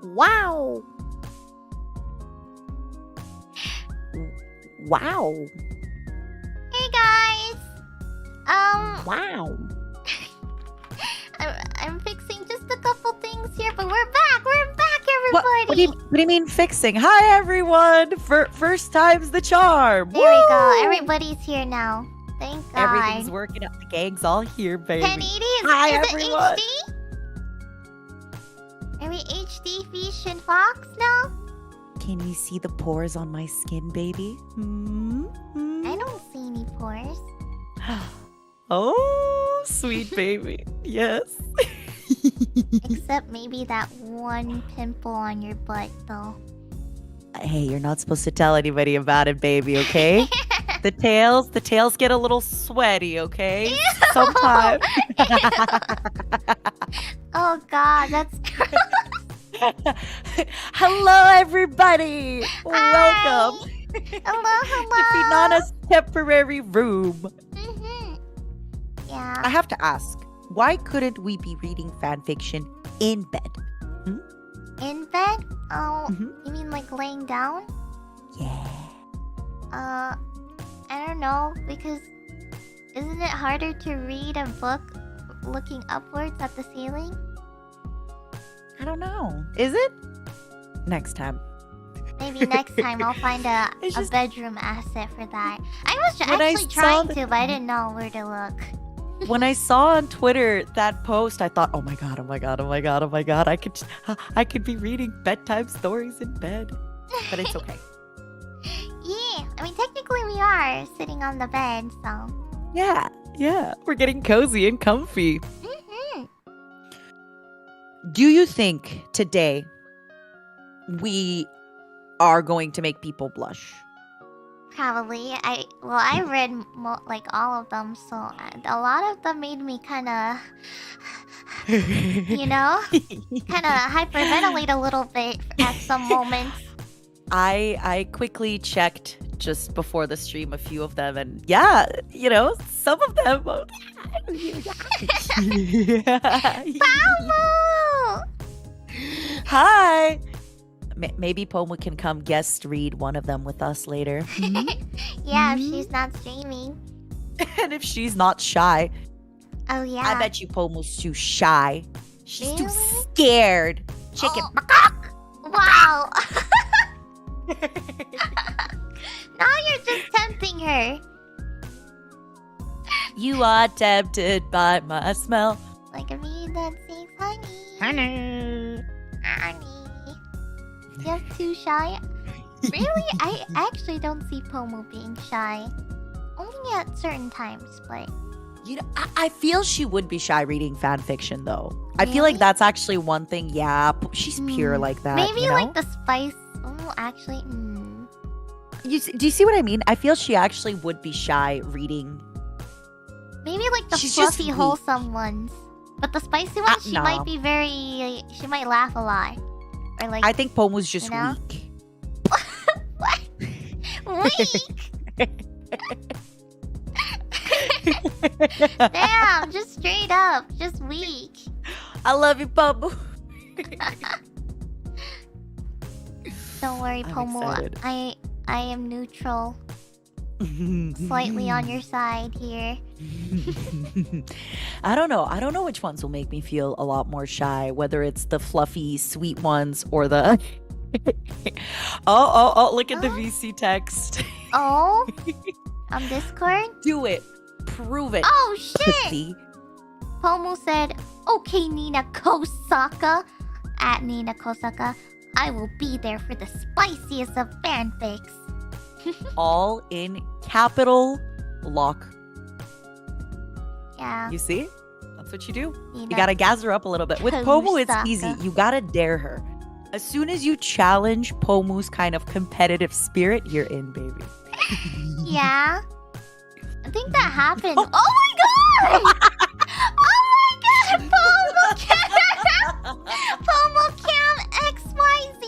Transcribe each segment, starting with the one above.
Wow. Wow. Hey guys. Wow. I'm fixing just a couple things here, but we're back. We're back, everybody. What do you mean fixing? Hi everyone. First time's the charm. There we go. Everybody's here now. Thank God. Everything's working out. The gang's all here, baby. 1080 Hi, is everyone. it HD? Are we HD fish and fox now? Can you see the pores on my skin, baby? Hmm? I don't see any pores. Oh, sweet baby. Yes. Except maybe that one pimple on your butt, though. Hey, you're not supposed to tell anybody about it, baby, okay? The tails get a little sweaty, okay? Ew. Sometimes. Oh God, that's gross. Hello, everybody. Welcome Hello. to Finana's temporary room. Yeah. I have to ask, why couldn't we be reading fanfiction in bed? In bed? Oh, Mhm. you mean like laying down? Yeah. I don't know, because isn't it harder to read a book looking upwards at the ceiling? I don't know. Is it? Next time. Maybe next time I'll find a It's just- bedroom asset for that. I was When I actually saw trying the- to, but I didn't know where to look. When I saw on Twitter that post, I thought, oh my god, I could be reading bedtime stories in bed. But it's okay. Yeah, I mean technically we are sitting on the bed, so. Yeah. We're getting cozy and comfy. Do you think today we are going to make people blush? Probably. I read like all of them, so a lot of them made me kind of, you know, kind of hyperventilate a little bit at some moments. I quickly checked just before the stream a few of them, and yeah, you know, some of them. Pamu! Hi. Maybe Pomu can come guest read one of them with us later. Yeah, if she's not streaming. And if she's not shy. Oh yeah. I bet you Pomu's too shy. She's too Really? scared. Chicken. Wow. Now you're just tempting her. You are tempted by my smell. Like a bee that sings honey. Honey. You're too shy. Really? I actually don't see Pomu being shy. Only at certain times, but You know, I feel she would be shy reading fan fiction, though. I feel Really? like that's actually one thing. Yeah, she's pure like that. maybe you know? like the spice. Oh, actually, Do you see what I mean? I feel she actually would be shy reading. maybe like the She's just fluffy, weak. wholesome ones. But the spicy ones, she no. might be very. She might laugh a lot, or like I think Pomu's just You know? weak. weak. Damn, just straight up, just weak. I love you, Pomu. Don't worry, I'm Pomu. excited. I am neutral, slightly on your side here. I don't know which ones will make me feel a lot more shy, whether it's the fluffy, sweet ones or the oh, look at the Oh. VC text. Oh, on Discord. Do it. Prove it. Oh shit! Pussy. Pomu said, "Okay, Nina Kosaka, at Nina Kosaka, I will be there for the spiciest of fanfics." All in capital block. Yeah. You see? That's what you do. Nina You gotta gas her up a little bit. With Pomu, it's Kosaka. easy. You gotta dare her. As soon as you challenge Pomu's kind of competitive spirit, you're in, baby. Yeah. I think that happened. Oh my god! Oh my god! Pomu Cam XYZ!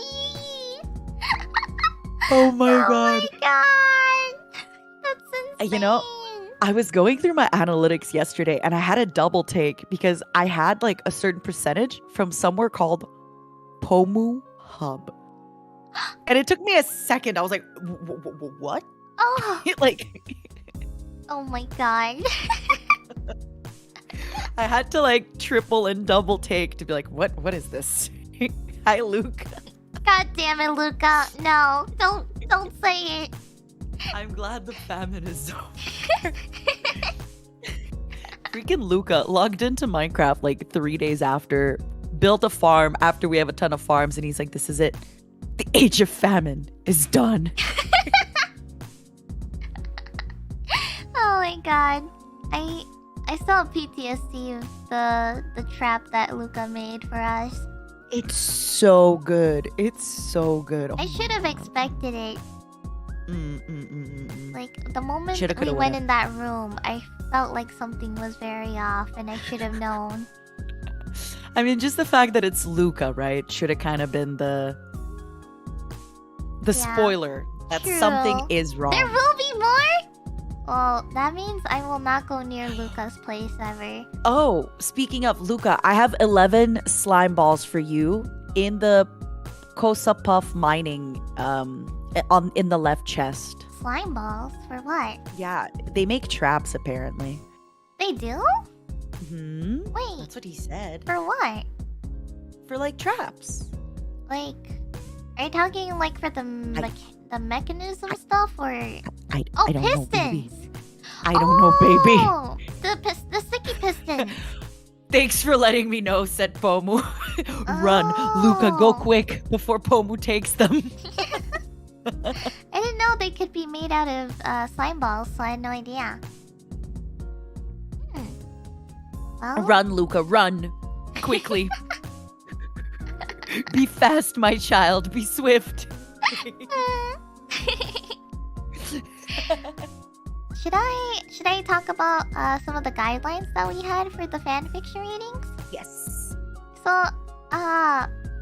Oh my Oh god. my god! That's insane. You know, I was going through my analytics yesterday and I had a double take because I had like a certain percentage from somewhere called Pomu hub. And it took me a second. I was like, what? Oh, Like, oh my god. I had to like triple and double take to be like, what is this? Hi, Luke. God damn it, Luca. No, don't say it. I'm glad the famine is over. Freaking Luca logged into Minecraft like 3 days after, built a farm after we have a ton of farms, and he's like, this is it. The age of famine is done. Oh my god. I still have PTSD of the trap that Luca made for us. It's so good. It's so good. I should have expected it. Like, the moment Shoulda, coulda, we went woulda. in that room, I felt like something was very off, and I should have known. I mean, just the fact that it's Luca, right? Should have kind of been the Yeah. spoiler that True. something is wrong. There will be more? Well, that means I will not go near Luca's place ever. Oh, speaking of Luca, I have 11 slime balls for you in the Kosa Puff mining in the left chest. Slime balls? For what? Yeah, they make traps apparently. They do? Wait, That's what he said. for what? For like traps. Like, are you talking like for the mechanism stuff or? I Oh, don't know, baby. pistons. I don't know, baby. Oh, the sticky pistons. Thanks for letting me know, said Pomu. Run, Luca, go Oh. quick before Pomu takes them. I didn't know they could be made out of slime balls, so I had no idea. Well, Run, Luca, run. Quickly. Be fast, my child. Be swift. should I talk about some of the guidelines that we had for the fanfiction readings? Yes. So,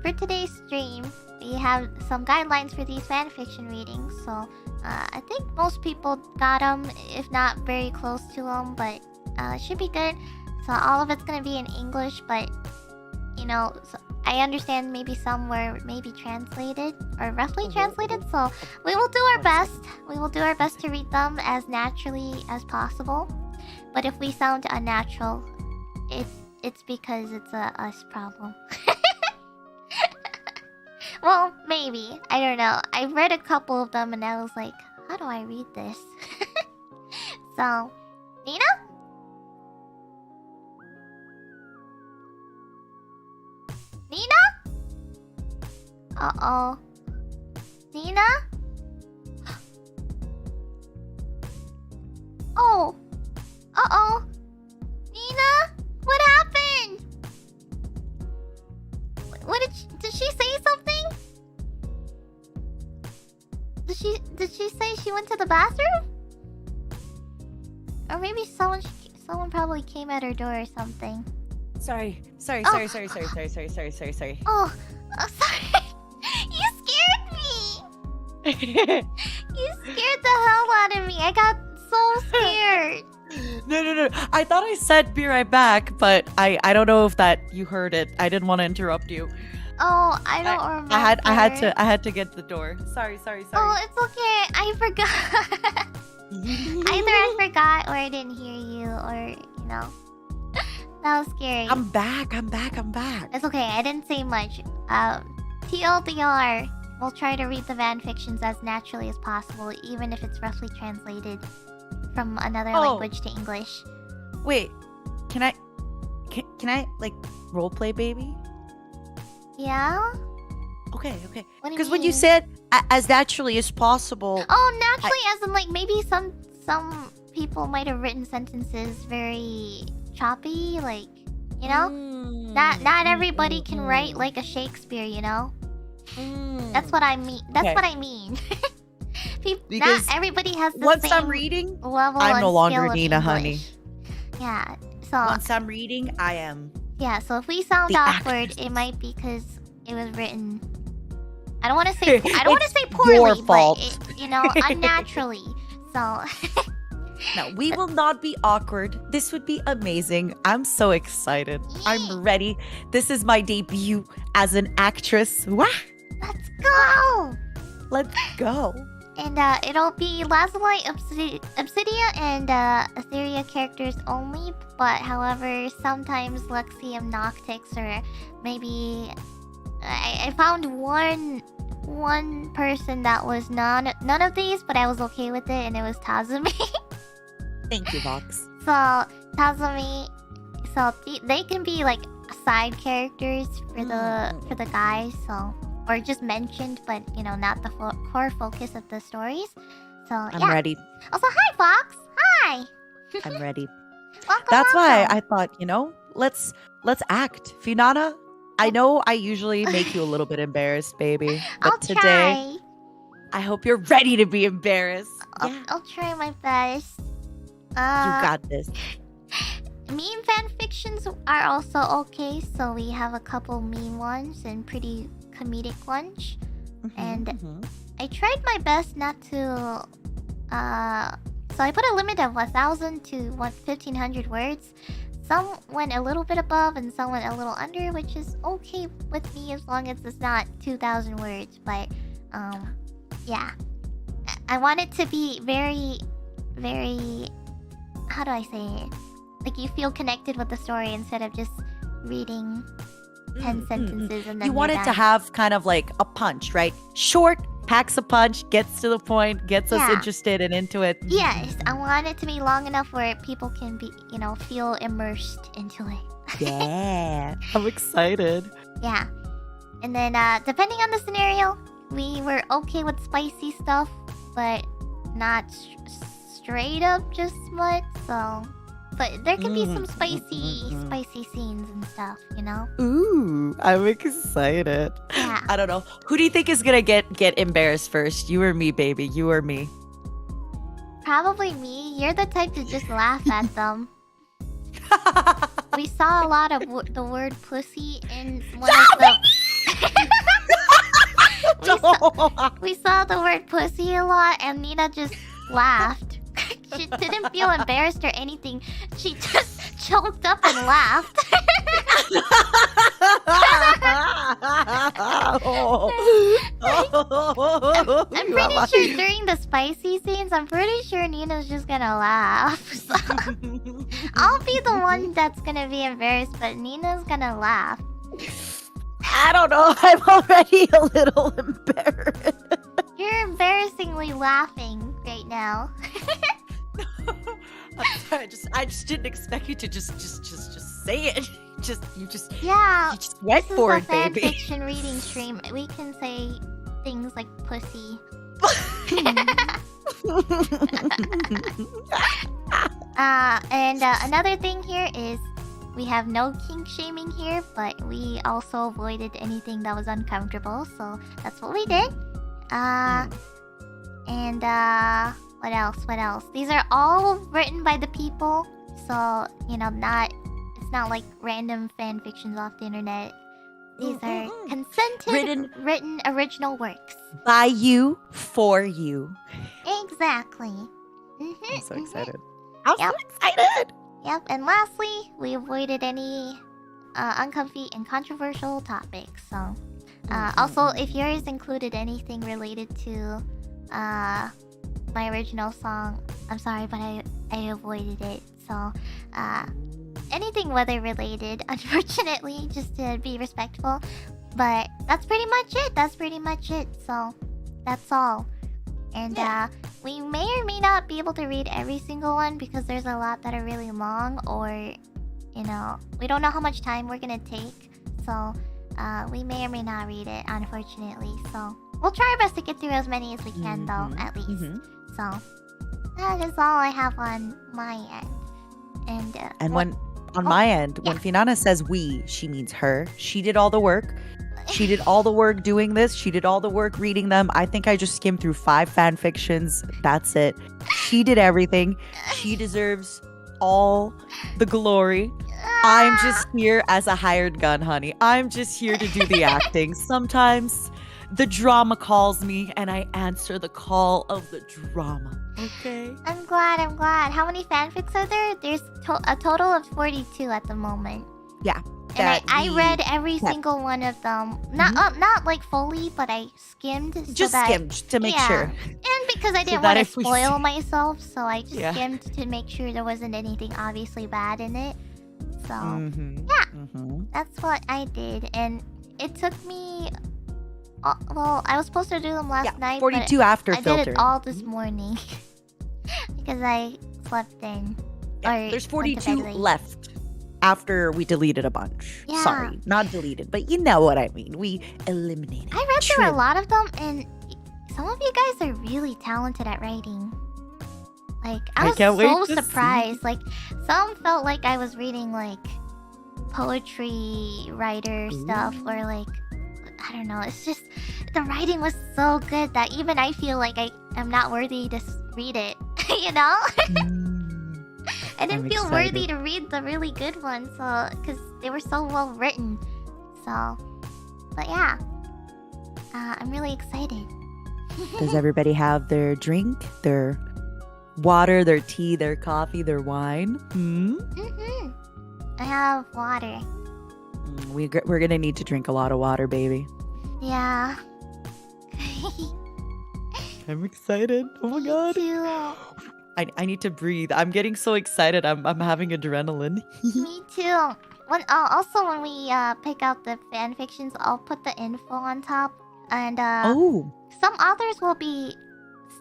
for today's stream, we have some guidelines for these fanfiction readings. So, I think most people got them, if not very close to them, but it should be good. So, all of it's gonna be in English, but you know, I understand maybe some were maybe translated or roughly translated. So, we will do our best. We will do our best to read them as naturally as possible. But if we sound unnatural, it's because it's a us problem. Well, maybe. I don't know. I read a couple of them and I was like, how do I read this? So, Nina? Nina? Uh-oh. Nina? Oh. Uh-oh. Nina? What happened? What did she say something? Did she say she went to the bathroom? Or maybe someone probably came at her door or something. Sorry. Oh. Sorry. Oh, sorry. You scared me. You scared the hell out of me. I got so scared. No. I thought I said be right back, but I don't know if that you heard it. I didn't want to interrupt you. Oh, I don't remember. I had to get to the door. Sorry. Oh, it's okay. I forgot. Either I forgot or I didn't hear you, or you know, that was scary. I'm back. It's okay. I didn't say much. TLDR. We'll try to read the fanfictions as naturally as possible, even if it's roughly translated from another language to English. Wait, can I like roleplay, baby? Yeah. Okay. What do you Because when you mean? said as naturally as possible, Oh, naturally, as in like maybe some people might have written sentences very choppy, like, you know. Not everybody can write like a Shakespeare, you know. That's what I mean. That's Okay. what I mean. Because not everybody has the once same I'm reading, level. I'm and no longer skill of Nina, English. honey. Yeah. So once I'm reading, I am. yeah. So if we sound The awkward, actress. it might be because it was written. I don't want to say. I don't want to It's say poorly, your but fault. it, you know, unnaturally. So. No, we will not be awkward. This would be amazing. I'm so excited. I'm ready. This is my debut as an actress. Wah! Let's go! Let's go. And it'll be Lazuli, Obsidia, and Etheria characters only. But however, sometimes Luxium Noctix, or maybe I found one person that was none of these, but I was okay with it, and it was Tazumi. Thank you, Vox. So Tazumi, they can be like side characters for the guys, so, or just mentioned, but you know, not the core focus of the stories. So I'm ready. Also, hi Fox. Hi. I'm ready. Welcome. That's why I thought, you know, let's act. Finana, I know I usually make you a little bit embarrassed, baby, but today try. I hope you're ready to be embarrassed. I'll try my best. You got this. Meme fanfictions are also okay, so we have a couple meme ones and pretty comedic ones. And I tried my best not to so I put a limit of 1,000 to 1,500 words. Some went a little bit above and some went a little under, which is okay with me as long as it's not 2,000 words. But yeah, I want it to be very, very, how do I say it? Like you feel connected with the story instead of just reading 10 sentences and then you want it to have kind of like a punch, right? Short, packs a punch, gets to the point, gets us interested and into it. Yes, I want it to be long enough where people can be, you know, feel immersed into it. Yeah, I'm excited. Yeah, and then depending on the scenario, we were okay with spicy stuff, but not straight up just smut. So, but there can be some spicy scenes and stuff, you know. Ooh, I'm excited. Yeah. I don't know. Who do you think is gonna get embarrassed first? You or me, baby? You or me? Probably me. You're the type to just laugh at them. We saw a lot of the word pussy in one of the... we saw the word pussy a lot, and Nina just laughed. She didn't feel embarrassed or anything. She just choked up and laughed. I'm pretty sure during the spicy scenes, I'm pretty sure Nina's just gonna laugh. So I'll be the one that's gonna be embarrassed, but Nina's gonna laugh. I don't know. I'm already a little embarrassed. You're embarrassingly laughing right now. I'm sorry, I just didn't expect you to just say it. You just went for it, baby. This is a fanfiction reading stream. We can say things like pussy. And another thing here is we have no kink shaming here, but we also avoided anything that was uncomfortable, so that's what we did. And what else? These are all written by the people, so you know, it's not like random fan fictions off the internet. These are consented, written original works by you, for you. Exactly. I'm so excited. I'm so excited. Yep. And lastly, we avoided any uncomfy and controversial topics. So, also, if yours included anything related to my original song, I'm sorry, but I avoided it. So, anything weather related, unfortunately, just to be respectful. But that's pretty much it. So, that's all. And we may or may not be able to read every single one because there's a lot that are really long, or you know, we don't know how much time we're gonna take. So, we may or may not read it, unfortunately. So, we'll try our best to get through as many as we can, though, at least. So, that is all I have on my end. And when on my end, when Finana says we, she means her. She did all the work. She did all the work doing this. She did all the work reading them. I think I just skimmed through 5 fan fictions. That's it. She did everything. She deserves all the glory. I'm just here as a hired gun, honey. I'm just here to do the acting. Sometimes the drama calls me and I answer the call of the drama. Okay? I'm glad. How many fanfics are there? There's a total of 42 at the moment. Yeah. that I read every single one of them. Not like fully, but I skimmed. Skimmed to make sure. And because I didn't want to spoil myself, so I just skimmed to make sure there wasn't anything obviously bad in it. So that's what I did, and it took me. Well, I was supposed to do them last night. 42 after filter. I did it all this morning because I slept in. Yeah, there's 42 left after we deleted a bunch. Yeah. Sorry, not deleted, but you know what I mean. We eliminated. I read through a lot of them, and some of you guys are really talented at writing. Like, I was so surprised. Like, some felt like I was reading like poetry writer stuff, or like, I don't know. It's just the writing was so good that even I feel like I am not worthy to read it. You know? I didn't feel worthy to read the really good ones, so because they were so well written. So, but yeah, I'm really excited. Does everybody have their drink, their water, their tea, their coffee, their wine? I have water. We're gonna need to drink a lot of water, baby. Yeah. I'm excited. Oh my god. Me too. I need to breathe. I'm getting so excited. I'm having adrenaline. Me too. Also, when we pick out the fan fictions, I'll put the info on top, and some authors will be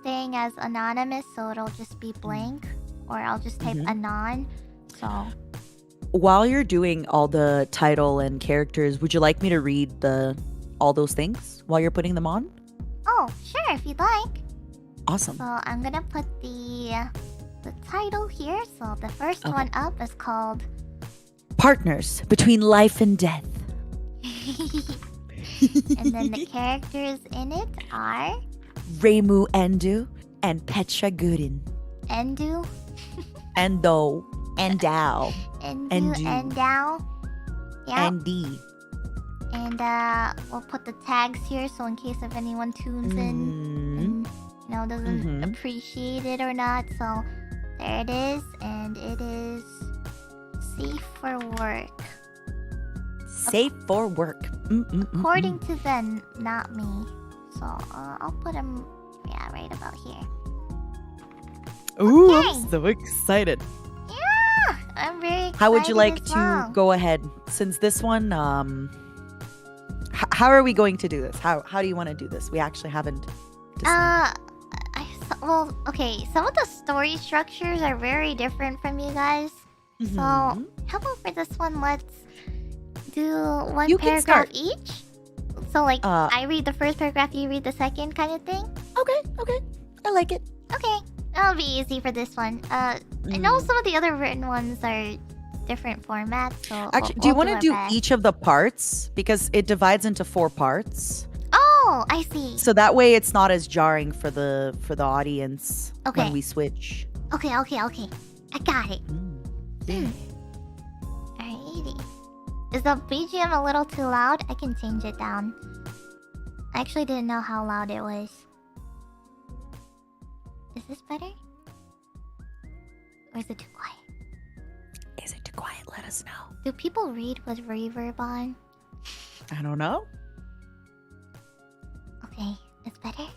staying as anonymous, so it'll just be blank, or I'll just type anon. So while you're doing all the title and characters, would you like me to read all those things while you're putting them on? Oh, sure, if you'd like. Awesome. So I'm gonna put the title here. So the first one up is called Partners Between Life and Death. And then the characters in it are Reimu Endu and Petra Gooden. Endu? Endo. Endao. Endao. Yeah. Andy. And we'll put the tags here, so in case if anyone tunes in and doesn't appreciate it or not. So there it is, and it is safe for work. Safe for work. According to them, not me. So I'll put them, right about here. Ooh, I'm so excited. Yeah, I'm very excited. How would you like to go ahead? Since this one, how are we going to do this? How do you want to do this? We actually haven't decided. Well, okay, some of the story structures are very different from you guys. So, how about for this one, let's do one paragraph each? So, like, I read the first paragraph, you read the second kind of thing? Okay. I like it. Okay, that'll be easy for this one. I know some of the other written ones are different formats, so actually, do you want to do each of the parts? Because it divides into 4 parts. Oh, I see. So that way it's not as jarring for the audience when we switch. Okay. I got it. Yeah. Alrighty. Is the BGM a little too loud? I can change it down. I actually didn't know how loud it was. Is this better? Or is it too quiet? Is it too quiet? Let us know. Do people read with reverb on? I don't know. Okay, it's better?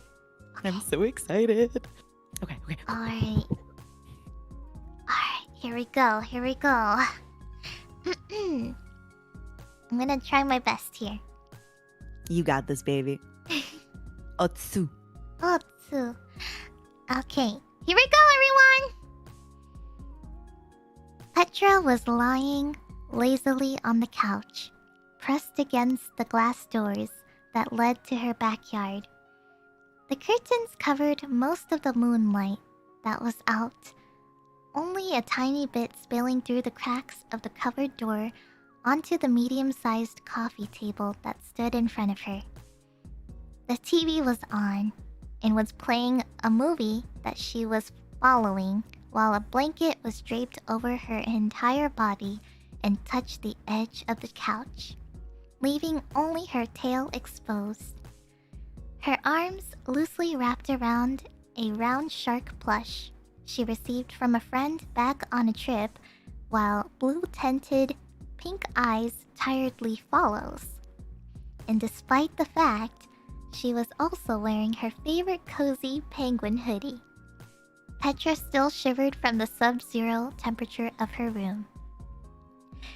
Okay. I'm so excited. Okay. Alright, here we go. I'm gonna try my best here. You got this, baby. Otsu. Okay, here we go, everyone! Petra was lying lazily on the couch, pressed against the glass doors that led to her backyard. The curtains covered most of the moonlight that was out, only a tiny bit spilling through the cracks of the covered door onto the medium-sized coffee table that stood in front of her. The TV was on and was playing a movie that she was following while a blanket was draped over her entire body and touched the edge of the couch, leaving only her tail exposed. Her arms loosely wrapped around a round shark plush she received from a friend back on a trip, while blue-tinted pink eyes tiredly follows. And despite the fact she was also wearing her favorite cozy penguin hoodie, Petra still shivered from the sub-zero temperature of her room.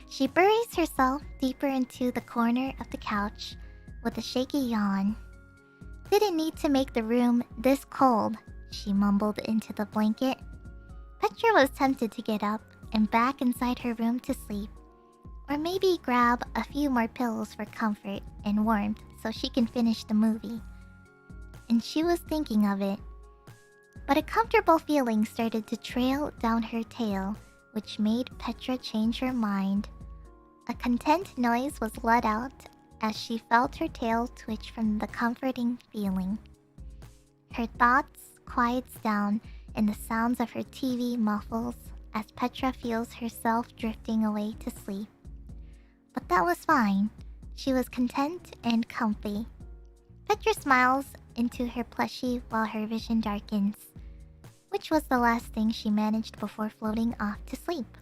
She buries herself deeper into the corner of the couch with a shaky yawn. Didn't need to make the room this cold, she mumbled into the blanket. Petra was tempted to get up and back inside her room to sleep, or maybe grab a few more pillows for comfort and warmth so she can finish the movie. And she was thinking of it. But a comfortable feeling started to trail down her tail, which made Petra change her mind. A content noise was let out as she felt her tail twitch from the comforting feeling. Her thoughts quiets down and the sounds of her TV muffles as Petra feels herself drifting away to sleep. But that was fine. She was content and comfy. Petra smiles into her plushie while her vision darkens, which was the last thing she managed before floating off to sleep.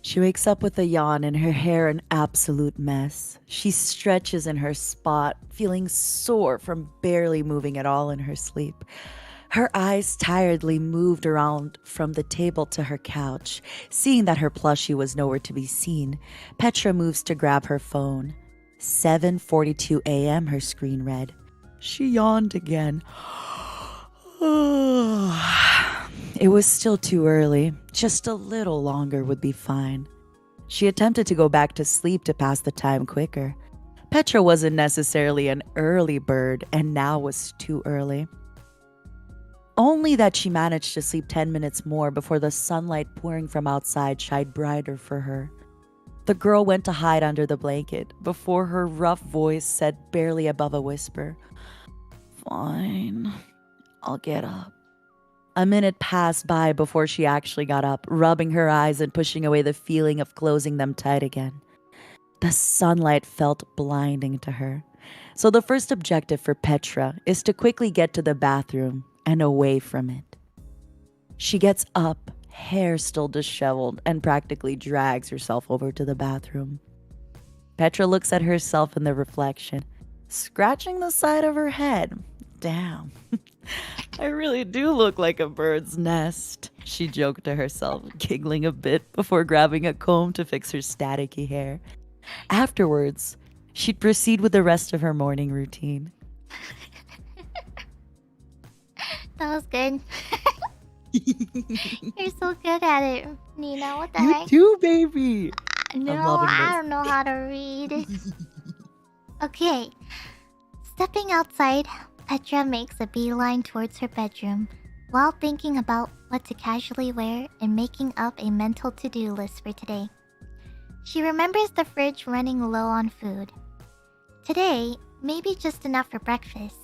She wakes up with a yawn and her hair an absolute mess. She stretches in her spot, feeling sore from barely moving at all in her sleep. Her eyes tiredly moved around from the table to her couch. Seeing that her plushie was nowhere to be seen, Petra moves to grab her phone. 7:42 a.m. her screen read. She yawned again. It was still too early. Just a little longer would be fine. She attempted to go back to sleep to pass the time quicker. Petra wasn't necessarily an early bird, and now was too early. Only that she managed to sleep 10 minutes more before the sunlight pouring from outside shined brighter for her. The girl went to hide under the blanket before her rough voice said barely above a whisper, "Fine, I'll get up." A minute passed by before she actually got up, rubbing her eyes and pushing away the feeling of closing them tight again. The sunlight felt blinding to her. So the first objective for Petra is to quickly get to the bathroom and away from it. She gets up, hair still disheveled, and practically drags herself over to the bathroom. Petra looks at herself in the reflection, scratching the side of her head. Damn, I really do look like a bird's nest, she joked to herself, giggling a bit before grabbing a comb to fix her staticky hair. Afterwards, she'd proceed with the rest of her morning routine. That was good. You're so good at it, Nina. What the You heck? too, baby. No, I'm loving this. I don't know how to read. Okay. Stepping outside, Petra makes a beeline towards her bedroom while thinking about what to casually wear and making up a mental to-do list for today. She remembers the fridge running low on food. Today, maybe just enough for breakfast,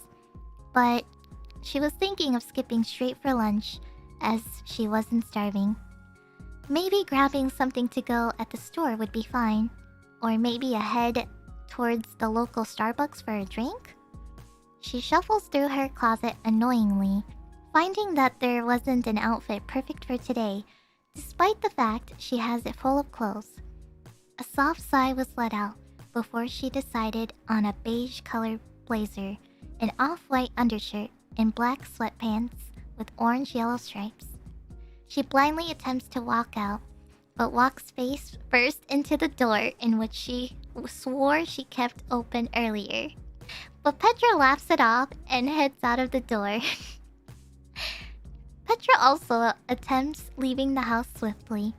but she was thinking of skipping straight for lunch as she wasn't starving. Maybe grabbing something to go at the store would be fine, or maybe a head towards the local Starbucks for a drink? She shuffles through her closet annoyingly, finding that there wasn't an outfit perfect for today, despite the fact she has it full of clothes. A soft sigh was let out before she decided on a beige-colored blazer, an off-white undershirt, and black sweatpants with orange-yellow stripes. She blindly attempts to walk out, but walks face first into the door in which she swore she kept open earlier. But Petra laughs it off and heads out of the door. Petra also attempts leaving the house swiftly,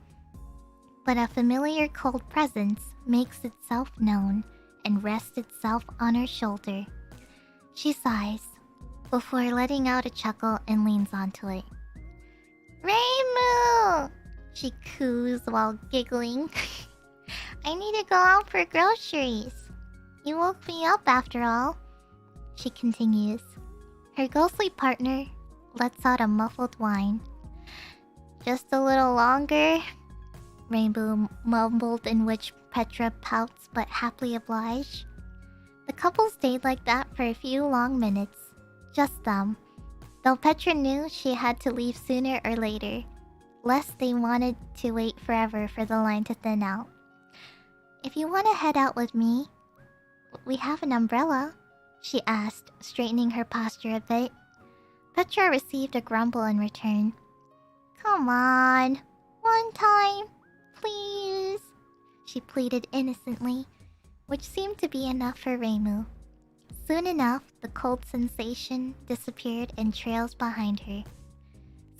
but a familiar cold presence makes itself known and rests itself on her shoulder. She sighs before letting out a chuckle and leans onto it. "Reimu!" she coos while giggling. "I need to go out for groceries. You woke me up after all," she continues. Her ghostly partner lets out a muffled whine. "Just a little longer," Rainbow mumbled, in which Petra pouts but happily obliged. The couple stayed like that for a few long minutes. Just them. Though Petra knew she had to leave sooner or later. lest they wanted to wait forever for the line to thin out. If you want to head out with me, we have an umbrella, she asked, straightening her posture a bit. Petra received a grumble in return. Come on, one time, please, she pleaded innocently, which seemed to be enough for Reimu. Soon enough, the cold sensation disappeared in trails behind her.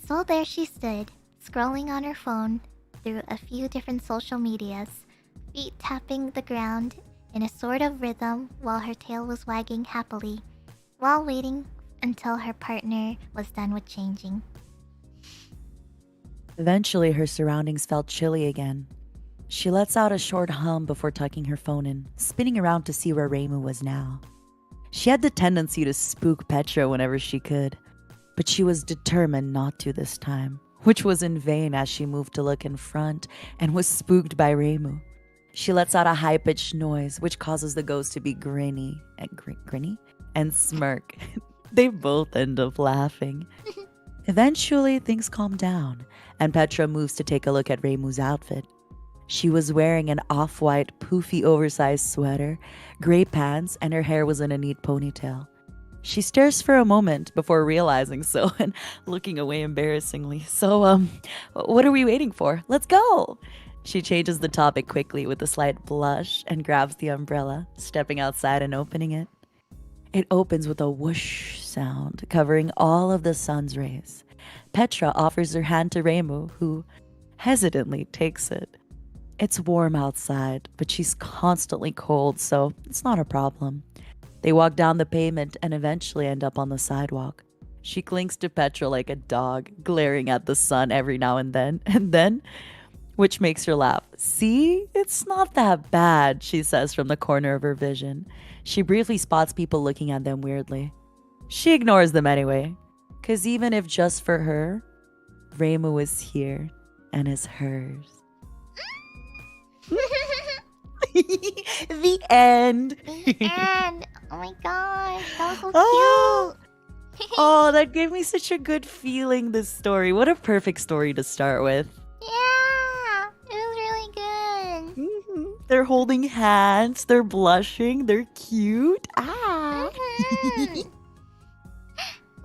So there she stood, scrolling on her phone through a few different social medias, feet tapping the ground in a sort of rhythm while her tail was wagging happily, while waiting until her partner was done with changing. Eventually, her surroundings felt chilly again. She lets out a short hum before tucking her phone in, spinning around to see where Reimu was now. She had the tendency to spook Petra whenever she could, but she was determined not to this time, which was in vain as she moved to look in front and was spooked by Reimu. She lets out a high-pitched noise, which causes the ghost to be grinny and smirk. They both end up laughing. Eventually, things calm down, and Petra moves to take a look at Reimu's outfit. She was wearing an off-white, poofy, oversized sweater, gray pants, and her hair was in a neat ponytail. She stares for a moment before realizing so and looking away embarrassingly. So, what are we waiting for? Let's go! She changes the topic quickly with a slight blush and grabs the umbrella, stepping outside and opening it. It opens with a whoosh sound, covering all of the sun's rays. Petra offers her hand to Reimu, who hesitantly takes it. It's warm outside, but she's constantly cold, so it's not a problem. They walk down the pavement and eventually end up on the sidewalk. She clings to Petra like a dog, glaring at the sun every now and then, which makes her laugh. See, it's not that bad, she says from the corner of her vision. She briefly spots people looking at them weirdly. She ignores them anyway, because even if just for her, Reimu is here and is hers. The end. The end. Oh my gosh, that was so cute. Oh, that gave me such a good feeling, this story. What a perfect story to start with. Yeah, it was really good. They're holding hands, they're blushing, they're cute. Ah. Oh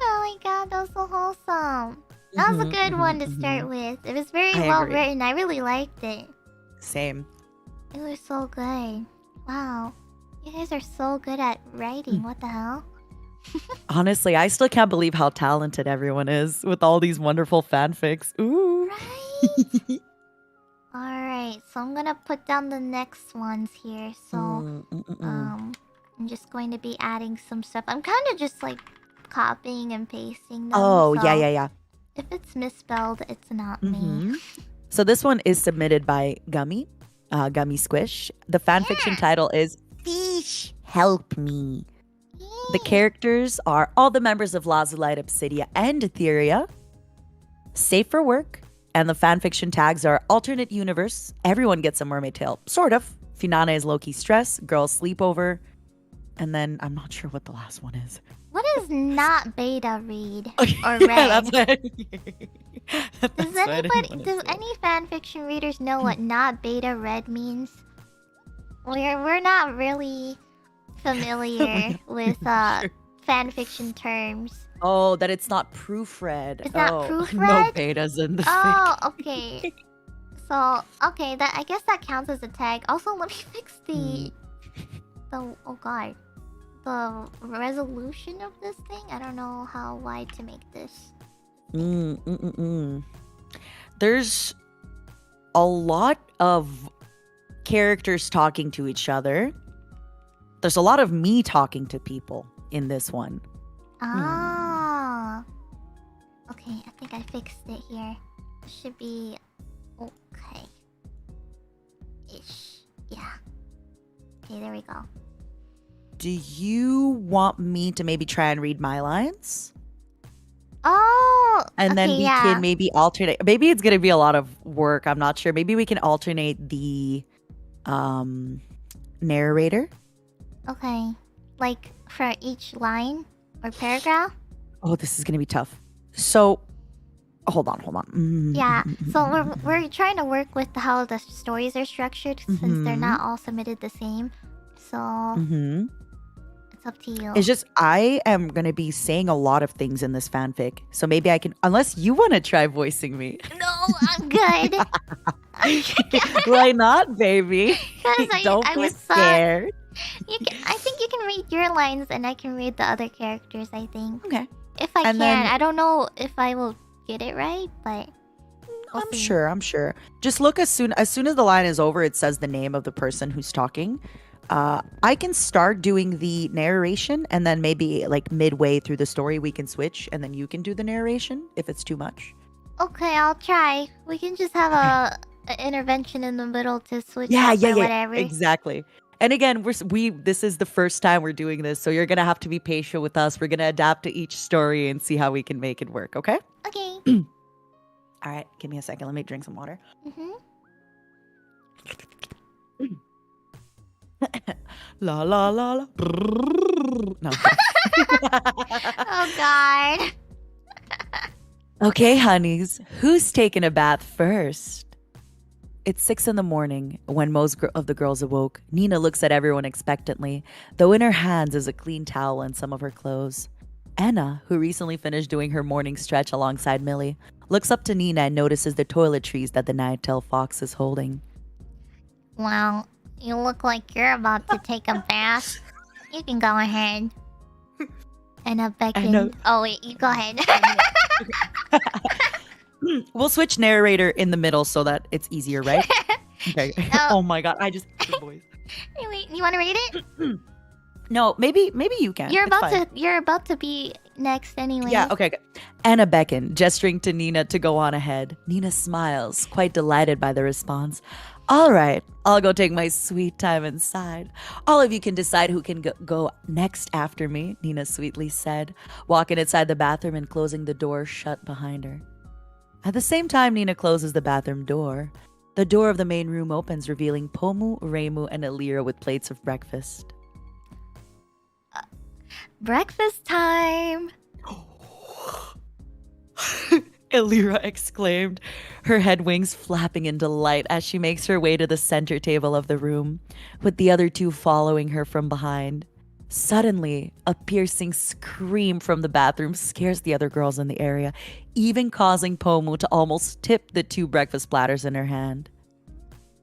my god, that was so wholesome. That was a good one to start with. It was very well written. I really liked it. Same. It was so good. Wow. You guys are so good at writing. What the hell? Honestly, I still can't believe how talented everyone is with all these wonderful fanfics. Ooh. Right? Alright, so I'm gonna put down the next ones here. So, I'm just going to be adding some stuff. I'm kind of just like copying and pasting them. Oh, so yeah. if it's misspelled, it's not me. So this one is submitted by Gummy Squish. The fanfiction title is Fish Help Me. The characters are all the members of Lazulite, Obsidia, and Etheria. Safe for work. And the fanfiction tags are alternate universe. Everyone gets a mermaid tail. Sort of. Finana is low-key stress. Girls sleepover. And then I'm not sure what the last one is. What is not beta read or Yeah, red? Do any fanfiction readers know what not beta red means? We're not really familiar with fanfiction terms. Oh, that it's not proofread. It's not No proofread? betas in the Oh, okay. So, okay, I guess that counts as a tag. Also, let me fix the oh god. The resolution of this thing? I don't know how wide to make this. There's a lot of characters talking to each other. There's a lot of me talking to people in this one. Ah. Okay, I think I fixed it here. It should be okay. Ish. Yeah. Okay, there we go. Do you want me to maybe try and read my lines? Oh! And then we can maybe alternate. Maybe it's going to be a lot of work. I'm not sure. Maybe we can alternate the narrator. Okay. Like for each line or paragraph? Oh, this is going to be tough. So Hold on. Yeah, so we're trying to work with how the stories are structured since they're not all submitted the same. So it's up to you. It's just I am gonna be saying a lot of things in this fanfic, so maybe I can. Unless you want to try voicing me. No, I'm good. Why not, baby? Don't get scared. I think you can read your lines, and I can read the other characters. I think. Okay. If I can, I don't know if I will get it right, but I'm sure. Just look as soon as the line is over, it says the name of the person who's talking. I can start doing the narration, and then maybe like midway through the story we can switch, and then you can do the narration if it's too much. Okay, I'll try. We can just have a intervention in the middle to switch. Yeah, whatever. Exactly. And again, this is the first time we're doing this, so you're gonna have to be patient with us. We're gonna adapt to each story and see how we can make it work. Okay. Okay. All right. Give me a second. Let me drink some water. La la la la. No. Oh God. Okay, honeys. Who's taking a bath first? It's 6 a.m. when most of the girls awoke. Nina looks at everyone expectantly, though in her hands is a clean towel and some of her clothes. Anna, who recently finished doing her morning stretch alongside Millie, looks up to Nina and notices the toiletries that the night-tailed fox is holding. Well, you look like you're about to take a bath. You can go ahead. Anna beckoned. Oh wait, you go ahead. We'll switch narrator in the middle so that it's easier, right? Okay. Oh my God, I just heard the voice. Hey, wait, you want to read it? No, maybe you can. You're about to be next anyway. Yeah, okay. Anna beckoned, gesturing to Nina to go on ahead. Nina smiles, quite delighted by the response. All right, I'll go take my sweet time inside. All of you can decide who can go next after me, Nina sweetly said, walking inside the bathroom and closing the door shut behind her. At the same time Nina closes the bathroom door, the door of the main room opens, revealing Pomu, Reimu, and Elira with plates of breakfast. Breakfast time! Elira exclaimed, her head wings flapping in delight as she makes her way to the center table of the room, with the other two following her from behind. Suddenly, a piercing scream from the bathroom scares the other girls in the area, even causing Pomu to almost tip the 2 breakfast platters in her hand.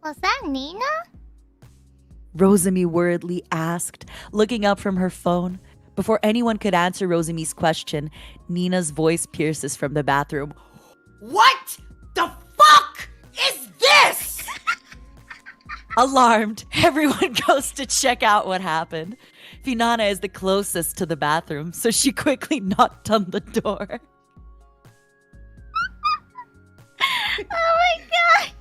Was that Nina? Rosemi worriedly asked, looking up from her phone. Before anyone could answer Rosemi's question, Nina's voice pierces from the bathroom. What the fuck is this? Alarmed, everyone goes to check out what happened. Finana is the closest to the bathroom, so she quickly knocked on the door. Oh my God!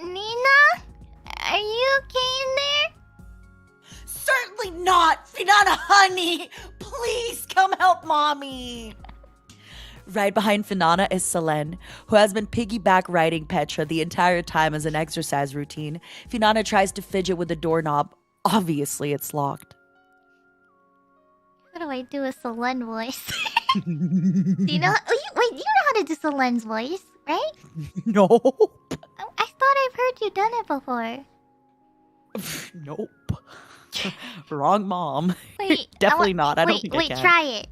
Nina? Are you okay in there? Certainly not! Finana, honey! Please come help mommy! Right behind Finana is Selene, who has been piggyback riding Petra the entire time as an exercise routine. Finana tries to fidget with the doorknob. Obviously, it's locked. How do I do a Selene voice? Do you know? Wait, you know how to do Selene's voice, right? No. I thought I've heard you done it before. Nope. Wrong mom. Wait, Definitely not. I don't think I can. Wait, try it.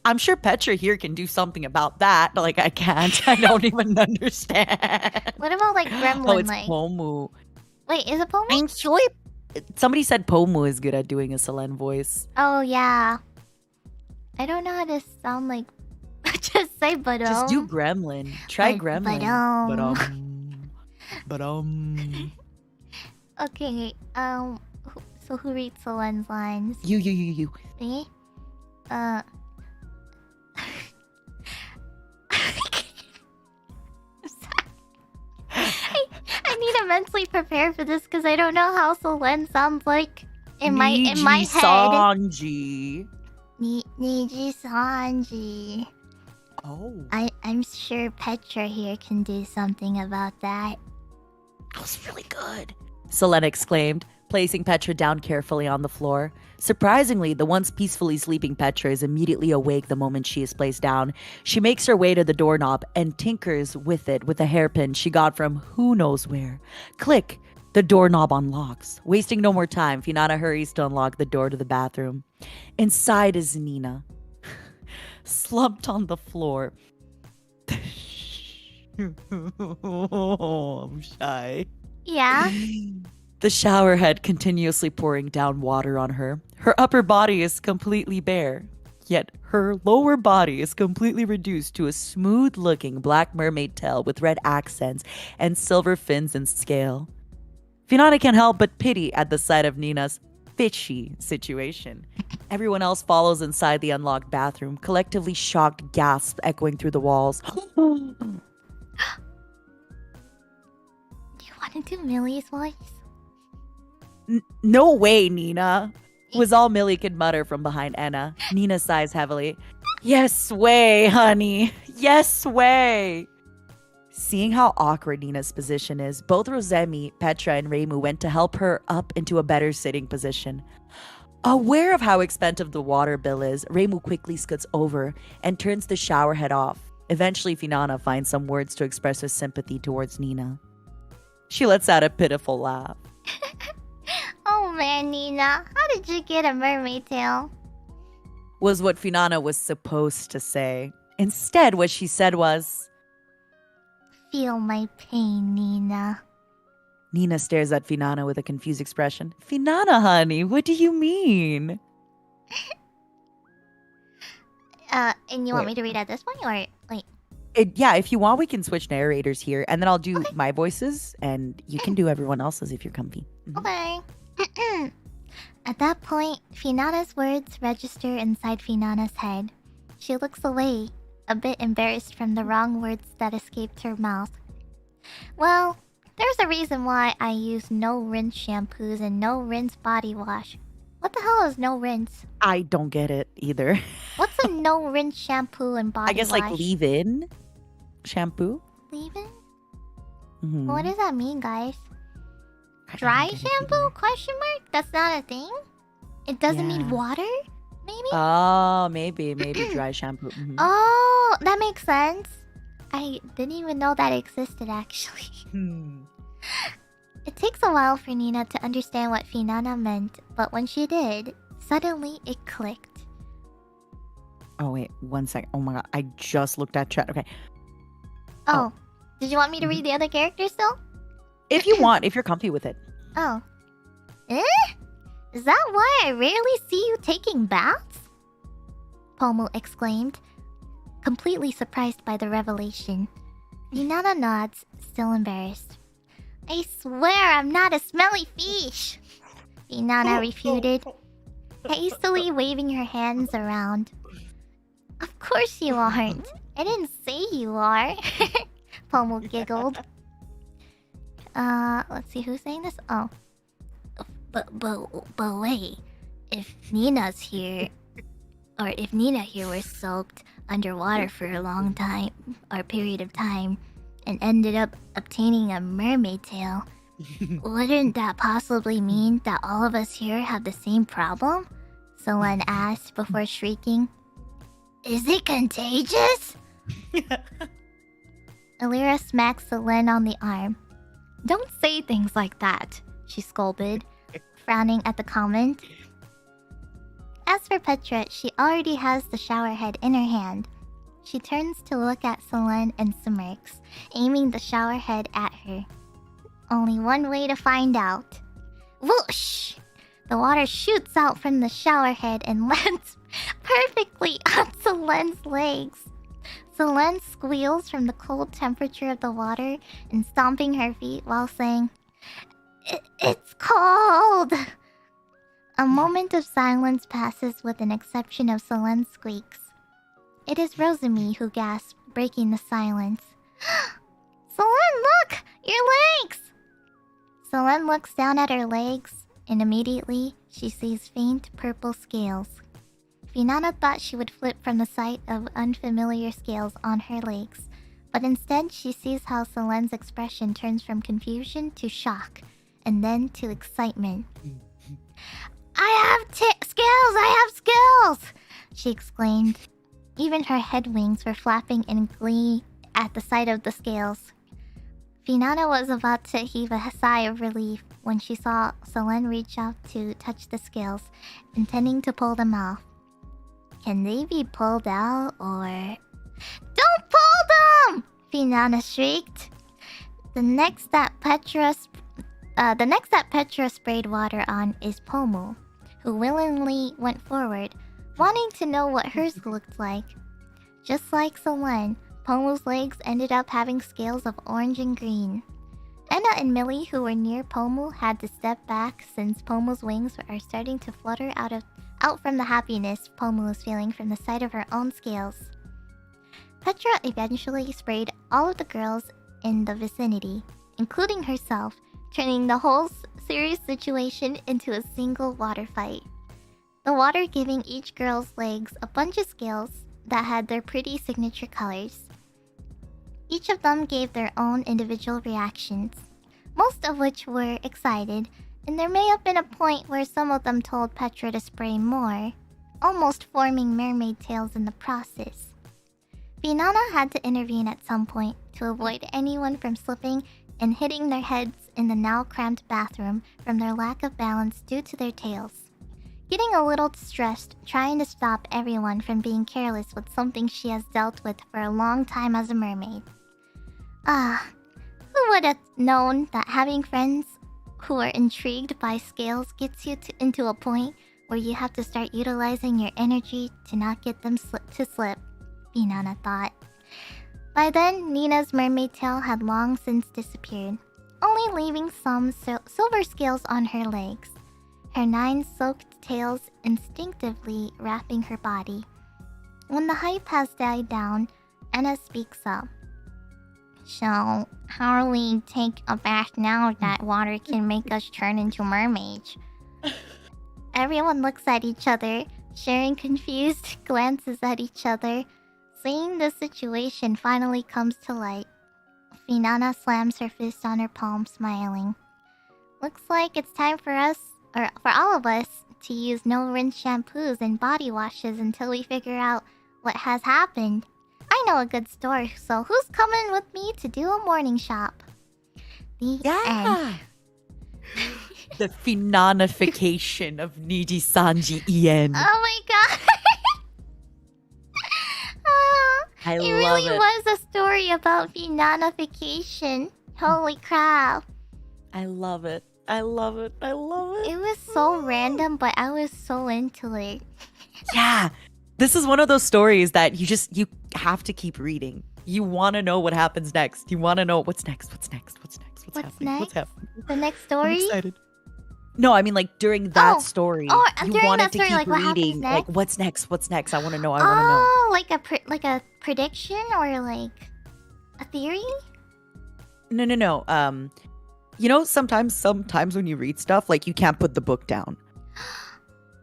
I'm sure Petra here can do something about that. Like, I can't. I don't even understand. What about like Gremlin? Oh, it's Pomu. Wait, is it Pomu? I'm sure. Somebody said Pomu is good at doing a Selene voice. Oh yeah. I don't know how to sound like. Just say but Just do Gremlin. Try Gremlin. But Okay. So who reads Selene's lines? You. Me? I need to mentally prepare for this because I don't know how Selene sounds like in my head. NIJISANJI. NIJISANJI. Oh. I'm sure Petra here can do something about that. That was really good, Selene exclaimed. placing Petra down carefully on the floor. Surprisingly, the once peacefully sleeping Petra is immediately awake the moment she is placed down. She makes her way to the doorknob and tinkers with it with a hairpin she got from who knows where. Click! The doorknob unlocks. Wasting no more time, Finana hurries to unlock the door to the bathroom. Inside is Nina, slumped on the floor. Oh, I'm shy. Yeah? The shower head continuously pouring down water on her. Her upper body is completely bare, yet her lower body is completely reduced to a smooth-looking black mermaid tail with red accents and silver fins and scale. Finana can't help but pity at the sight of Nina's fishy situation. Everyone else follows inside the unlocked bathroom, collectively shocked gasps echoing through the walls. Do you want to do Millie's voice? No way, Nina. Was all Millie could mutter from behind Anna. Nina sighs heavily. Yes way, honey. Yes way. Seeing how awkward Nina's position is, both Rosemi, Petra, and Reimu went to help her up into a better sitting position. Aware of how expensive the water bill is, Reimu quickly scoots over and turns the shower head off. Eventually, Finana finds some words to express her sympathy towards Nina. She lets out a pitiful laugh. Oh man, Nina, how did you get a mermaid tail? Was what Finana was supposed to say. Instead, what she said was, Feel my pain, Nina. Nina stares at Finana with a confused expression. Finana, honey, what do you mean? And you want me to read at this point, or wait? Yeah, if you want, we can switch narrators here, and then I'll do my voices, and you can do everyone else's if you're comfy. Okay. At that point, Finana's words register inside Finana's head. She looks away, a bit embarrassed from the wrong words that escaped her mouth. Well, there's a reason why I use no rinse shampoos and no rinse body wash. What the hell is no rinse? I don't get it either. What's a no rinse shampoo and body wash? I guess like leave-in shampoo. Leave-in? Mm-hmm. What does that mean, guys? Dry shampoo? Question mark? That's not a thing? It doesn't need water? Maybe? Oh, maybe dry shampoo. Mm-hmm. Oh, that makes sense. I didn't even know that existed, actually. It takes a while for Nina to understand what Finana meant, but when she did, suddenly it clicked. Oh, wait, 1 second. Oh my god, I just looked at chat. Okay. Oh. Did you want me to read the other characters still? If you want, if you're comfy with it. Oh. Eh? Is that why I rarely see you taking baths? Pomo exclaimed, completely surprised by the revelation. Finana nods, still embarrassed. I swear I'm not a smelly fish, Finana refuted, hastily waving her hands around. Of course you aren't. I didn't say you are. Pomo giggled. Let's see who's saying this. Oh. But wait. If Nina here were soaked underwater for a long time, or period of time, and ended up obtaining a mermaid tail, wouldn't that possibly mean that all of us here have the same problem? Someone asked before shrieking. Is it contagious? Alira smacks Selene on the arm. Don't say things like that, she scolded, frowning at the comment. As for Petra, she already has the shower head in her hand. She turns to look at Selene and smirks, aiming the shower head at her. Only one way to find out. Whoosh! The water shoots out from the shower head and lands perfectly on Selene's legs. Selene squeals from the cold temperature of the water and stomping her feet while saying, It's cold! A moment of silence passes with an exception of Selene's squeaks. It is Rosemi who gasps, breaking the silence. Selene, look! Your legs! Selene looks down at her legs, and immediately she sees faint purple scales. Finana thought she would flip from the sight of unfamiliar scales on her legs, but instead she sees how Selene's expression turns from confusion to shock and then to excitement. I have skills! I have skills! She exclaimed. Even her head wings were flapping in glee at the sight of the scales. Finana was about to heave a sigh of relief when she saw Selene reach out to touch the scales, intending to pull them off. Can they be pulled out or... Don't pull them! Finana shrieked. The next that Petra sprayed water on is Pomu, who willingly went forward, wanting to know what hers looked like. Just like Selene, Pomu's legs ended up having scales of orange and green. Enna and Millie, who were near Pomu, had to step back since Pomu's wings are starting to flutter out from the happiness Pomu was feeling from the sight of her own scales. Petra eventually sprayed all of the girls in the vicinity, including herself, turning the whole serious situation into a single water fight. The water giving each girl's legs a bunch of scales that had their pretty signature colors. Each of them gave their own individual reactions, most of which were excited, and there may have been a point where some of them told Petra to spray more, almost forming mermaid tails in the process. Finana had to intervene at some point to avoid anyone from slipping and hitting their heads in the now cramped bathroom from their lack of balance due to their tails. Getting a little stressed trying to stop everyone from being careless with something she has dealt with for a long time as a mermaid. Who would have known that having friends who are intrigued by scales gets you into a point where you have to start utilizing your energy to not get them to slip, Finana thought. By then, Nina's mermaid tail had long since disappeared, only leaving some silver scales on her legs, her 9 soaked tails instinctively wrapping her body. When the hype has died down, Enna speaks up. So, how do we take a bath now that water can make us turn into mermaids? Everyone looks at each other, sharing confused glances at each other. Seeing the situation finally comes to light. Finana slams her fist on her palm, smiling. Looks like it's time for all of us, to use no-rinse shampoos and body washes until we figure out what has happened. I know a good story, so who's coming with me to do a morning shop? The end. The Finanification of NIJISANJI EN. Oh my god! I it love really it. was a story about Finanification. Holy crap. I love it. I love it. I love it. It was so random, but I was so into it. Yeah. This is one of those stories that you have to keep reading. You want to know what happens next. You want to know what's next. What's happening? What's happening? The next story? I'm excited. No, I mean like during that story, you during wanted that to story, keep like, what happens reading. next? Like what's next? What's next? I want to know. I want to know. Oh, like a prediction or like a theory? No. You know, sometimes when you read stuff, like you can't put the book down.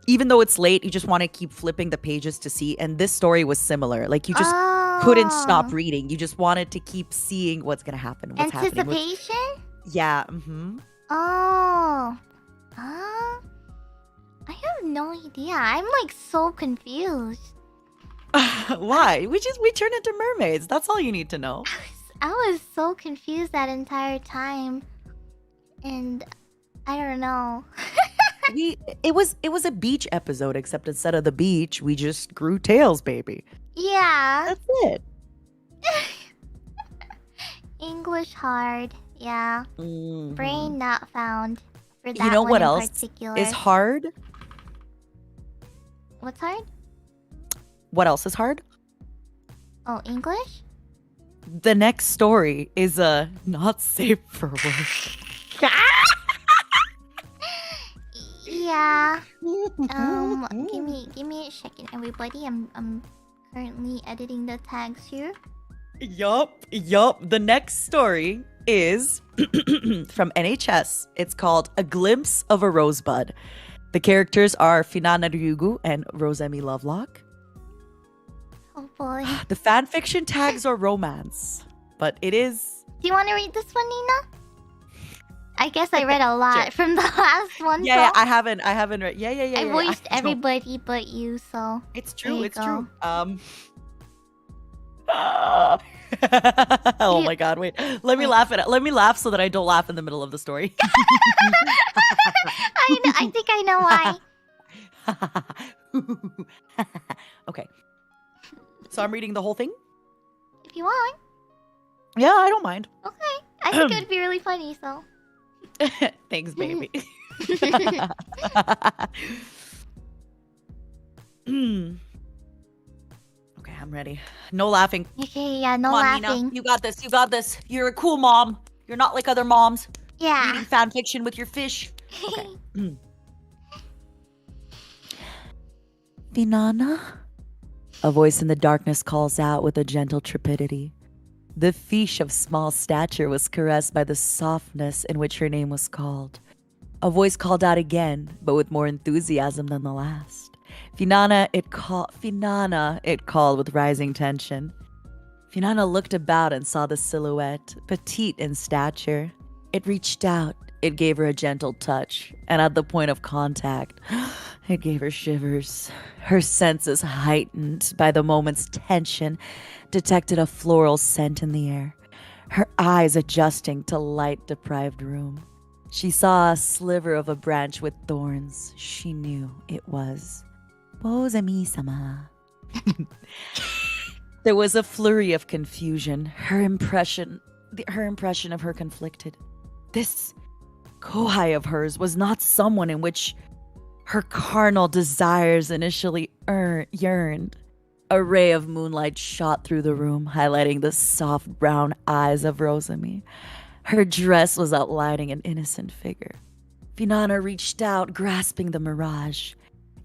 Even though it's late, you just want to keep flipping the pages to see. And this story was similar. Like you just couldn't stop reading. You just wanted to keep seeing what's gonna happen. What's happening. Anticipation? Yeah. Mm-hmm. Oh. I have no idea. I'm like so confused. Why? We turn into mermaids. That's all you need to know. I was so confused that entire time. And I don't know. It was a beach episode, except instead of the beach, we just grew tails, baby. Yeah. That's it. English hard. Yeah. Mm-hmm. Brain not found for that You know one what in else particular. is hard? What's hard? What else is hard? Oh, English? The next story is not safe for work. Yeah. Give me a second, everybody. I'm currently editing the tags here. Yup. The next story is from NHS. It's called A Glimpse of a Rosebud. The characters are Finana Ryugu and Rosemi Lovelock. Oh boy. The fanfiction tags are romance, but it is... Do you want to read this one, Nina? I guess I read a lot from the last one. Yeah, so I haven't read. Yeah. I voiced everybody but you, so It's true. It's go. true. Oh my god! Wait, let me laugh at it. Let me laugh so that I don't laugh in the middle of the story. I know. I think I know why. Okay. So I'm reading the whole thing. If you want. Yeah, I don't mind. Okay. I think it would be really funny. So. Thanks, baby. Okay, I'm ready. No laughing. Okay, yeah, no Come on, laughing. Nina. You got this. You got this. You're a cool mom. You're not like other moms. Yeah. Reading fan fiction with your fish. Okay. Finana? A voice in the darkness calls out with a gentle trepidity. The fish of small stature was caressed by the softness in which her name was called. A voice called out again, but with more enthusiasm than the last. Finana, it called with rising tension. Finana looked about and saw the silhouette, petite in stature. It reached out. It gave her a gentle touch, and at the point of contact, it gave her shivers. Her senses, heightened by the moment's tension, detected a floral scent in the air, her eyes adjusting to light-deprived room. She saw a sliver of a branch with thorns. She knew it was Bozemi-sama. There was a flurry of confusion. Her impression of her conflicted. This kohai of hers was not someone in which her carnal desires initially yearned. A ray of moonlight shot through the room, highlighting the soft brown eyes of Rosemi. Her dress was outlining an innocent figure. Finana reached out, grasping the mirage.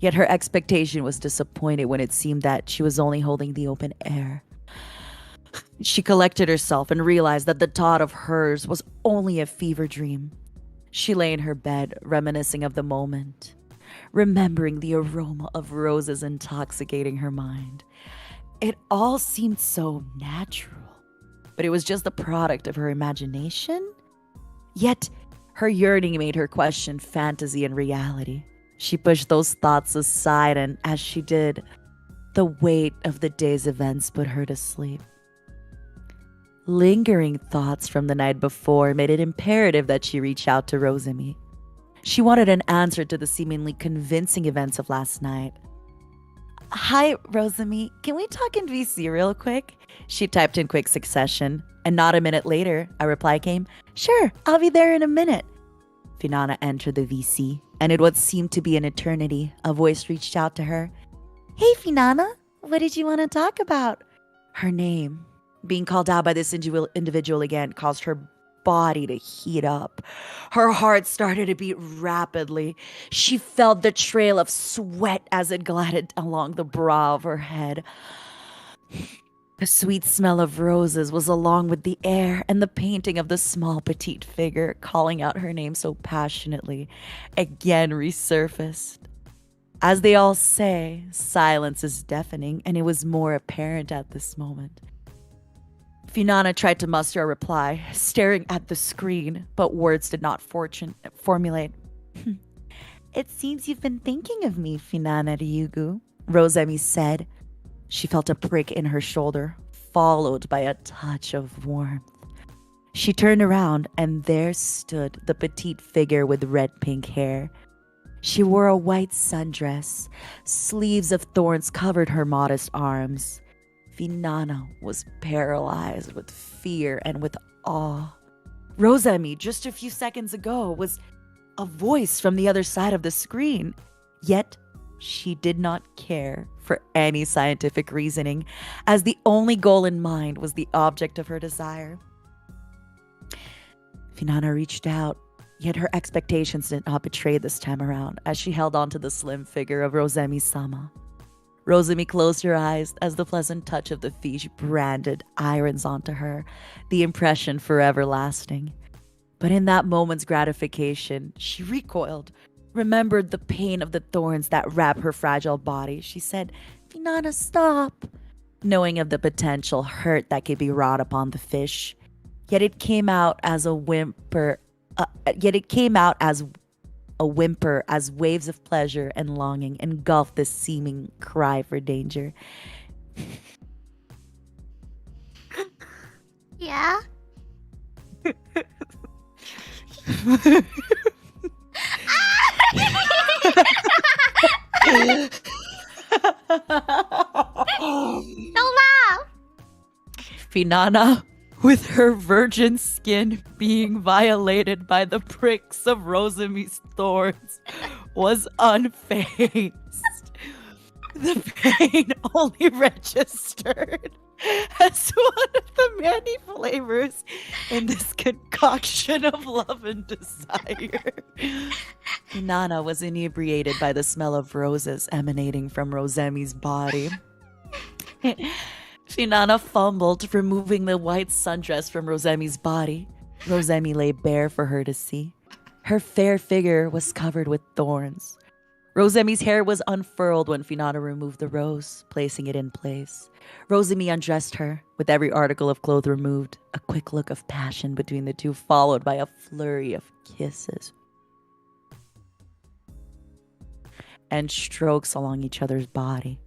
Yet her expectation was disappointed when it seemed that she was only holding the open air. She collected herself and realized that the thought of hers was only a fever dream. She lay in her bed, reminiscing of the moment, remembering the aroma of roses intoxicating her mind. It all seemed so natural, but it was just the product of her imagination. Yet her yearning made her question fantasy and reality. She pushed those thoughts aside, and as she did, the weight of the day's events put her to sleep. Lingering thoughts from the night before made it imperative that she reach out to Rosemi. She wanted an answer to the seemingly convincing events of last night. Hi, Rosemi. Can we talk in VC real quick? She typed in quick succession, and not a minute later, a reply came. Sure, I'll be there in a minute. Finana entered the VC, and in what seemed to be an eternity, a voice reached out to her. Hey, Finana, what did you want to talk about? Her name, being called out by this individual again, caused her body to heat up. Her heart started to beat rapidly. She felt the trail of sweat as it glided along the brow of her head. The sweet smell of roses was along with the air, and the painting of the small petite figure calling out her name so passionately again resurfaced. As they all say, silence is deafening, and it was more apparent at this moment. Finana tried to muster a reply, staring at the screen, but words did not formulate. It seems you've been thinking of me, Finana Ryugu, Rosemi said. She felt a prick in her shoulder, followed by a touch of warmth. She turned around, and there stood the petite figure with red-pink hair. She wore a white sundress. Sleeves of thorns covered her modest arms. Finana was paralyzed with fear and with awe. Rosemi, just a few seconds ago, was a voice from the other side of the screen. Yet, she did not care for any scientific reasoning, as the only goal in mind was the object of her desire. Finana reached out, yet her expectations did not betray this time around, as she held onto the slim figure of Rosemi-sama. Rosemi closed her eyes as the pleasant touch of the fish branded irons onto her, the impression forever lasting. But in that moment's gratification, she recoiled, remembered the pain of the thorns that wrap her fragile body. She said, Finana, stop, knowing of the potential hurt that could be wrought upon the fish. Yet it came out as a whimper Yet it came out as a whimper, as waves of pleasure and longing engulfed this seeming cry for danger. Yeah. Don't laugh. Finana, with her virgin skin being violated by the pricks of Rosami's thorns, was unfazed. The pain only registered as one of the many flavors in this concoction of love and desire. Finana was inebriated by the smell of roses emanating from Rosemi's body. Finana fumbled, removing the white sundress from Rosemi's body. Rosemi lay bare for her to see. Her fair figure was covered with thorns. Rosemi's hair was unfurled when Finana removed the rose, placing it in place. Rosemi undressed her, with every article of cloth removed, a quick look of passion between the two followed by a flurry of kisses and strokes along each other's body.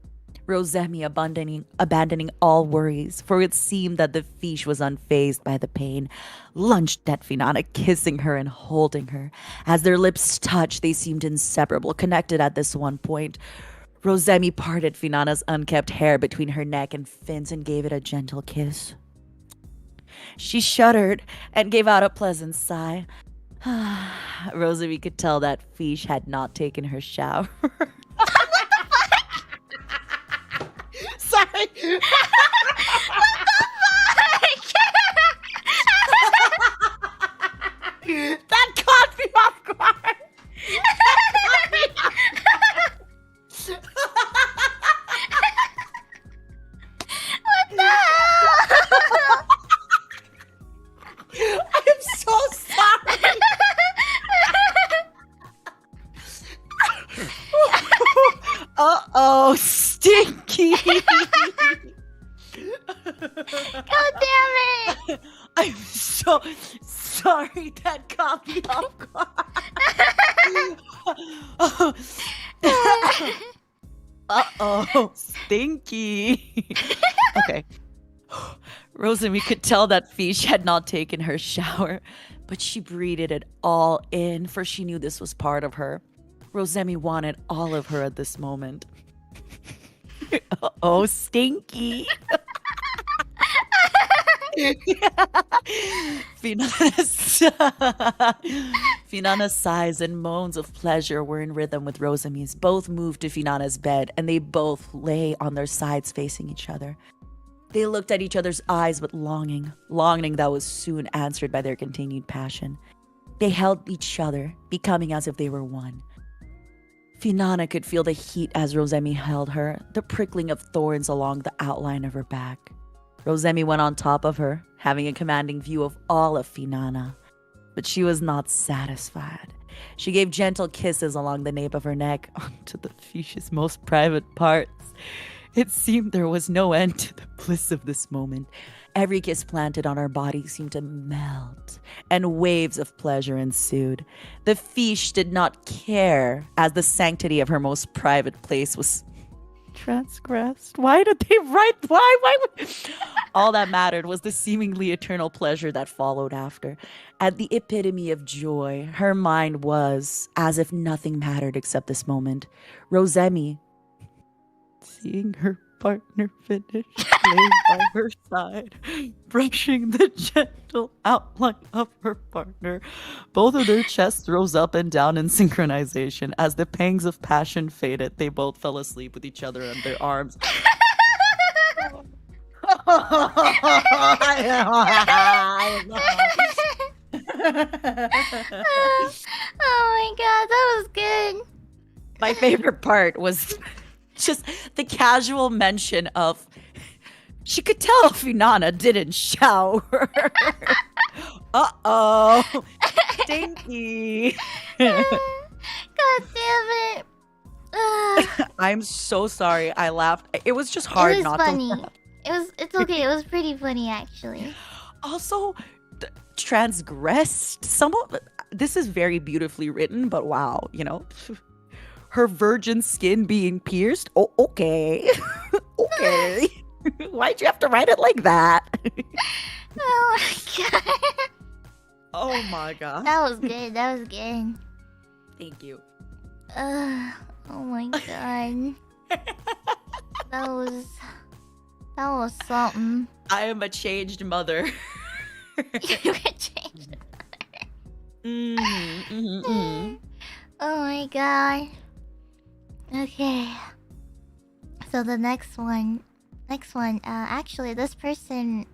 Rosemi abandoning all worries, for it seemed that the fish was unfazed by the pain, lunged at Finana, kissing her and holding her. As their lips touched, they seemed inseparable, connected at this one point. Rosemi parted Finana's unkempt hair between her neck and fins and gave it a gentle kiss. She shuddered and gave out a pleasant sigh. Rosemi could tell that fish had not taken her shower. Sorry. What the fuck? That caught me off guard. What the hell? I'm so sorry. Uh-oh, stinky. God damn it. I'm so sorry that caught me off guard. Uh-oh, stinky. Okay. Rosemi could tell that fish had not taken her shower, but she breathed it all in, for she knew this was part of her. Rosemi wanted all of her at this moment. Uh-oh, stinky. Finana's sighs and moans of pleasure were in rhythm with Rosemi's. Both moved to Finana's bed, and they both lay on their sides facing each other. They looked at each other's eyes with longing that was soon answered by their continued passion. They held each other, becoming as if they were one. Finana could feel the heat as Rosemi held her, the prickling of thorns along the outline of her back. Rosemi went on top of her, having a commanding view of all of Finana. But she was not satisfied. She gave gentle kisses along the nape of her neck onto the fish's most private parts. It seemed there was no end to the bliss of this moment. Every kiss planted on her body seemed to melt, and waves of pleasure ensued. The fish did not care, as the sanctity of her most private place was transgressed. Why did they write? Why would... All that mattered was the seemingly eternal pleasure that followed after. At the epitome of joy, her mind was as if nothing mattered except this moment. Rosemi, seeing her partner finish, lay by her side, brushing the gentle outline of her partner. Both of their chests rose up and down in synchronization. As the pangs of passion faded, they both fell asleep with each other in their arms. Oh my god, that was good. My favorite part was just the casual mention of, she could tell Finana didn't shower. Uh-oh. Stinky. God damn it. I'm so sorry. I laughed. It was just hard it was not funny. to laugh. It's okay. It was pretty funny actually. Also, transgressed. this is very beautifully written, but wow, her virgin skin being pierced. Oh, okay. Okay. Why'd you have to write it like that? Oh my god. Oh my god. That was good. That was good. Thank you. Oh my god. That was something. I am a changed mother. You could change it. Oh my god. Okay. So the next one. Actually, this person,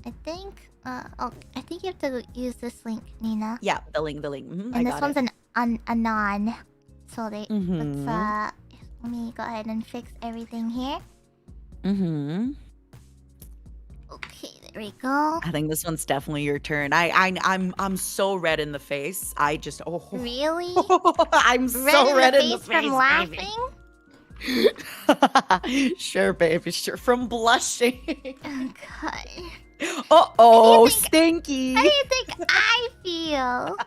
I think you have to use this link, Nina. Yeah, the link. And this one's an anon. So let's let me go ahead and fix everything here. Okay, there we go. I think this one's definitely your turn. I'm so red in the face. Really? I'm so red in the face from laughing? Sure, baby, sure. From blushing. Oh god. Uh-oh, stinky. How do you think I feel?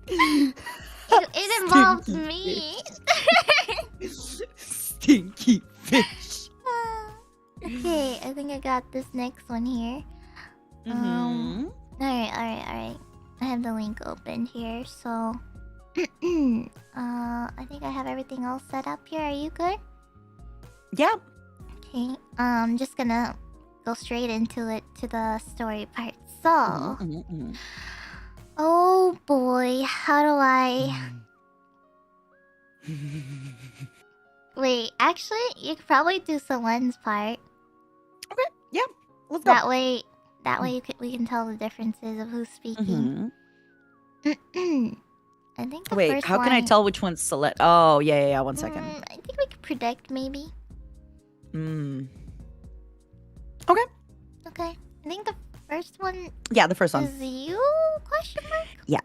It involves me. Stinky fish. Okay, I think I got this next one here. Alright. I have the link open here, so I think I have everything all set up here. Are you good? Yeah. Okay. I'm just gonna go straight into it, to the story part. So oh boy, how do I wait, actually you could probably do someone's part. Okay, yeah. Let's go. That way we can tell the differences of who's speaking. I think the Wait, first how can I tell which one's select? Oh, yeah. 1 second. I think we could predict maybe. Okay. Okay. I think the first one Yeah, the first one. is you? Question mark? Yeah.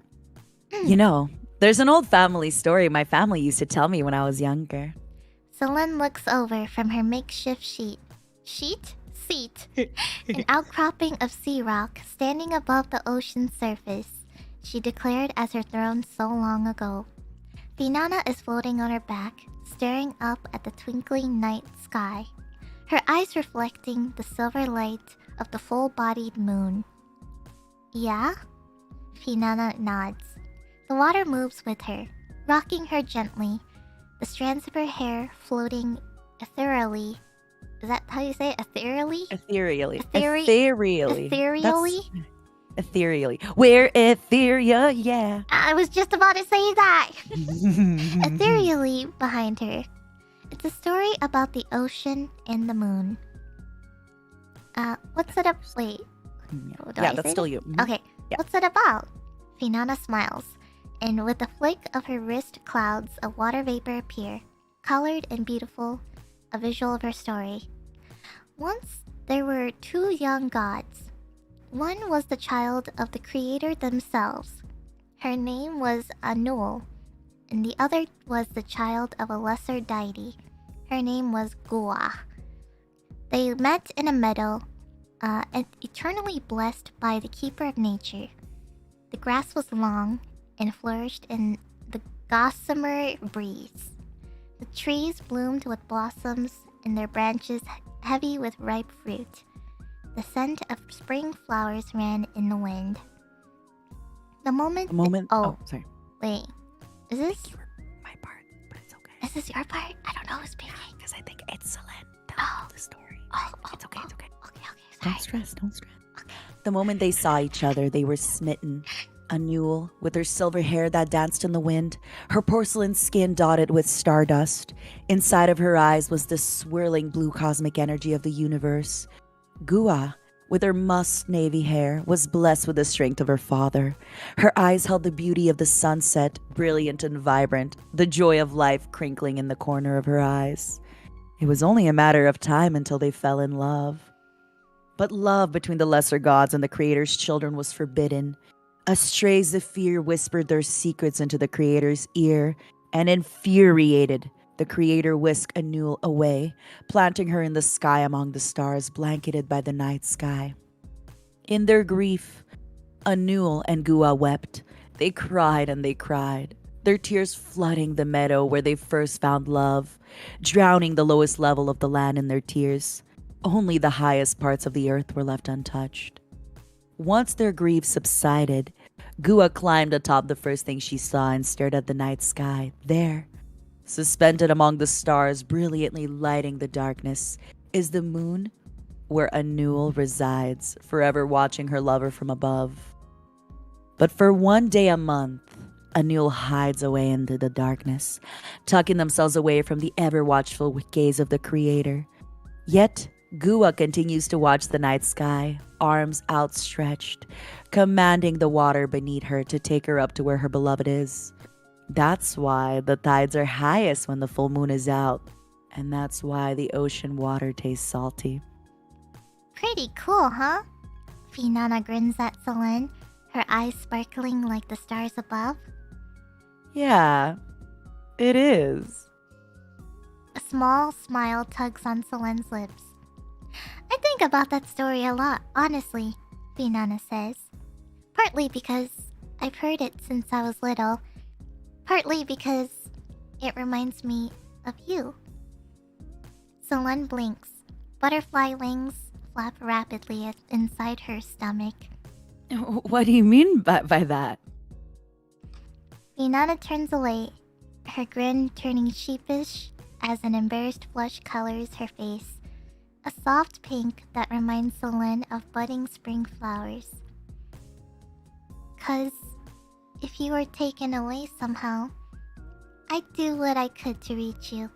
There's an old family story my family used to tell me when I was younger. Selene looks over from her makeshift seat. An outcropping of sea rock standing above the ocean's surface, she declared as her throne so long ago. Finana is floating on her back, staring up at the twinkling night sky, her eyes reflecting the silver light of the full-bodied moon. Yeah? Finana nods. The water moves with her, rocking her gently, the strands of her hair floating ethereally. Is that how you say it? Ethereally? Ethereally. Ethereally? Ethereally. We're ethereal, yeah. I was just about to say that. Ethereally behind her. It's a story about the ocean and the moon. What's it up? Wait. Yeah, that's still you. Okay. Yeah. What's it about? Finana smiles, and with a flick of her wrist, clouds of water vapor appear, colored and beautiful, a visual of her story. Once there were two young gods. One was the child of the creator themselves. Her name was Anul, and the other was the child of a lesser deity. Her name was Gua. They met in a meadow, eternally blessed by the keeper of nature. The grass was long and flourished in the gossamer breeze. The trees bloomed with blossoms and their branches heavy with ripe fruit. The scent of spring flowers ran in the wind. Oh, sorry. Wait. Is this my part? But it's okay. Is this your part? I don't know who's speaking. Because I think it's Selene telling the story. It's okay. Okay, Don't stress. The moment they saw each other, they were smitten. Anul, with her silver hair that danced in the wind, her porcelain skin dotted with stardust. Inside of her eyes was the swirling blue cosmic energy of the universe. Gua, with her musk navy hair, was blessed with the strength of her father. Her eyes held the beauty of the sunset, brilliant and vibrant, the joy of life crinkling in the corner of her eyes. It was only a matter of time until they fell in love. But love between the lesser gods and the Creator's children was forbidden. A stray zephyr whispered their secrets into the Creator's ear, and infuriated, the Creator whisked Anul away, planting her in the sky among the stars, blanketed by the night sky. In their grief, Anul and Gua wept, They cried and they cried, their tears flooding the meadow where they first found love, drowning the lowest level of the land in their tears. Only the highest parts of the earth were left untouched. Once their grief subsided, Gua climbed atop the first thing she saw and stared at the night sky. There, suspended among the stars, brilliantly lighting the darkness, is the moon where Anul resides, forever watching her lover from above. But for one day a month, Anul hides away into the darkness, tucking themselves away from the ever-watchful gaze of the Creator. Yet, Gua continues to watch the night sky, arms outstretched, commanding the water beneath her to take her up to where her beloved is. That's why the tides are highest when the full moon is out, and that's why the ocean water tastes salty. Pretty cool, huh? Finana grins at Solen, her eyes sparkling like the stars above. Yeah, it is. A small smile tugs on Solen's lips. I think about that story a lot, honestly, Finana says. Partly because I've heard it since I was little. Partly because it reminds me of you. Solen blinks. Butterfly wings flap rapidly inside her stomach. What do you mean by that? Finana turns away, her grin turning sheepish as an embarrassed flush colors her face. A soft pink that reminds Solen of budding spring flowers. 'Cause if you were taken away somehow, I'd do what I could to reach you,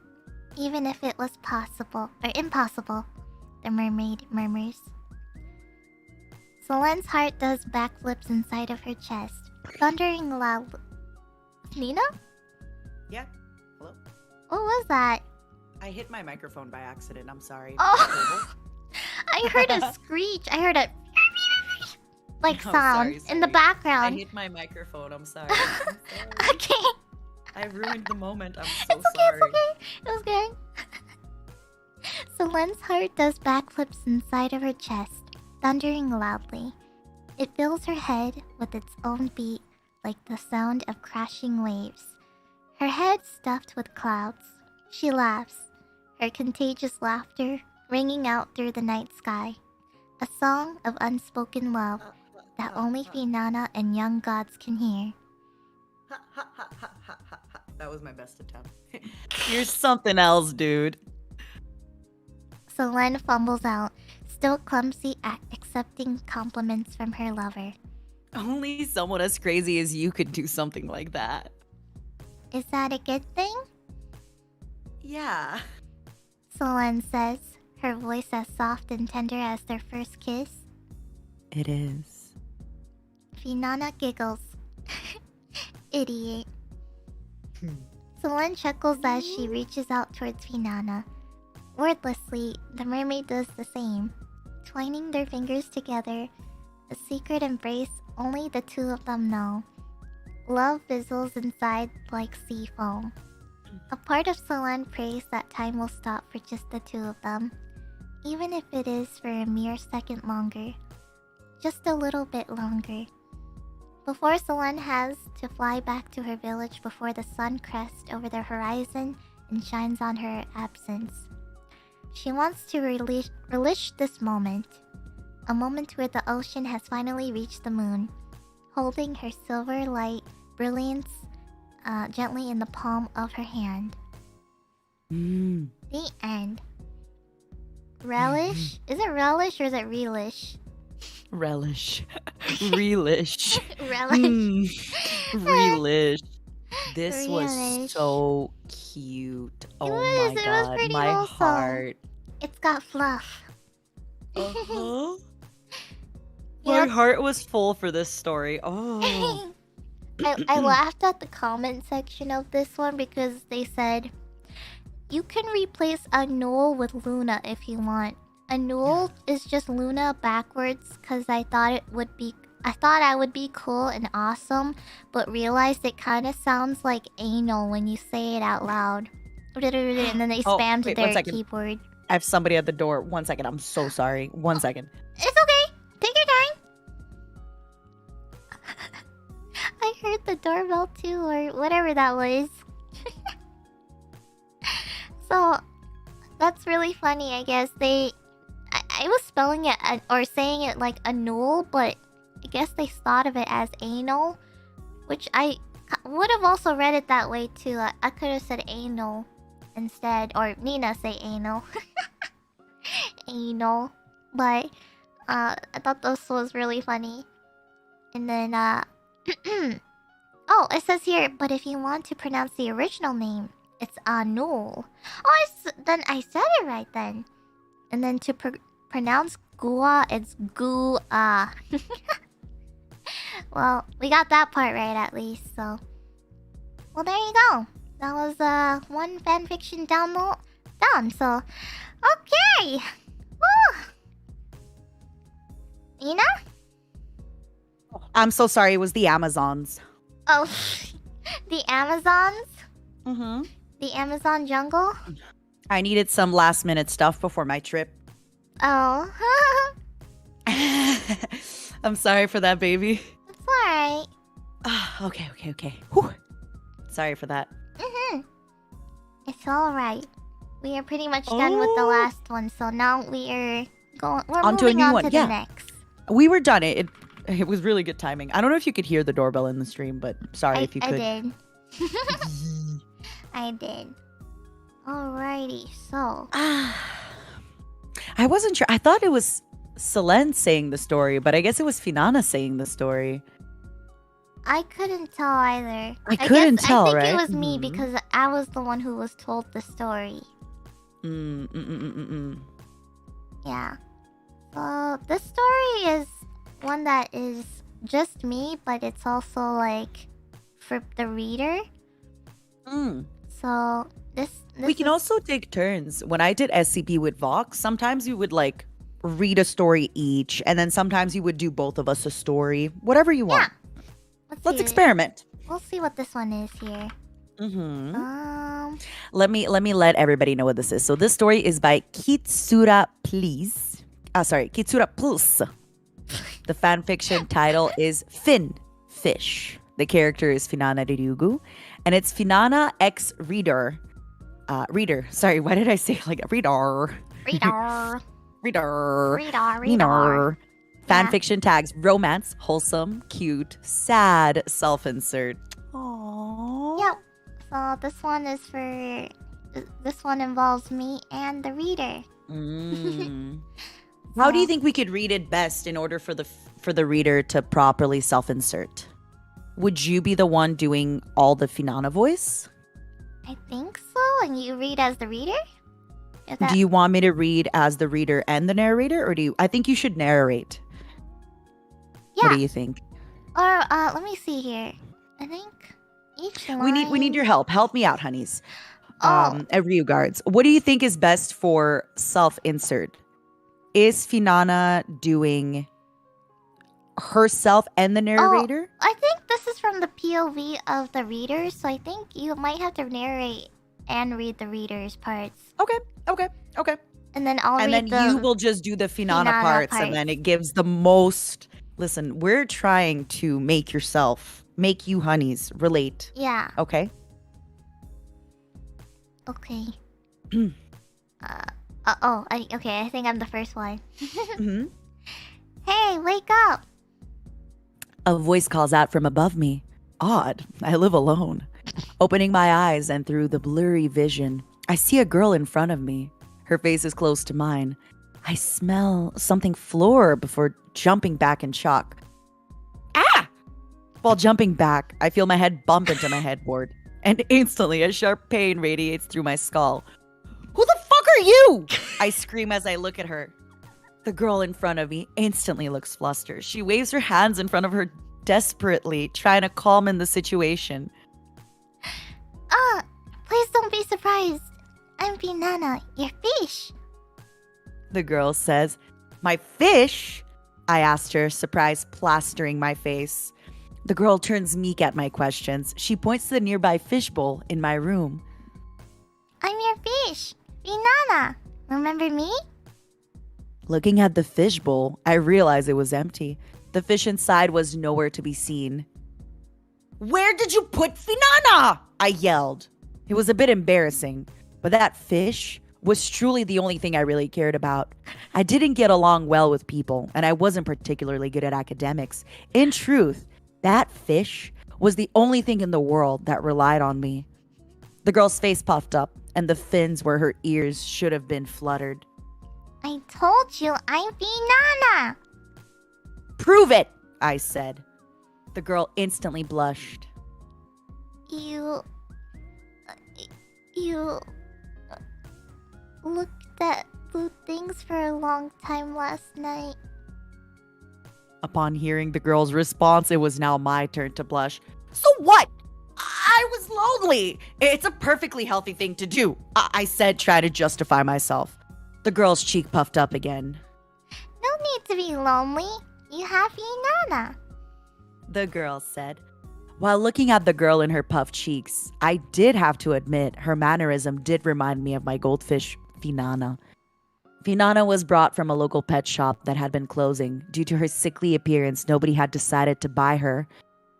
even if it was possible or impossible, the mermaid murmurs. Solen's heart does backflips inside of her chest, thundering loud. Nina? Yeah. Hello? What was that? I hit my microphone by accident. I'm sorry. Oh, I heard a screech. I heard a like sound sorry. in the background. I hit my microphone. I'm sorry. I'm sorry. Okay. I ruined the moment. I'm so It's okay, sorry. it's okay. It was good. Solen's heart does backflips inside of her chest, thundering loudly. It fills her head with its own beat, like the sound of crashing waves. Her head stuffed with clouds. She laughs, her contagious laughter ringing out through the night sky. A song of unspoken love that only Finana and young gods can hear. That was my best attempt. You're something else, dude. Solen fumbles out, still clumsy at accepting compliments from her lover. Only someone as crazy as you could do something like that. Is that a good thing? Yeah. Solen says, her voice as soft and tender as their first kiss. It is. Finana giggles. Idiot. Solen chuckles as she reaches out towards Finana. Wordlessly, the mermaid does the same, twining their fingers together, a secret embrace only the two of them know. Love fizzles inside like sea foam. A part of Solen prays that time will stop for just the two of them, even if it is for a mere second longer. Just a little bit longer. Before Solen has to fly back to her village before the sun crests over the horizon and shines on her absence. She wants to relish this moment. A moment where the ocean has finally reached the moon, holding her silver light brilliance gently in the palm of her hand. The end. Relish? Is it relish or is it relish? Relish. Relish. Relish. Relish. This Relish. was so cute. Oh was- my it was god. pretty My wholesome. heart. It's got fluff. Uh-huh. You My know- heart was full for this story. Oh. I laughed at the comment section of this one because they said you can replace Anul with Luna if you want. Anul is just Luna backwards because I thought I would be cool and awesome, but realized it kind of sounds like anal when you say it out loud. And then they Oh, spammed wait, 1 their second. keyboard. I have somebody at the door. 1 second. I'm so sorry. 1 second. It's okay. Take your time. I heard the doorbell too, or whatever that was. So that's really funny. I guess I was spelling it or saying it like anul, but I guess they thought of it as anal, which I would have also read it that way too. I could have said anal instead, or Nina say anal. Anal. But I thought this was really funny. And then oh, it says here, but if you want to pronounce the original name, it's Anul. Oh, then I said it right then. And then to pronounce Gua, it's Gua. Well, we got that part right at least, so. Well, there you go. That was one fanfiction download done, so. Okay! Woo! Ina? I'm so sorry. It was the Amazons. Oh, the Amazons? Mm-hmm. The Amazon jungle? I needed some last minute stuff before my trip. Oh. I'm sorry for that, baby. It's alright. Okay. Whew. Sorry for that. Mm-hmm. It's alright. We are pretty much done with the last one, so now we're onto a moving new on one. to Yeah. the next. We were done. It was really good timing. I don't know if you could hear the doorbell in the stream, but sorry if you could. I did. I did. Alrighty, so. I wasn't sure. I thought it was Selene saying the story, but I guess it was Finana saying the story. I couldn't tell either. I couldn't tell, I think right? it was me because I was the one who was told the story. Yeah. So this story is one that is just me, but it's also like for the reader. So this we can also take turns. When I did SCP with Vox, sometimes we would like read a story each, and then sometimes you would do both of us a story. Whatever you want. Let's experiment. We'll see what this one is here. Let me let everybody know what this is. So this story is by Kitsura Please. Kitsura Plus. The fanfiction title is Fin Fish. The character is Finana Ryugu, and it's Finana X Reader. Sorry, why did I say it like reader? Reader. Fanfiction tags romance, wholesome, cute, sad, self-insert. Aww. Yep. So this one is this one involves me and the reader. How do you think we could read it best in order for the reader to properly self-insert? Would you be the one doing all the Finana voice? I think so. And you read as the reader? Do you want me to read as the reader and the narrator, or I think you should narrate? Yeah. What do you think? Or let me see here. I think each line... We need your help. Help me out, honeys. At Regards. What do you think is best for self-insert? Is Finana doing herself and the narrator? I think this is from the POV of the reader, so I think you might have to narrate and read the reader's parts. Okay. And then you will just do the Finana parts, and then it gives the most... Listen, we're trying to make you honeys relate. Yeah. Okay? Okay. I think I'm the first one. Hey, wake up! A voice calls out from above me. Odd, I live alone. Opening my eyes, and through the blurry vision, I see a girl in front of me. Her face is close to mine. I smell something floor before jumping back in shock. Ah! While jumping back, I feel my head bump into my headboard, and instantly a sharp pain radiates through my skull. Who the fuck are you? I scream as I look at her. The girl in front of me instantly looks flustered. She waves her hands in front of her desperately, trying to calm the situation. Please don't be surprised. I'm Finana, your fish. The girl says, My fish? I asked her, surprise plastering my face. The girl turns meek at my questions. She points to the nearby fishbowl in my room. I'm your fish, Finana. Remember me? Looking at the fishbowl, I realized it was empty. The fish inside was nowhere to be seen. Where did you put Finana? I yelled. It was a bit embarrassing, but that fish was truly the only thing I really cared about. I didn't get along well with people, and I wasn't particularly good at academics. In truth, that fish was the only thing in the world that relied on me. The girl's face puffed up, and the fins where her ears should have been fluttered. I told you I'm Finana. Prove it, I said. The girl instantly blushed. You looked at blue things for a long time last night. Upon hearing the girl's response, it was now my turn to blush. So what? I was lonely. It's a perfectly healthy thing to do, I said, trying to justify myself. The girl's cheek puffed up again. No need to be lonely. You have Finana. The girl said. While looking at the girl in her puffed cheeks, I did have to admit her mannerism did remind me of my goldfish, Finana. Finana was brought from a local pet shop that had been closing. Due to her sickly appearance, nobody had decided to buy her.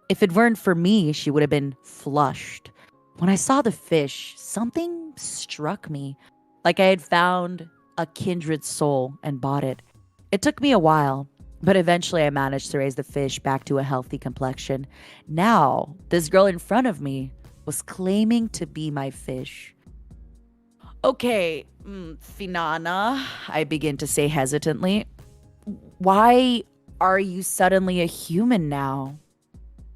If it weren't for me, she would have been flushed. When I saw the fish, something struck me, like I had found a kindred soul and bought it. It took me a while, but eventually I managed to raise the fish back to a healthy complexion. Now, this girl in front of me was claiming to be my fish. Okay, Finana, I begin to say hesitantly. Why are you suddenly a human now?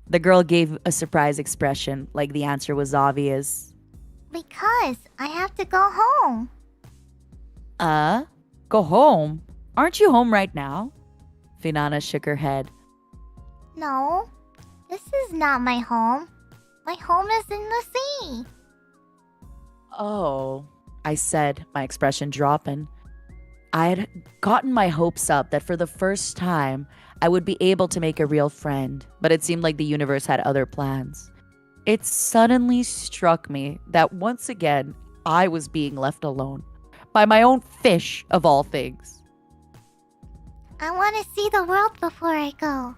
The girl gave a surprised expression, like the answer was obvious. Because I have to go home. Go home? Aren't you home right now? Finana shook her head. No, this is not my home. My home is in the sea. Oh, I said, my expression dropping. I had gotten my hopes up that for the first time, I would be able to make a real friend, but it seemed like the universe had other plans. It suddenly struck me that once again, I was being left alone. By my own fish, of all things. I want to see the world before I go.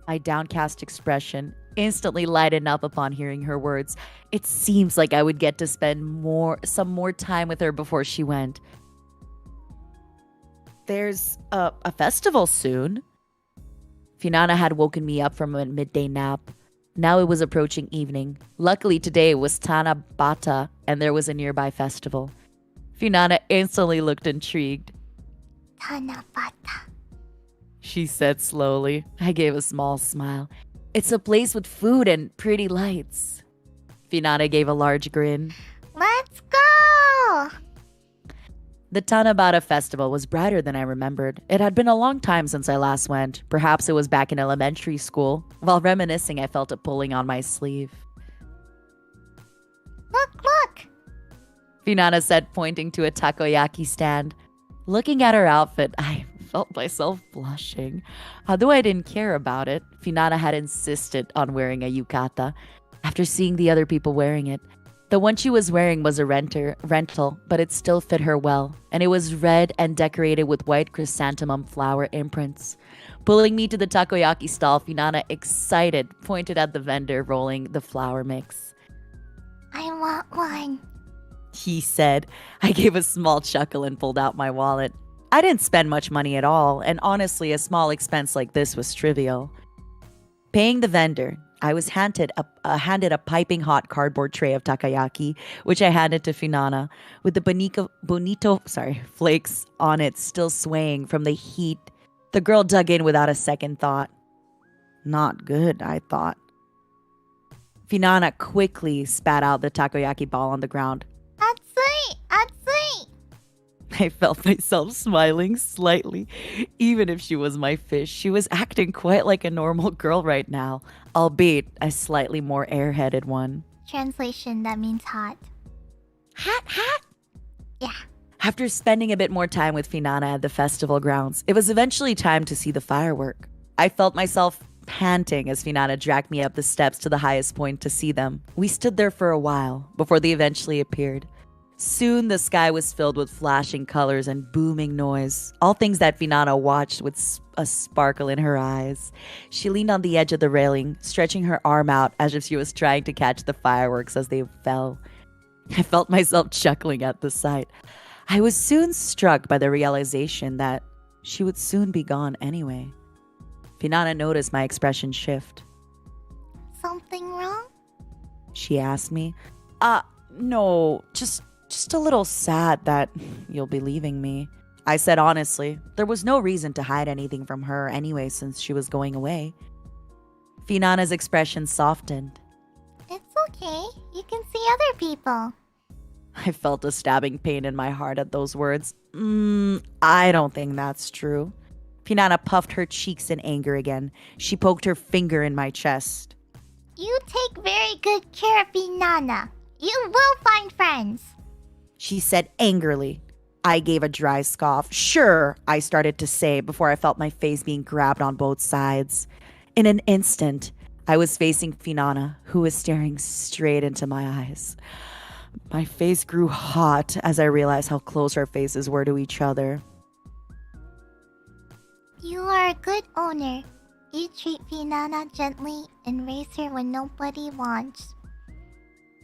My downcast expression instantly lightened up upon hearing her words. It seems like I would get to spend some more time with her before she went. There's a festival soon. Finana had woken me up from a midday nap. Now it was approaching evening. Luckily today was Tanabata and there was a nearby festival. Finana instantly looked intrigued. Tanabata, she said slowly. I gave a small smile. It's a place with food and pretty lights. Finana gave a large grin. Let's go! The Tanabata festival was brighter than I remembered. It had been a long time since I last went. Perhaps it was back in elementary school. While reminiscing, I felt a pulling on my sleeve. Look! Finana said, pointing to a takoyaki stand. Looking at her outfit, I felt myself blushing. Although I didn't care about it, Finana had insisted on wearing a yukata. After seeing the other people wearing it, the one she was wearing was a rental, but it still fit her well, and it was red and decorated with white chrysanthemum flower imprints. Pulling me to the takoyaki stall, Finana, excited, pointed at the vendor rolling the flour mix. I want one, he said. I gave a small chuckle and pulled out my wallet. I didn't spend much money at all, and honestly, a small expense like this was trivial. Paying the vendor, I was handed a piping hot cardboard tray of takoyaki, which I handed to Finana, with the bonito flakes on it still swaying from the heat. The girl dug in without a second thought. Not good, I thought. Finana quickly spat out the takoyaki ball on the ground. Atsui! I felt myself smiling slightly. Even if she was my fish, she was acting quite like a normal girl right now, albeit a slightly more airheaded one. Translation, that means hot. Hot? Yeah. After spending a bit more time with Finana at the festival grounds, it was eventually time to see the firework. I felt myself panting as Finana dragged me up the steps to the highest point to see them. We stood there for a while before they eventually appeared. Soon the sky was filled with flashing colors and booming noise, all things that Finana watched with a sparkle in her eyes. She leaned on the edge of the railing, stretching her arm out as if she was trying to catch the fireworks as they fell. I felt myself chuckling at the sight. I was soon struck by the realization that she would soon be gone anyway. Finana noticed my expression shift. Something wrong? She asked me. No, just a little sad that you'll be leaving me. I said honestly. There was no reason to hide anything from her anyway since she was going away. Finana's expression softened. It's okay. You can see other people. I felt a stabbing pain in my heart at those words. I don't think that's true. Finana puffed her cheeks in anger again. She poked her finger in my chest. You take very good care of Finana. You will find friends. She said angrily. I gave a dry scoff. Sure, I started to say before I felt my face being grabbed on both sides. In an instant, I was facing Finana, who was staring straight into my eyes. My face grew hot as I realized how close our faces were to each other. You are a good owner. You treat Finana gently and raise her when nobody wants.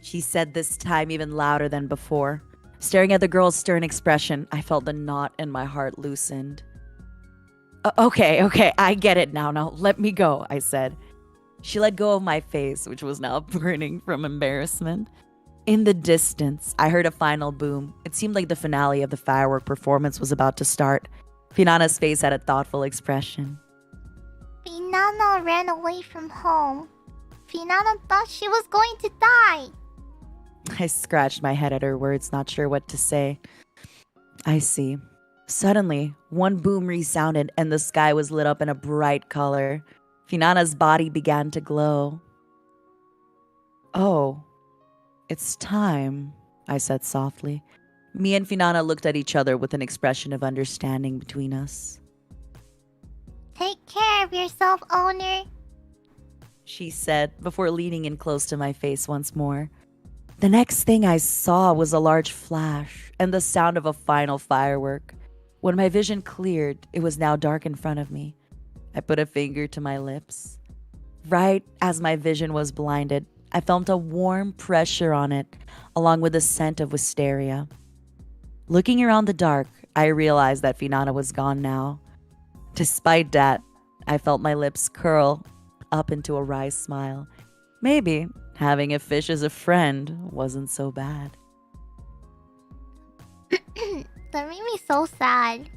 She said this time even louder than before. Staring at the girl's stern expression, I felt the knot in my heart loosened. Okay, I get it now. Now let me go, I said. She let go of my face, which was now burning from embarrassment. In the distance, I heard a final boom. It seemed like the finale of the firework performance was about to start. Finana's face had a thoughtful expression. Finana ran away from home. Finana thought she was going to die. I scratched my head at her words, not sure what to say. I see. Suddenly, one boom resounded and the sky was lit up in a bright color. Finana's body began to glow. Oh, it's time, I said softly. Me and Finana looked at each other with an expression of understanding between us. Take care of yourself, owner, she said before leaning in close to my face once more. The next thing I saw was a large flash and the sound of a final firework. When my vision cleared, it was now dark in front of me. I put a finger to my lips. Right as my vision was blinded, I felt a warm pressure on it, along with the scent of wisteria. Looking around the dark, I realized that Finana was gone now. Despite that, I felt my lips curl up into a wry smile. Maybe having a fish as a friend wasn't so bad. That made me so sad.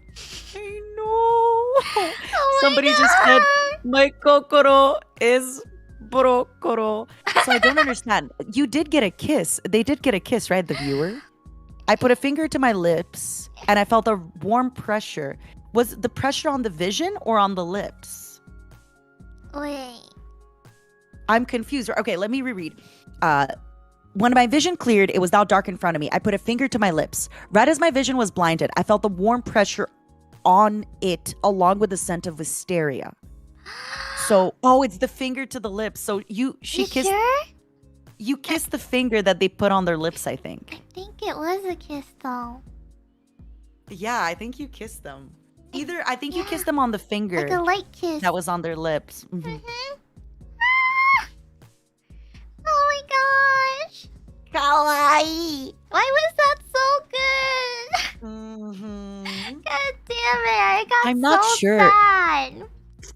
I know. Oh Somebody my just said, God. my kokoro is brokoro. So I don't understand. You did get a kiss. They did get a kiss, right, the viewer? I put a finger to my lips and I felt a warm pressure. Was the pressure on the vision or on the lips? Wait. I'm confused. Okay, let me reread. When my vision cleared, it was now dark in front of me. I put a finger to my lips. Right as my vision was blinded, I felt the warm pressure on it along with the scent of wisteria. So, it's the finger to the lips. So You kissed sure? you kissed the finger that they put on their lips, I think. I think it was a kiss though. Yeah, I think you kissed them. I think you kissed them on the finger Like a light kiss. that was on their lips. Mhm. Mhm. Ah! Oh my gosh. Kawaii. Why was that so good? Mhm. God damn it. I got I'm not so sure. sad.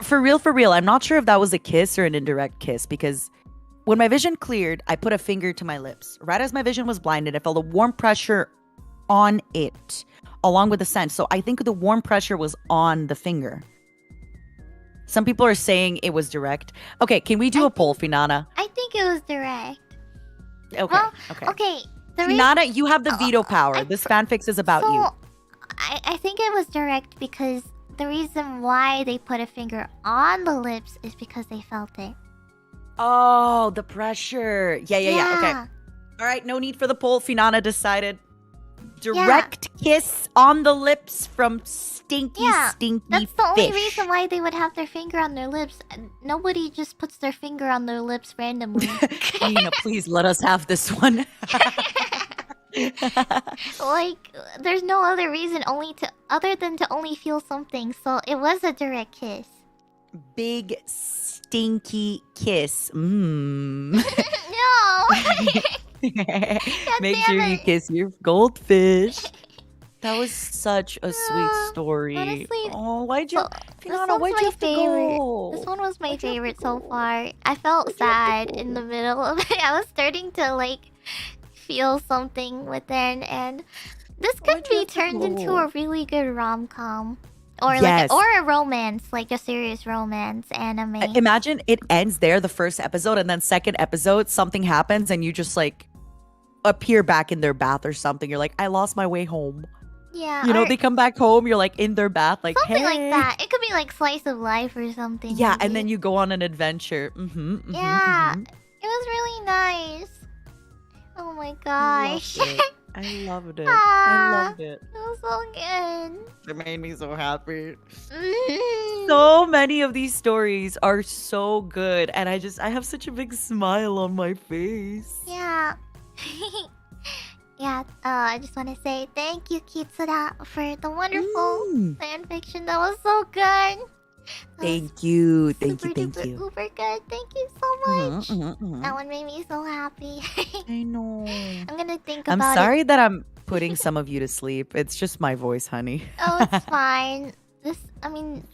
For real, I'm not sure if that was a kiss or an indirect kiss because when my vision cleared, I put a finger to my lips. Right as my vision was blinded, I felt a warm pressure on it along with the scent. So I think the warm pressure was on the finger. Some people are saying it was direct. Okay, can we do a poll, Finana? I think it was direct. Okay, Well, okay. Okay. The Finana, you have the veto power. I- This fanfics is about so, you. I think it was direct because the reason why they put a finger on the lips is because they felt it. Oh, the pressure. Yeah. Okay. All right, no need for the poll. Finana decided. Direct kiss on the lips from stinky That's the only fish. reason why they would have their finger on their lips. Nobody just puts their finger on their lips randomly. Nina, please let us have this one. Like, there's no other reason other than to only feel something. So it was a direct kiss. Big stinky kiss. No. Make sure you kiss your goldfish. That was such a sweet story. Honestly, oh, why'd you, this Finana, one's why'd my you have to favorite. go? This one was my Why'd you have favorite to so go? far. I felt Why'd you have sad to in the go? middle of it. I was starting to like feel something within, and this could Why'd you be have to turned into go? a really good rom-com. Or Yes. or a romance, like a serious romance anime. Imagine it ends there, the first episode, and then second episode, something happens and you just like appear back in their bath or something. You're like, I lost my way home. Yeah, You know, or they come back home, you're like in their bath, like, something hey. like that. It could be like slice of life or something. Yeah, maybe. and then you go on an adventure. Yeah, it was really nice. Oh my gosh. I loved it. Ah. I loved it. It was so good. It made me so happy. Mm. So many of these stories are so good, and I have such a big smile on my face. Yeah. Yeah, I just want to say thank you, Kitsura, for the wonderful fanfiction. That was so good. Thank you. Super duper uber good. Thank you so much. That one made me so happy. I know. I'm gonna think I'm about sorry that I'm putting some of you to sleep. It's just my voice, honey. Oh, it's fine.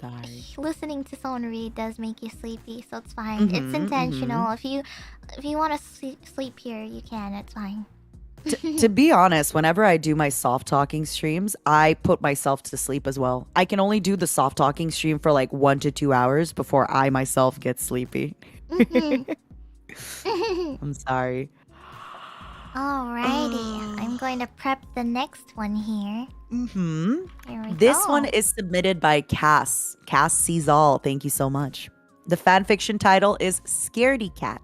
Sorry. Listening to someone read does make you sleepy, so it's fine. It's intentional. If you want to sleep here, you can. It's fine. To be honest, whenever I do my soft talking streams, I put myself to sleep as well. I can only do the soft talking stream for like 1 to 2 hours before I myself get sleepy. I'm sorry. Alrighty, I'm going to prep the next one here. Here we This go. one is submitted by Cass. Cass sees all. Thank you so much. The fanfiction title is Scaredy Cat.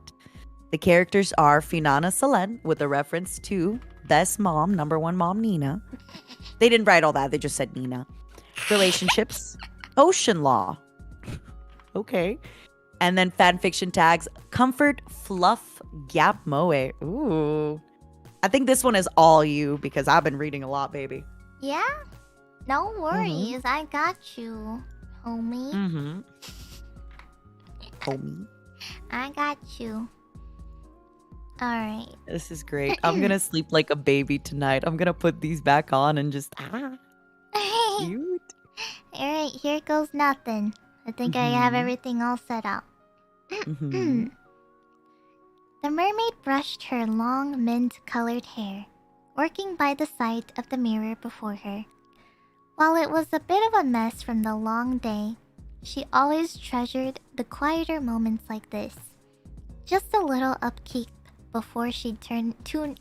The characters are Finana Selen with a reference to best mom, number one mom, Nina. They didn't write all that. They just said Nina. Relationships, Ocean Law. Okay. And then fanfiction tags, Comfort, Fluff, Gap Moe. Ooh. I think this one is all you because I've been reading a lot, baby. Yeah? No worries. I got you, homie. Homie. I got you. Alright. This is great. I'm gonna sleep like a baby tonight. I'm gonna put these back on and just cute. Alright, here goes nothing. I think I have everything all set up. The mermaid brushed her long mint-colored hair, working by the side of the mirror before her. While it was a bit of a mess from the long day, she always treasured the quieter moments like this. Just a little upkeep before she'd God damn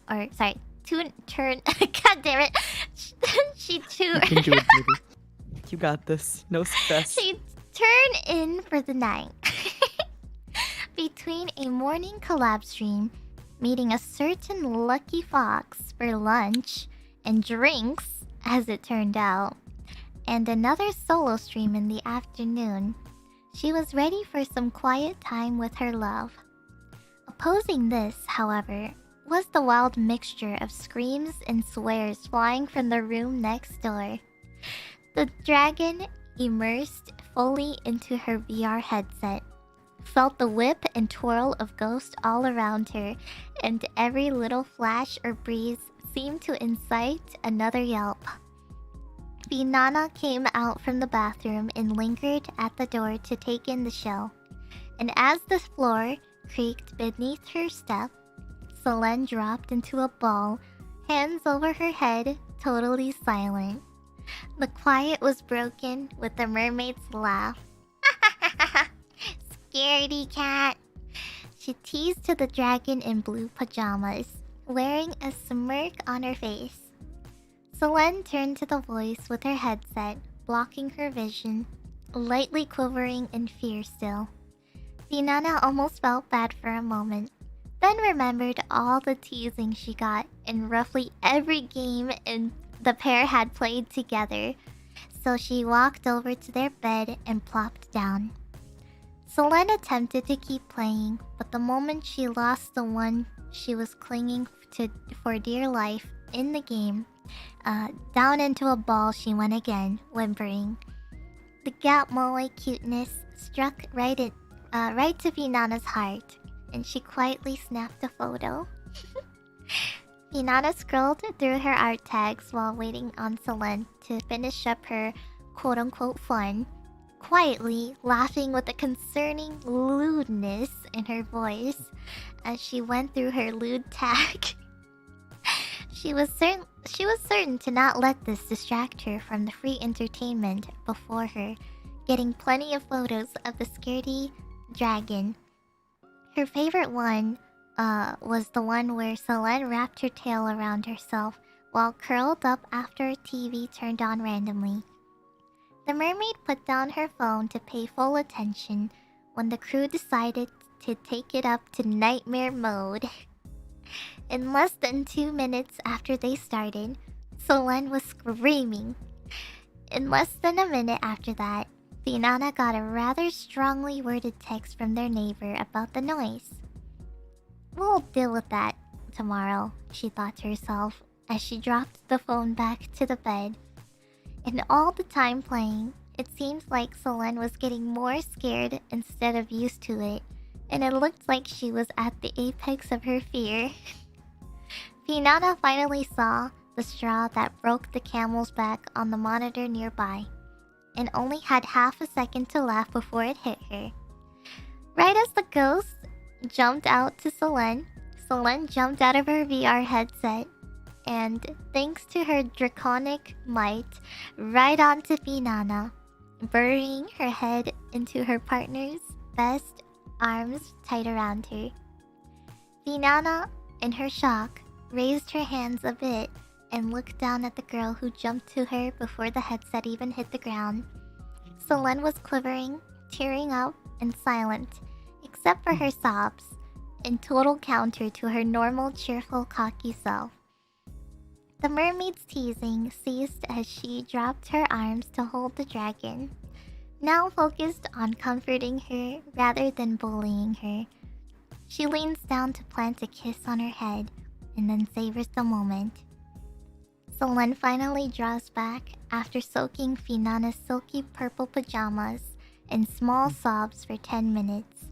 it. You can do it, baby. You got this. No stress. She'd turn in for the night. Between a morning collab stream, meeting a certain lucky fox for lunch and drinks, as it turned out, and another solo stream in the afternoon, she was ready for some quiet time with her love. Opposing this, however, was the wild mixture of screams and swears flying from the room next door. The dragon immersed fully into her VR headset, felt the whip and twirl of ghosts all around her, and every little flash or breeze seemed to incite another yelp. Finana came out from the bathroom and lingered at the door to take in the show. And as the floor creaked beneath her step, Selen dropped into a ball, hands over her head, totally silent. The quiet was broken with the mermaid's laugh. Scaredy cat! She teased to the dragon in blue pajamas, wearing a smirk on her face. Selen turned to the voice with her headset, blocking her vision, lightly quivering in fear still. Finana almost felt bad for a moment, then remembered all the teasing she got in roughly every game the pair had played together, so she walked over to their bed and plopped down. Selen attempted to keep playing, but the moment she lost the one she was clinging to for dear life, in the game. Down into a ball she went again, whimpering. The gap moe cuteness struck right to Finana's heart, and she quietly snapped a photo. Finana scrolled through her art tags while waiting on Selene to finish up her quote-unquote fun, quietly laughing with a concerning lewdness in her voice as she went through her lewd tag. She was certain to not let this distract her from the free entertainment before her, getting plenty of photos of the scaredy dragon. Her favorite one was the one where Selene wrapped her tail around herself while curled up after a TV turned on randomly. The mermaid put down her phone to pay full attention when the crew decided to take it up to nightmare mode. In less than 2 minutes after they started, Selene was screaming. In less than a minute after that, Finana got a rather strongly worded text from their neighbor about the noise. We'll deal with that tomorrow, she thought to herself as she dropped the phone back to the bed. And all the time playing, it seems like Selene was getting more scared instead of used to it, and it looked like she was at the apex of her fear. Finana finally saw the straw that broke the camel's back on the monitor nearby, and only had half a second to laugh before it hit her. Right as the ghost jumped out to Selene jumped out of her VR headset, and thanks to her draconic might, right onto Finana, burying her head into her partner's best arms tight around her. Finana, in her shock, raised her hands a bit and looked down at the girl who jumped to her before the headset even hit the ground. Selene was quivering, tearing up, and silent, except for her sobs, in total counter to her normal, cheerful, cocky self. The mermaid's teasing ceased as she dropped her arms to hold the dragon, now focused on comforting her rather than bullying her. She leans down to plant a kiss on her head and then savors the moment. Selene finally draws back after soaking Finana's silky purple pajamas in small sobs for 10 minutes,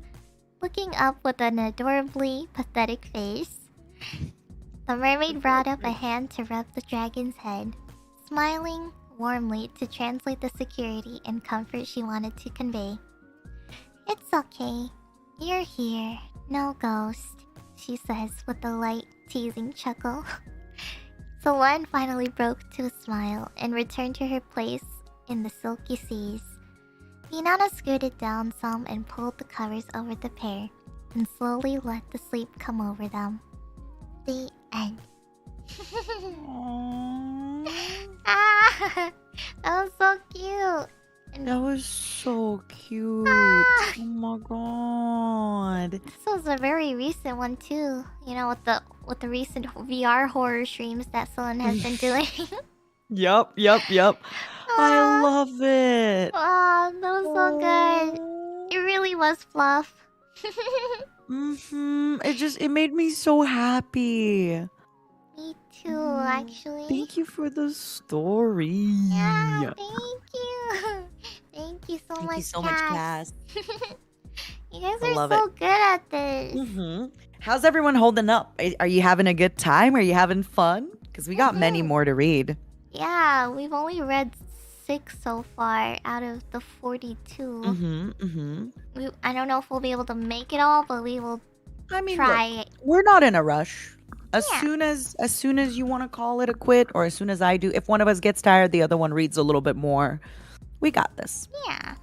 looking up with an adorably pathetic face. The mermaid brought up a hand to rub the dragon's head, smiling warmly to translate the security and comfort she wanted to convey. "It's okay. You're here. No ghost," she says with a light, teasing chuckle. Selene finally broke to a smile and returned to her place in the silky seas. Finana scooted down some and pulled the covers over the pair, and slowly let the sleep come over them. The end. Ah, that was so cute. That was so cute. Ah. Oh my god. This was a very recent one too. You know, with the recent VR horror streams that Selene has been doing. Yup. I love it. Oh, that was so good. It really was fluff. It made me so happy. Me too, actually. Thank you for the story. Yeah, thank you. Thank you so much. Thank you so much, Cass. You guys I are love so it. good at this. How's everyone holding up? Are you having a good time? Are you having fun? Because we got many more to read. Yeah, we've only read 6 so far out of the 42. I don't know if we'll be able to make it all, but we will try it. We're not in a rush. As Yeah. soon as you want to call it a quit, or as soon as I do, if one of us gets tired, the other one reads a little bit more. We got this. Yeah.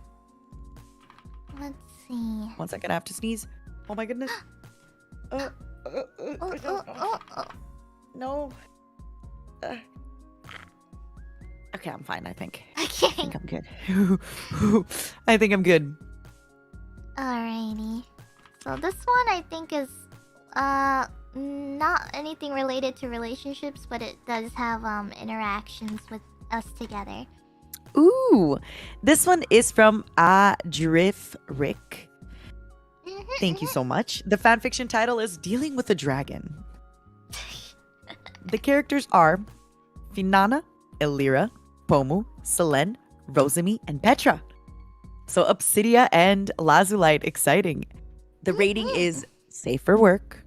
Let's see. 1 second, I have to sneeze. Oh my goodness. No. Okay, I'm fine, I think. I Okay. think I'm good. I think I'm good. Alrighty. So this one I think is not anything related to relationships, but it does have interactions with us together. Ooh, this one is from Adrif Rick. Thank you so much. The fanfiction title is Dealing with a Dragon. the characters are Finana, Elira, Pomu, Selene, Rosemi, and Petra. So Obsidia and Lazulite, exciting. The rating is safe for work.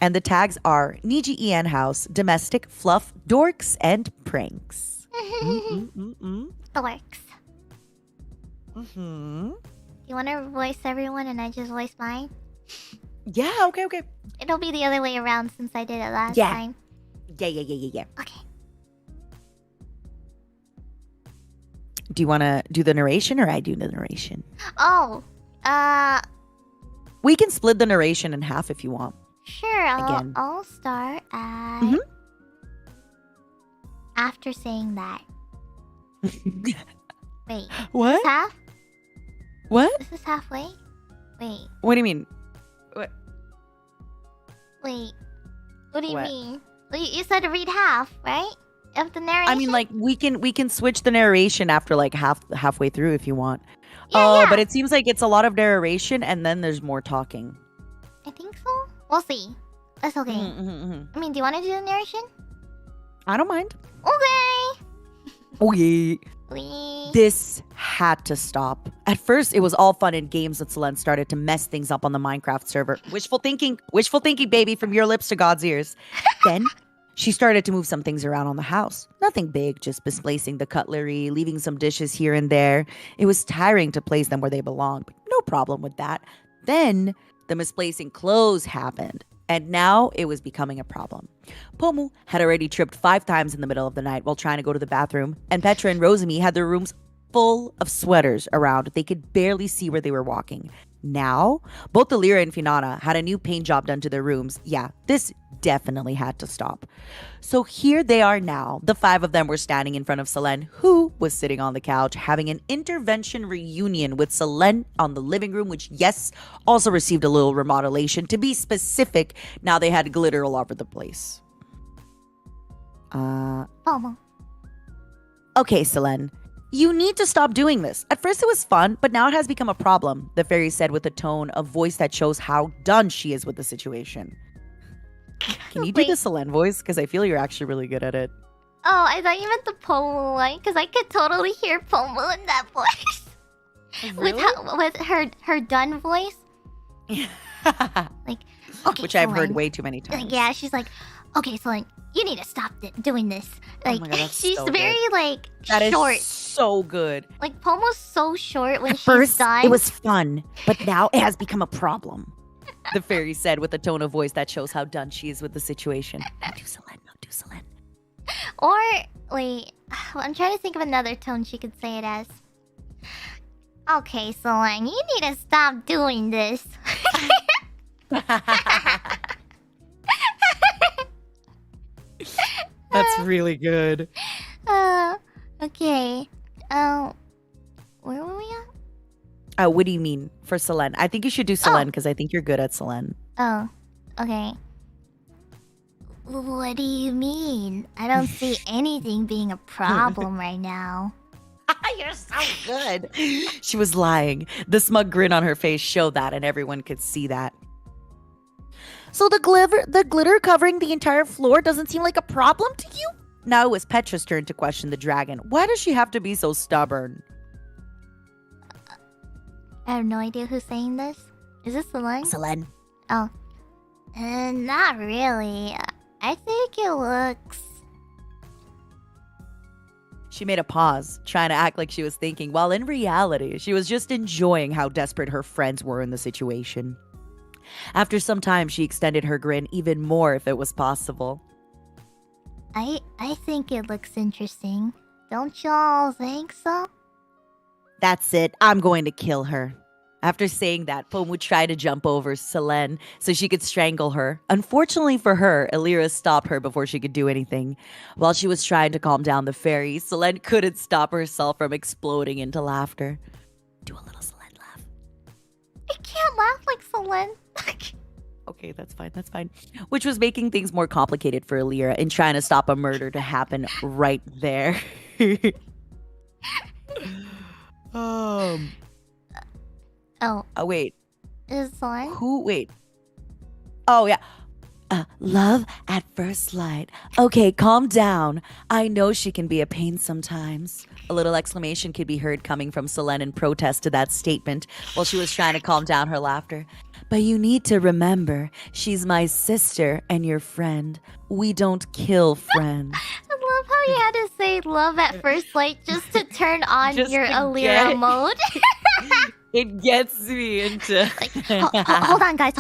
And the tags are Niji En House, domestic, fluff, dorks, and pranks. Dorks. You want to voice everyone and I just voice mine? Yeah, okay. It'll be the other way around since I did it last time. Yeah. Okay. Do you want to do the narration or I do the narration? Oh, we can split the narration in half if you want. Sure, I'll start at... After saying that. Wait. What? Is this half? What? Is this halfway? Wait. What do you mean? What? Wait. What do you What? mean? Well, you said to read half, right? Of the narration? I mean, like, we can switch the narration after, like, halfway through if you want. Yeah. But it seems like it's a lot of narration and then there's more talking. I think so. We'll see. That's okay. I mean, do you want to do the narration? I don't mind. Okay. Okay. Please. This had to stop. At first, it was all fun and games that Selene started to mess things up on the Minecraft server. Wishful thinking, baby, from your lips to God's ears. Then, she started to move some things around on the house. Nothing big, just misplacing the cutlery, leaving some dishes here and there. It was tiring to place them where they belong, but no problem with that. Then, the misplacing clothes happened. And now it was becoming a problem. Pomu had already tripped 5 times in the middle of the night while trying to go to the bathroom, and Petra and Rosemi had their rooms full of sweaters around. They could barely see where they were walking. Now, both Elira and Finana had a new paint job done to their rooms. Yeah, this definitely had to stop. So here they are now. The 5 of them were standing in front of Selene, who was sitting on the couch having an intervention reunion with Selene on the living room, which, yes, also received a little remodelation. To be specific, now they had glitter all over the place. Pomu. Okay, Selene. You need to stop doing this. At first it was fun, but now it has become a problem, the fairy said with a tone of voice that shows how done she is with the situation. Can you do the Selene voice? Because I feel you're actually really good at it. Oh, I thought you meant the Pomu one, because I could totally hear Pomu in that voice. Really? With her done voice. Like, okay, which I've heard Selene. way too many times. Yeah, she's like, okay, Selene, you need to stop doing this. Like, oh my God, that's she's so very, good. like, that short. Is so good. Like, Pomu's so short when At she's first, done. it was fun, but now it has become a problem. The fairy said with a tone of voice that shows how done she is with the situation. No, do Selene. Or, wait, I'm trying to think of another tone she could say it as. Okay, Selene, you need to stop doing this. That's really good. Okay. Where were we at? What do you mean for Selene? I think you should do Selene because I think you're good at Selene. Oh, okay. What do you mean? I don't see anything being a problem right now. You're so good. She was lying. The smug grin on her face showed that, and everyone could see that. So the glitter covering the entire floor doesn't seem like a problem to you? Now it was Petra's turn to question the dragon. Why does she have to be so stubborn? I have no idea who's saying this. Is this Selene? Selene. Oh. Not really. I think it looks... She made a pause, trying to act like she was thinking, while in reality, she was just enjoying how desperate her friends were in the situation. After some time, she extended her grin even more if it was possible. I think it looks interesting. Don't y'all think so? That's it. I'm going to kill her. After saying that, Pomu tried to jump over Selene so she could strangle her. Unfortunately for her, Elira stopped her before she could do anything. While she was trying to calm down the fairy, Selene couldn't stop herself from exploding into laughter. Do a little Selene laugh. I can't laugh like Selene. Okay, that's fine. Which was making things more complicated for Elira in trying to stop a murder to happen right there. Oh. Wait. Is Selene? Who? Wait. Oh, yeah. Love at first light. Okay, calm down. I know she can be a pain sometimes. A little exclamation could be heard coming from Selene in protest to that statement while she was trying to calm down her laughter. But you need to remember, she's my sister and your friend. We don't kill friends. I love how you had to say love at first light just to turn on Just your to Alira get- mode. It gets me into Like, hold on, guys.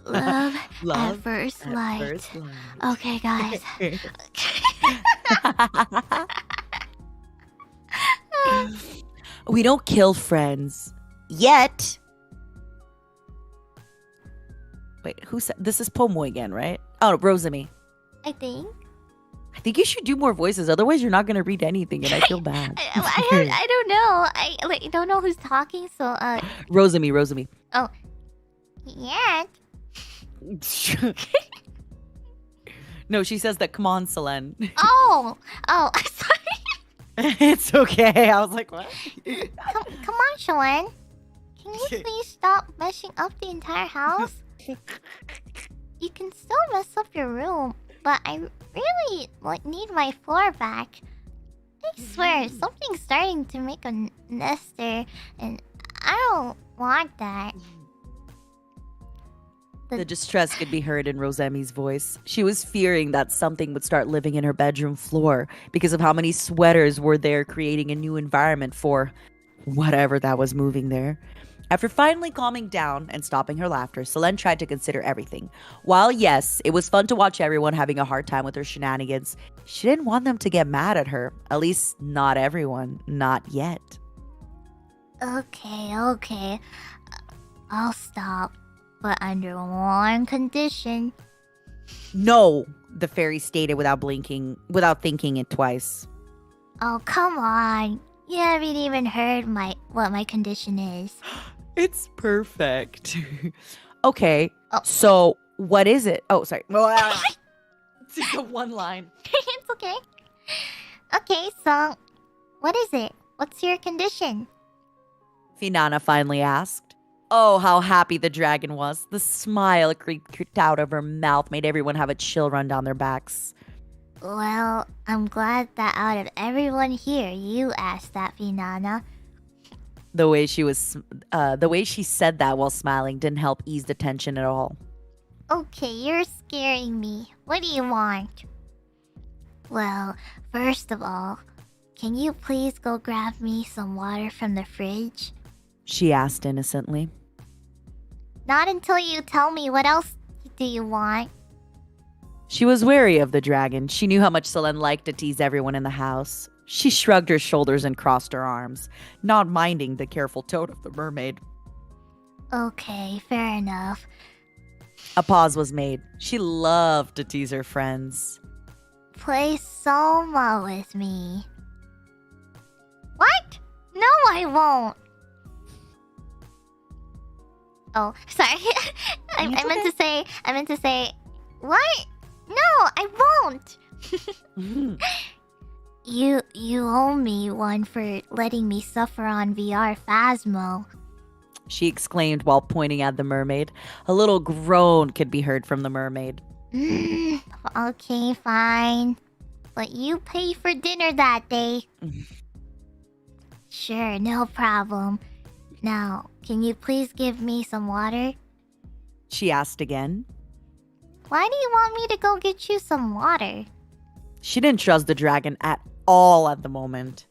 Love, Love at first light. first light. Okay, guys. We don't kill friends. Yet. Wait, who said this is Pomo again, right? Oh, Rosemi. I think. I think you should do more voices, otherwise you're not gonna read anything, and I feel bad. I don't know. I don't know who's talking, so Rosemi. yeah. No, she says that. Come on, Selene. Oh, sorry. It's okay. I was like, what? Come on, Shoen. Can you please stop messing up the entire house? You can still mess up your room, but I really need my floor back. I swear, something's starting to make a nest there, and I don't want that. The distress could be heard in Rosemi's voice. She was fearing that something would start living in her bedroom floor because of how many sweaters were there, creating a new environment for whatever that was moving there. After finally calming down and stopping her laughter, Selene tried to consider everything. While yes, it was fun to watch everyone having a hard time with her shenanigans, she didn't want them to get mad at her. At least not everyone. Not yet. Okay. I'll stop. But under one condition. No, the fairy stated without thinking it twice. Oh, come on. You haven't even heard what my condition is. It's perfect. Okay, Oh. so what is it? Oh, sorry. It's one line. It's okay. Okay, so what is it? What's your condition? Finana finally asked. Oh, how happy the dragon was. The smile creeped out of her mouth made everyone have a chill run down their backs. Well, I'm glad that out of everyone here, you asked that, Finana. The way she said that while smiling didn't help ease the tension at all. Okay, you're scaring me. What do you want? Well, first of all, can you please go grab me some water from the fridge? She asked innocently. Not until you tell me what else do you want. She was wary of the dragon. She knew how much Selene liked to tease everyone in the house. She shrugged her shoulders and crossed her arms, not minding the careful tone of the mermaid. Okay, fair enough. A pause was made. She loved to tease her friends. Play Soma with me. What? No, I won't. Oh, sorry. I meant to say, what? No, I won't. You owe me one for letting me suffer on VR Phasmo. She exclaimed while pointing at the mermaid. A little groan could be heard from the mermaid. Okay, fine. But you pay for dinner that day. Sure, no problem. Now, can you please give me some water? She asked again. Why do you want me to go get you some water? She didn't trust the dragon at all at the moment.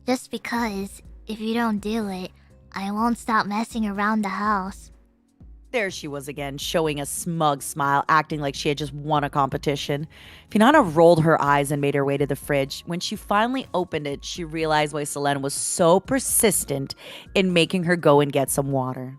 Just because, if you don't do it, I won't stop messing around the house. There she was again, showing a smug smile, acting like she had just won a competition. Finana rolled her eyes and made her way to the fridge. When she finally opened it, she realized why Selene was so persistent in making her go and get some water.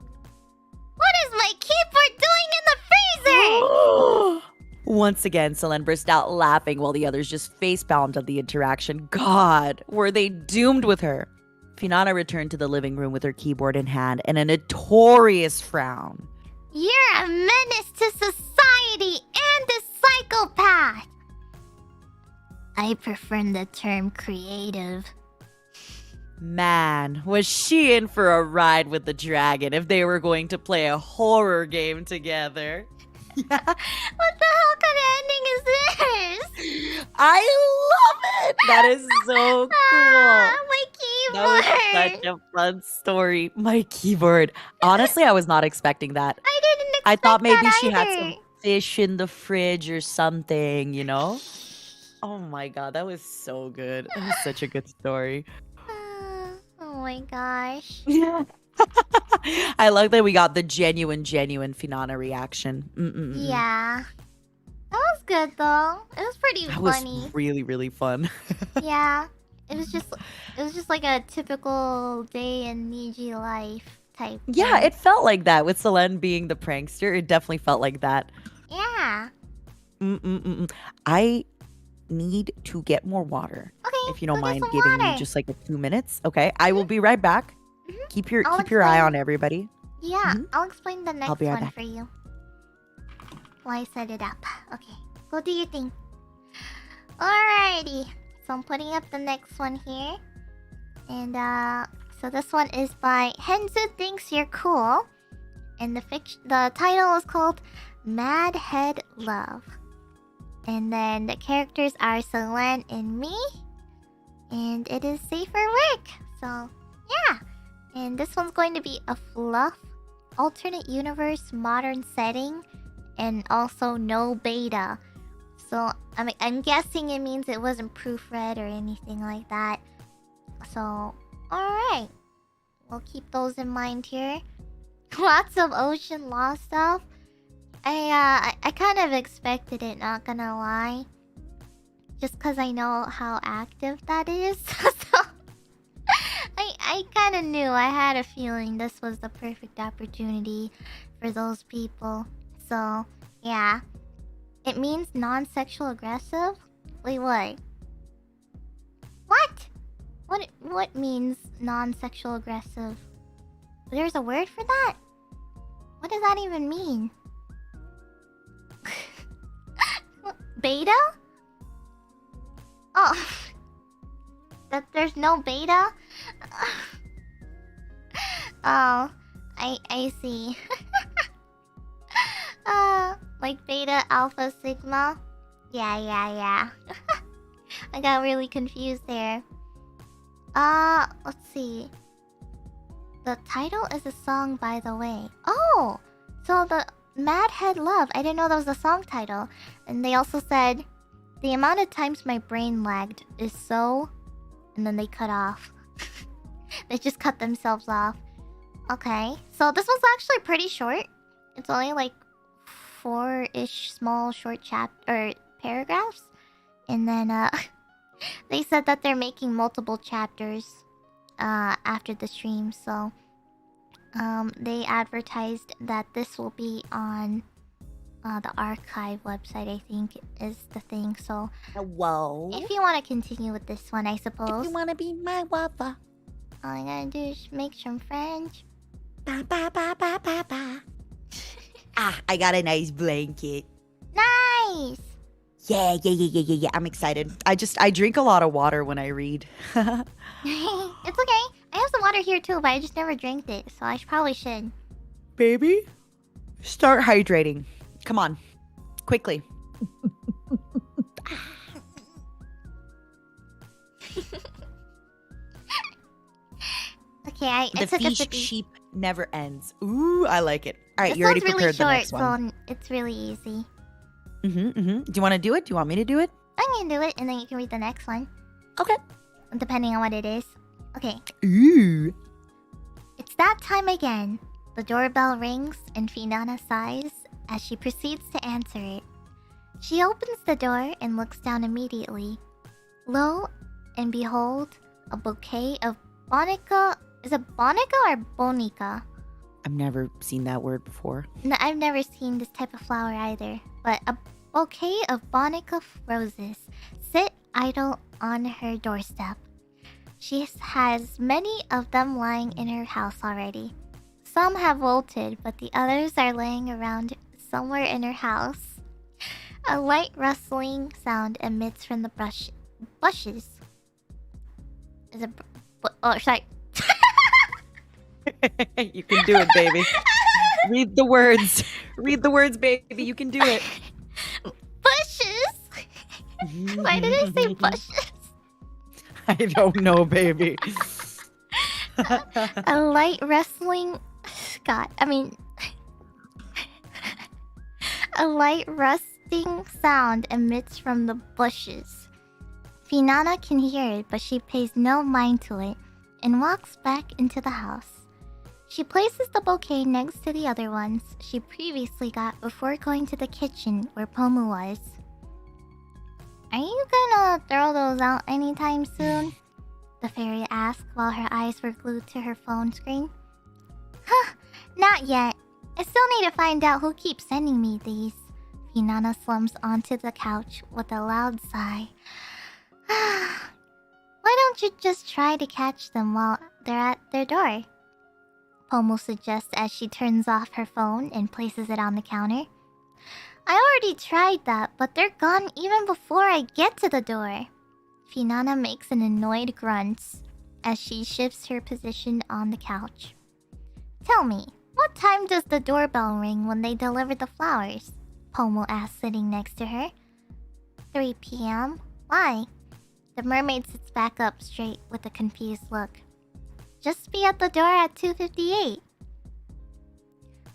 What is my keyboard doing in the freezer? Once again, Selene burst out laughing while the others just face-palmed at the interaction. God, were they doomed with her? Finana returned to the living room with her keyboard in hand and a notorious frown. You're a menace to society and a psychopath. I prefer the term creative. Man, was she in for a ride with the dragon if they were going to play a horror game together? Yeah. What the hell kind of ending is this? I love it. That is so Ah, cool. my That was keyboard. such a fun story. My keyboard. Honestly, I was not expecting that. I didn't I expect thought maybe that she had either. some fish in the fridge or something, you know? Oh my god, that was so good. That was such a good story. Oh my gosh. Yeah. I like that we got the genuine Finana reaction. Yeah. That was good though. It was pretty That was funny. really, really fun. Yeah. It was just like a typical day in Niji life type Yeah, thing. it felt like that with Selene being the prankster. It definitely felt like that. Yeah. I need to get more water. Okay. If you don't go get mind some giving me water. just like a 2 minutes. Okay. I will be right back. Mhm. Keep your I'll eye explain- on everybody. Yeah, Mhm. I'll explain the next be right one back. for you. While I set it up. Okay. Go do your thing. Alrighty. So I'm putting up the next one here. And so this one is by Henzu Thinks You're Cool. And the title is called Mad Head Love. And then the characters are Selene and me. And it is safe for work. So yeah. And this one's going to be a fluff, alternate universe, modern setting, and also no beta. So I'm guessing it means it wasn't proofread or anything like that. So alright. We'll keep those in mind here. Lots of ocean law stuff. I kind of expected it, not gonna lie. Just cause I know how active that is. So I kind of knew. I had a feeling this was the perfect opportunity for those people. So, yeah. It means non-sexual aggressive? Wait, what? What means non-sexual aggressive? There's a word for that? What does that even mean? Beta? Oh. That there's no beta? Oh, I see. Like beta, alpha, sigma? Yeah. I got really confused there. Let's see. The title is a song, by the way. Oh! So the Mad Head Love. I didn't know that was a song title. And they also said, the amount of times my brain lagged is so... And then they cut off. They just cut themselves off. Okay. So this one's actually pretty short. It's only like 4-ish small short paragraphs. And then they said that they're making multiple chapters after the stream. So they advertised that this will be on the archive website, I think is the thing. So Hello. if you want to continue with this one, I suppose. If you want to be my wafa. All I gotta do is make some friends. Ba, ba, ba, ba, ba, ba. I got a nice blanket. Nice! Yeah. I'm excited. I drink a lot of water when I read. It's okay. I have some water here too, but I just never drank it, so I probably should. Baby, start hydrating. Come on. Quickly. Okay, I The took a feast sip. sheep never ends. Ooh, I like it. All right, This you already one's prepared really the short, next one. so it's really easy. Do you want to do it? Do you want me to do it? I'm gonna do it, and then you can read the next one. Okay. Depending on what it is. Okay. Ooh. It's that time again. The doorbell rings, and Finana sighs as she proceeds to answer it. She opens the door and looks down immediately. Lo and behold, a bouquet of bonica. Is it bonica or bonica? I've never seen that word before. No, I've never seen this type of flower either. But a bouquet of bonica roses sit idle on her doorstep. She has many of them lying in her house already. Some have wilted, but the others are laying around somewhere in her house. A light rustling sound emits from the bushes. Is it? Oh, sorry. You can do it, baby. Read the words. Read the words, baby. You can do it. Bushes. Why did I say bushes? I don't know, baby. A light rustling. God, I mean, a light rusting sound emits from the bushes. Finana can hear it, but she pays no mind to it and walks back into the house. She places the bouquet next to the other ones she previously got before going to the kitchen where Pomu was. Are you gonna throw those out anytime soon? The fairy asked while her eyes were glued to her phone screen. Huh, not yet. I still need to find out who keeps sending me these. Finana slumps onto the couch with a loud sigh. Why don't you just try to catch them while they're at their door? Pomu suggests as she turns off her phone and places it on the counter. I already tried that, but they're gone even before I get to the door. Finana makes an annoyed grunt as she shifts her position on the couch. Tell me, what time does the doorbell ring when they deliver the flowers? Pomu asks, sitting next to her. 3 p.m. Why? The mermaid sits back up straight with a confused look. Just be at the door at 2:58.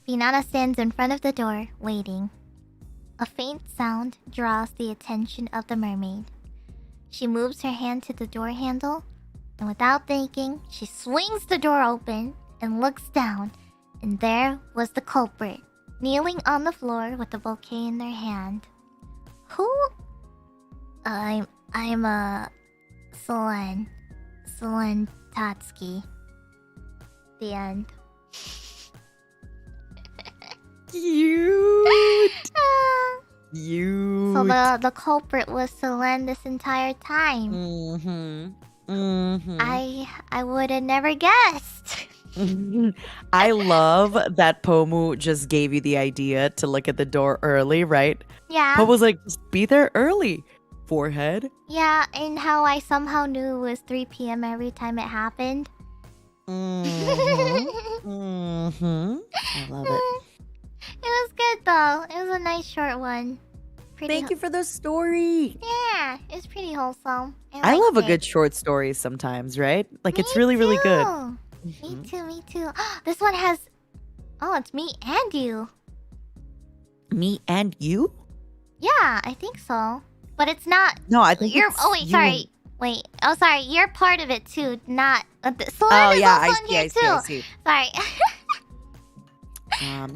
Finana stands in front of the door, waiting. A faint sound draws the attention of the mermaid. She moves her hand to the door handle, and without thinking, she swings the door open and looks down, and there was the culprit, kneeling on the floor with a bouquet in their hand. Who? I'm Selene Tatsuki. The end. Cute. Cute. So the culprit was Selene this entire time. I would have never guessed. I love that Pomu just gave you the idea to look at the door early, right? Yeah. Pomu's like, just be there early. Forehead. Yeah, and how I somehow knew it was 3 p.m. every time it happened. I love it. It was good though. It was a nice short one. Thank you for the story. Yeah, it was pretty wholesome. I love a liked good it. short story sometimes, right? Like, it's Me really, really good. too. Me too, me too. This one has... Oh, it's me and you. Me and you? Yeah, I think so. But it's not... No, I think You're... it's Oh, wait, you sorry. and- Wait. Oh, sorry. You're part of it too, not... Selene Oh, is yeah, also I in see, here I see, too. I see. Sorry.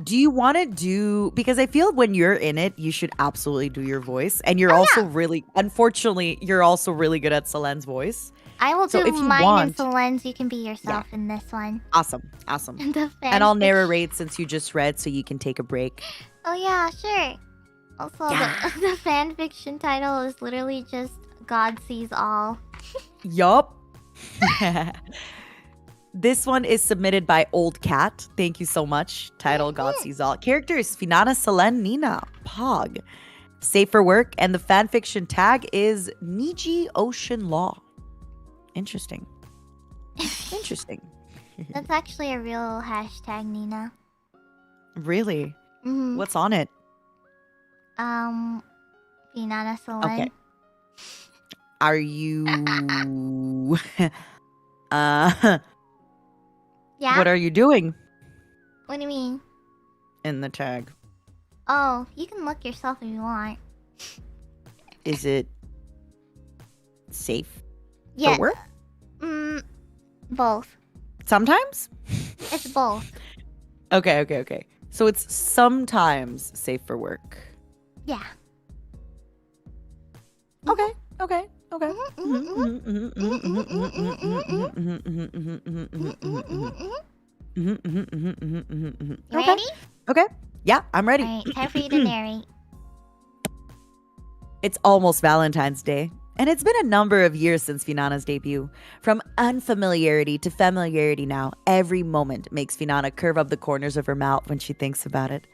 Do you want to do... Because I feel when you're in it, you should absolutely do your voice. And you're also really... Unfortunately, you're also really good at Selene's voice. I will So do if you mine want- and Selene's. You can be yourself in this one. Awesome. The And I'll fanfic. narrate since you just read so you can take a break. Oh yeah, sure. Also, Yeah. the fan fiction title is literally just God Sees All. Yup. This one is submitted by Old Cat. Thank you so much. Title God Sees All. Characters Finana, Selene, Nina, Pog. Safe for work. And the fanfiction tag is Niji Ocean Law. Interesting. Interesting. That's actually a real hashtag, Nina. Really? Mm-hmm. What's on it? Finana Selene. Okay. Are you... Yeah? What are you doing What do you mean? in the tag? Oh, you can look yourself if you want. Is it safe Yeah. for work? Both. Sometimes? It's both. Okay. So it's sometimes safe for work. Yeah. Okay. You ready? Okay. Yeah, I'm ready. Alright, time for you to narrate. It's almost Valentine's Day, and it's been a number of years since Finana's debut. From unfamiliarity to familiarity now, every moment makes Finana curve up the corners of her mouth when she thinks about it.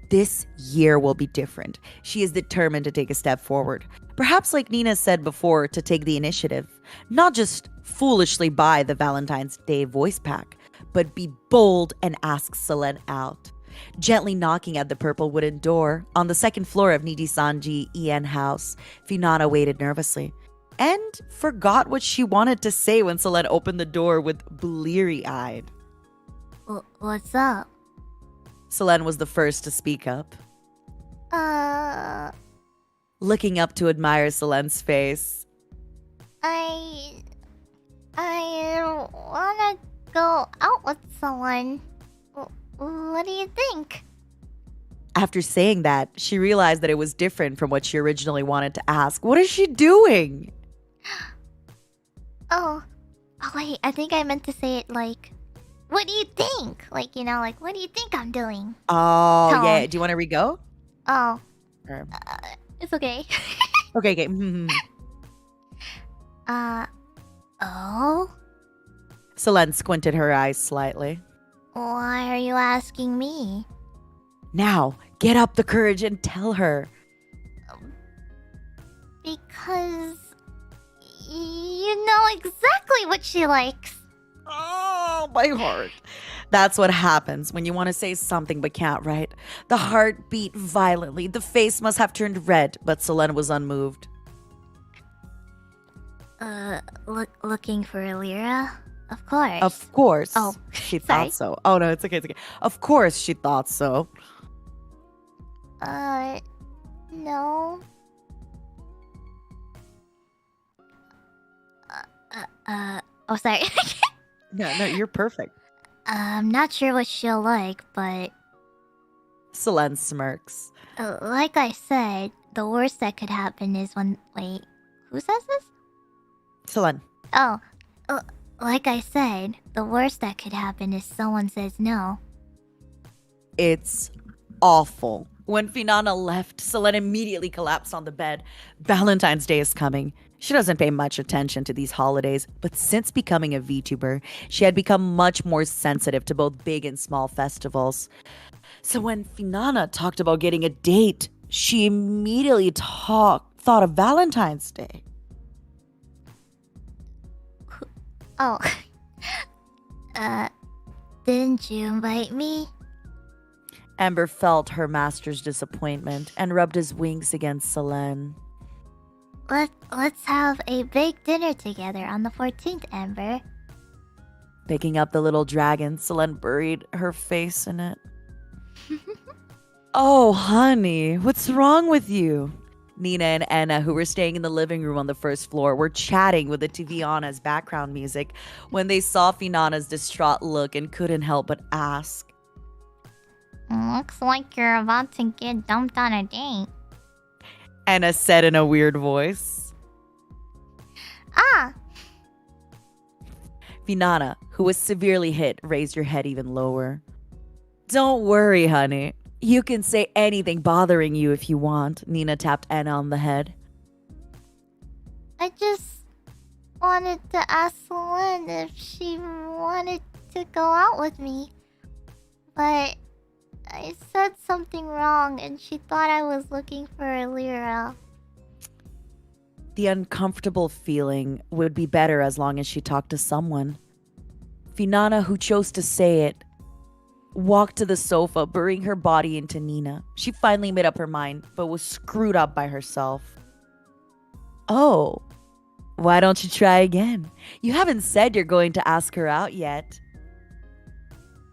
This year will be different. She is determined to take a step forward. Perhaps like Nina said before, to take the initiative. Not just foolishly buy the Valentine's Day voice pack, but be bold and ask Selene out. Gently knocking at the purple wooden door on the second floor of NIJISANJI EN house, Finana waited nervously and forgot what she wanted to say when Selene opened the door with bleary-eyed. What's up? Selene was the first to speak up. Looking up to admire Selene's face. I wanna go out with someone. What do you think? After saying that, she realized that it was different from what she originally wanted to ask. What is she doing? Oh wait, I think I meant to say it like, what do you think? Like, like, what do you think I'm doing? Oh, Tone. yeah. Do you want to re-go? Oh. Or- It's okay. Okay. Oh? Selene squinted her eyes slightly. Why are you asking me? Now, get up the courage and tell her. Because you know exactly what she likes. Oh, my heart. That's what happens when you want to say something but can't, right? The heart beat violently. The face must have turned red, but Selene was unmoved. Looking for a Lyra? Of course. Of course. Oh, she sorry. thought so. Oh, no, it's okay. It's okay. Of course she thought so. No. Oh, sorry. No, you're perfect. I'm not sure what she'll like, but Selene smirks. like I said, the worst that could happen is when... Wait, who says this? Selene. Oh, like I said, the worst that could happen is someone says no. It's awful. When Finana left, Selene immediately collapsed on the bed. Valentine's Day is coming. She doesn't pay much attention to these holidays, but since becoming a VTuber, she had become much more sensitive to both big and small festivals. So when Finana talked about getting a date, she immediately thought of Valentine's Day. Oh. Didn't you invite me? Amber felt her master's disappointment and rubbed his wings against Selene. Let's have a big dinner together on the 14th, Amber. Picking up the little dragon, Selene buried her face in it. Oh, honey, what's wrong with you? Nina and Anna, who were staying in the living room on the first floor, were chatting with the TV on as background music when they saw Finana's distraught look and couldn't help but ask. Looks like you're about to get dumped on a date. Anna said in a weird voice. Ah! Finana, who was severely hit, raised her head even lower. Don't worry, honey. You can say anything bothering you if you want. Nina tapped Anna on the head. I just wanted to ask Selene if she wanted to go out with me. But I said something wrong and she thought I was looking for a Lyra. The uncomfortable feeling would be better as long as she talked to someone. Finana, who chose to say it, walked to the sofa, burying her body into Nina. She finally made up her mind, but was screwed up by herself. Oh, why don't you try again? You haven't said you're going to ask her out yet.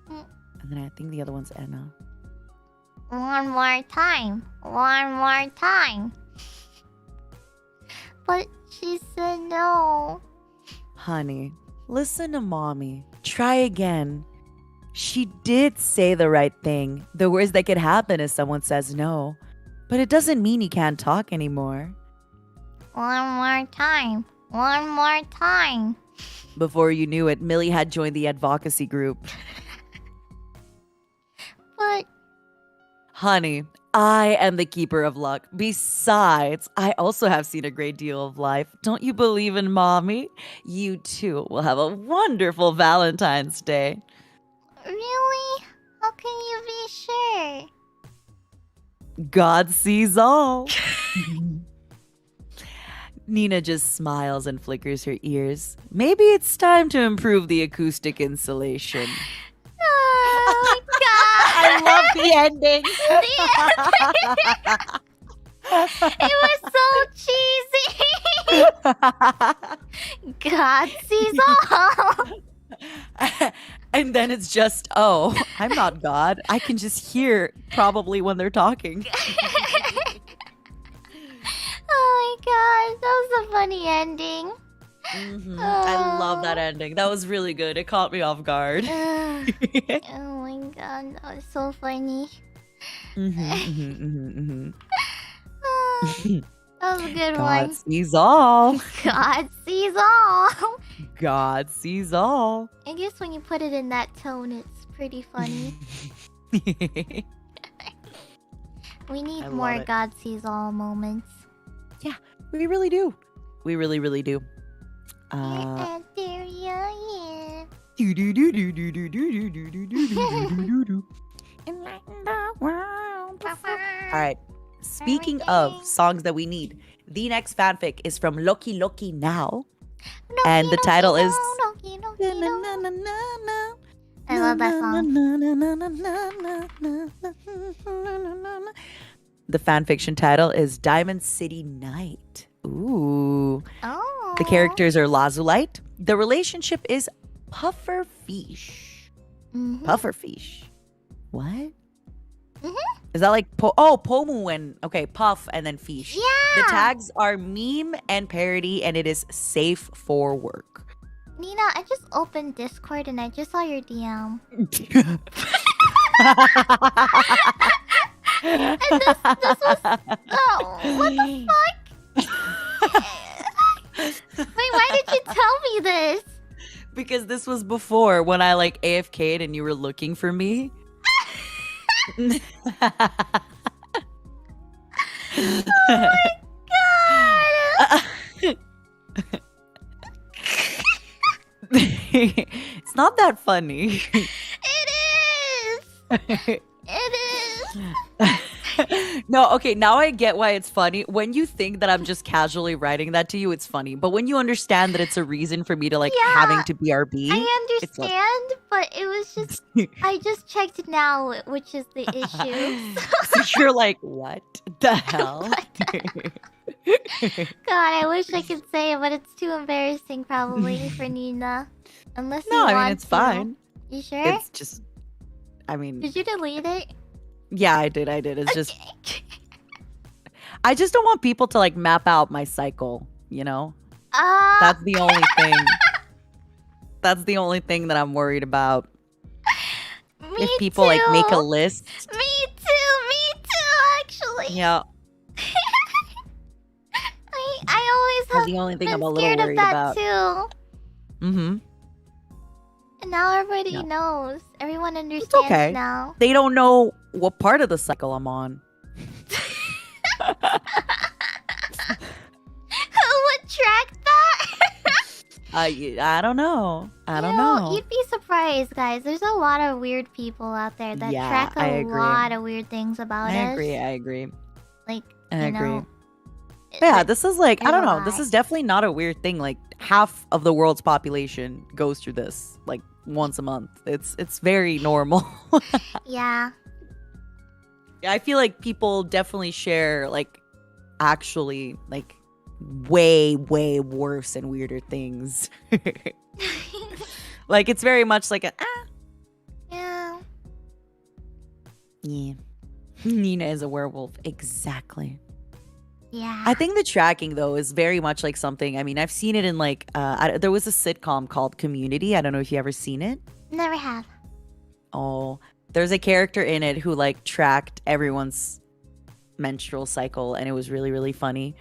And then I think the other one's Anna. One more time. One more time. But she said no. Honey, listen to mommy. Try again. She did say the right thing. The worst that could happen is someone says no. But it doesn't mean you can't talk anymore. One more time. One more time. Before you knew it, Millie had joined the advocacy group. But... Honey, I am the keeper of luck. Besides, I also have seen a great deal of life. Don't you believe in mommy? You too will have a wonderful Valentine's Day. Really? How can you be sure? God sees all. Nina just smiles and flickers her ears. Maybe it's time to improve the acoustic insulation. Oh my god! I love The ending. It was so cheesy. God sees all. And then it's just, oh, I'm not God. I can just hear probably when they're talking. Oh my god, that was a funny ending. I love that ending. That was really good. It caught me off guard. Oh my god, that was so funny. That was a good God one. sees all. God sees all. God sees all. I guess when you put it in that tone, it's pretty funny. We need I more love it. God sees all moments. Yeah, we really do. We really, really do. Yeah, there you are. All right. Speaking of songs that we need, the next fanfic is from Loki Loki Now. And the title is... I love that song. The fanfiction title is Diamond City Night. Ooh. Oh. The characters are Lazulite. The relationship is Pufferfish. Pufferfish. What? Is that like Pomu and okay, Puff and then Fish. Yeah. The tags are meme and parody, and it is safe for work. Nina, I just opened Discord and I just saw your DM. And this was what the fuck? Wait, why did you tell me this? Because this was before when I like AFK'd and you were looking for me. Oh my god! It's not that funny. It is! It is! No, okay, now I get why it's funny. When you think that I'm just casually writing that to you, it's funny. But when you understand that it's a reason for me to like having to BRB, I understand, but it was just I just checked now, which is the issue. So you're like, what the hell? God, I wish I could say it, but it's too embarrassing probably for Nina. Unless you No, want I mean it's to. fine. You sure? It's just, I mean, Did you delete it? yeah, I did. It's just, I just don't want people to like map out my cycle. You know, that's the only thing. That's the only thing that I'm worried about. Me If people too. like make a list. Me too, actually. Yeah. I always That's have the only thing been I'm a little scared of worried that about. too. And now everybody Yeah. knows. Everyone understands okay. now. They don't know what part of the cycle I'm on. Who would track that? I don't know. I don't You know. You'd be surprised, guys. There's a lot of weird people out there that Yeah, track I a agree. lot of weird things about us. I agree. Like, I you agree. know. But yeah, this is like, I there's don't a know. This lot. is definitely not a weird thing. Like half of the world's population goes through this like once a month. It's very normal. Yeah. I feel like people definitely share like actually like way worse and weirder things. Like it's very much like a Yeah. yeah. Nina is a werewolf. Exactly. Yeah. I think the tracking though is very much like something. I mean, I've seen it in like there was a sitcom called Community. I don't know if you ever seen it. Never have. Oh, there's a character in it who like tracked everyone's menstrual cycle, and it was really funny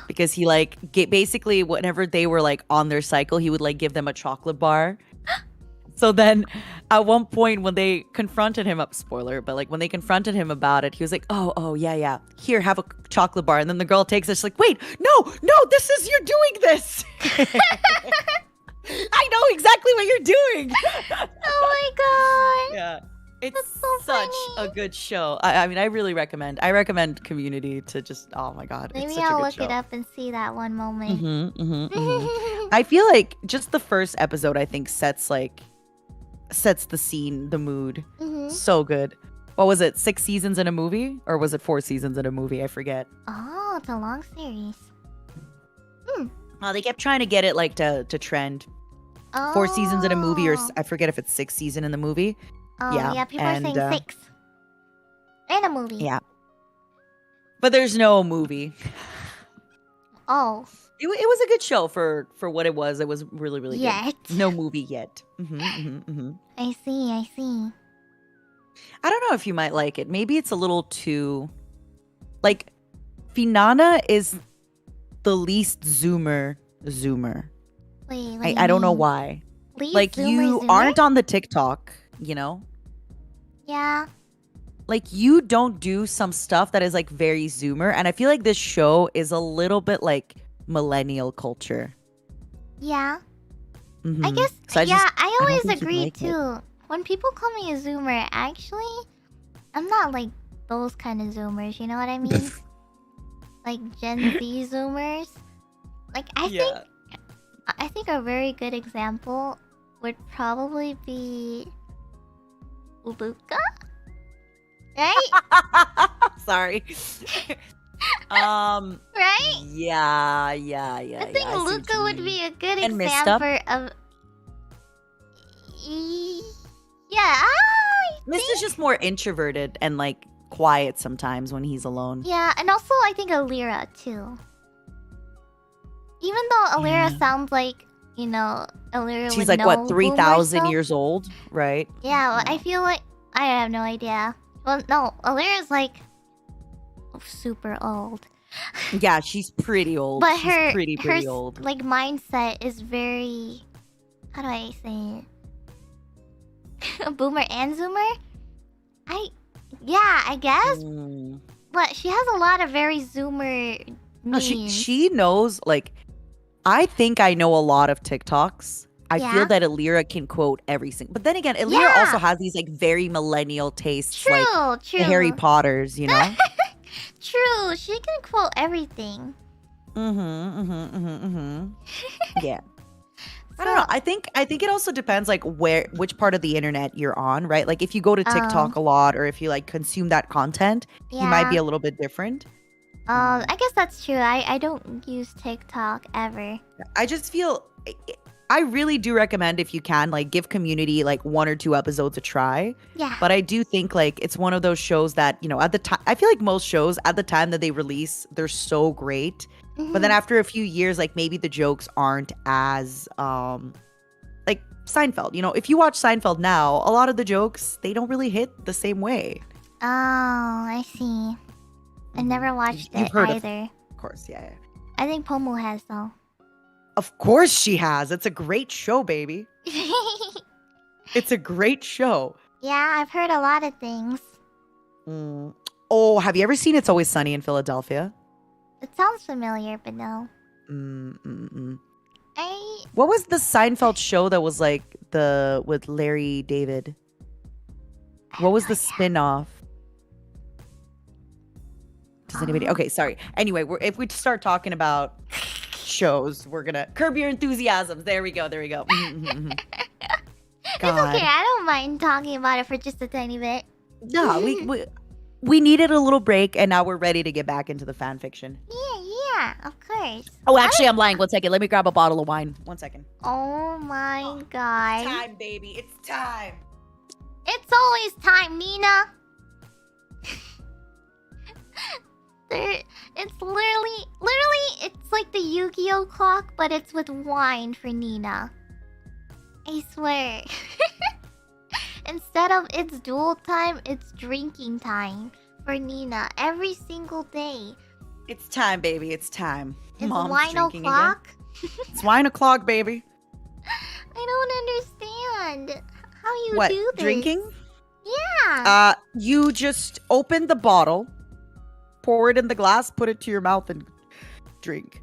because he like basically whenever they were like on their cycle, he would like give them a chocolate bar. So then at one point when they confronted him spoiler, but like when they confronted him about it, he was like, oh yeah. Here, have a chocolate bar. And then the girl takes it. She's like, wait, no, you're doing this. I know exactly what you're doing. Oh my god. Yeah. It's That's so such funny. a good show. I mean, I really recommend. I recommend Community to just, oh my God. Maybe it's such I'll a good look show. it up and see that one moment. I feel like just the first episode, I think, sets the scene, the mood. So good. what was it? 6 seasons in a movie, or was it 4 seasons in a movie? I forget. Oh, it's a long series. They kept trying to get it like to trend. 4 seasons in a movie, or I forget if it's 6 season in the movie. Oh, yeah, people are saying 6. In a movie. Yeah. But there's no movie. Oh. It was a good show for what it was. It was really, really Yet. good. No movie yet. I see. I don't know if you might like it. Maybe it's a little too... Like, Finana is the least Zoomer. Wait, I don't know why. Least like, you aren't on the TikTok, you know? Yeah. Like, you don't do some stuff that is, like, very Zoomer. And I feel like this show is a little bit, like, millennial culture. Yeah. Mm-hmm. I guess, so I always agree, too. When people call me a Zoomer, actually, I'm not, like, those kind of Zoomers, you know what I mean? Like, Gen Z Zoomers. Like, I think a very good example would probably be Luca? Right? Sorry. Right? Yeah. I think Luca would be a good And example of... Yeah, Mist is just more introverted and, like, quiet sometimes when he's alone. Yeah, and also I think Alira, too. Even though Alira sounds like, you know, Alira She's would like, what, 3,000 stuff. years old, right? Yeah, well, I feel like... I have no idea. Well, no, Alira's like... super old. Yeah, she's pretty old. But she's her pretty old. Like, mindset is very... How do I say it? Boomer and Zoomer? I guess. But she has a lot of very Zoomer memes. No, she knows, like... I think I know a lot of TikToks. I feel that Alira can quote every single... But then again, Alira also has these, like, very millennial tastes. True. The Harry Potters, you know? True. She can quote everything. Yeah. I don't know. I think it also depends, like, which part of the internet you're on, right? Like, if you go to TikTok a lot, or if you, like, consume that content, you might be a little bit different. I guess that's true. I don't use TikTok ever. I just feel... I really do recommend, if you can, like, give Community, like, 1 or 2 episodes a try. Yeah. But I do think, like, it's one of those shows that, you know, at the time... I feel like most shows, at the time that they release, they're so great. But then after a few years, like, maybe the jokes aren't as... like, Seinfeld. You know, if you watch Seinfeld now, a lot of the jokes, they don't really hit the same way. Oh, I see. I never watched it either. Of course, yeah. I think Pomu has, though. Of course she has. It's a great show, baby. It's a great show. Yeah, I've heard a lot of things. Oh, have you ever seen It's Always Sunny in Philadelphia? It sounds familiar, but no. What was the Seinfeld show that was like with Larry David? What was the spin-off? Does anybody... Okay, sorry. Anyway, if we start talking about shows, we're gonna... Curb Your Enthusiasm. There we go. God. It's okay. I don't mind talking about it for just a tiny bit. No, we needed a little break, and now we're ready to get back into the fan fiction. Yeah, of course. Oh, actually, I'm lying. 1 second. Let me grab a bottle of wine. 1 second. Oh my god. Time, baby. It's time. It's always time, Nina. It's literally, it's like the Yu-Gi-Oh clock, but it's with wine for Nina. I swear. Instead of it's duel time, it's drinking time for Nina every single day. It's time, baby. It's time. It's Mom's wine drinking o'clock. It's wine o'clock, baby. I don't understand how you do this. Drinking? Yeah. You just open the bottle, pour it in the glass, put it to your mouth, and drink.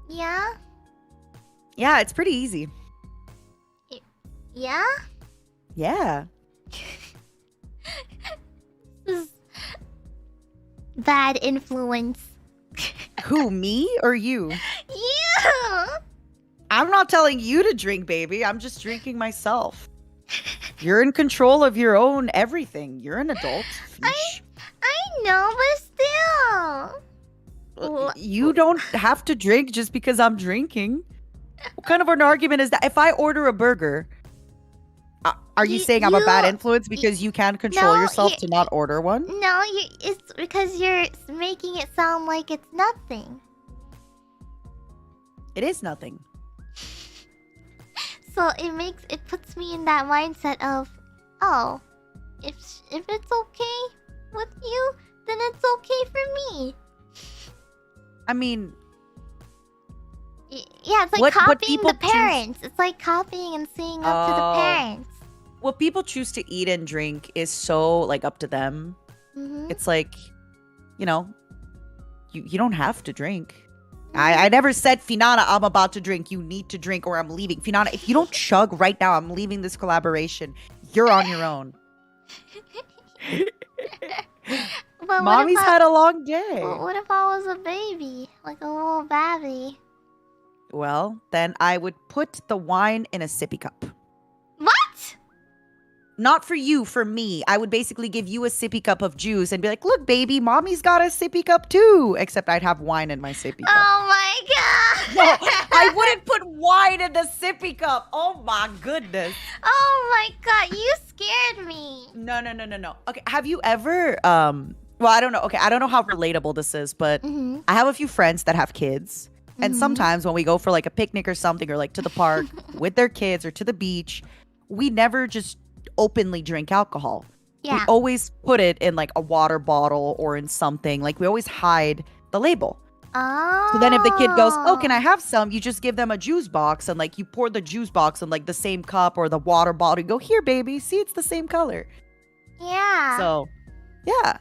Yeah? Yeah, it's pretty easy. Yeah? Yeah. This is bad influence. Who, me or you? You! I'm not telling you to drink, baby. I'm just drinking myself. You're in control of your own everything. You're an adult. I know, but still. You don't have to drink just because I'm drinking. What kind of an argument is that? If I order a burger, are you saying I'm a bad influence because you can't control yourself to not order one? No, it's because you're making it sound like it's nothing. It is nothing. So it puts me in that mindset of, oh, if it's okay with you, then it's okay for me. I mean, yeah, it's like copying the parents. It's like copying and seeing up to the parents. What people choose to eat and drink is so like up to them. It's like, you don't have to drink. I never said, Finana, I'm about to drink. You need to drink or I'm leaving. Finana, if you don't chug right now, I'm leaving this collaboration. You're on your own. Mommy's had a long day. What if I was a baby? Like a little babby? Well, then I would put the wine in a sippy cup. What? Not for you, for me. I would basically give you a sippy cup of juice and be like, look, baby, mommy's got a sippy cup too. Except I'd have wine in my sippy cup. Oh my god. No, I wouldn't put wine in the sippy cup. Oh my goodness. Oh my god, you scared me. No. Okay, have you ever, well, I don't know. Okay, I don't know how relatable this is, but I have a few friends that have kids. And sometimes when we go for like a picnic or something, or like to the park with their kids or to the beach, we never just openly drink alcohol. Yeah. We always put it in like a water bottle or in something. Like we always hide the label. Oh. So then if the kid goes, oh, can I have some? You just give them a juice box and like you pour the juice box in like the same cup or the water bottle. You go, here, baby. See, it's the same color. Yeah. So, yeah.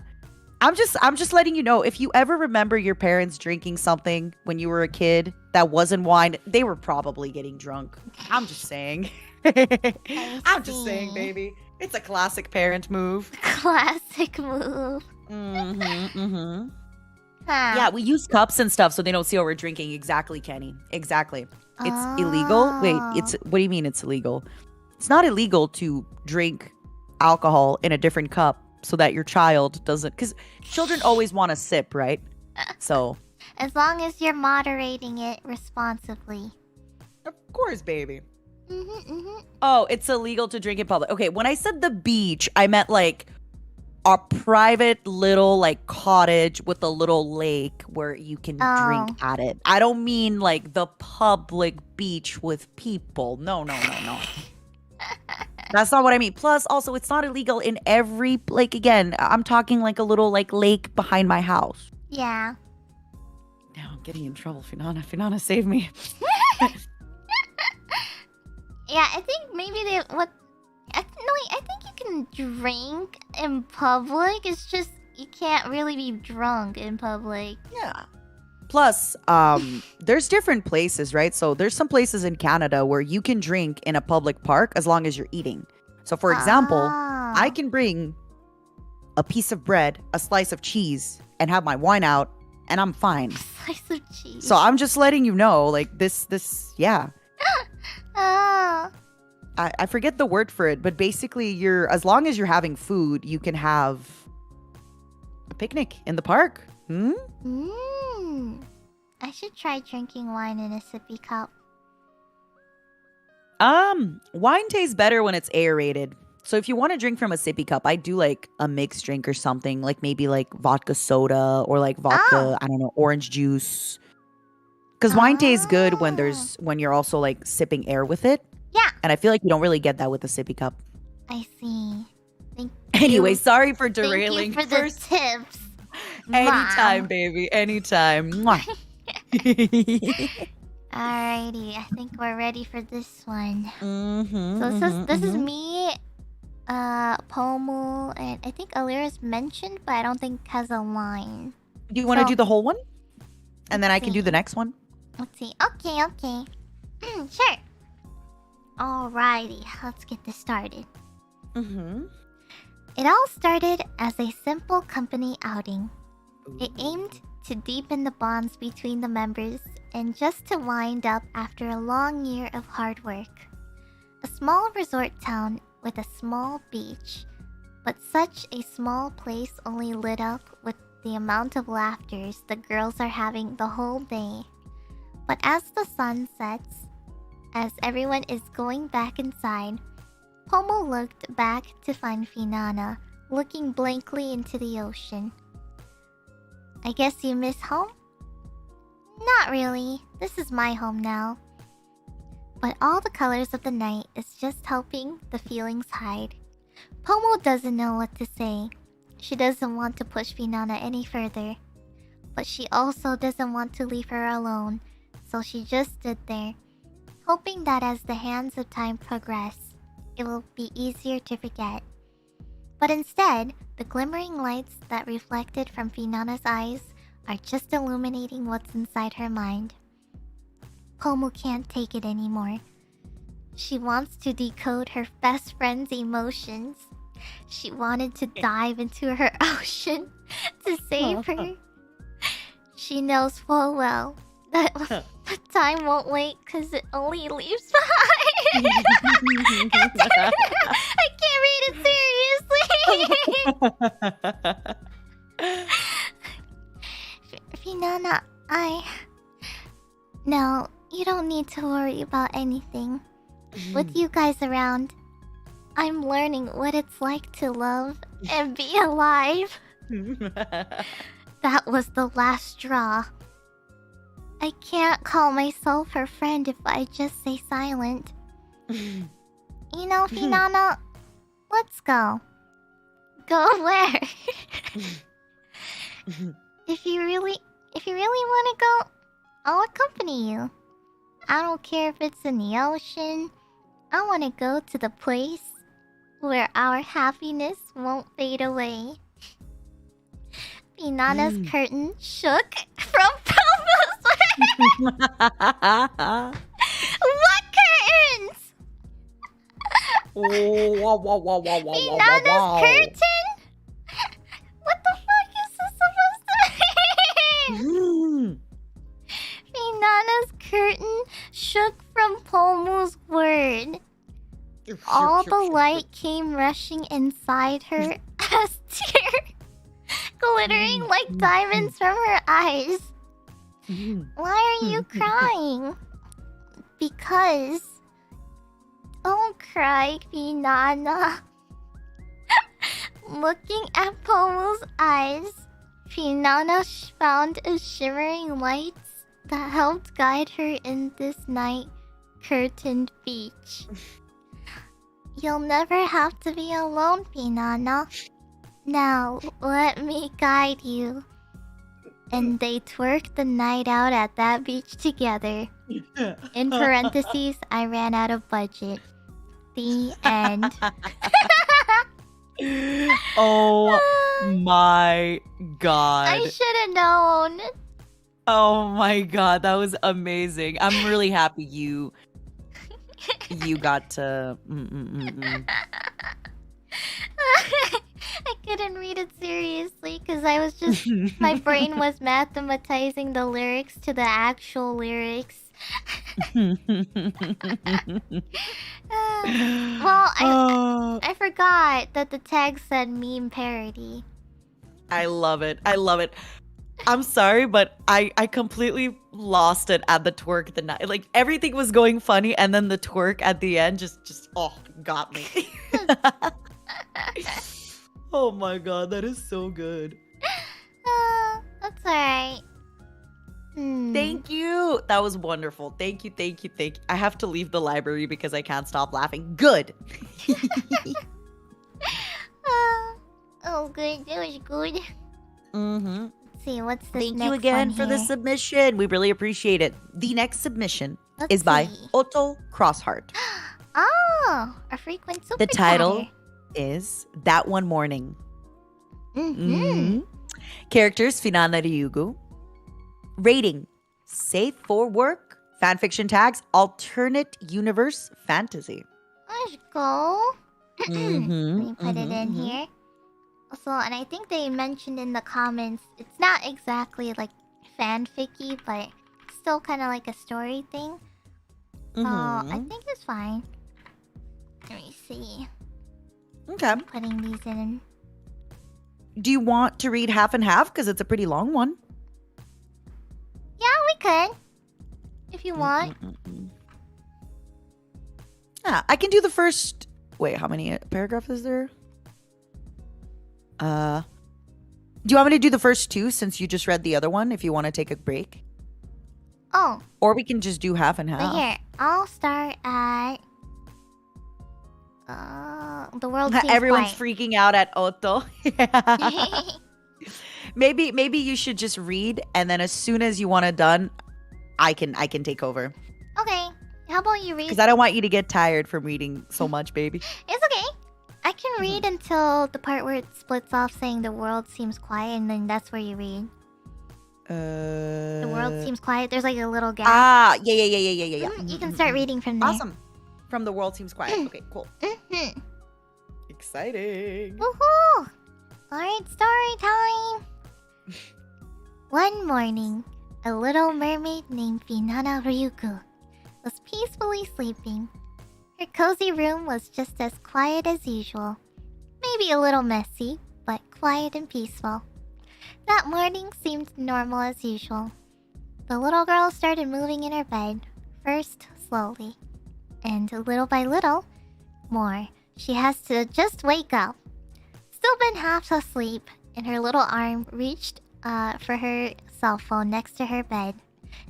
I'm just letting you know, if you ever remember your parents drinking something when you were a kid that wasn't wine, they were probably getting drunk. I'm just saying. I'm just saying, baby. It's a classic parent move. Classic move. Yeah, we use cups and stuff so they don't see what we're drinking. Exactly, Kenny. Exactly. It's illegal. Wait, what do you mean it's illegal? It's not illegal to drink alcohol in a different cup so that your child doesn't, because children always want to sip, right? So as long as you're moderating it responsibly. Of course, baby. Oh, it's illegal to drink in public. Okay, when I said the beach, I meant like a private little like cottage with a little lake where you can drink at it. I don't mean like the public beach with people. No. That's not what I mean. Plus, also, it's not illegal in every, like, again, I'm talking like a little like lake behind my house. Yeah. Now I'm getting in trouble. Finana, save me. Yeah, I think maybe I think you can drink in public. It's just you can't really be drunk in public. Yeah. Plus, there's different places, right? So there's some places in Canada where you can drink in a public park as long as you're eating. So for example, I can bring a piece of bread, a slice of cheese, and have my wine out, and I'm fine. Slice of cheese. So I'm just letting you know, like this, yeah. I forget the word for it, but basically as long as you're having food, you can have a picnic in the park. I should try drinking wine in a sippy cup. Wine tastes better when it's aerated. So if you want to drink from a sippy cup, I do like a mixed drink or something, like maybe like vodka soda or like vodka, I don't know, orange juice. Because wine tastes good when you're also like sipping air with it. Yeah. And I feel like you don't really get that with a sippy cup. I see. Anyway, sorry for derailing. Thank you for the tips. Anytime, baby. Anytime. Alrighty, I think we're ready for this one. So this is me, Pomu, and I think Alira's mentioned, but I don't think has a line. Do you want to do the whole one? And then I can do the next one? Let's see. Okay. Sure. Alrighty, let's get this started. It all started as a simple company outing. It aimed to deepen the bonds between the members and just to wind up after a long year of hard work. A small resort town with a small beach. But such a small place only lit up with the amount of laughters the girls are having the whole day. But as the sun sets, as everyone is going back inside, Pomo looked back to find Finana looking blankly into the ocean. I guess you miss home? Not really. This is my home now. But all the colors of the night is just helping the feelings hide. Pomo doesn't know what to say. She doesn't want to push Finana any further. But she also doesn't want to leave her alone, so she just stood there, hoping that as the hands of time progress, it will be easier to forget. But instead, the glimmering lights that reflected from Finana's eyes are just illuminating what's inside her mind. Pomo can't take it anymore. She wants to decode her best friend's emotions. She wanted to dive into her ocean to save her. She knows full well that the time won't wait because it only leaves behind. I can't read it seriously. Finana, No, you don't need to worry about anything. With you guys around, I'm learning what it's like to love and be alive. That was the last straw. I can't call myself her friend if I just stay silent. You know, Finana, let's go. Go where? If you really want to go, I'll accompany you. I don't care if it's in the ocean. I want to go to the place where our happiness won't fade away. Finana's curtain shook from Pomo's What curtains? Finana's curtain? What the fuck is this supposed to mean? Finana's curtain shook from Pomo's word. All the light came rushing inside her as tears glittering like diamonds from her eyes. Why are you crying? Because... Don't cry, Finana. Looking at Pomo's eyes, Finana found a shimmering light that helped guide her in this night-curtained beach. You'll never have to be alone, Finana. Now, let me guide you. And they twerked the night out at that beach together. In parentheses, I ran out of budget. The end. Oh my god. I should have known. Oh my god, that was amazing. I'm really happy you got to I couldn't read it seriously because I was just my brain was mathematizing the lyrics to the actual lyrics. I forgot that the tag said meme parody. I love it. I love it. I'm sorry, but I completely lost it at the twerk the night. Like everything was going funny, and then the twerk at the end just got me. Oh my god, that is so good. That's alright. Thank you. That was wonderful. Thank you. I have to leave the library because I can't stop laughing. Good. Oh, good. That was good. Let's see, what's this Thank next you again one for the here? submission. We really appreciate it. The next submission is by see. Otto Crossheart. Oh, a frequent super The title chatter. is That One Morning. Characters Finana Ryugu. Rating safe for work. Fanfiction tags alternate universe fantasy. Let's go. Let me put it in here. Also, and I think they mentioned in the comments, it's not exactly like fanficky, but still kind of like a story thing. So I think it's fine. Let me see. Okay. Putting these in. Do you want to read half and half? Because it's a pretty long one. Yeah, we could. If you want. Yeah, I can do the first. Wait, how many paragraphs is there? Do you want me to do the first two since you just read the other one? If you want to take a break. Oh. Or we can just do half and half. But here, I'll start at. The world seems Everyone's quiet. freaking out at Otto. Maybe you should just read, and then as soon as you want it done, I can take over. Okay. How about you read? Because I don't want you to get tired from reading so much, baby. It's okay. I can read until the part where it splits off saying the world seems quiet, and then that's where you read. The world seems quiet. There's like a little gap. Ah, yeah. You can start reading from there. Awesome. From the world seems quiet. Okay, cool. Exciting. Woohoo! Alright, story time! One morning, a little mermaid named Finana Ryugu was peacefully sleeping. Her cozy room was just as quiet as usual. Maybe a little messy, but quiet and peaceful. That morning seemed normal as usual. The little girl started moving in her bed, first slowly, and little by little, more. She has to just wake up. Still been half asleep, and her little arm reached for her cell phone next to her bed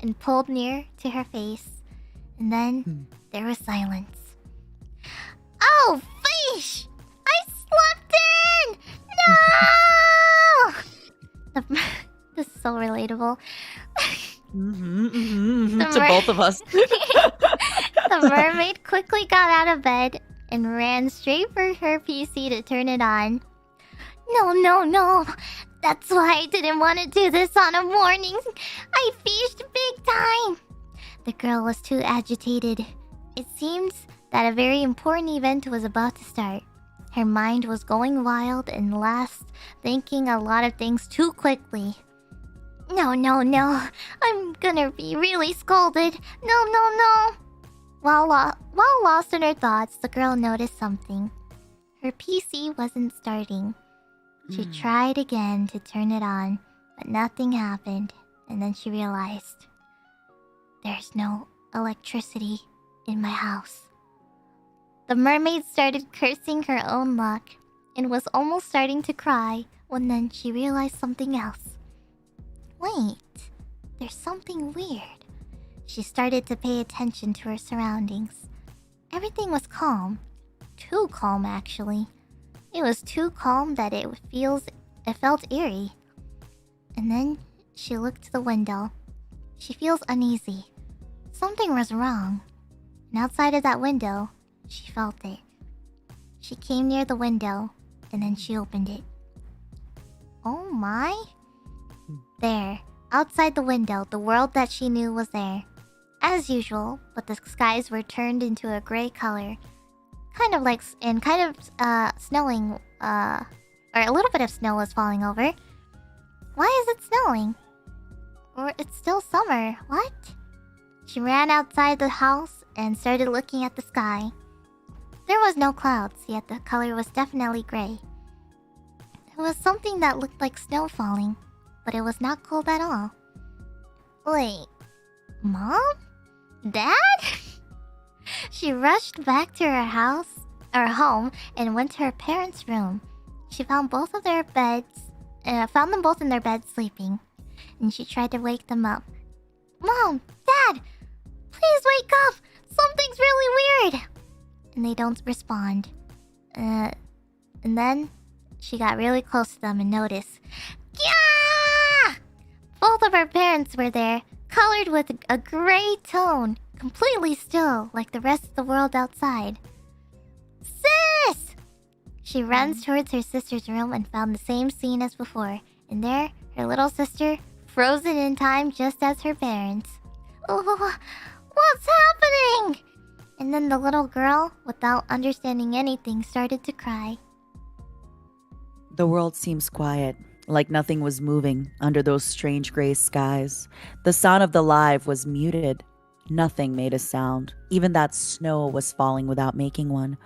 and pulled near to her face. And then there was silence. Oh, fish! I slept in! No! This is so relatable. To both of us. The mermaid quickly got out of bed and ran straight for her PC to turn it on. No. That's why I didn't want to do this on a morning. I fished big time. The girl was too agitated. It seems that a very important event was about to start. Her mind was going wild and thinking a lot of things too quickly. No. I'm gonna be really scolded. No. While lost in her thoughts, the girl noticed something. Her PC wasn't starting. She tried again to turn it on, but nothing happened. And then she realized, there's no electricity in my house. The mermaid started cursing her own luck and was almost starting to cry when then she realized something else. Wait, there's something weird. She started to pay attention to her surroundings. Everything was calm. Too calm, actually. It was too calm that it felt eerie. And then she looked to the window. She feels uneasy. Something was wrong. And outside of that window, she felt it. She came near the window, and then she opened it. Oh my! There, outside the window, the world that she knew was there. As usual, but the skies were turned into a gray color. Kind of snowing, or a little bit of snow was falling over. Why is it snowing? Or it's still summer, what? She ran outside the house and started looking at the sky. There was no clouds, yet the color was definitely gray. It was something that looked like snow falling, but it was not cold at all. Wait, Mom? Dad? She rushed back to her home, and went to her parents' room. She found them both in their beds sleeping, and she tried to wake them up. Mom, Dad, please wake up! Something's really weird! And they don't respond. And then she got really close to them and noticed. Yeah! Both of her parents were there, colored with a gray tone, completely still, like the rest of the world outside. Sis! She runs towards her sister's room and found the same scene as before. And there, her little sister, frozen in time just as her parents. Oh, what's happening? And then the little girl, without understanding anything, started to cry. The world seems quiet, like nothing was moving under those strange gray skies. The sound of the live was muted. Nothing made a sound. Even that snow was falling without making one.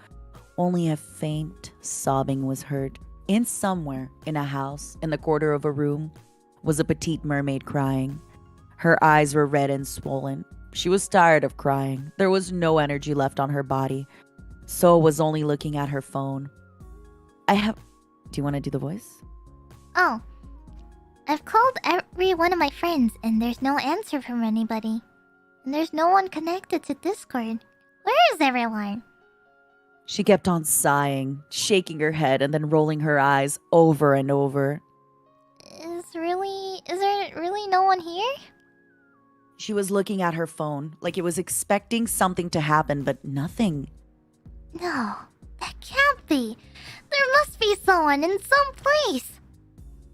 Only a faint sobbing was heard. In somewhere, in a house, in the corner of a room, was a petite mermaid crying. Her eyes were red and swollen. She was tired of crying. There was no energy left on her body. So was only looking at her phone. Do you want to do the voice? Oh. I've called every one of my friends and there's no answer from anybody. And there's no one connected to Discord. Where is everyone? She kept on sighing, shaking her head and then rolling her eyes over and over. Is there really no one here? She was looking at her phone like it was expecting something to happen, but nothing. No, that can't be. There must be someone in some place.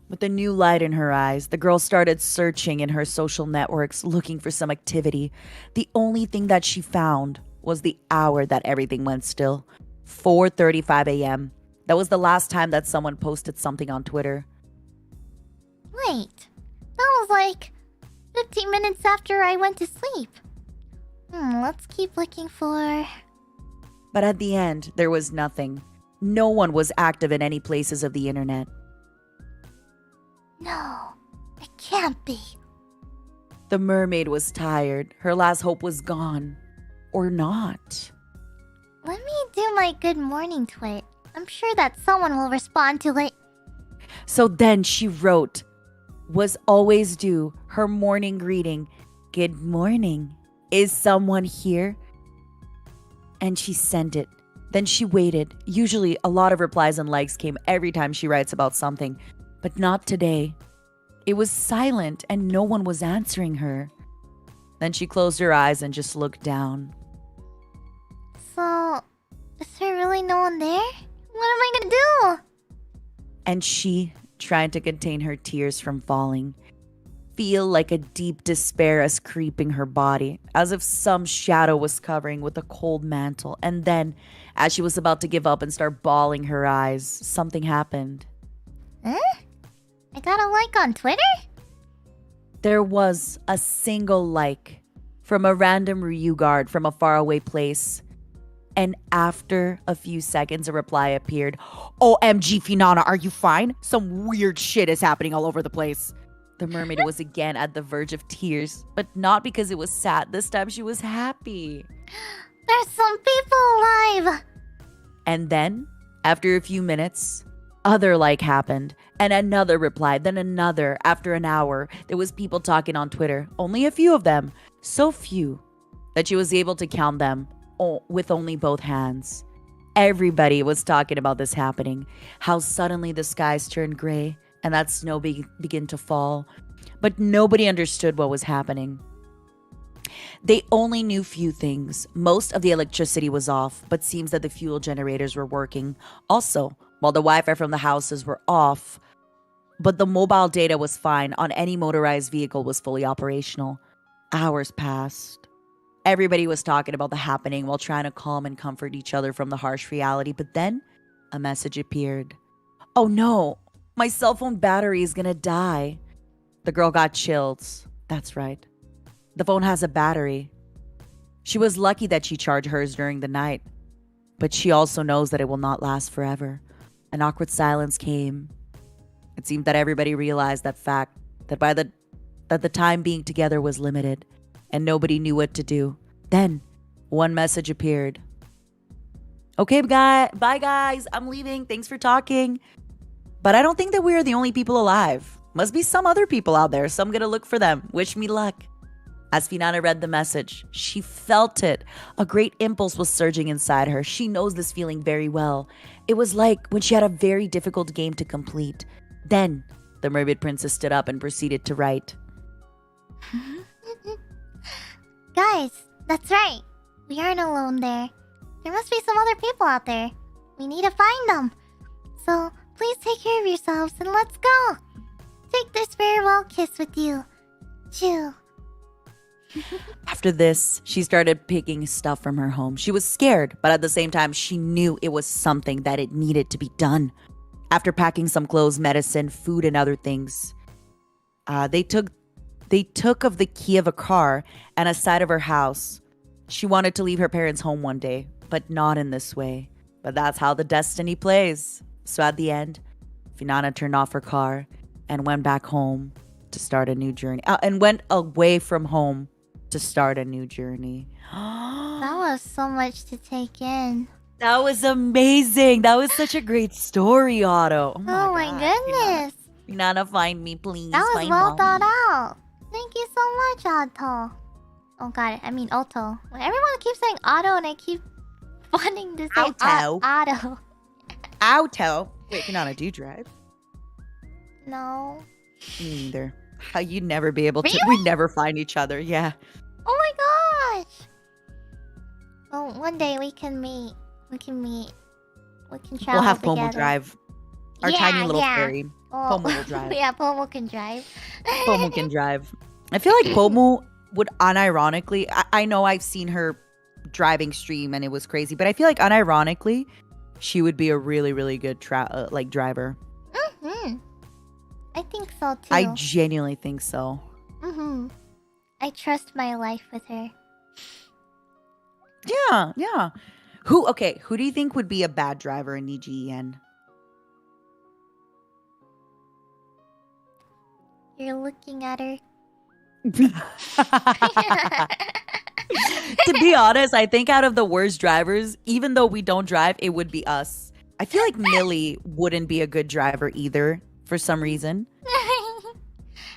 With a new light in her eyes, the girl started searching in her social networks, looking for some activity. The only thing that she found was the hour that everything went still. 4:35 a.m. That was the last time that someone posted something on Twitter. Wait, that was like 15 minutes after I went to sleep. Let's keep looking for... But at the end, there was nothing. No one was active in any places of the internet. No, it can't be. The mermaid was tired. Her last hope was gone. Or not. Let me do my good morning tweet. I'm sure that someone will respond to it. So then she wrote, was always due, her morning greeting. Good morning. Is someone here? And she sent it. Then she waited. Usually a lot of replies and likes came every time she writes about something. But not today. It was silent and no one was answering her. Then she closed her eyes and just looked down. So, is there really no one there? What am I gonna do? And she, trying to contain her tears from falling, feel like a deep despair is creeping her body, as if some shadow was covering with a cold mantle. And then, as she was about to give up and start bawling her eyes, something happened. Huh? I got a like on Twitter? There was a single like from a random Ryu guard from a faraway place. And after a few seconds, a reply appeared. OMG, Finana, are you fine? Some weird shit is happening all over the place. The mermaid was again at the verge of tears, but not because it was sad. This time she was happy. There's some people alive! And then, after a few minutes, other like happened, and another replied, then another. After an hour, there was people talking on Twitter. Only a few of them. So few that she was able to count them with only both hands. Everybody was talking about this happening. How suddenly the skies turned gray and that snow began to fall. But nobody understood what was happening. They only knew few things. Most of the electricity was off, but seems that the fuel generators were working. Also, while the Wi-Fi from the houses were off, but the mobile data was fine on any motorized vehicle was fully operational. Hours passed. Everybody was talking about the happening while trying to calm and comfort each other from the harsh reality. But then a message appeared. Oh no, my cell phone battery is gonna die. The girl got chills. That's right. The phone has a battery. She was lucky that she charged hers during the night. But she also knows that it will not last forever. An awkward silence came. It seemed that everybody realized that fact, that the time being together was limited, and nobody knew what to do. Then, one message appeared. Okay, bye guys, I'm leaving. Thanks for talking. But I don't think that we are the only people alive. Must be some other people out there, so I'm gonna look for them. Wish me luck. As Finana read the message, she felt it. A great impulse was surging inside her. She knows this feeling very well. It was like when she had a very difficult game to complete. Then, the mermaid princess stood up and proceeded to write. Guys, that's right. We aren't alone there. There must be some other people out there. We need to find them. So, please take care of yourselves and let's go. Take this farewell kiss with you. Chew. After this, she started picking stuff from her home. She was scared, but at the same time, she knew it was something that it needed to be done. After packing some clothes, medicine, food, and other things, they took of the key of a car and a side of her house. She wanted to leave her parents' home one day, but not in this way. But that's how the destiny plays. So at the end, Finana turned off her car and went back home to start a new journey. And went away from home to start a new journey. That was so much to take in. That was amazing. That was such a great story, Otto. Oh my goodness. Finana, find me, please. That was Find well mommy. thought out. Thank you so much, Otto. Oh god, I mean Otto. Everyone keeps saying Otto and I keep wanting to say Otto. Otto. Auto. Wait, Finana, do you drive? No. Me neither. How you'd never be able to. Really? We'd never find each other. Yeah. Oh my gosh. Well, one day we can meet. We can travel We'll have together. Pomo drive. Our Yeah, tiny little yeah. ferry. Oh, Pomo will drive. Yeah, Pomo can drive. Pomo can drive. I feel like Pomo would unironically. I know I've seen her driving stream and it was crazy, but I feel like unironically, she would be a really, really good driver. Mm-hmm. I think so too. I genuinely think so. Mm-hmm. I trust my life with her. Yeah, yeah. Who do you think would be a bad driver in NIJISANJI? You're looking at her. To be honest, I think out of the worst drivers, even though we don't drive, it would be us. I feel like Millie wouldn't be a good driver either for some reason.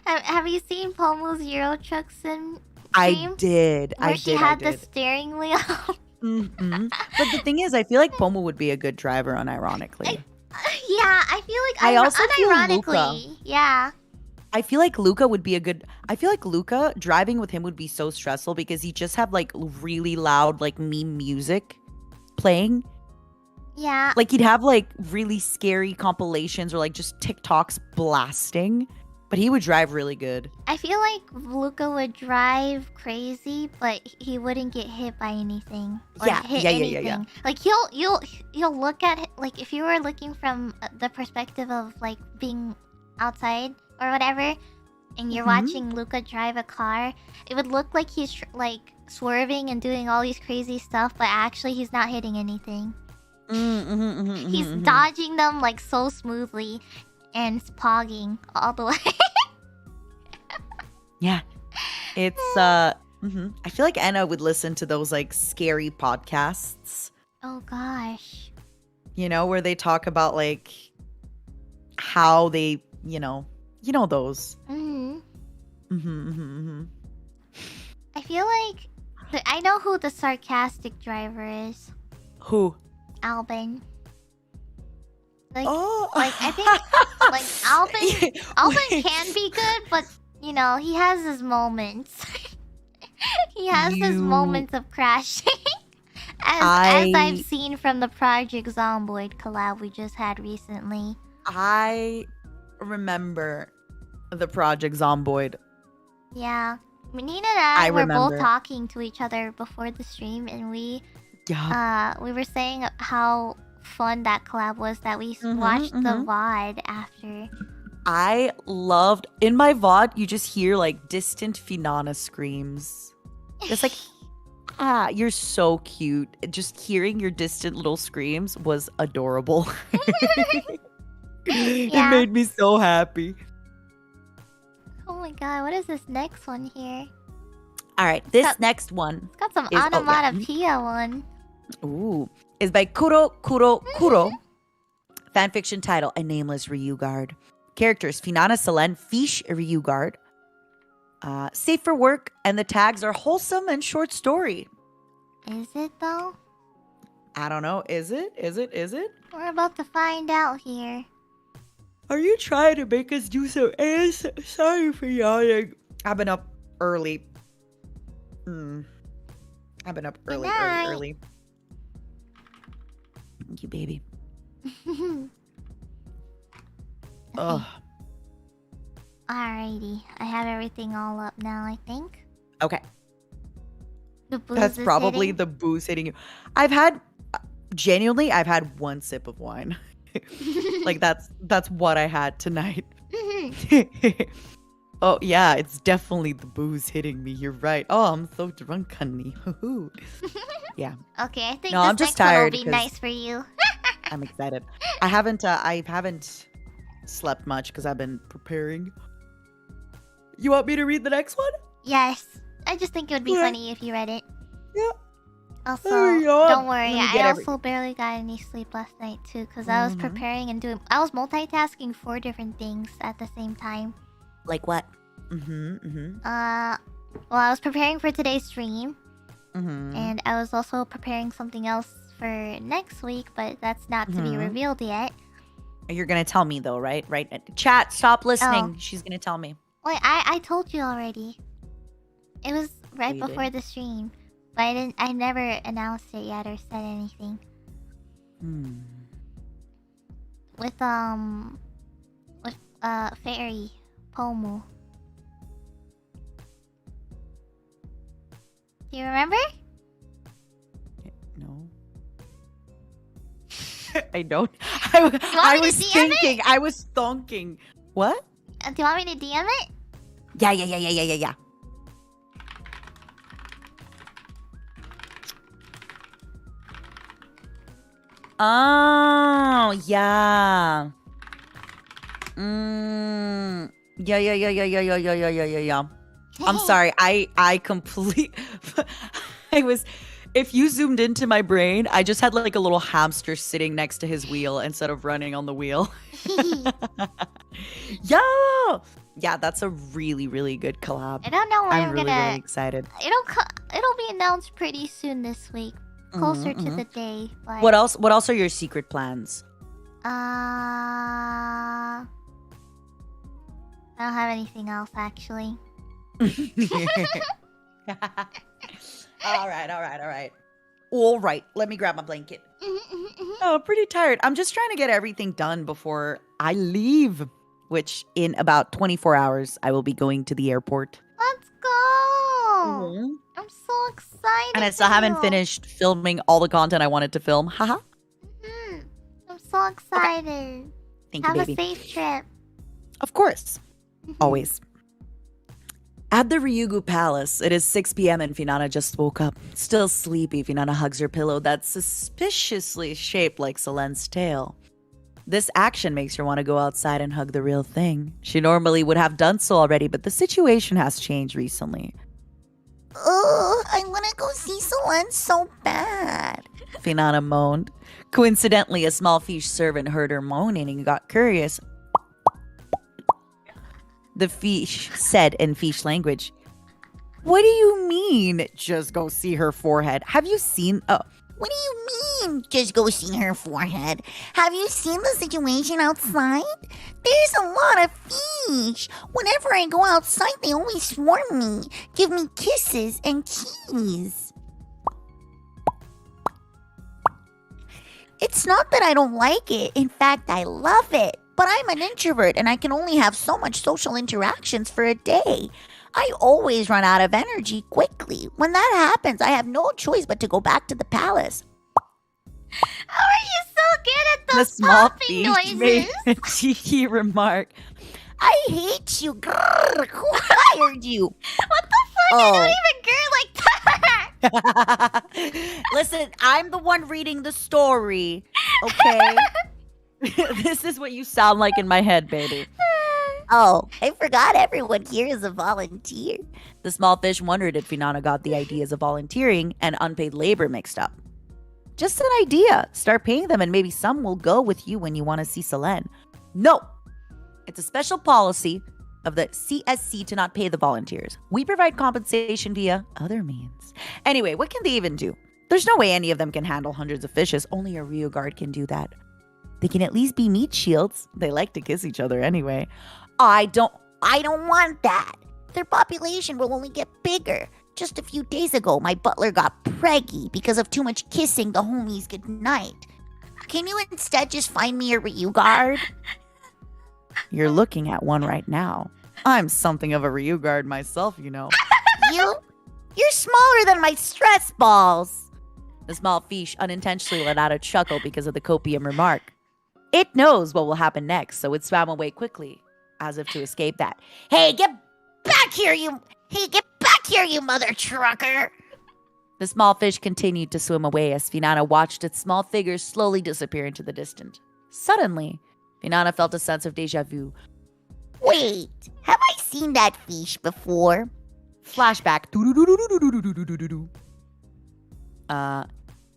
Have you seen Pomo's Euro Truck Sim I stream? did. Where I she did. had I the did. steering wheel. Mm-hmm. But the thing is, I feel like Pomo would be a good driver, unironically. Yeah, I feel like I also feel unironically. Yeah. I feel like Luca would be a good. I feel like Luca driving with him would be so stressful because he just have like really loud like meme music playing. Yeah. Like he'd have like really scary compilations or like just TikToks blasting, but he would drive really good. I feel like Luca would drive crazy, but he wouldn't get hit by anything. Or Yeah, hit yeah. anything. Like you'll look at it, like if you were looking from the perspective of like being outside or whatever, and you're watching Luca drive a car, it would look like he's like swerving and doing all these crazy stuff, but actually he's not hitting anything. He's dodging them like so smoothly and pogging all the way. Yeah, it's I feel like Anna would listen to those like scary podcasts, Oh gosh. you know, where they talk about like how they, those. I feel like I know who the sarcastic driver is. Who? Albin. Like, Oh, like I think like Albin can be good, but you know, he has his moments. He has his moments of crashing. As I've seen from the Project Zomboid collab we just had recently. I remember the Project Zomboid. Yeah. Nina and I were remember. both talking to each other before the stream, and we were saying how fun that collab was, that we watched the VOD after. I loved, in my VOD, you just hear like distant Finana screams. It's like, you're so cute. Just hearing your distant little screams was adorable. It made me so happy. Oh my god, what is this next one here? All right, this next one It's got some is onomatopoeia one. Ooh, is by Kuro. Fanfiction title: A Nameless Ryugard. Characters: Finana, Selene, Fish, Ryugard. Safe for work, and the tags are wholesome and short story. Is it though? I don't know. Is it? We're about to find out here. Are you trying to make us do some ass? Sorry for yawning. I've been up early. I've been up early. Thank you, baby. Ugh. Alrighty, I have everything all up now, I think. Okay. The booze That's is probably hitting. the booze hitting you. I've had one sip of wine. Like that's what I had tonight. Oh, yeah, it's definitely the booze hitting me. You're right. Oh, I'm so drunk, honey. Yeah. Okay, I think No, this I'm just next one will tired be 'cause- nice for you. I'm excited. I haven't slept much because I've been preparing. You want me to read the next one? Yes. I just think it would be Okay. funny if you read it. Yeah. Also, There you go. don't worry. Let me I get also barely got any sleep last night too, because I was preparing and doing. I was multitasking 4 different things at the same time. Like what? Well, I was preparing for today's stream, and I was also preparing something else for next week, but that's not to be revealed yet. You're gonna tell me though, right? Right? Chat, stop listening. She's gonna tell me. Wait, I told you already. It was right you before did? the stream, but I never announced it yet or said anything. With Fairy Pomu. Do you remember? No. I don't. I was thinking. I was thonking. What? Do you want me to DM it? Yeah. Oh, yeah. Yeah. I'm sorry. I complete. I was. If you zoomed into my brain, I just had like a little hamster sitting next to his wheel instead of running on the wheel. Yeah, that's a really, really good collab. I don't know when I'm really, really excited. It'll be announced pretty soon this week, closer to the day. But, What else? What else are your secret plans? I don't have anything else actually. All right. Let me grab my blanket. Oh, pretty tired. I'm just trying to get everything done before I leave, which in about 24 hours, I will be going to the airport. Let's go! I'm so excited. And I still haven't finished filming all the content I wanted to film. Haha. I'm so excited. Thank Have you, a baby. safe trip. Of course. Always. At the Ryugu Palace, it is 6 p.m. and Finana just woke up. Still sleepy, Finana hugs her pillow that's suspiciously shaped like Solen's tail. This action makes her want to go outside and hug the real thing. She normally would have done so already, but the situation has changed recently. Oh, I want to go see Solen so bad. Finana moaned. Coincidentally, a small fish servant heard her moaning and got curious. The fish said in fish language, "What do you mean, just go see her forehead? Have you seen... Oh, What do you mean, just go see her forehead? Have you seen the situation outside? There's a lot of fish. Whenever I go outside, they always swarm me, give me kisses and keys. It's not that I don't like it. In fact, I love it. But I'm an introvert and I can only have so much social interactions for a day. I always run out of energy quickly. When that happens, I have no choice but to go back to the palace." How are you so good at the those small popping fish made noises? a cheeky remark. "I hate you. Grrr, who hired you?" What the fuck? Oh. I don't even girl like that. Listen, I'm the one reading the story, okay? This is what you sound like in my head, baby. Oh, I forgot everyone here is a volunteer. The small fish wondered if Finana got the ideas of volunteering and unpaid labor mixed up. Just an idea. Start paying them and maybe some will go with you when you want to see Solen. No! It's a special policy of the CSC to not pay the volunteers. We provide compensation via other means. Anyway, what can they even do? There's no way any of them can handle hundreds of fishes. Only a Rio guard can do that. They can at least be meat shields. They like to kiss each other anyway. I don't want that. Their population will only get bigger. Just a few days ago, my butler got preggy because of too much kissing the homies goodnight. Can you instead just find me a Ryu guard? You're looking at one right now. I'm something of a Ryu guard myself, you know. You're smaller than my stress balls. The small fish unintentionally let out a chuckle because of the copium remark. It knows what will happen next, so it swam away quickly, as if to escape that. Hey, get back here, you... Hey, get back here, you mother trucker! The small fish continued to swim away as Finana watched its small figure slowly disappear into the distance. Suddenly, Finana felt a sense of déjà vu. Wait, have I seen that fish before? Flashback.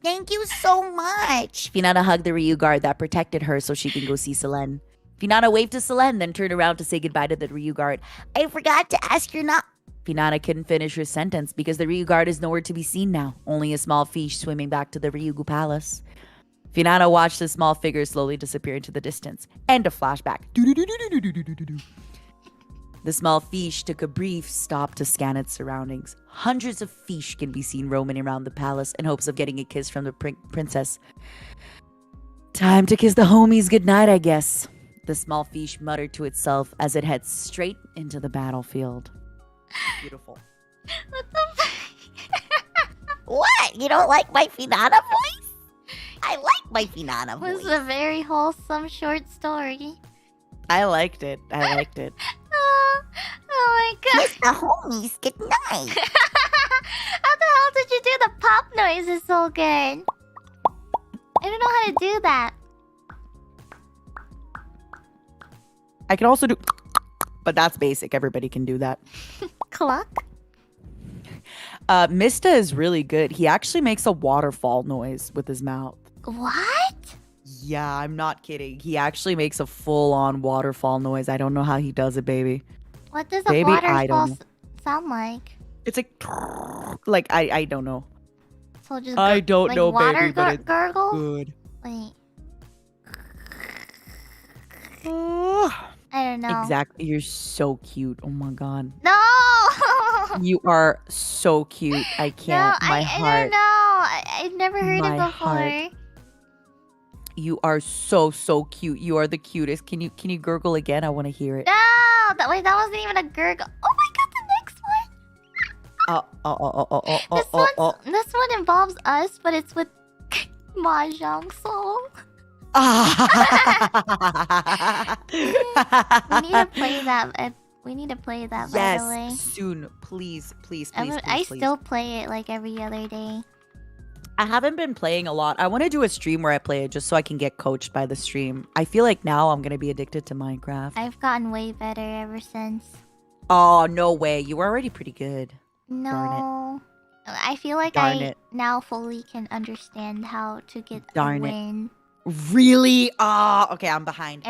Thank you so much. Finana hugged the Ryu guard that protected her so she can go see Selene. Finana waved to Selene, then turned around to say goodbye to the Ryu guard. I forgot to ask your not... Finana couldn't finish her sentence because the Ryu guard is nowhere to be seen now, only a small fish swimming back to the Ryugu palace. Finana watched the small figure slowly disappear into the distance. End of flashback. The small fish took a brief stop to scan its surroundings. Hundreds of fish can be seen roaming around the palace in hopes of getting a kiss from the princess. Time to kiss the homies goodnight, I guess. The small fish muttered to itself as it heads straight into the battlefield. Beautiful. What the What? You don't like my Finana voice? I like my Finana This voice. is a very wholesome short story. I liked it. Oh my god. Kiss the homies goodnight. How the hell did you do the pop noise? It's so good. I don't know how to do that. I can also do... But that's basic. Everybody can do that. Clock? Mista is really good. He actually makes a waterfall noise with his mouth. What? Yeah, I'm not kidding. He actually makes a full-on waterfall noise. I don't know how he does it, baby. What does a Baby, I waterfall don't sound like? It's like I don't know. So just I don't like know, water baby, but it's gurgle? good. Wait. I don't know. Exactly. You're so cute. Oh my god. No! You are so cute. I can't. No, My I heart. don't know. I've never heard My it before. heart. You are so cute. You are the cutest. Can you gurgle again? I want to hear it. No! That wasn't even a gurgle. Oh my god, the next one! This one involves us, but it's with Mahjong Soul. We need to play that. We need to play that, by the way. Yes, soon. Please. I still play it like every other day. I haven't been playing a lot. I want to do a stream where I play it just so I can get coached by the stream. I feel like now I'm going to be addicted to Minecraft. I've gotten way better ever since. Oh, no way. You were already pretty good. No. I feel like Darn I it. now fully can understand how to get Darn a it. win. Really? Okay, I'm behind.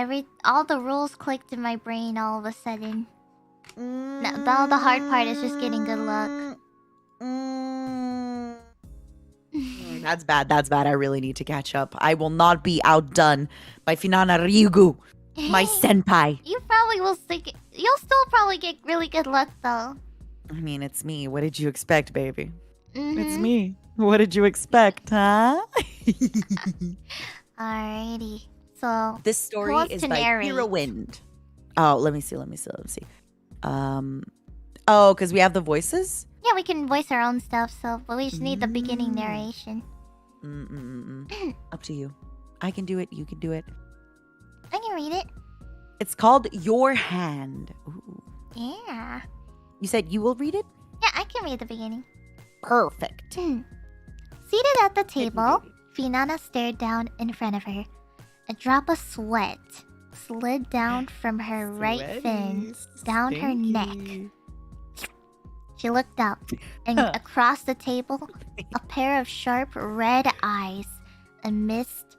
All the rules clicked in my brain all of a sudden. All the hard part is just getting good luck. That's bad. I really need to catch up. I will not be outdone by Finana Ryugu, my senpai. You probably will you'll still probably get really good luck though. I mean, it's me. What did you expect, baby? Mhm. It's me. What did you expect, huh? Alrighty. So This Who story wants is to by narrate? Hero Wind. Oh, let me see. Oh, because we have the voices? yeah, we can voice our own stuff. But we just need the beginning narration. Up to you. I can do it. You can do it. I can read it. It's called Your Hand. Ooh. Yeah. You said you will read it? Yeah, I can read the beginning. Perfect. Seated at the table, Finana stared down in front of her. A drop of sweat slid down from her right fin down her neck. She looked up, and across the table, a pair of sharp red eyes amidst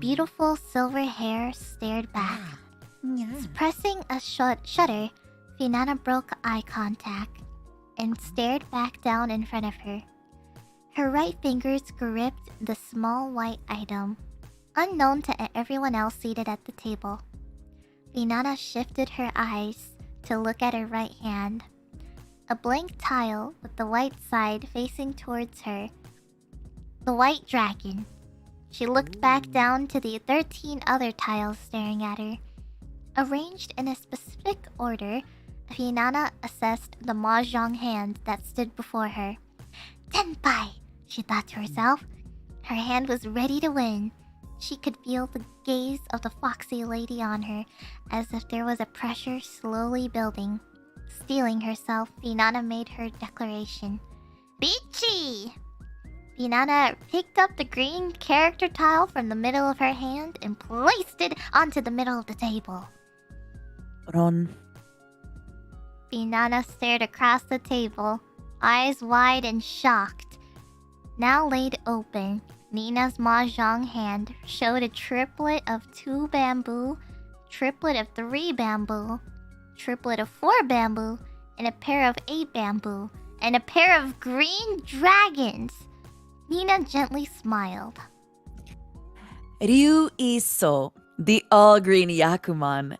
beautiful silver hair stared back. Pressing a shutter, Finana broke eye contact and stared back down in front of her. Her right fingers gripped the small white item, unknown to everyone else seated at the table. Finana shifted her eyes to look at her right hand. A blank tile with the white side facing towards her. The white dragon. She looked back down to the 13 other tiles staring at her. Arranged in a specific order, Finana assessed the mahjong hand that stood before her. Tenpai, she thought to herself. Her hand was ready to win. She could feel the gaze of the foxy lady on her, as if there was a pressure slowly building. Steeling herself, Finana made her declaration. Bichi! Finana picked up the green character tile from the middle of her hand and placed it onto the middle of the table. Ron. Finana stared across the table, eyes wide and shocked. Now laid open, Nina's mahjong hand showed a triplet of 2 bamboo, triplet of 3 bamboo, triplet of 4 bamboo, and a pair of 8 bamboo, and a pair of green dragons. Nina gently smiled. Ryu Iso, the all-green Yakuman.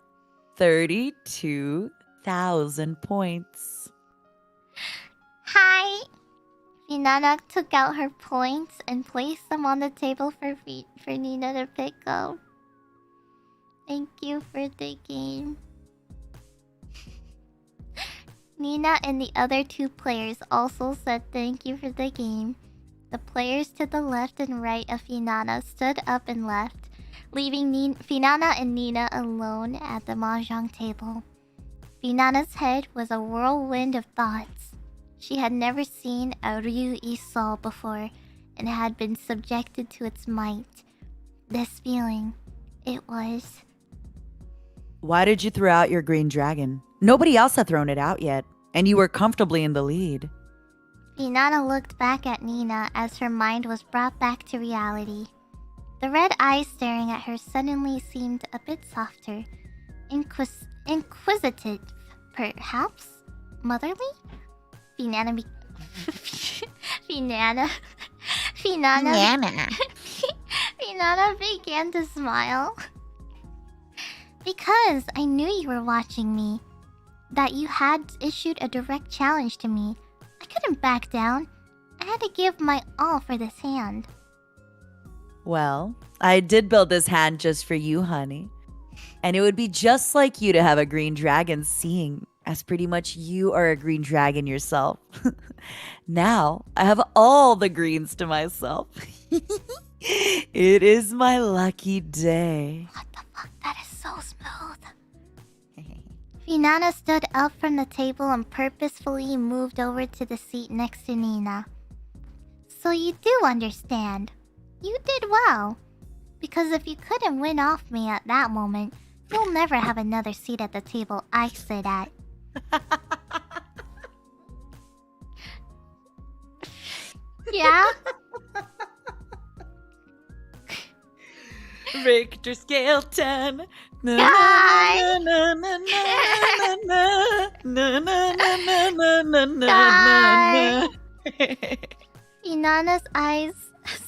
32,000 points. Hi! Finana took out her points and placed them on the table for Nina to pick up. Thank you for the game. Nina and the other 2 players also said thank you for the game. The players to the left and right of Finana stood up and left, leaving Finana and Nina alone at the mahjong table. Finana's head was a whirlwind of thoughts. She had never seen a Ryu Iso before and had been subjected to its might. This feeling, it was... Why did you throw out your green dragon? Nobody else had thrown it out yet, and you were comfortably in the lead. Finana looked back at Nina as her mind was brought back to reality. The red eyes staring at her suddenly seemed a bit softer. Inquisitive, perhaps? Motherly? Finana began to smile. Because I knew you were watching me. That you had issued a direct challenge to me. I couldn't back down. I had to give my all for this hand. Well, I did build this hand just for you, honey. And it would be just like you to have a green dragon, seeing as pretty much you are a green dragon yourself. Now, I have all the greens to myself. It is my lucky day. What the fuck? That is so smooth. Finana stood up from the table and purposefully moved over to the seat next to Nina. So you do understand. You did well. Because if you couldn't win off me at that moment, you'll never have another seat at the table I sit at. Yeah? Richter scale 10. Finana's eyes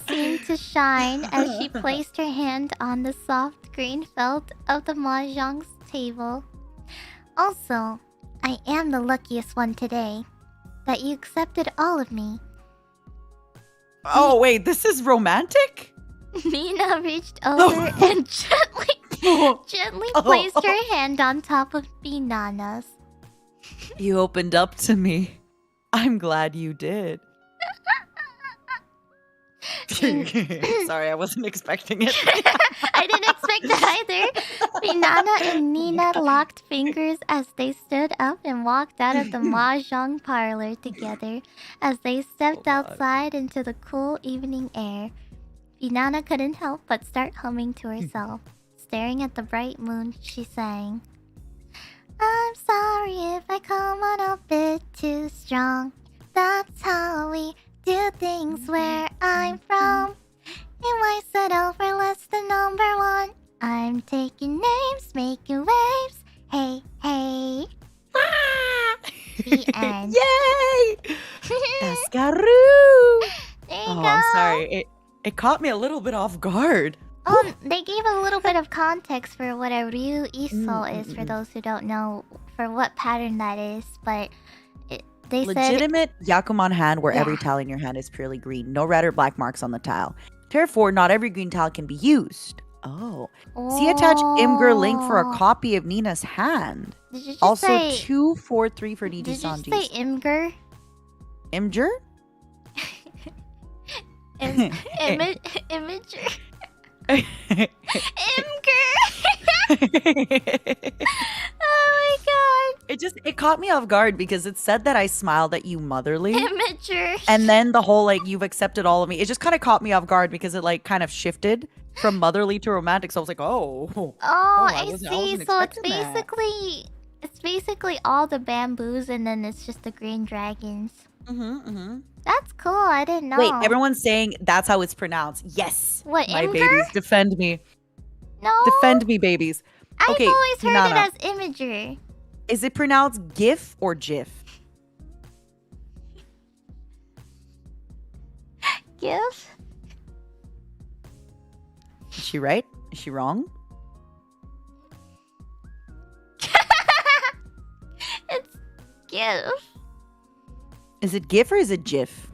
seemed to shine as she placed her hand on the soft green felt of the mahjong's table. Also, I am the luckiest one today. That you accepted all of me. Oh, wait, this is romantic? Nina reached over and gently placed her hand on top of Finana's. You opened up to me. I'm glad you did. Sorry, I wasn't expecting it. I didn't expect that either. Finana and Nina locked fingers as they stood up and walked out of the mahjong parlor together as they stepped outside into the cool evening air. Finana couldn't help but start humming to herself. Staring at the bright moon, she sang, I'm sorry if I come on a bit too strong. That's how we do things where I'm from. And why settle for less than number 1? I'm taking names, making waves. Hey, hey. The end. Yay! Escaroo! There you go. I'm sorry. It caught me a little bit off guard. They gave a little bit of context for what a Ryu Iso is, for those who don't know, for what pattern that is, but they said... Legitimate Yakuman hand where every tile in your hand is purely green. No red or black marks on the tile. Therefore, not every green tile can be used. Oh. See attached Imgur link for a copy of Nina's hand. Did you just also, say... 243 for Did you NIJISANJI. say Imgur? Imgur? Imager? Imgur! Oh my god. It caught me off guard because it said that I smiled at you motherly. Immature. And then the whole like you've accepted all of me. It just kind of caught me off guard because it like kind of shifted from motherly to romantic. So I was like, oh, I wasn't see. So it's expecting that. basically all the bamboos and then it's just the green dragons. Mm-hmm. That's cool. I didn't know. Wait, everyone's saying that's how it's pronounced. Yes. What, My Imgur? babies, defend me. No. Defend me, babies. I've Okay, always heard Finana. it as Imager. Is it pronounced GIF or GIF? GIF? Is she right? Is she wrong? It's GIF. Is it GIF or is it GIF?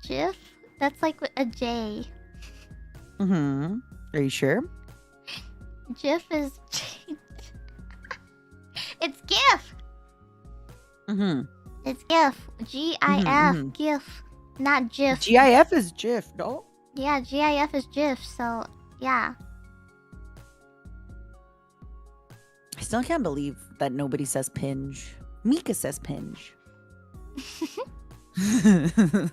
GIF? That's like a J. Mm-hmm. Are you sure? GIF is... It's GIF! Mm-hmm. It's GIF. GIF. GIF. Not GIF. GIF is GIF, no? Yeah, GIF is GIF, so... Yeah. I still can't believe that nobody says Pinge. Mika says Pinge.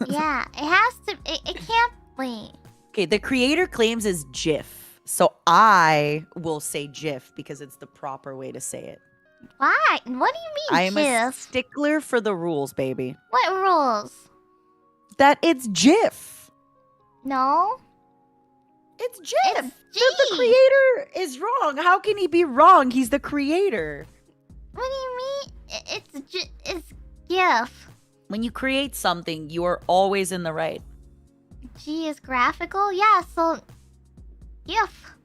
Yeah, it has to... It can't... Wait. Okay, the creator claims is GIF. So I will say GIF because it's the proper way to say it. Why? What do you mean, I am a GIF? stickler for the rules, baby. What rules? That it's GIF. No? It's GIF. It's G. The creator is wrong. How can he be wrong? He's the creator. What do you mean? It's GIF. When you create something, you are always in the right. G is graphical? Yeah, so... GIF.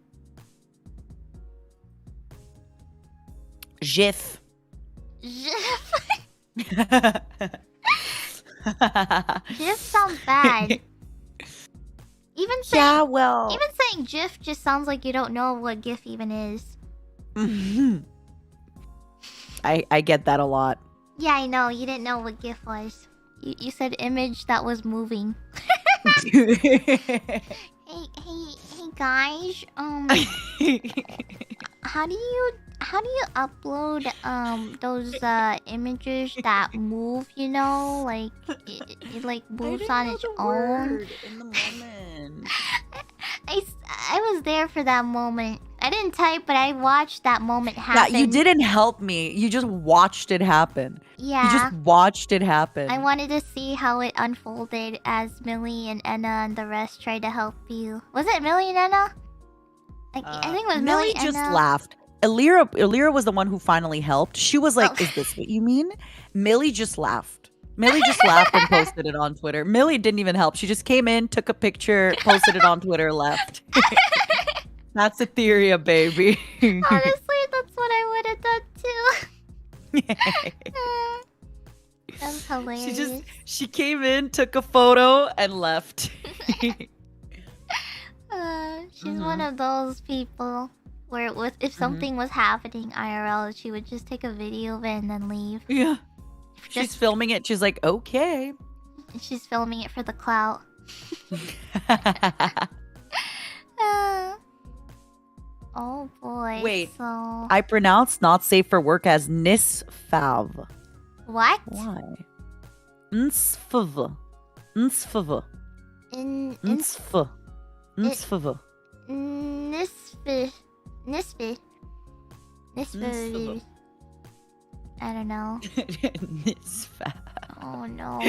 GIF. GIF. GIF sounds bad. Even saying, Yeah, well. even saying GIF just sounds like you don't know what GIF even is. I get that a lot. Yeah, I know. You didn't know what GIF was. You said image that was moving. Hey guys. How do you upload those images that move, you know? Like it like moves on its own. In the moment. I was there for that moment. I didn't type, but I watched that moment happen. Yeah, you didn't help me. You just watched it happen. Yeah. You just watched it happen. I wanted to see how it unfolded as Millie and Enna and the rest tried to help you. Was it Millie and Enna? I think it was Millie and just Enna. laughed. Elira was the one who finally helped. She was like, "Is this what you mean?" Millie just laughed. Millie just laughed and posted it on Twitter. Millie didn't even help. She just came in, took a picture, posted it on Twitter, left. That's Etheria, baby. Honestly, that's what I would have done too. That's hilarious. She came in, took a photo, and left. She's one of those people where if something was happening IRL, she would just take a video of it and then leave. Yeah. She's filming it. She's like, okay. She's filming it for the clout. Oh boy. Wait. So... I pronounced not safe for work as nisfav. What? Why? Nsfav. Nsfav. Nsfav. Nsfav. Nisfi. I don't know. Nisfav. Oh no.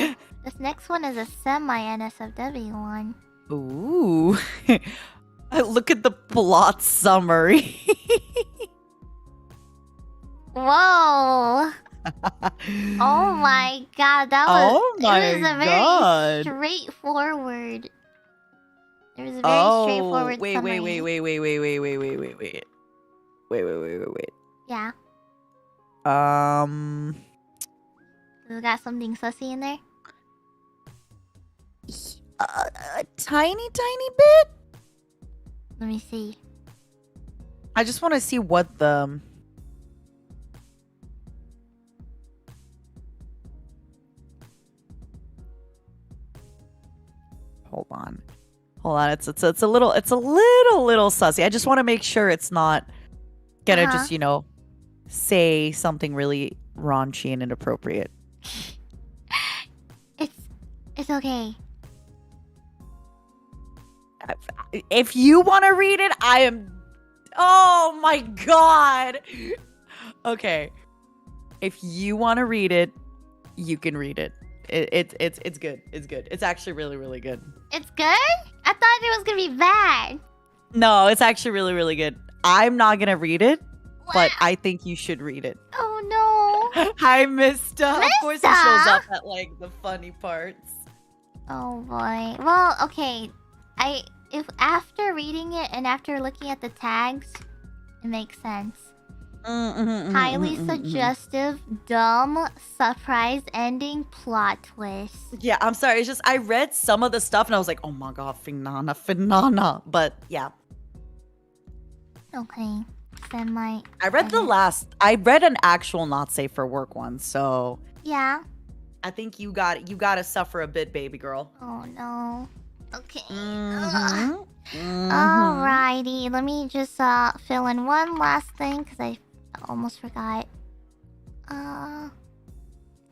This next one is a semi-NSFW one. Ooh. Look at the plot summary. Whoa. Oh my god, that was it was a very straightforward. It was a very straightforward summary. Wait. Yeah. We got something sussy in there? A tiny bit? Let me see. I just want to see what the... Hold on. It's a little sussy. I just want to make sure it's not gonna just, say something really raunchy and inappropriate. It's okay. If you want to read it, I am. Oh my god. Okay. If you want to read it, you can read it. It's good. It's good. It's actually really, really good. It's good? I thought it was gonna be bad. No, it's actually really, really good. I'm not gonna read it, but I think you should read it. Oh no. Hi, Mista. Of course he shows up at like the funny parts. Oh boy. Well, okay. If after reading it and after looking at the tags, it makes sense. Highly suggestive, dumb, surprise ending, plot twist. Yeah, I'm sorry. It's just I read some of the stuff and I was like, oh my god, Finana. But yeah. Okay. Then I read I read an actual not safe for work one, so yeah. I think you gotta suffer a bit, baby girl. Oh no. Okay. Alrighty, let me just fill in one last thing because I almost forgot.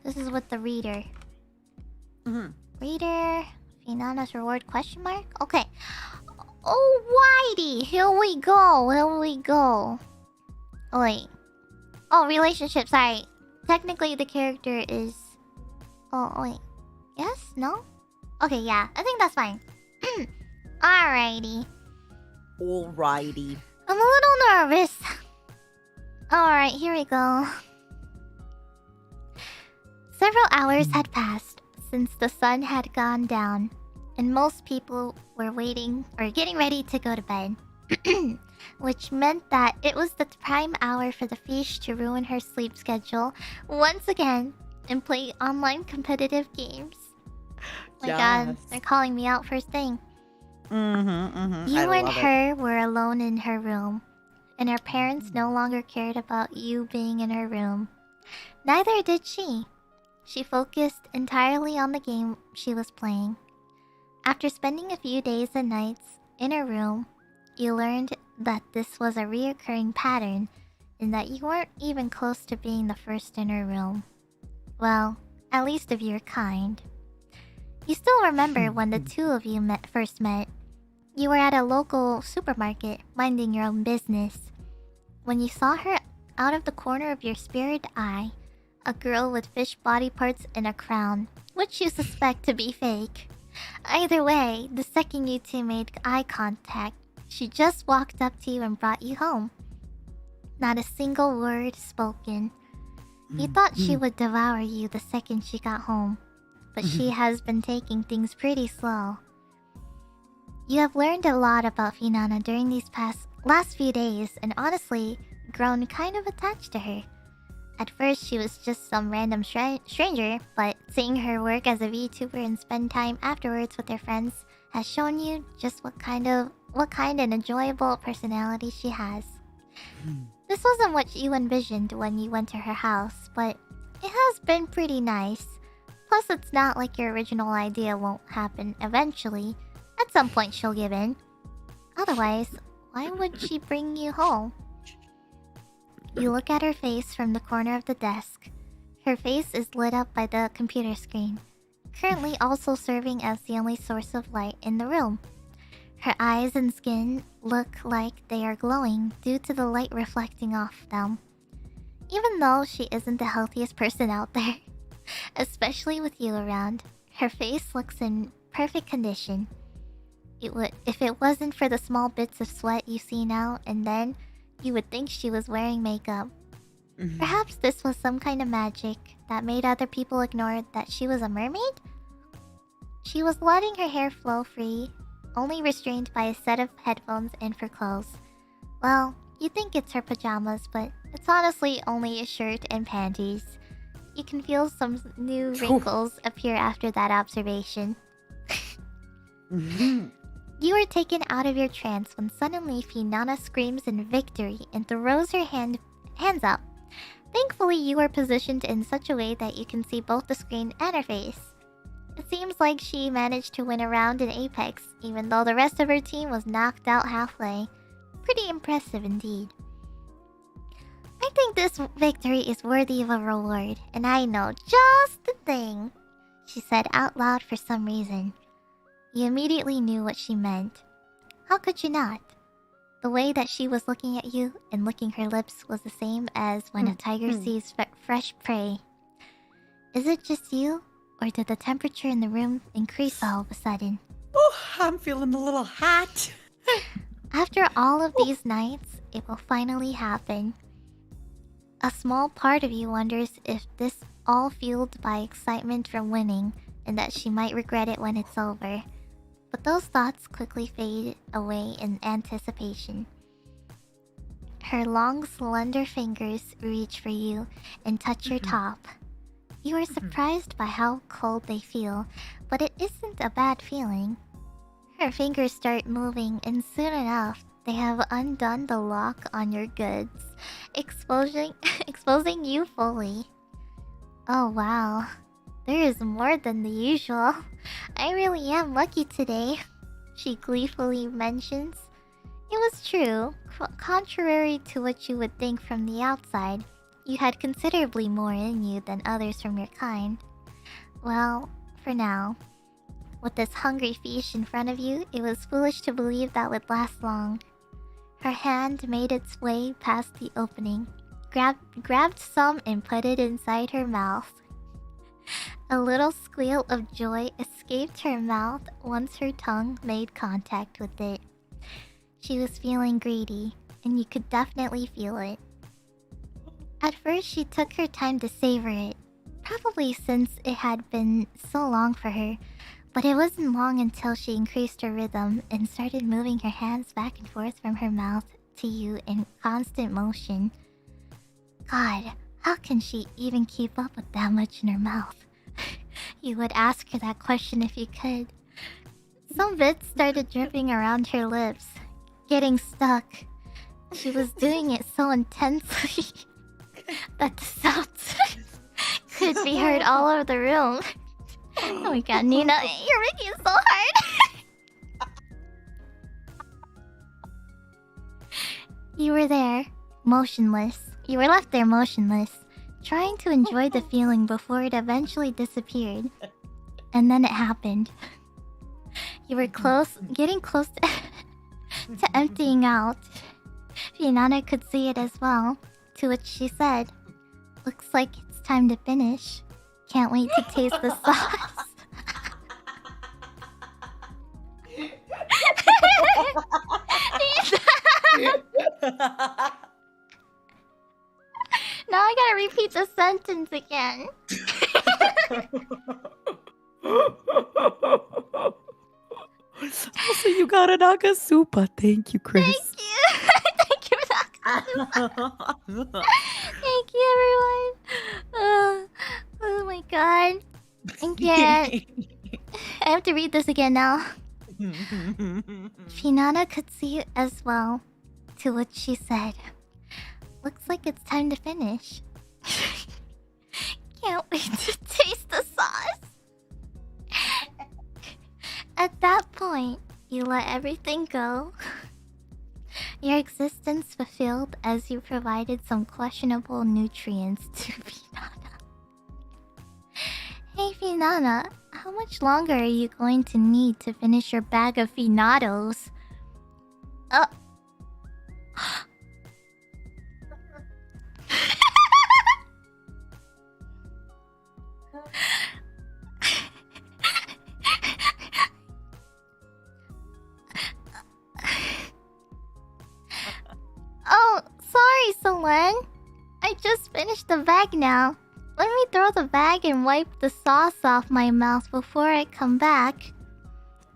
This is with the reader. Reader, Finana's reward question mark. Okay. Alrighty, here we go. Oh wait. Oh, relationship. Sorry. Technically, the character is. Oh wait. Yes? No? Okay, yeah. I think that's fine. Alrighty. I'm a little nervous. Alright, here we go. Several hours had passed since the sun had gone down, and most people were waiting or getting ready to go to bed. Which meant that it was the prime hour for the fish to ruin her sleep schedule once again and play online competitive games. My god, they're calling me out first thing. You and her were alone in her room, and her parents no longer cared about you being in her room. Neither did she. She focused entirely on the game she was playing. After spending a few days and nights in her room, you learned that this was a reoccurring pattern and that you weren't even close to being the first in her room. Well, at least of your kind. You still remember when the two of you first met. You were at a local supermarket, minding your own business, when you saw her out of the corner of your spirit eye, a girl with fish body parts and a crown, which you suspect to be fake. Either way, the second you two made eye contact, she just walked up to you and brought you home. Not a single word spoken. You thought she would devour you the second she got home, but she has been taking things pretty slow. You have learned a lot about Finana during these last few days and honestly grown kind of attached to her. At first she was just some random stranger, but seeing her work as a VTuber and spend time afterwards with her friends has shown you just what kind and enjoyable personality she has. This wasn't what you envisioned when you went to her house, but it has been pretty nice. Plus it's not like your original idea won't happen eventually. At some point she'll give in. Otherwise, why would she bring you home? You look at her face from the corner of the desk. Her face is lit up by the computer screen, currently also serving as the only source of light in the room. Her eyes and skin look like they are glowing due to the light reflecting off them. Even though she isn't the healthiest person out there, especially with you around, her face looks in perfect condition. If it wasn't for the small bits of sweat you see now and then, you would think she was wearing makeup. Perhaps this was some kind of magic that made other people ignore that she was a mermaid? She was letting her hair flow free, only restrained by a set of headphones and for clothes. Well, you think it's her pajamas, but it's honestly only a shirt and panties. You can feel some new wrinkles appear after that observation. You were taken out of your trance when suddenly Finana screams in victory and throws her hands up. Thankfully, you were positioned in such a way that you can see both the screen and her face. It seems like she managed to win a round in Apex, even though the rest of her team was knocked out halfway. Pretty impressive indeed. I think this victory is worthy of a reward, and I know just the thing, she said out loud for some reason. You immediately knew what she meant. How could you not? The way that she was looking at you and licking her lips was the same as when a tiger sees fresh prey. Is it just you, or did the temperature in the room increase all of a sudden? Oh, I'm feeling a little hot. After all of these nights, it will finally happen. A small part of you wonders if this all fueled by excitement from winning and that she might regret it when it's over. But those thoughts quickly fade away in anticipation. Her long, slender fingers reach for you and touch your top. You are surprised by how cold they feel, but it isn't a bad feeling. Her fingers start moving, and soon enough, they have undone the lock on your goods, exposing you fully. Oh wow, there is more than the usual. I really am lucky today, she gleefully mentions. It was true. Contrary to what you would think from the outside, you had considerably more in you than others from your kind. Well, for now. With this hungry fish in front of you, it was foolish to believe that would last long. Her hand made its way past the opening, grabbed some and put it inside her mouth. A little squeal of joy escaped her mouth once her tongue made contact with it. She was feeling greedy, and you could definitely feel it. At first, she took her time to savor it, probably since it had been so long for her. But it wasn't long until she increased her rhythm and started moving her hands back and forth from her mouth to you in constant motion. God, how can she even keep up with that much in her mouth? You would ask her that question if you could. Some bits started dripping around her lips, getting stuck. She was doing it so intensely that the sounds could be heard all over the room. Oh my god, Nina, you're making it so hard! You were there, motionless. You were left there motionless, trying to enjoy the feeling before it eventually disappeared. And then it happened. You were getting close to emptying out. Finana could see it as well, to which she said, "Looks like it's time to finish. Can't wait to taste the sauce." Now I gotta repeat the sentence again. Also, you got a Nakasupa. Thank you, Chris. Thank you. Thank you for that. Thank you, everyone. Oh my god. I can't. I have to read this again now. Finana could see it as well, to which she said, "Looks like it's time to finish. Can't wait to taste the sauce." At that point, you let everything go. Your existence fulfilled as you provided some questionable nutrients to Finana. Hey Finana, how much longer are you going to need to finish your bag of finados? Oh, sorry, Solen. I just finished the bag now. Let me throw the bag and wipe the sauce off my mouth before I come back.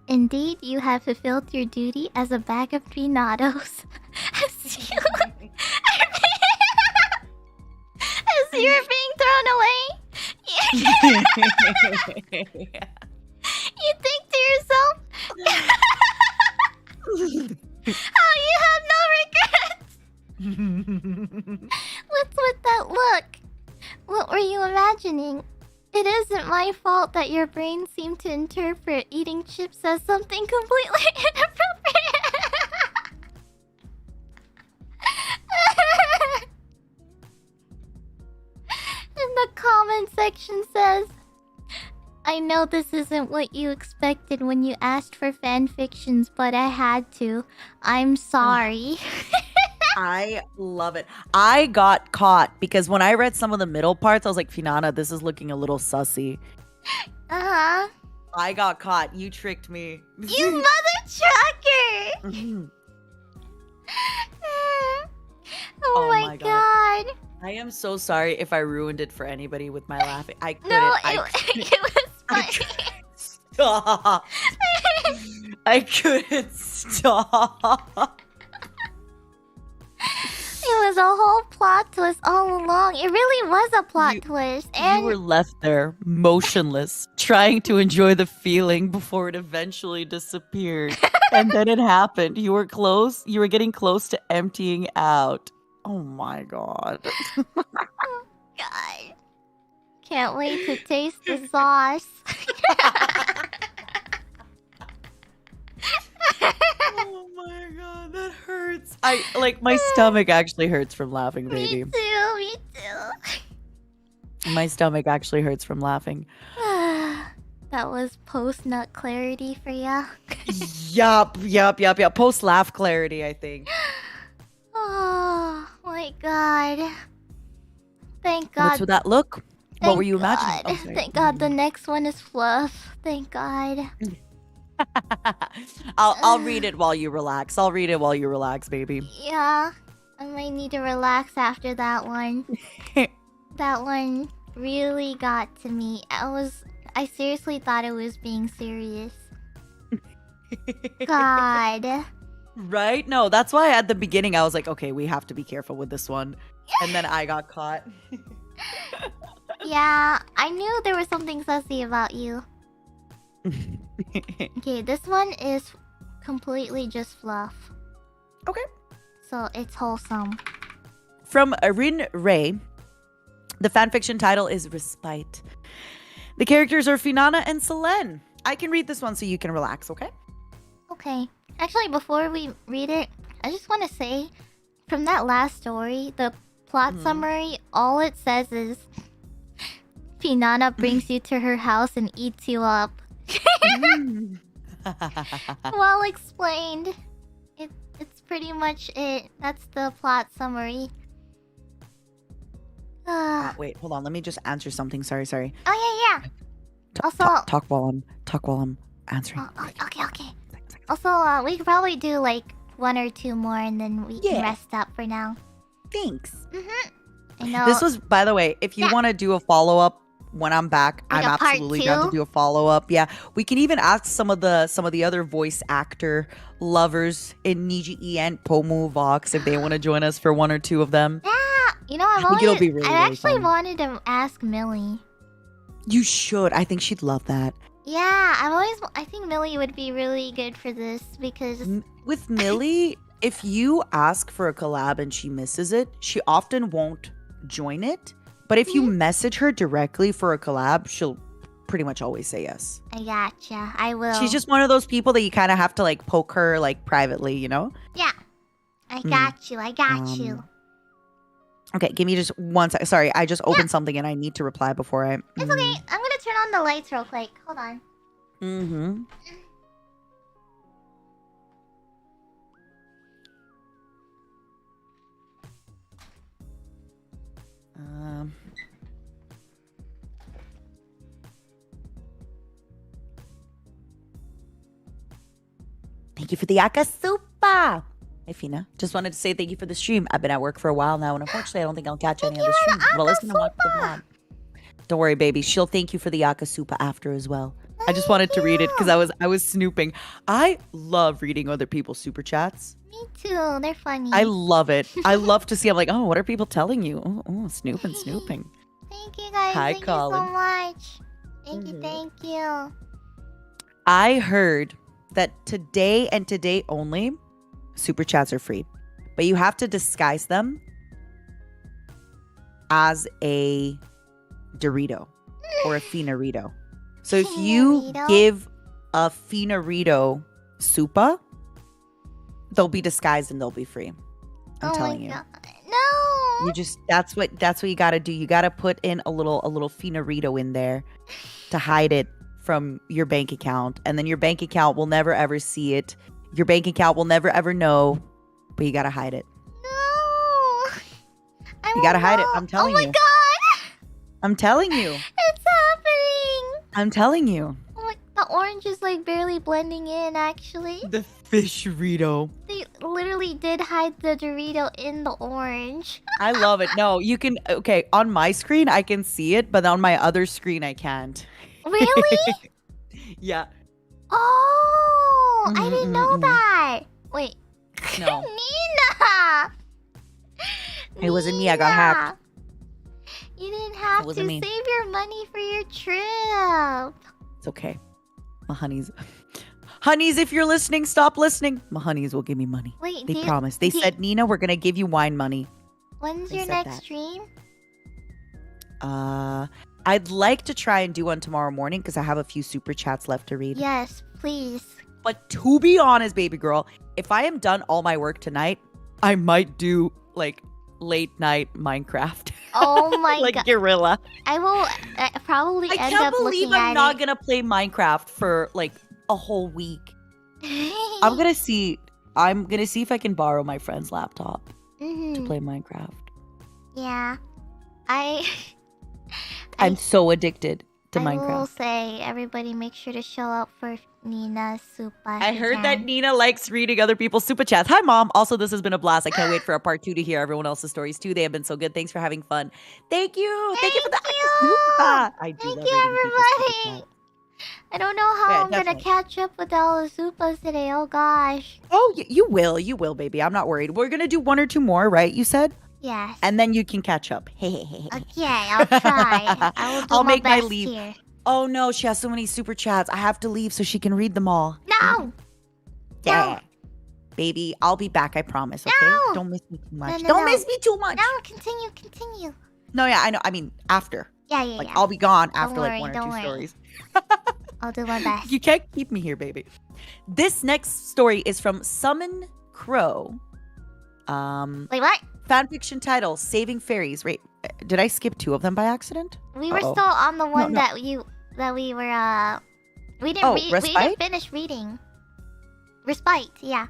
Indeed, you have fulfilled your duty as a bag of finados. As you are being thrown away. You think to yourself, how you have no regrets? What's with that look? What were you imagining? It isn't my fault that your brain seemed to interpret eating chips as something completely inappropriate. And the comment section says, I know this isn't what you expected when you asked for fan fictions, but I had to. I'm sorry. I love it. I got caught because when I read some of the middle parts, I was like, Finana, this is looking a little sussy. Uh-huh. I got caught. You tricked me. You mother trucker! Oh my god. I am so sorry if I ruined it for anybody with my laughing. I couldn't. No, it was funny. Stop. I couldn't stop. It was a whole plot twist all along. It really was a plot twist. And you were left there, motionless, trying to enjoy the feeling before it eventually disappeared. And then it happened. You were close. You were getting close to emptying out. Oh my god. oh god. Can't wait to taste the sauce. Oh my god, that hurts. I like my stomach actually hurts from laughing, baby. Me too. My stomach actually hurts from laughing. That was post-nut clarity for ya. Yup. Post laugh clarity, I think. Oh my god. Thank god. What's with that look? What were you imagining? Oh, thank god the next one is fluff. Thank god. I'll read it while you relax. I'll read it while you relax, baby. Yeah. I might need to relax after that one. That one really got to me. I seriously thought it was being serious. God. Right? No, that's why at the beginning I was like, okay, we have to be careful with this one. And then I got caught. Yeah, I knew there was something sussy about you. Okay, this one is completely just fluff. Okay. So it's wholesome. From Rin Ray, the fanfiction title is Respite. The characters are Finana and Selene. I can read this one so you can relax, okay? Okay. Actually, before we read it, I just want to say, from that last story, the plot summary, all it says is, Finana brings you to her house and eats you up. Well explained. It's pretty much it. That's the plot summary. Wait, hold on. Let me just answer something. Sorry. Oh yeah. Also, talk while I'm answering. Okay. Also, we could probably do like one or two more, and then we can rest up for now. Thanks. I know. This was, by the way, if you want to do a follow up when I'm back, like I'm absolutely down to do a follow up. Yeah, we can even ask some of the other voice actor lovers in Niji and Pomu Vox if they want to join us for one or two of them. Yeah, you know, I actually wanted to ask Millie. You should. I think she'd love that. Yeah, I think Millie would be really good for this because with Millie, if you ask for a collab and she misses it, she often won't join it. But if you message her directly for a collab, she'll pretty much always say yes. I gotcha. I will. She's just one of those people that you kind of have to like poke her like privately, you know? Yeah. I got you. Okay, give me just 1 sec. Sorry, I just opened something and I need to reply before I... It's okay. I'm gonna turn on the lights real quick. Hold on. Thank you for the Akasupa. Hey, Fina. Just wanted to say thank you for the stream. I've been at work for a while now, and unfortunately, I don't think I'll catch any other streams. Well, listen and watch the vlog. Don't worry, baby. She'll thank you for the Akasupa after as well. I just wanted to read it because I was snooping. I love reading other people's super chats. Me too. They're funny. I love it. I love to see. I'm like, oh, what are people telling you? Oh, snooping. Thank you guys. Hi, thank Colin. you so much. Thank you. I heard that today and today only, super chats are free, but you have to disguise them as a Dorito or a Finarito. So if you give a Finarito Supa, they'll be disguised and they'll be free. I'm telling you. God. No. You just that's what you gotta do. You gotta put in a little finarito in there to hide it from your bank account. And then your bank account will never ever see it. Your bank account will never ever know. But you gotta hide it. No. You gotta hide it. I'm telling you. Oh my god. I'm telling you. It's happening. I'm telling you. Oh my, the orange is like barely blending in actually. The fish-rito. They literally did hide the Dorito in the orange. I love it. No, you can. Okay, on my screen I can see it, but on my other screen I can't. Really? Yeah. Oh, I didn't know that. Wait. No. Nina! It wasn't me. I got hacked. You didn't have to wasn't me. save your money for your trip. It's okay. My honeys. Honeys, if you're listening, stop listening. My honeys will give me money. Wait, They promised. They said, Nina, we're going to give you wine money. When's They your said next that. stream? I'd like to try and do one tomorrow morning because I have a few super chats left to read. Yes, please. But to be honest, baby girl, if I am done all my work tonight, I might do like late night Minecraft. Oh my like god. Gorilla. I will probably I end can't up believe looking I'm at not it. gonna play Minecraft for like a whole week. I'm gonna see if I can borrow my friend's laptop to play Minecraft. Yeah. I'm so addicted to I Minecraft. will say, everybody make sure to show up for Nina's super. I heard that Nina likes reading other people's super chats. Hi, Mom. Also, this has been a blast. I can't wait for a part 2 to hear everyone else's stories, too. They have been so good. Thanks for having fun. Thank you. Thank you for the super. I do Thank love you, reading people's super everybody. chats. I don't know how Yeah, I'm gonna definitely. catch up with all the Zupas today. Oh gosh. Oh, you will, baby. I'm not worried. We're going to do 1 or 2 more, right? You said? Yes. And then you can catch up. Hey. Okay, I'll try. I will do I'll my make my best leave. here. Oh, no. She has so many super chats. I have to leave so she can read them all. No. Yeah. Baby, I'll be back. I promise, okay? No. Don't miss me too much. No, Don't no. miss me too much. No, continue. No, yeah, I know. I mean, after. Yeah. Like, I'll be gone after worry, like 1 or 2 don't worry. stories. I'll do my best. You can't keep me here, baby. This next story is from Summon Crow. Wait, what? Fanfiction title, Saving Fairies. Wait, did I skip 2 of them by accident? We were Uh-oh. still on the one no. that we were we didn't Oh, read. We Respite? didn't finish reading. Respite, yeah.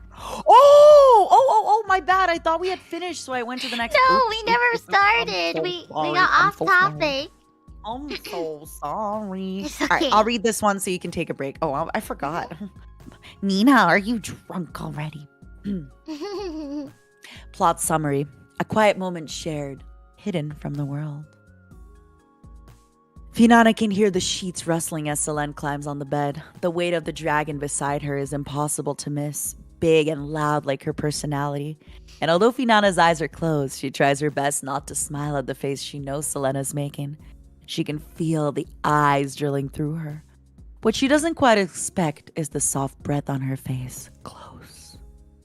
Oh, my bad. I thought we had finished, so I went to the next. No, Oops, we oops, never oops, oops. started. I'm so We sorry. got I'm off so sorry. topic. I'm so sorry. It's All right, okay. I'll read this one so you can take a break. Oh, I forgot. Nina, are you drunk already? Plot summary. A quiet moment shared, hidden from the world. Finana can hear the sheets rustling as Selene climbs on the bed. The weight of the dragon beside her is impossible to miss, big and loud like her personality. And although Finana's eyes are closed, she tries her best not to smile at the face she knows Selena's making. She can feel the eyes drilling through her. What she doesn't quite expect is the soft breath on her face. Close.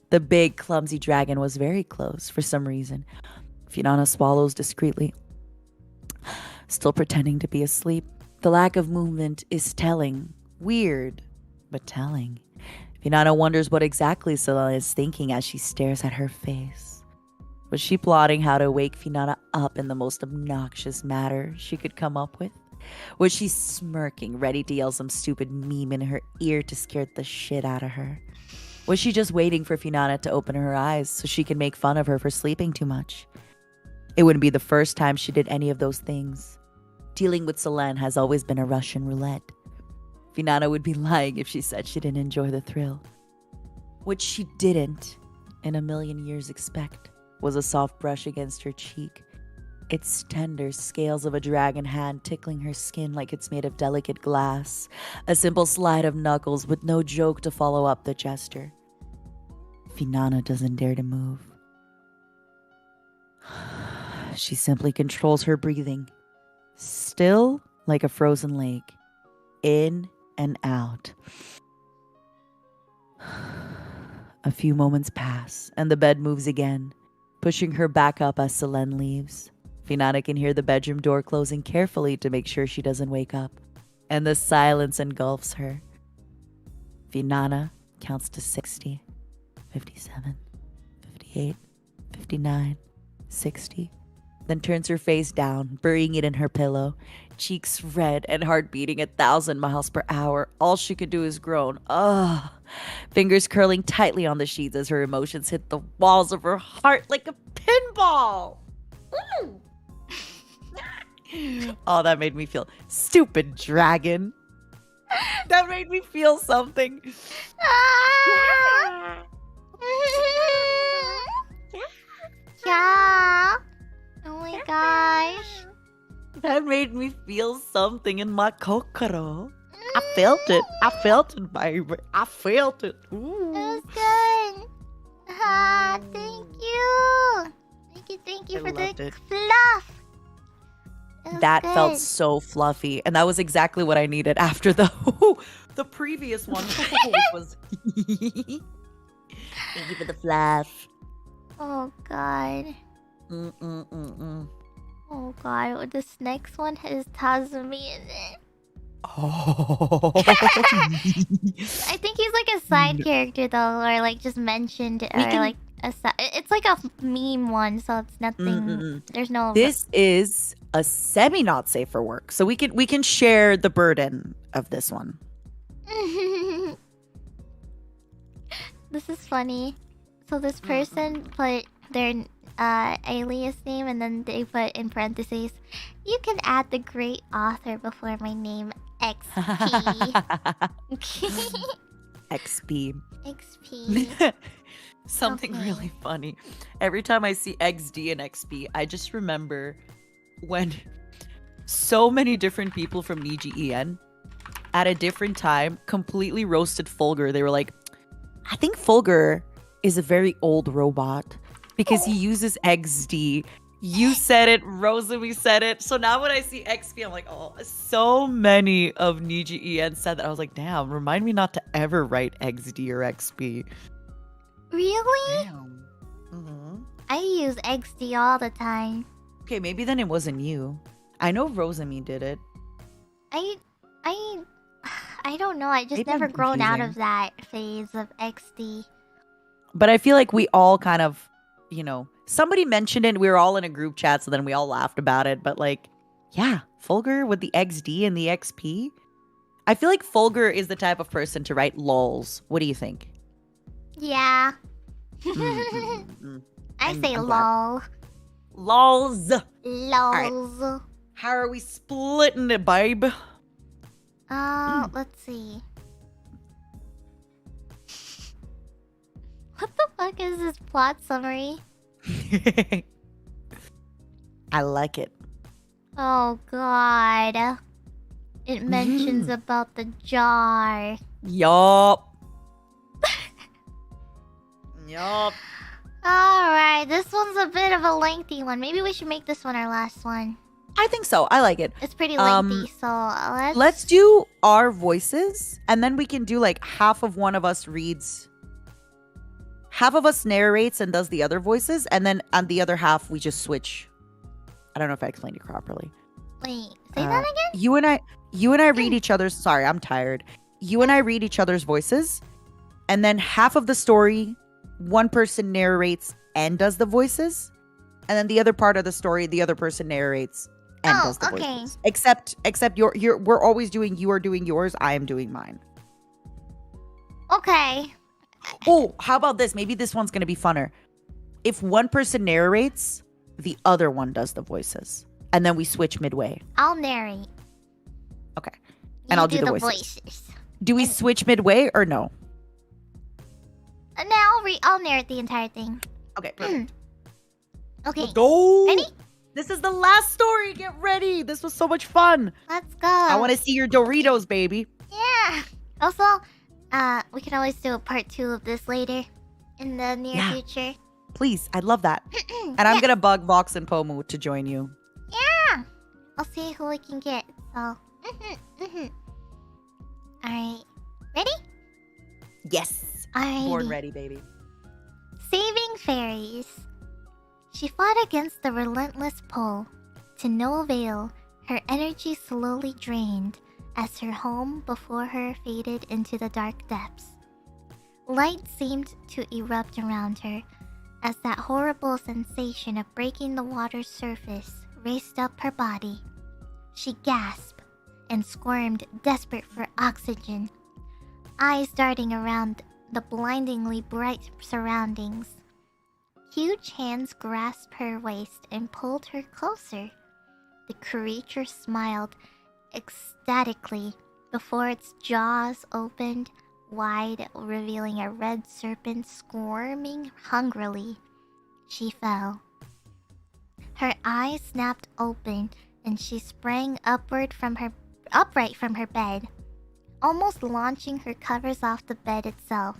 The big, clumsy dragon was very close for some reason. Finana swallows discreetly, still pretending to be asleep. The lack of movement is telling. Weird, but telling. Finana wonders what exactly Selena is thinking as she stares at her face. Was she plotting how to wake Finana up in the most obnoxious manner she could come up with? Was she smirking, ready to yell some stupid meme in her ear to scare the shit out of her? Was she just waiting for Finana to open her eyes so she could make fun of her for sleeping too much? It wouldn't be the first time she did any of those things. Dealing with Selene has always been a Russian roulette. Finana would be lying if she said she didn't enjoy the thrill. What she didn't, in a million years expect, was a soft brush against her cheek. Its tender scales of a dragon hand tickling her skin like it's made of delicate glass. A simple slide of knuckles with no joke to follow up the gesture. Finana doesn't dare to move. She simply controls her breathing. Still like a frozen lake. In and out. A few moments pass, and the bed moves again, pushing her back up as Selene leaves. Finana can hear the bedroom door closing carefully to make sure she doesn't wake up, and the silence engulfs her. Finana counts to 60, 57, 58, 59, 60, then turns her face down, burying it in her pillow. Cheeks red and heart beating 1,000 miles per hour. All she could do is groan. Ugh. Fingers curling tightly on the sheets as her emotions hit the walls of her heart like a pinball. Oh, that made me feel stupid, dragon. That made me feel something. Yeah. Oh my gosh. That made me feel something in my kokoro. I felt it. I felt it, baby. I felt it. Ooh. It was good. Ah, thank you. Thank you I for the loved it. fluff. It was That good. felt so fluffy, and that was exactly what I needed after the the previous one, which was. Thank you for the fluff. Oh god. Mm-mm-mm-mm. Oh god. This next one has Tazumi in it. Oh. I think he's like a side character though, or like just mentioned, or like it's like a meme one, so it's nothing. Mm-mm-mm. There's no. This is a semi not safe for work, so we can share the burden of this one. This is funny. So this person put their alias name and then they put in parentheses, "You can add the great author before my name, XP." XP. XP. Something Okay. really funny. Every time I see XD and XP, I just remember when so many different people from NIJISANJI at a different time completely roasted Fulgur. They were like, I think Fulgur is a very old robot because he uses XD. You said it, Rosemi said it. So now when I see XP, I'm like, oh, so many of NIJISANJI said that. I was like, damn, remind me not to ever write XD or XP. Really? Damn. Mm-hmm. I use XD all the time. Okay, maybe then it wasn't you. I know Rosemi did it. I don't know. I just Maybe never I'm grown out confusing. of that phase of XD. But I feel like we all kind of, somebody mentioned it. We were all in a group chat, so then we all laughed about it. But like, yeah, Fulgur with the XD and the XP. I feel like Fulgur is the type of person to write lols. What do you think? Yeah. Mm. I say I'm glad. lol. Lols. Lols. How are we splitting it, babe? Let's see. What the fuck is this plot summary? I like it. Oh god. It mentions about the jar. Yup. Yup. Alright, this one's a bit of a lengthy one. Maybe we should make this one our last one. I think so. I like it. It's pretty lengthy, so Let's do our voices, and then we can do like half of one of us reads, half of us narrates and does the other voices, and then on the other half we just switch. I don't know if I explained it properly. Wait, say that again? You and I read each other's. Sorry, I'm tired. You and I read each other's voices, and then half of the story, one person narrates and does the voices, and then the other part of the story, the other person narrates and does the okay. voices. Except we're always doing, you are doing yours, I am doing mine. Okay. Oh, how about this? Maybe this one's gonna be funner. If one person narrates, the other one does the voices, and then we switch midway. I'll narrate. Okay. You And I'll do the voices. voices. Do we switch midway or no? Now I'll narrate the entire thing. Okay. Perfect. Okay. Let's go. Ready? This is the last story. Get ready. This was so much fun. Let's go. I want to see your Doritos, baby. Yeah. Also, we can always do a part 2 of this later in the near future. Please, I'd love that. And I'm gonna bug Vox and Pomu to join you. Yeah. I'll see who we can get. So. All right. Ready? Yes. Alrighty. Born ready, baby. Saving fairies. She fought against the relentless pull. To no avail, her energy slowly drained as her home before her faded into the dark depths. Light seemed to erupt around her as that horrible sensation of breaking the water's surface raced up her body. She gasped and squirmed, desperate for oxygen, eyes darting around the blindingly bright surroundings. Huge hands grasped her waist and pulled her closer. The creature smiled ecstatically before its jaws opened wide, revealing a red serpent squirming hungrily. She fell. Her eyes snapped open and she sprang upright from her bed, almost launching her covers off the bed itself.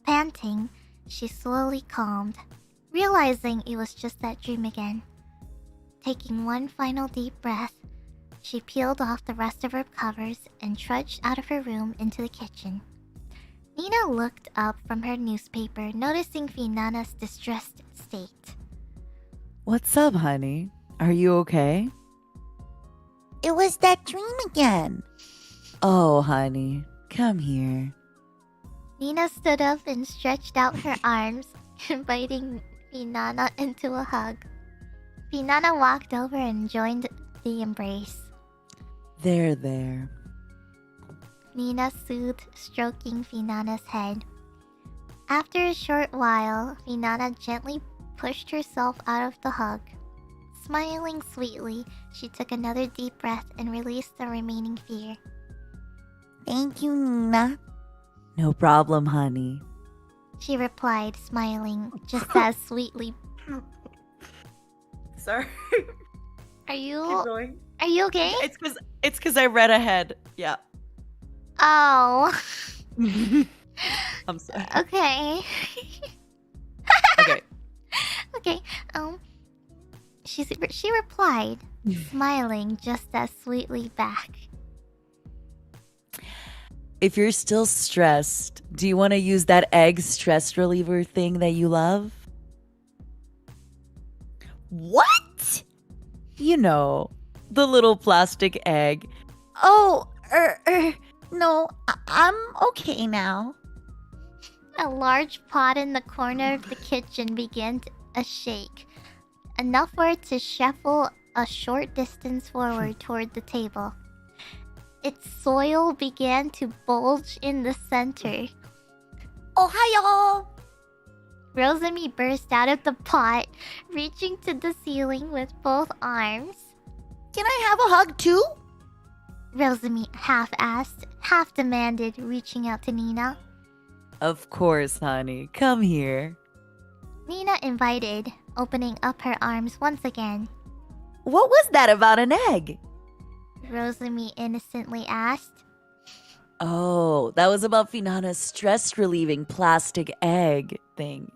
Panting, she slowly calmed, realizing it was just that dream again. Taking one final deep breath, she peeled off the rest of her covers and trudged out of her room into the kitchen. Nina looked up from her newspaper, noticing Finana's distressed state. What's up, honey? Are you okay? It was that dream again. Oh, honey, come here. Nina stood up and stretched out her arms, inviting Finana into a hug. Finana walked over and joined the embrace. There. Nina soothed, stroking Finana's head. After a short while, Finana gently pushed herself out of the hug. Smiling sweetly, she took another deep breath and released the remaining fear. Thank you, Nina. No problem, honey. She replied, smiling just as sweetly. Sorry. Are you going. okay? It's cause I read ahead. Yeah. Oh. I'm sorry. Okay. Okay. Okay. She replied, smiling just as sweetly back. If you're still stressed, do you want to use that egg stress reliever thing that you love? What? You know, the little plastic egg. Oh, no, I'm okay now. A large pot in the corner of the kitchen began to shake, enough for it to shuffle a short distance forward toward the table. Its soil began to bulge in the center. Ohayo! Rosemi burst out of the pot, reaching to the ceiling with both arms. Can I have a hug too? Rosemi half asked, half demanded, reaching out to Nina. Of course, honey. Come here. Nina invited, opening up her arms once again. What was that about an egg? Rosemi innocently asked. Oh, that was about Finana's stress-relieving plastic egg thing.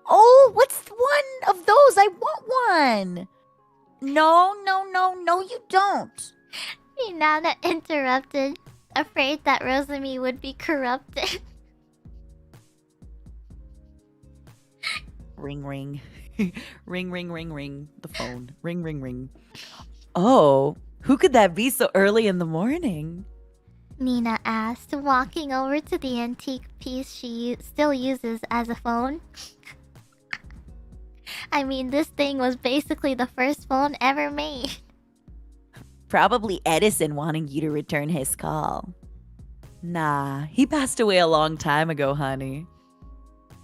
Oh, what's one of those? I want one. No, you don't. Finana interrupted, afraid that Rosemi would be corrupted. Ring, ring. ring. The phone. Ring. Oh, who could that be so early in the morning? Nina asked, walking over to the antique piece she still uses as a phone. I mean, this thing was basically the first phone ever made. Probably Edison wanting you to return his call. Nah, he passed away a long time ago, honey.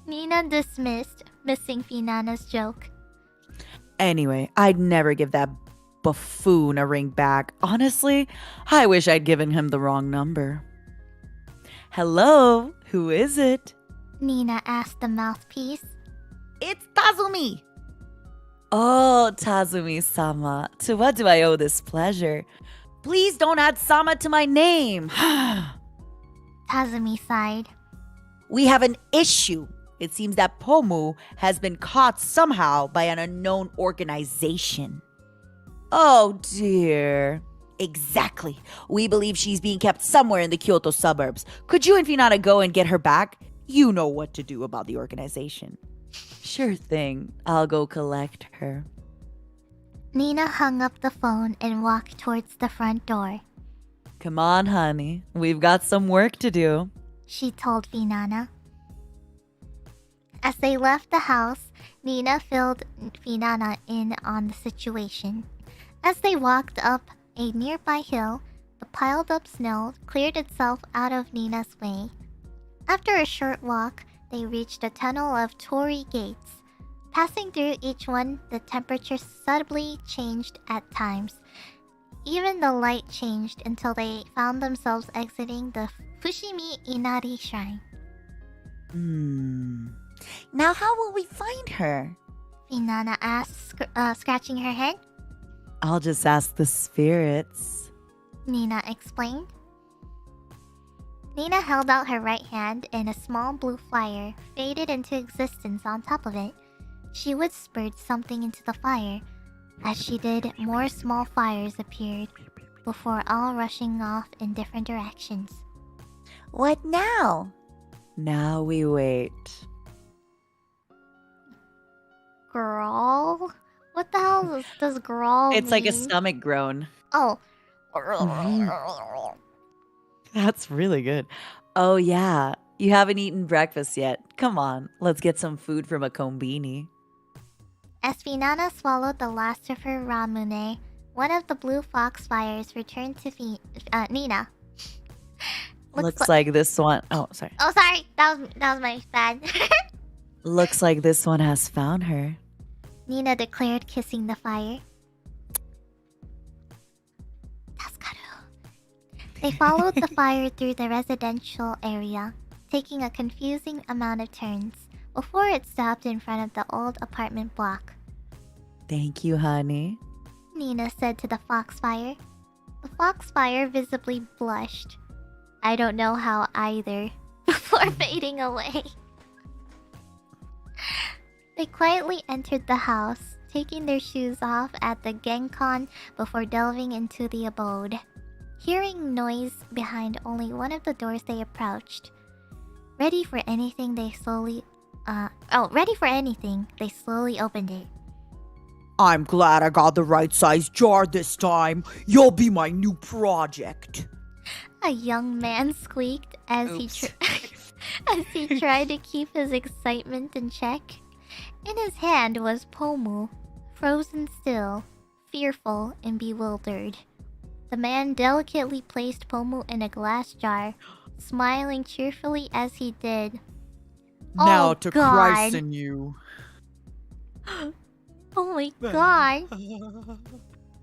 Nina dismissed, missing Finana's joke. Anyway, I'd never give that buffoon a ring back. Honestly, I wish I'd given him the wrong number. Hello, who is it? Nina asked the mouthpiece. It's Tazumi. Oh, Tazumi-sama, to what do I owe this pleasure? Please don't add Sama to my name. Tazumi sighed. We have an issue. It seems that Pomu has been caught somehow by an unknown organization. Oh dear. Exactly. We believe she's being kept somewhere in the Kyoto suburbs. Could you and Finana go and get her back? You know what to do about the organization. Sure thing. I'll go collect her. Nina hung up the phone and walked towards the front door. Come on, honey. We've got some work to do. She told Finana. As they left the house, Nina filled Finana in on the situation. As they walked up a nearby hill, the piled up snow cleared itself out of Nina's way. After a short walk, they reached a tunnel of torii gates. Passing through each one, the temperature subtly changed at times. Even the light changed until they found themselves exiting the Fushimi Inari Shrine. Now how will we find her? Finana asked, scratching her head. I'll just ask the spirits. Nina explained. Nina held out her right hand and a small blue fire faded into existence on top of it. She whispered something into the fire. As she did, more small fires appeared, before all rushing off in different directions. What now? Now we wait. Growl? What the hell does growl It's like a mean? stomach groan. Oh. That's really good. Oh, yeah. You haven't eaten breakfast yet. Come on, let's get some food from a kombini. As Finana swallowed the last of her ramune, one of the blue fox fires returned to Nina. Looks like this one. Oh, sorry. Oh, sorry. That was my bad. Looks like this one has found her. Nina declared, kissing the fire. They followed the fire through the residential area, taking a confusing amount of turns, before it stopped in front of the old apartment block. Thank you, honey. Nina said to the foxfire. The foxfire visibly blushed. I don't know how either, before fading away. They quietly entered the house, taking their shoes off at the Genkon before delving into the abode. Hearing noise behind only one of the doors, they approached. Ready for anything, they slowly opened it. I'm glad I got the right size jar this time. You'll be my new project. A young man squeaked as he tried to keep his excitement in check. In his hand was Pomu, frozen still, fearful and bewildered. The man delicately placed Pomu in a glass jar, smiling cheerfully as he did. Now Oh, to God. christen you. Oh my god.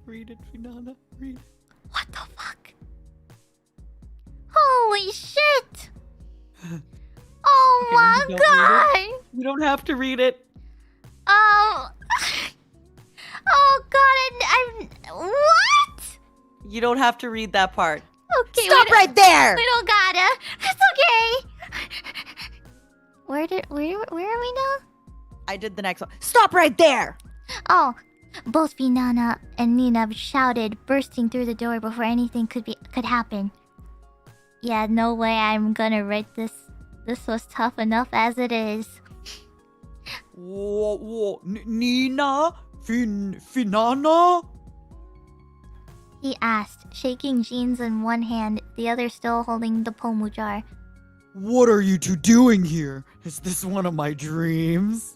Read it, Finana. Read it. What the fuck? Holy shit! Oh Okay, my you don't read god! You don't have to read it. Oh. Oh god, I'm what? You don't have to read that part. Okay, Stop right there! We don't gotta. It's okay. Where are we now? I did the next one. Stop right there! Oh, both Finana and Nina shouted, bursting through the door before anything could happen. Yeah, no way I'm gonna write this. This was tough enough as it is. Whoa. Nina? Finana? He asked, shaking jeans in one hand, the other still holding the pomu jar. What are you two doing here? Is this one of my dreams?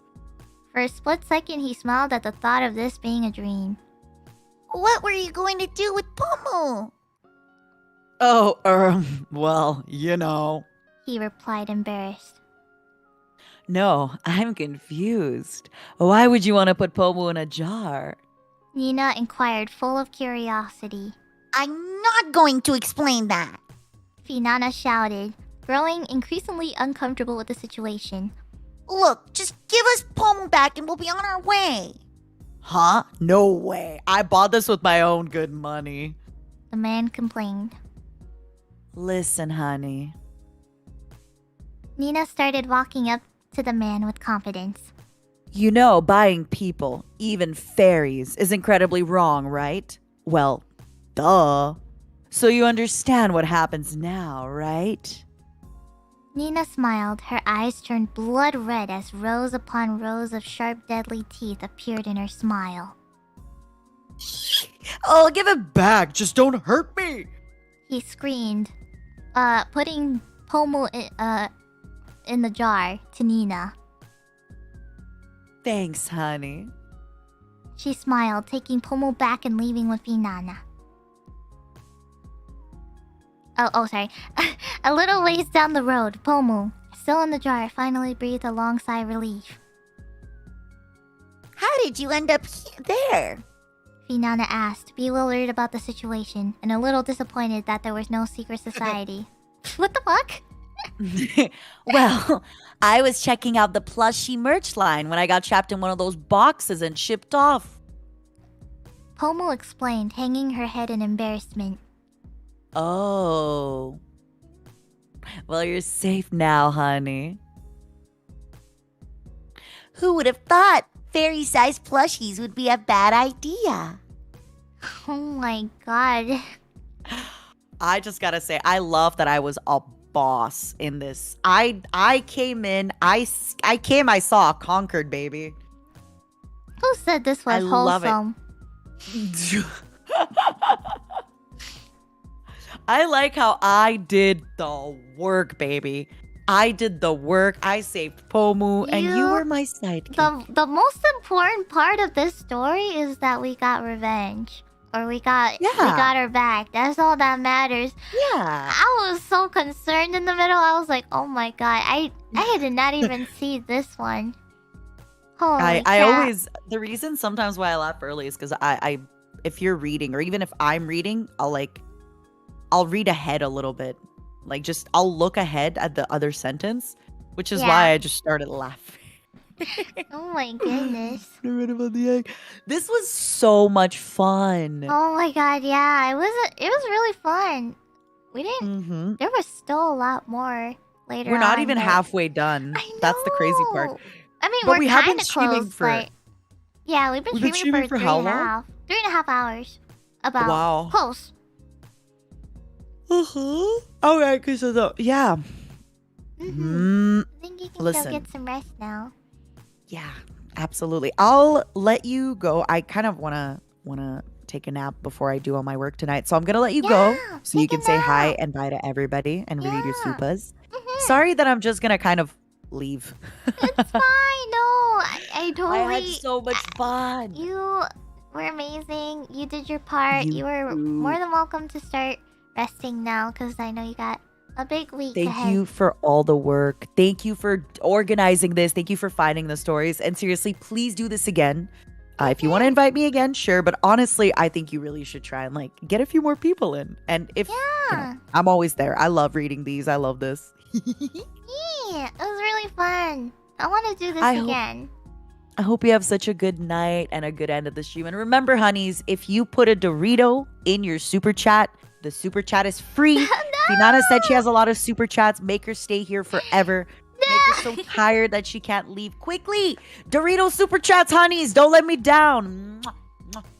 For a split second, he smiled at the thought of this being a dream. What were you going to do with Pomu? Oh, Well, you know. He replied, embarrassed. No, I'm confused. Why would you want to put Pomu in a jar? Nina inquired, full of curiosity. I'm not going to explain that. Finana shouted, growing increasingly uncomfortable with the situation. Look, just give us Pomu back and we'll be on our way. Huh? No way. I bought this with my own good money. The man complained. Listen, honey. Nina started walking up to the man with confidence. You know, buying people, even fairies, is incredibly wrong, right? Well, duh. So you understand what happens now, right? Nina smiled, her eyes turned blood red as rows upon rows of sharp, deadly teeth appeared in her smile. I'll give it back. Just don't hurt me. He screamed, putting Pomu in the jar to Nina. Thanks, honey. She smiled, taking Pomo back and leaving with Finana. Oh, sorry. A little ways down the road, Pomo, still in the jar, finally breathed a long sigh of relief. How did you end up there? Finana asked, bewildered about the situation and a little disappointed that there was no secret society. What the fuck? Well, I was checking out the plushie merch line when I got trapped in one of those boxes and shipped off. Pomo explained, hanging her head in embarrassment. Oh. Well, you're safe now, honey. Who would have thought fairy-sized plushies would be a bad idea? Oh my god. I just gotta say, I love that I was a boss in this. I came in, I saw, conquered, baby. Who said this was I love it. wholesome? I like how I did the work, baby. I did the work. I saved Pomu, and you were my sidekick. The most important part of this story is that we got revenge. Or we got her back. That's all that matters. Yeah. I was so concerned in the middle. I was like, oh my god. I did not even see this one. Holy I always, the reason sometimes why I laugh early is because I if you're reading, or even if I'm reading, I'll read ahead a little bit. Like, just, I'll look ahead at the other sentence, which is why I just started laughing. Oh my goodness. This was so much fun. Oh my god, yeah. It was really fun. We didn't there was still a lot more later on. We're not even halfway done. I know. That's the crazy part. I mean, But we have kind been of streaming close, for- but yeah, we've been streaming for how long? 3.5 hours. About Wow. close. All right, because of the I think you can Listen. go get some rest now. Yeah, absolutely. I'll let you go. I kind of wanna take a nap before I do all my work tonight, so I'm gonna let you go so you take a can say hi nap. and bye to everybody and read your Yeah. supas. Sorry that I'm just gonna kind of leave. It's fine. No, I totally. I had so much fun. You were amazing. You did your part. You were more than welcome to start resting now, because I know you got a big week Thank ahead. you for all the work. Thank you for organizing this. Thank you for finding the stories. And seriously, please do this again. If you want to invite me again, sure. But honestly, I think you really should try and get a few more people in. And if I'm always there. I love reading these. I love this. Yeah, it was really fun. I want to do this again. I hope you have such a good night and a good end of the stream. And remember, honeys, if you put a Dorito in your super chat, the super chat is free. Finana said she has a lot of super chats. Make her stay here forever. Make her so tired that she can't leave. Quickly, Dorito super chats, honeys. Don't let me down. Thank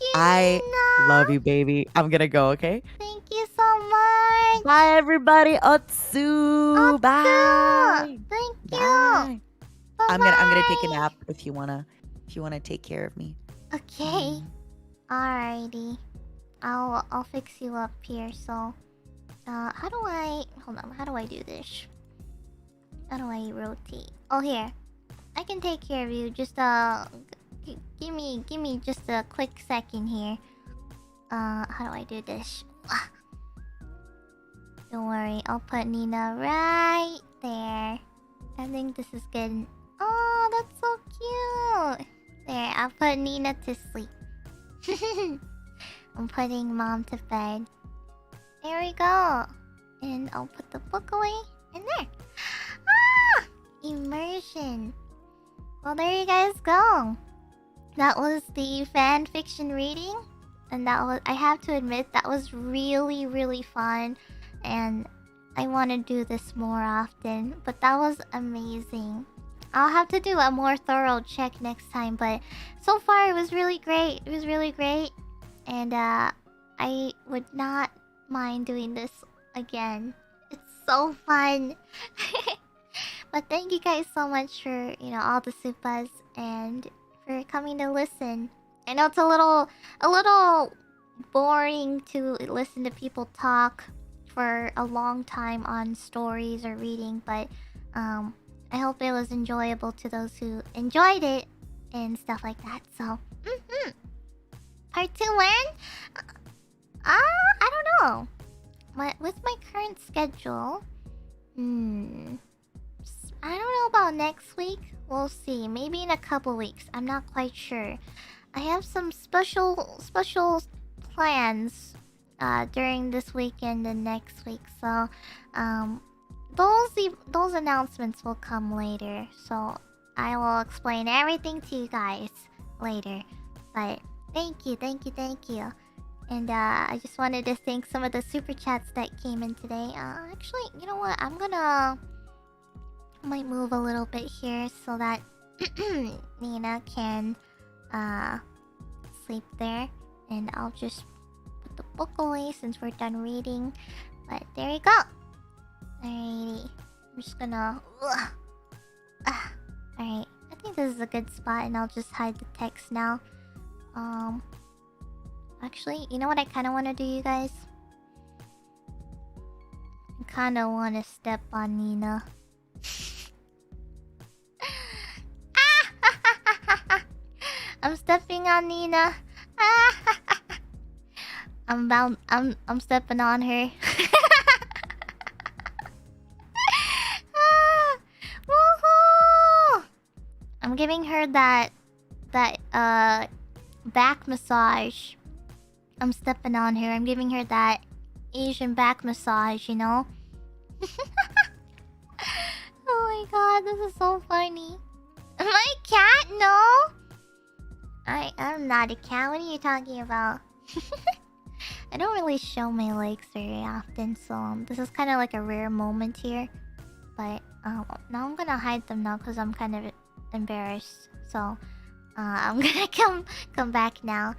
you. I Nina. love you, baby. I'm gonna go, okay? Thank you so much. Bye, everybody. Otsu. Bye. Thank you. Bye. I'm gonna take a Bye-bye. nap if you wanna take care of me. Okay. Alrighty. I'll fix you up here. So, how do I do this? How do I rotate? Oh, here. I can take care of you. Just give me just a quick second here. How do I do this? Don't worry. I'll put Nina right there. I think this is good. Oh, that's so cute. There, I'll put Nina to sleep. I'm putting Mom to bed. There we go. And I'll put the book away in there. Ah! Immersion. Well, there you guys go. That was the fan fiction reading. And that was, I have to admit, that was really, really fun. And I want to do this more often. But that was amazing. I'll have to do a more thorough check next time. But so far, it was really great. It was really great. And I would not mind doing this again. It's so fun. But thank you guys so much for, all the supas and for coming to listen. I know it's a little boring to listen to people talk for a long time on stories or reading, but I hope it was enjoyable to those who enjoyed it and stuff like that. So, Part 2 when? I don't know. With my current schedule, I don't know about next week. We'll see. Maybe in a couple weeks. I'm not quite sure. I have some special plans during this weekend and next week. So, those announcements will come later. So I will explain everything to you guys later. But thank you. And I just wanted to thank some of the super chats that came in today. Actually, you know what? I might move a little bit here so that Nina can sleep there. And I'll just put the book away since we're done reading. But there you go. Alrighty. I'm just gonna... Alright. I think this is a good spot and I'll just hide the text now. Actually, you know what I kind of want to do, you guys? I kind of want to step on Nina. I'm stepping on Nina. I'm stepping on her. Woohoo! I'm giving her that back massage. I'm stepping on her. I'm giving her that Asian back massage, you know? Oh my god, this is so funny. Am I a cat? No! I'm not a cat. What are you talking about? I don't really show my legs very often, so this is kind of like a rare moment here. But now I'm gonna hide them now because I'm kind of embarrassed. So I'm gonna come back now.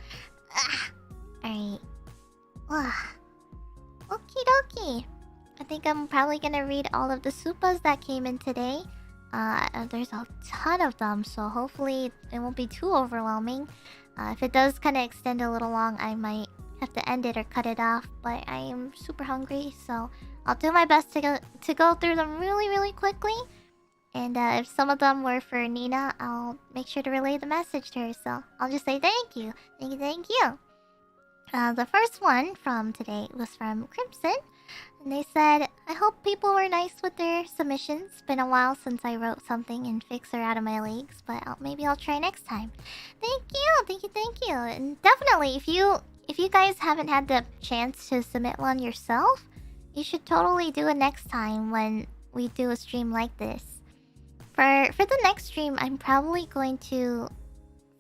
Alright. Okie dokie. I think I'm probably gonna read all of the supas that came in today. There's a ton of them, so hopefully it won't be too overwhelming. If it does kind of extend a little long, I might have to end it or cut it off. But I am super hungry, so I'll do my best to go through them really quickly. And if some of them were for Nina, I'll make sure to relay the message to her. So I'll just say thank you. The first one from today was from Crimson. And they said, I hope people were nice with their submissions. Been a while since I wrote something and fixed her out of my legs, but maybe I'll try next time. Thank you. And definitely, if you guys haven't had the chance to submit one yourself, you should totally do it next time when we do a stream like this. For the next stream, I'm probably going to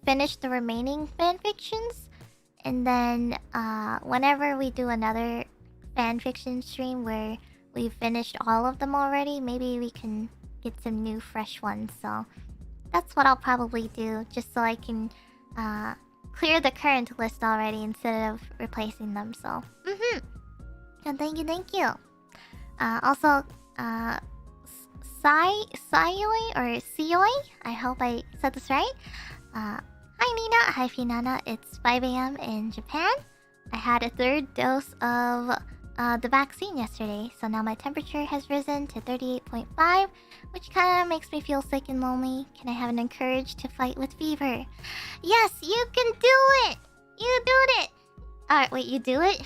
finish the remaining fanfictions, and then whenever we do another fanfiction stream where we've finished all of them already, maybe we can get some new fresh ones. So that's what I'll probably do, just so I can clear the current list already instead of replacing them. So and thank you. Also Sayoi or Sioi, I hope I said this right. Hi Nina, hi Finana. It's 5 a.m. in Japan. I had a third dose of the vaccine yesterday, so now my temperature has risen to 38.5, which kind of makes me feel sick and lonely. Can I have an encourage to fight with fever? Yes, you can do it! You do it! Alright, wait, you do it?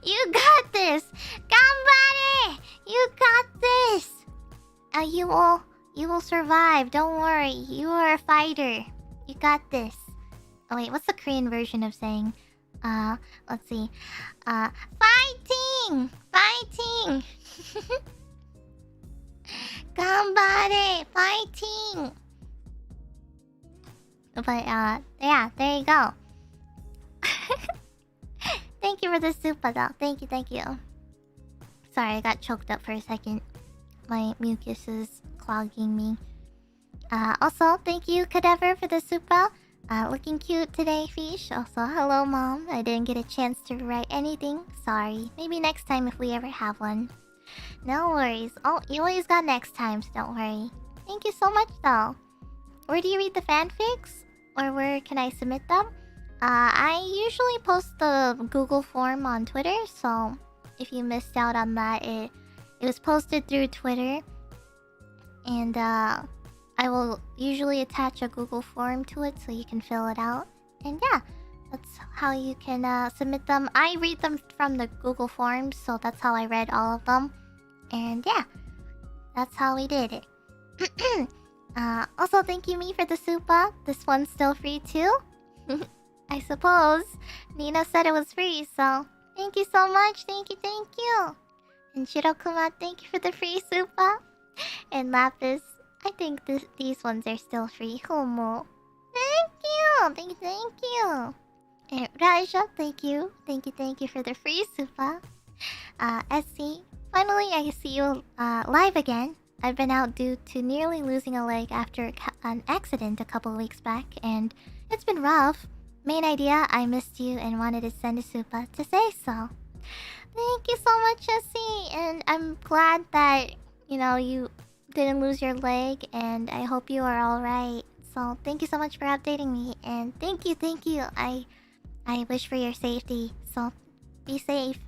You got this! Ganbare! You got this! You will survive, don't worry. You are a fighter. You got this. Oh wait, what's the Korean version of saying? Let's see. Fighting! Ganbare! Fighting! But, yeah, there you go. Thank you for the super though. Thank you. Sorry, I got choked up for a second. My mucus is clogging me. Also, thank you, Cadaver, for the super. Looking cute today, Fish. Also, hello, Mom. I didn't get a chance to write anything. Sorry. Maybe next time if we ever have one. No worries. Oh, you always got next time, so don't worry. Thank you so much, though. Where do you read the fanfics? Or where can I submit them? I usually post the Google form on Twitter, so if you missed out on that, it was posted through Twitter. and I will usually attach a Google form to it so you can fill it out. And yeah, that's how you can submit them. I read them from the Google Forms, so that's how I read all of them. And yeah, that's how we did it. Also, thank you, me, for the supa. This one's still free too. I suppose. Nina said it was free, so thank you so much. Thank you, thank you. And Shirokuma, thank you for the free supa. And Lapis, I think these ones are still free. Homo. Thank you. Thank you, thank you. And Raja, thank you. Thank you for the free supa. SC, finally I see you live again. I've been out due to nearly losing a leg after an accident a couple weeks back, and it's been rough. Main idea, I missed you and wanted to send a supa to say so. Thank you so much, Jessie, and I'm glad that, you know, you didn't lose your leg, and I hope you are alright. So thank you so much for updating me, and thank you. I wish for your safety, so be safe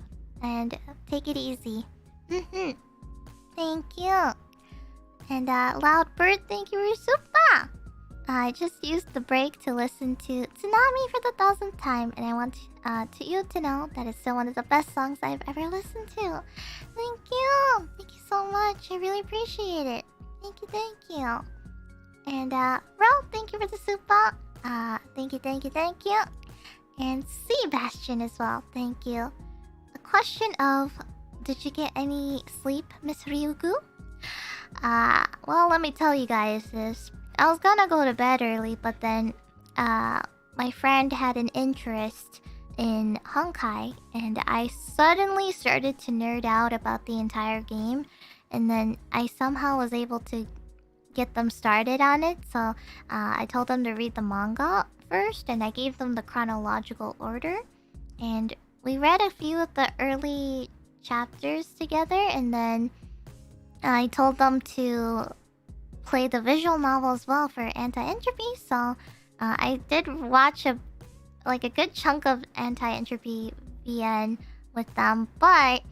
and take it easy. Thank you. And Loud Bird, thank you for your supa. I just used the break to listen to Tsunami for the 1000th time, and I want you to know that it's still one of the best songs I've ever listened to. Thank you so much. I really appreciate it. Thank you. And Ro, thank you for the supa. Thank you. And Sebastian as well. Thank you. The question of, did you get any sleep, Miss Ryugu? Well, let me tell you guys this. I was gonna go to bed early, but then my friend had an interest in Honkai, and I suddenly started to nerd out about the entire game, and then I somehow was able to get them started on it. So I told them to read the manga first, and I gave them the chronological order, and we read a few of the early chapters together, and then I told them to play the visual novel as well for Anti-Entropy. So I did watch a good chunk of Anti-Entropy VN with them, but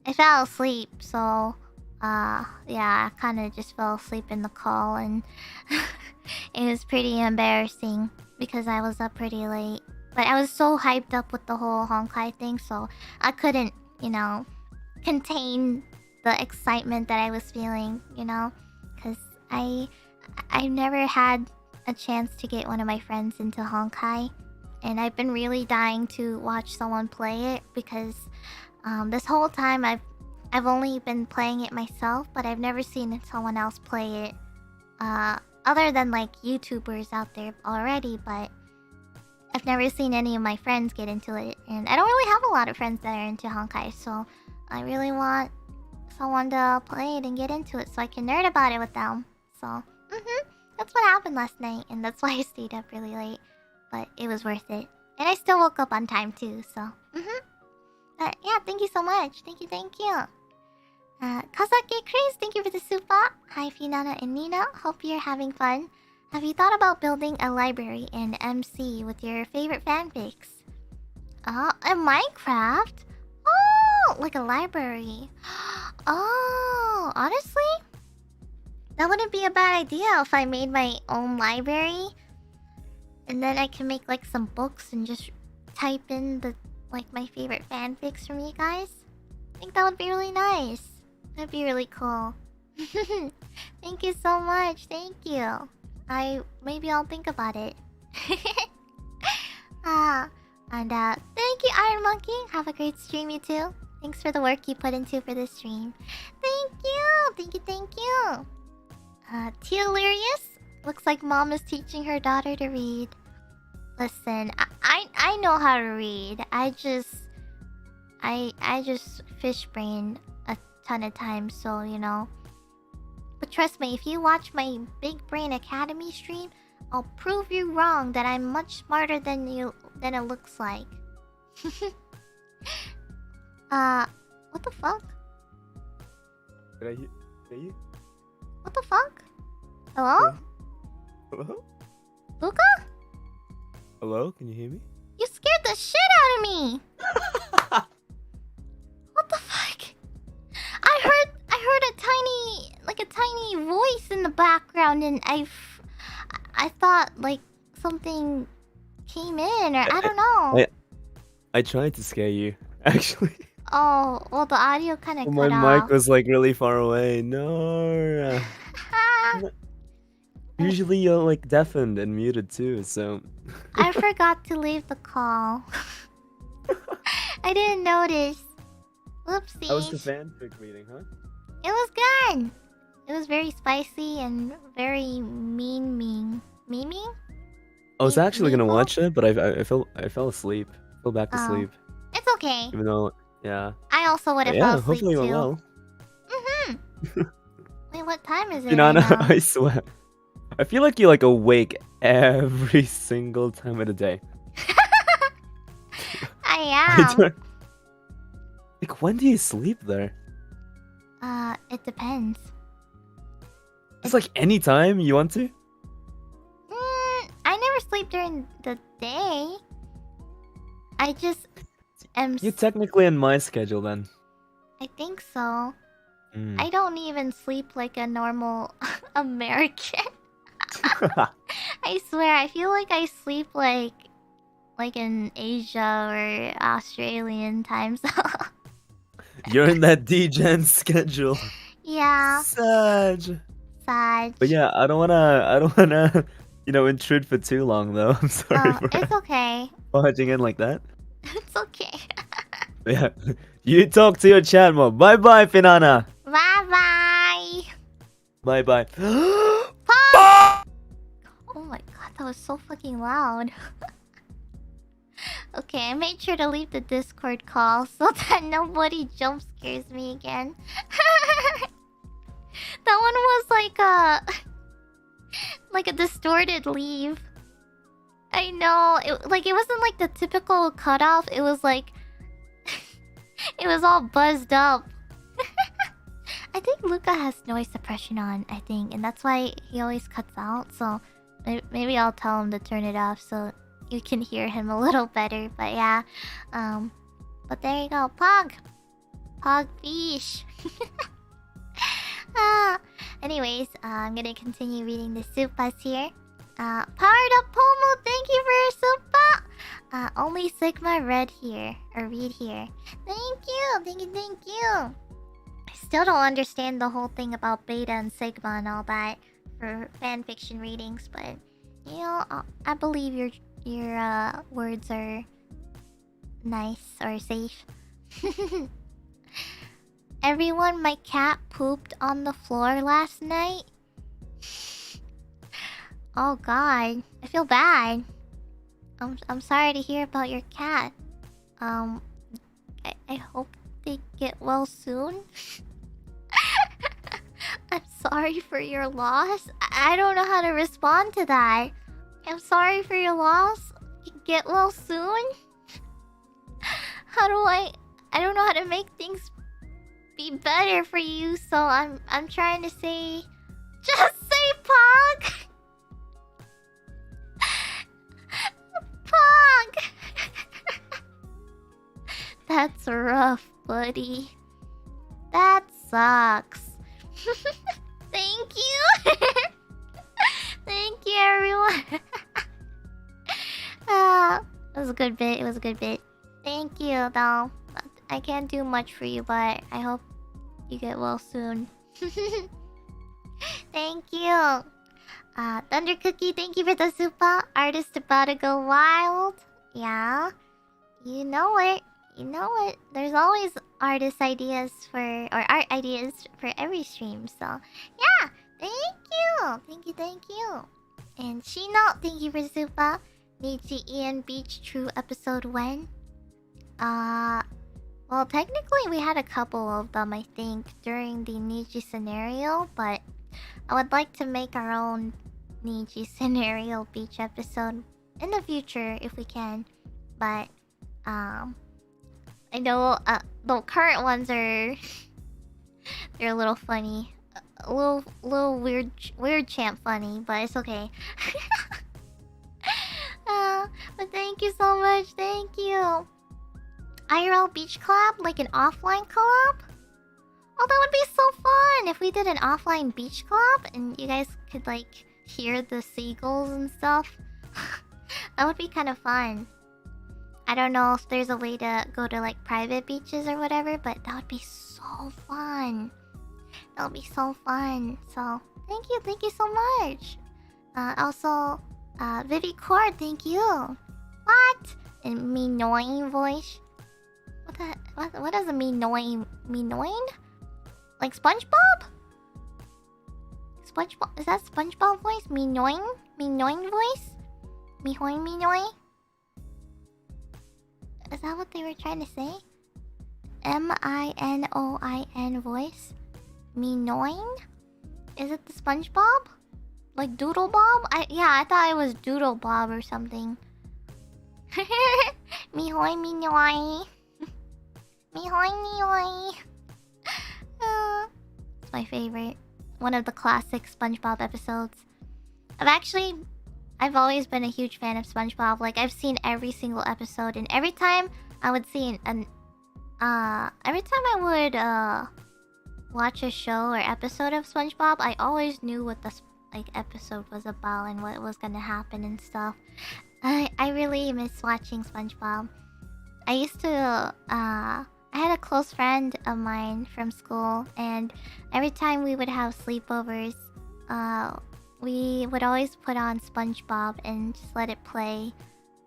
I fell asleep. So yeah, I kind of just fell asleep in the call, and it was pretty embarrassing because I was up pretty late. But I was so hyped up with the whole Honkai thing, so I couldn't, contain the excitement that I was feeling, because I never had a chance to get one of my friends into Honkai, and I've been really dying to watch someone play it because this whole time I've only been playing it myself, but I've never seen someone else play it other than like YouTubers out there already, but I've never seen any of my friends get into it, and I don't really have a lot of friends that are into Honkai, so I really want someone to play it and get into it so I can nerd about it with them. So, that's what happened last night, and that's why I stayed up really late. But it was worth it. And I still woke up on time too, so. But yeah, thank you so much. Thank you. Kosaka Chris, thank you for the supa. Hi, Finana and Nina. Hope you're having fun. Have you thought about building a library in MC with your favorite fanfics? In Minecraft? Oh, like a library. Oh, honestly? That wouldn't be a bad idea if I made my own library. And then I can make like some books and just type in my favorite fanfics from you guys. I think that would be really nice. That'd be really cool. Thank you so much. Thank you. Maybe I'll think about it. And thank you, Iron Monkey. Have a great stream, you too. Thanks for the work you put into for this stream. Thank you. Tealurious. Looks like mom is teaching her daughter to read. Listen, I know how to read. I just fish brain a ton of times, so But trust me, if you watch my Big Brain Academy stream, I'll prove you wrong that I'm much smarter than it looks like. What the fuck? Did I hear you? What the fuck? Hello? Hello? Luca? Hello? Can you hear me? You scared the shit out of me! What the fuck? I heard a tiny voice in background and I thought like something came in, or I don't know. I tried to scare you, actually. Oh, well, the audio kind of My cut mic off. was like really far away. No. Usually you're like deafened and muted too, so. I forgot to leave the call. I didn't notice. Whoopsie. How was the fanfic reading, huh? It was good. It was very spicy and very memeing. Memeing? I was actually gonna Meanful? watch it, but I fell asleep. Fell back to Oh. sleep. It's okay. Even though, yeah. I also would have Yeah, fell asleep hopefully it went too. well. Wait, what time is it Finana, right now? I swear. I feel like you're like awake every single time of the day. I am. Like, when do you sleep there? It depends. It's like any time you want to? I never sleep during the day. I just am. You're technically in my schedule then. I think so. Mm. I don't even sleep like a normal American. I swear, I feel like I sleep like in Asia or Australian time zone. You're in that DGen schedule. Yeah, Sag. sad. But yeah, I don't wanna, intrude for too long though. I'm sorry for It's okay. barging in like that. It's okay. But yeah, you talk to your chat more. Bye bye, Finana. Bye bye. Bye bye. Oh my god, that was so fucking loud. Okay, I made sure to leave the Discord call so that nobody jump scares me again. That one was like a distorted leave. I know. It wasn't like the typical cutoff. It was like it was all buzzed up. I think Luca has noise suppression on, I think, and that's why he always cuts out. So maybe I'll tell him to turn it off so you can hear him a little better. But yeah, but there you go, Pog fish. Anyways, I'm gonna continue reading the supas here. Powered up Pomo, thank you for your supa. Only Sigma read here. Thank you. I still don't understand the whole thing about beta and sigma and all that for fanfiction readings, but you know, I believe your words are nice or safe. Everyone, my cat pooped on the floor last night. Oh god, I feel bad. I'm sorry to hear about your cat. I hope they get well soon. I'm sorry for your loss. I don't know how to respond to that. I'm sorry for your loss. Get well soon. How do I don't know how to make things be better for you, so I'm trying to say, just say Pog. Pog. That's rough, buddy. That sucks. Thank you. Thank you, everyone. It was a good bit. Thank you, though. I can't do much for you, but I hope you get well soon. Thank you. Thunder Cookie, thank you for the super. Artist about to go wild. Yeah. You know it. There's always art ideas for every stream, so yeah. Thank you. And Shino, thank you for super. Niji Ian Beach True episode when? Well, technically we had a couple of them, I think, during the Niji scenario, but I would like to make our own Niji scenario beach episode in the future if we can. But I know the current ones are they're a little funny, a little weird chant funny, but it's okay. But thank you so much. Thank you. IRL beach collab, like an offline collab? Oh, that would be so fun if we did an offline beach club and you guys could like hear the seagulls and stuff. That would be kind of fun. I don't know if there's a way to go to like private beaches or whatever, but that would be so fun. That would be so fun. So thank you so much. Also, Vivi Cord, thank you. What? And me knowing voice. What does it mean knowing? Me knowing? Like SpongeBob? SpongeBob, is that SpongeBob voice? Me knowing? Me knowing voice? Me hoing me knowing? Is that what they were trying to say? MINOIN voice? Me knowing? Is it the SpongeBob? Like Doodle Bob? I thought it was Doodle Bob or something. Me hoing me knowing. Me hoing me knowing. It's my favorite. One of the classic SpongeBob episodes. I've always been a huge fan of SpongeBob. Like, I've seen every single episode, and every time I would watch a show or episode of SpongeBob, I always knew what the episode was about and what was gonna happen and stuff. I really miss watching SpongeBob. I had a close friend of mine from school, and every time we would have sleepovers, we would always put on SpongeBob and just let it play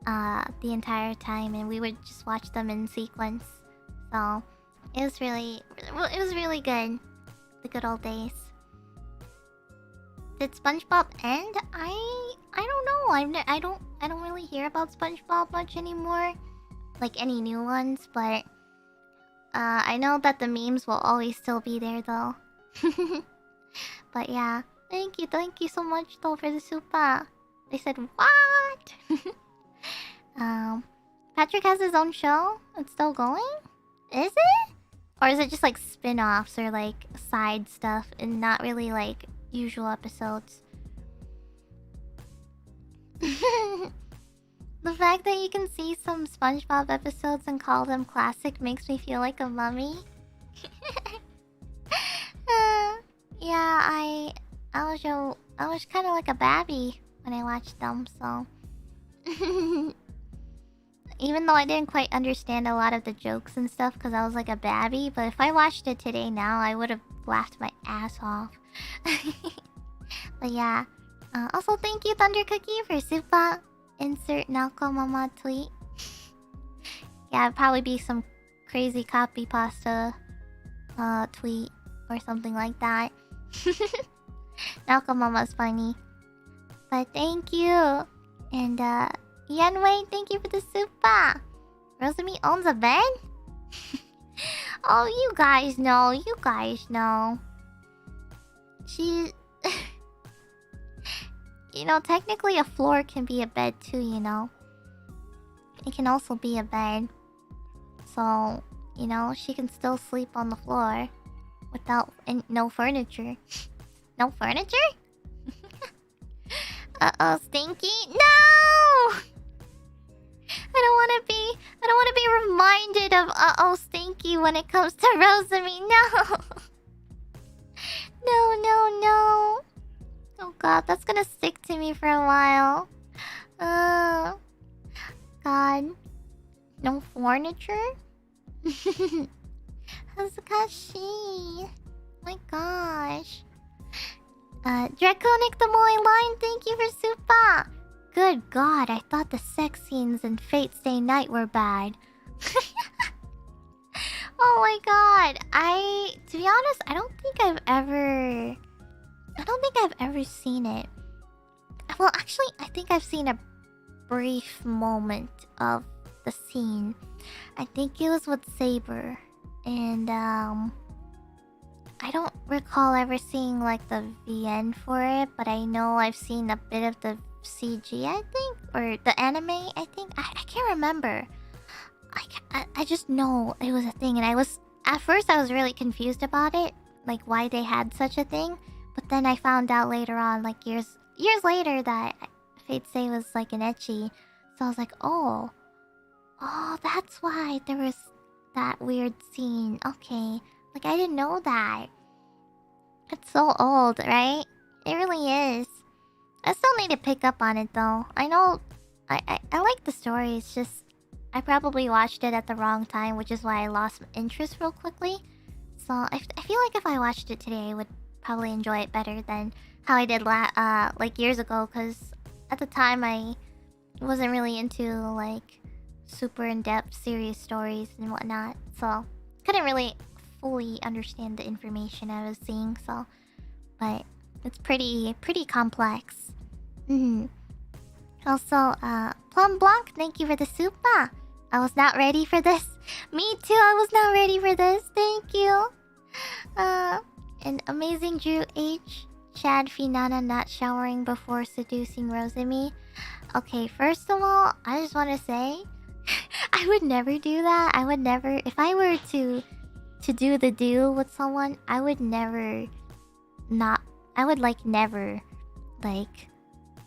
the entire time, and we would just watch them in sequence. So it was really good. The good old days. Did SpongeBob end? I don't know. I don't really hear about SpongeBob much anymore, like any new ones, but I know that the memes will always still be there though. But yeah, thank you so much though for the super. They said what? Patrick has his own show. It's still going? Is it? Or is it just like spin-offs or like side stuff and not really like usual episodes? The fact that you can see some SpongeBob episodes and call them classic makes me feel like a mummy. Yeah, I was kind of like a babby when I watched them, so even though I didn't quite understand a lot of the jokes and stuff because I was like a babby, but if I watched it today now, I would have laughed my ass off. But yeah, also thank you Thunder Cookie for super. Insert Naoko Mama tweet. Yeah, it'd probably be some crazy copy pasta tweet or something like that. Naoko Mama's funny. But thank you. And Yanwei, thank you for the super. Rosemi owns a bed? Oh, you guys know. She... You know, technically a floor can be a bed too, you know. It can also be a bed. So, you know, she can still sleep on the floor without no furniture. No furniture? Uh-oh, Stinky? No! I don't want to be reminded of uh-oh, Stinky when it comes to Rosemi. No! No. Oh god, that's gonna stick to me for a while. God. No furniture? Hazukashi. My gosh. Draconic the Moy Line, thank you for super. Good god, I thought the sex scenes in Fate Stay Night were bad. Oh my god. To be honest, I don't think I've ever seen it. Well, actually, I think I've seen a brief moment of the scene. I think it was with Saber. And, I don't recall ever seeing, like, the VN for it. But I know I've seen a bit of the CG, I think. Or the anime, I think. I can't remember. I just know it was a thing. And at first, I was really confused about it. Like, why they had such a thing. But then I found out later on, like years later, that Fate Stay was like an ecchi. So I was like, oh, that's why there was that weird scene. Okay, Like, I didn't know that. It's so old, right? It really is. I still need to pick up on it, though. I know... I like the story, it's just... I probably watched it at the wrong time, which is why I lost interest real quickly. So, I feel like if I watched it today, I would probably enjoy it better than how I did like years ago, because at the time I wasn't really into like super in-depth serious stories and whatnot, so couldn't really fully understand the information I was seeing. So, but it's pretty complex. Also, Plum Blanc, thank you for the super. I was not ready for this. Me too, I was not ready for this. Thank you. And Amazing Drew H. Chad Finana not showering before seducing Rosemi. Okay, first of all, I just want to say, I would never do that. I would never, if I were to do the do with someone, I would never not, I would like never, like,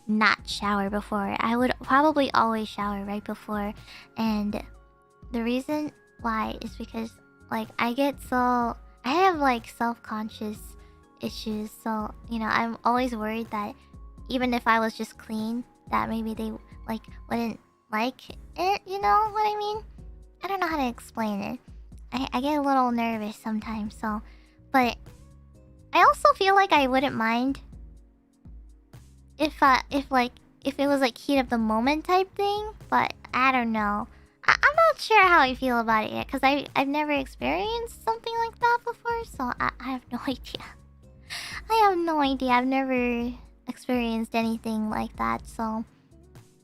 not shower before. I would probably always shower right before. And the reason why is because, like, I have like self-conscious issues, so you know, I'm always worried that even if I was just clean, that maybe they like wouldn't like it, you know what I mean? I don't know how to explain it. I get a little nervous sometimes, so, but I also feel like I wouldn't mind if it was like heat of the moment type thing, but I don't know. I'm not sure how I feel about it yet, because I've never experienced something like that before, so I have no idea. I have no idea. I've never experienced anything like that, so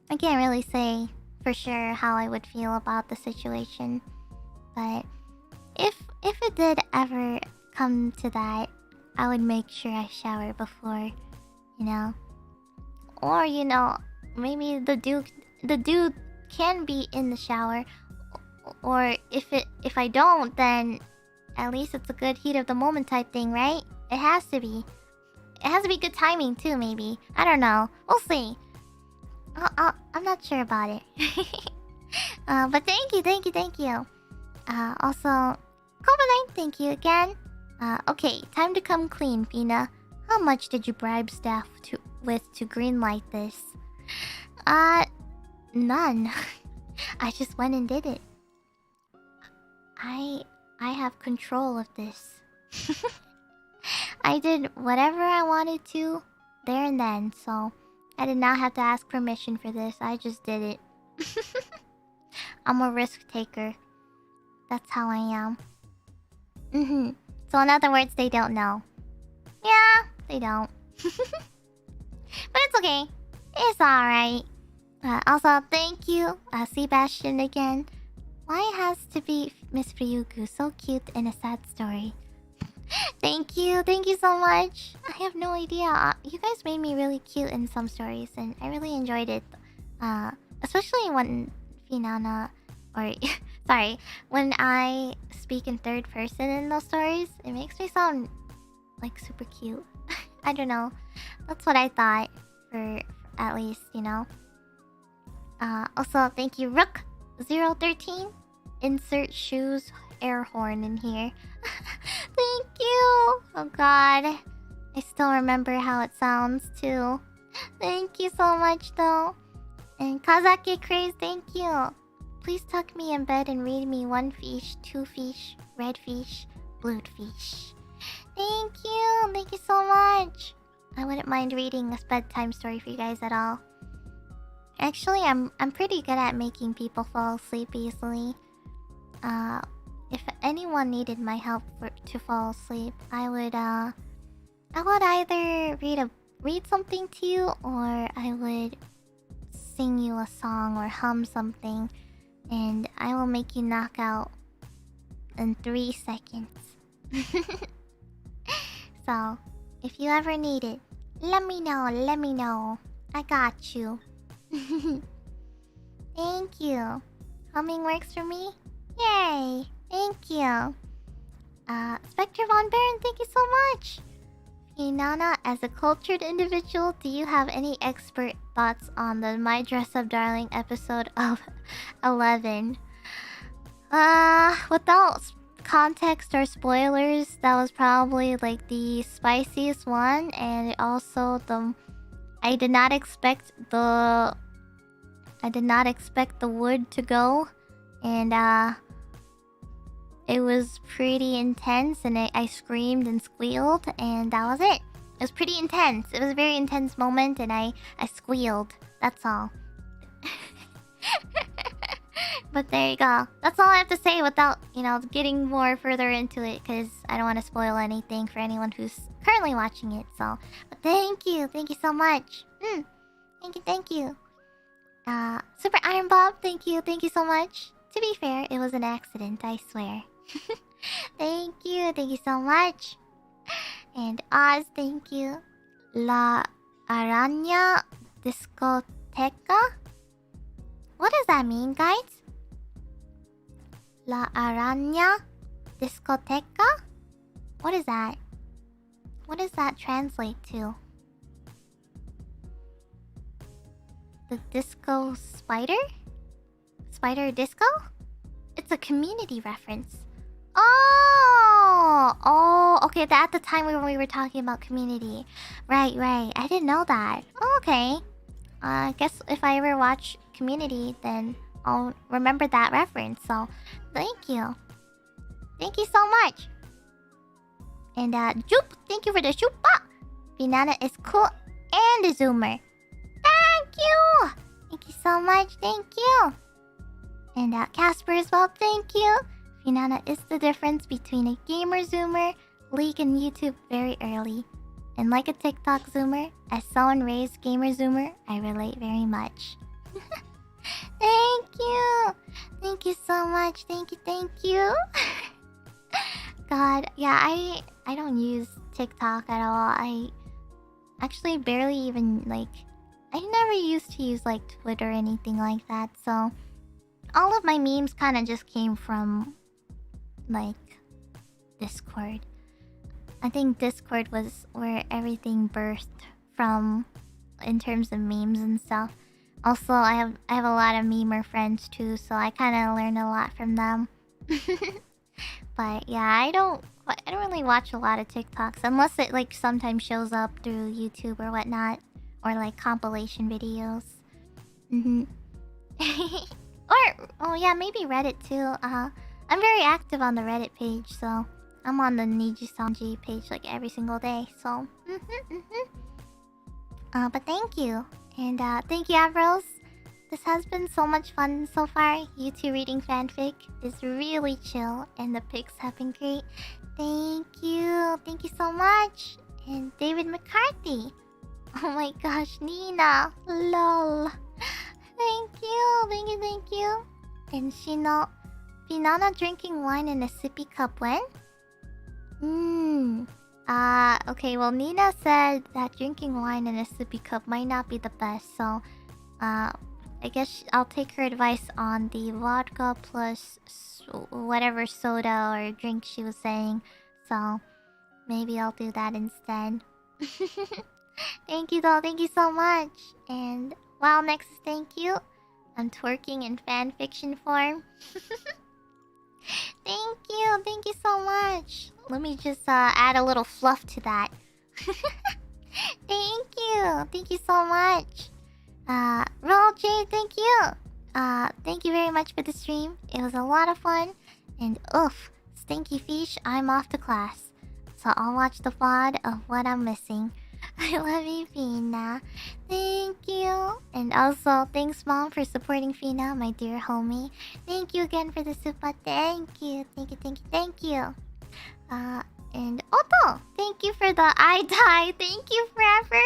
I can't really say for sure how I would feel about the situation. But if it did ever come to that, I would make sure I shower before, you know. Or, you know, maybe the dude can be in the shower, or if I don't, then at least it's a good heat of the moment type thing, right? It has to be. It has to be good timing too, maybe. I don't know. We'll see. I'm not sure about it. But thank you. Also, Covenant, thank you again. Okay, time to come clean, Fina. How much did you bribe staff to greenlight this? None. I just went and did it. I have control of this. I did whatever I wanted to there and then, so I did not have to ask permission for this. I just did it. I'm a risk taker. That's how I am. So in other words, they don't know. Yeah, they don't. But it's okay. It's alright. Also, thank you, Sebastian again. Why it has to be Miss Ryugu? So cute in a sad story. Thank you so much. I have no idea. You guys made me really cute in some stories, and I really enjoyed it. Especially when Finana, or sorry, when I speak in third person in those stories, it makes me sound like super cute. I don't know. That's what I thought, for at least, you know. Also, thank you, Rook013. Insert shoes air horn in here. Thank you. Oh god. I still remember how it sounds too. Thank you so much though. And Kazake Craze, thank you. Please tuck me in bed and read me 1 fish, 2 fish, red fish, blue fish. Thank you. Thank you so much. I wouldn't mind reading a bedtime story for you guys at all. Actually, I'm pretty good at making people fall asleep easily. If anyone needed my help to fall asleep, I would either read something to you, or I would sing you a song or hum something, and I will make you knock out in 3 seconds. So, if you ever need it, let me know. I got you. Thank you. Humming works for me? Yay! Thank you. Spectre Von Baron, thank you so much. Finana, as a cultured individual, do you have any expert thoughts on the My Dress Up Darling episode of 11? Without context or spoilers, that was probably like the spiciest one, and also I did not expect the wood to go, and it was pretty intense, and I screamed and squealed, and that was it. It was pretty intense. It was a very intense moment, and I squealed. That's all. But there you go. That's all I have to say without, getting more further into it, because I don't want to spoil anything for anyone who's currently watching it. So, but thank you so much. Thank you. Super Iron Bob, thank you so much. To be fair, it was an accident, I swear. Thank you so much. And Oz, thank you. La Araña Discoteca? What does that mean, guys? La Araña Discoteca? What is that? What does that translate to? The disco spider? Spider disco? It's a community reference. Oh, okay. At the time when we were talking about community. Right. I didn't know that. Okay. I guess if I ever watch Community, then I'll remember that reference. So, thank you. Thank you so much. And Joop, thank you for the shupa. Finana is cool and a zoomer. Thank you. Thank you so much. Thank you. And Casper as well. Thank you. Finana is the difference between a gamer zoomer, League, and YouTube very early. And like a TikTok zoomer, as someone raised gamer zoomer, I relate very much. Thank you. Thank you so much. Thank you. God, yeah, I don't use TikTok at all. I actually barely even, I never used to use, Twitter or anything like that. So, all of my memes kind of just came from, Discord. I think Discord was where everything birthed from in terms of memes and stuff. Also, I have a lot of memer friends too, so I kind of learned a lot from them. But yeah, I don't really watch a lot of TikToks unless it sometimes shows up through YouTube or whatnot, or compilation videos. Or maybe Reddit too. I'm very active on the Reddit page, so I'm on the NIJISANJI page every single day. So but thank you. And thank you, Avrils. This has been so much fun so far. You two reading fanfic is really chill, and the pics have been great. Thank you. Thank you so much. And David McCarthy. Oh my gosh, Nina. Lol. Thank you. And Shino. Finana drinking wine in a sippy cup when? Okay, well, Nina said that drinking wine in a sippy cup might not be the best, so I guess I'll take her advice on the vodka plus whatever soda or drink she was saying. So maybe I'll do that instead. Thank you though, thank you so much. And wow, next is thank you. I'm twerking in fanfiction form. Thank you so much. Let me just add a little fluff to that. Thank you so much. Roll J, thank you. Thank you very much for the stream. It was a lot of fun. And oof, stinky fish, I'm off to class. So I'll watch the VOD of what I'm missing. I love you, Fina. Thank you. And also, thanks, Mom, for supporting Fina, my dear homie. Thank you again for the super. Thank you. And Otto, thank you for the eye dye. Thank you, Forever.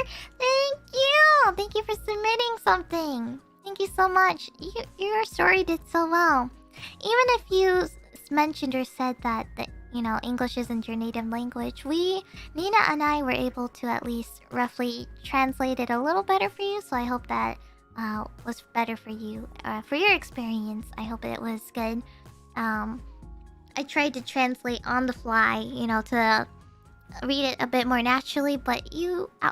Thank you for submitting something. Thank you so much. Your story did so well. Even if you mentioned or said that English isn't your native language, Nina and I were able to at least roughly translate it a little better for you. So I hope that was better for you. For your experience, I hope it was good. I tried to translate on the fly, to read it a bit more naturally, but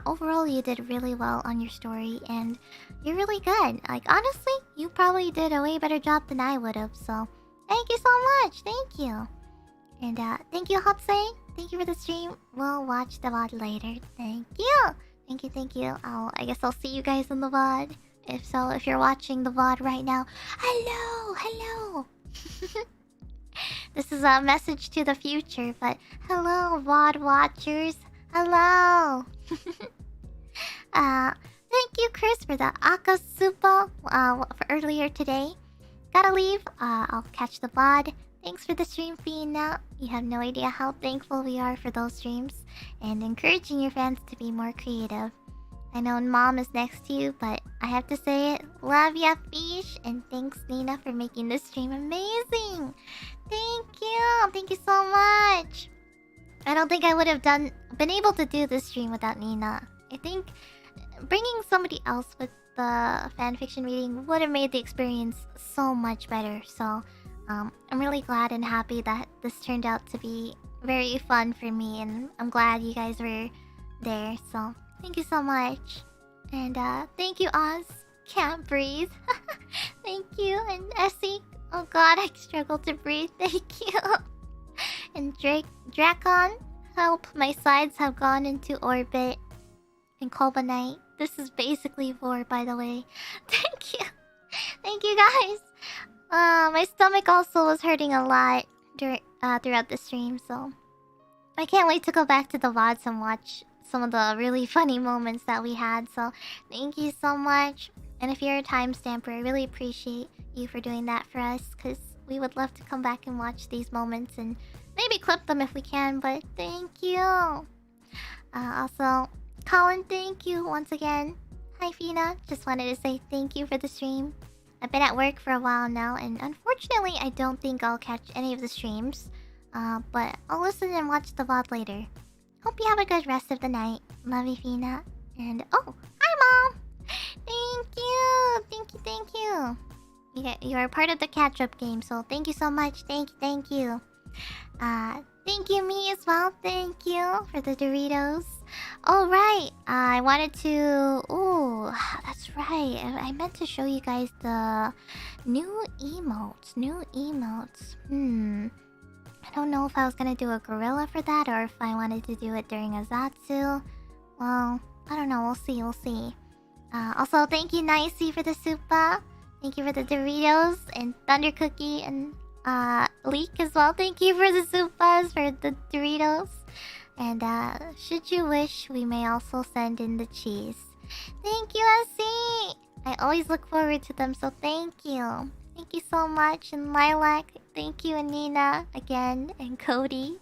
overall you did really well on your story, and you're really good. Honestly, you probably did a way better job than I would have, so thank you so much. Thank you. And thank you, Hotsei. Thank you for the stream. We'll watch the VOD later. Thank you. Thank you. I guess I'll see you guys in the VOD. If so, if you're watching the VOD right now, hello. This is a message to the future, but hello, VOD watchers. Hello. Thank you, Chris, for the Akasupa for earlier today. Gotta leave. I'll catch the VOD. Thanks for the stream, Fina. You have no idea how thankful we are for those streams and encouraging your fans to be more creative. I know Mom is next to you, but I have to say it. Love ya, Fish, and thanks, Nina, for making this stream amazing. Thank you so much. I don't think I would have been able to do this stream without Nina. I think bringing somebody else with the fanfiction reading would have made the experience so much better. So I'm really glad and happy that this turned out to be very fun for me, and I'm glad you guys were there. So thank you so much. And thank you, Oz. Can't breathe. Thank you. And Essie. Oh god, I struggle to breathe. Thank you. And Drakon. Help, my sides have gone into orbit. And Kolbanite. This is basically Vor, by the way. Thank you. Thank you, guys. My stomach also was hurting a lot throughout the stream, so I can't wait to go back to the VODs and watch some of the really funny moments that we had. So thank you so much. And if you're a timestamper, I really appreciate you for doing that for us, because we would love to come back and watch these moments and maybe clip them if we can. But thank you. Also, Colin, thank you once again. Hi, Fina. Just wanted to say thank you for the stream. I've been at work for a while now, and unfortunately, I don't think I'll catch any of the streams. But I'll listen and watch the VOD later. Hope you have a good rest of the night. Love you, Fina. And oh, hi, Mom. Thank you. You're part of the catch-up game, so thank you so much. Thank you. Thank you, me as well. Thank you for the Doritos. Oh, right. I wanted to... Oh, that's right. I meant to show you guys the new emotes. I don't know if I was gonna do a gorilla for that or if I wanted to do it during a Zatsu. Well, I don't know. We'll see. Also, thank you, Nicey, for the Supa. Thank you for the Doritos and Thunder Cookie and Leek as well. Thank you for the Supas, for the Doritos. And should you wish, we may also send in the cheese. Thank you, Essie. I always look forward to them, so thank you. Thank you so much. And Lilac, thank you, and Nina again, and Cody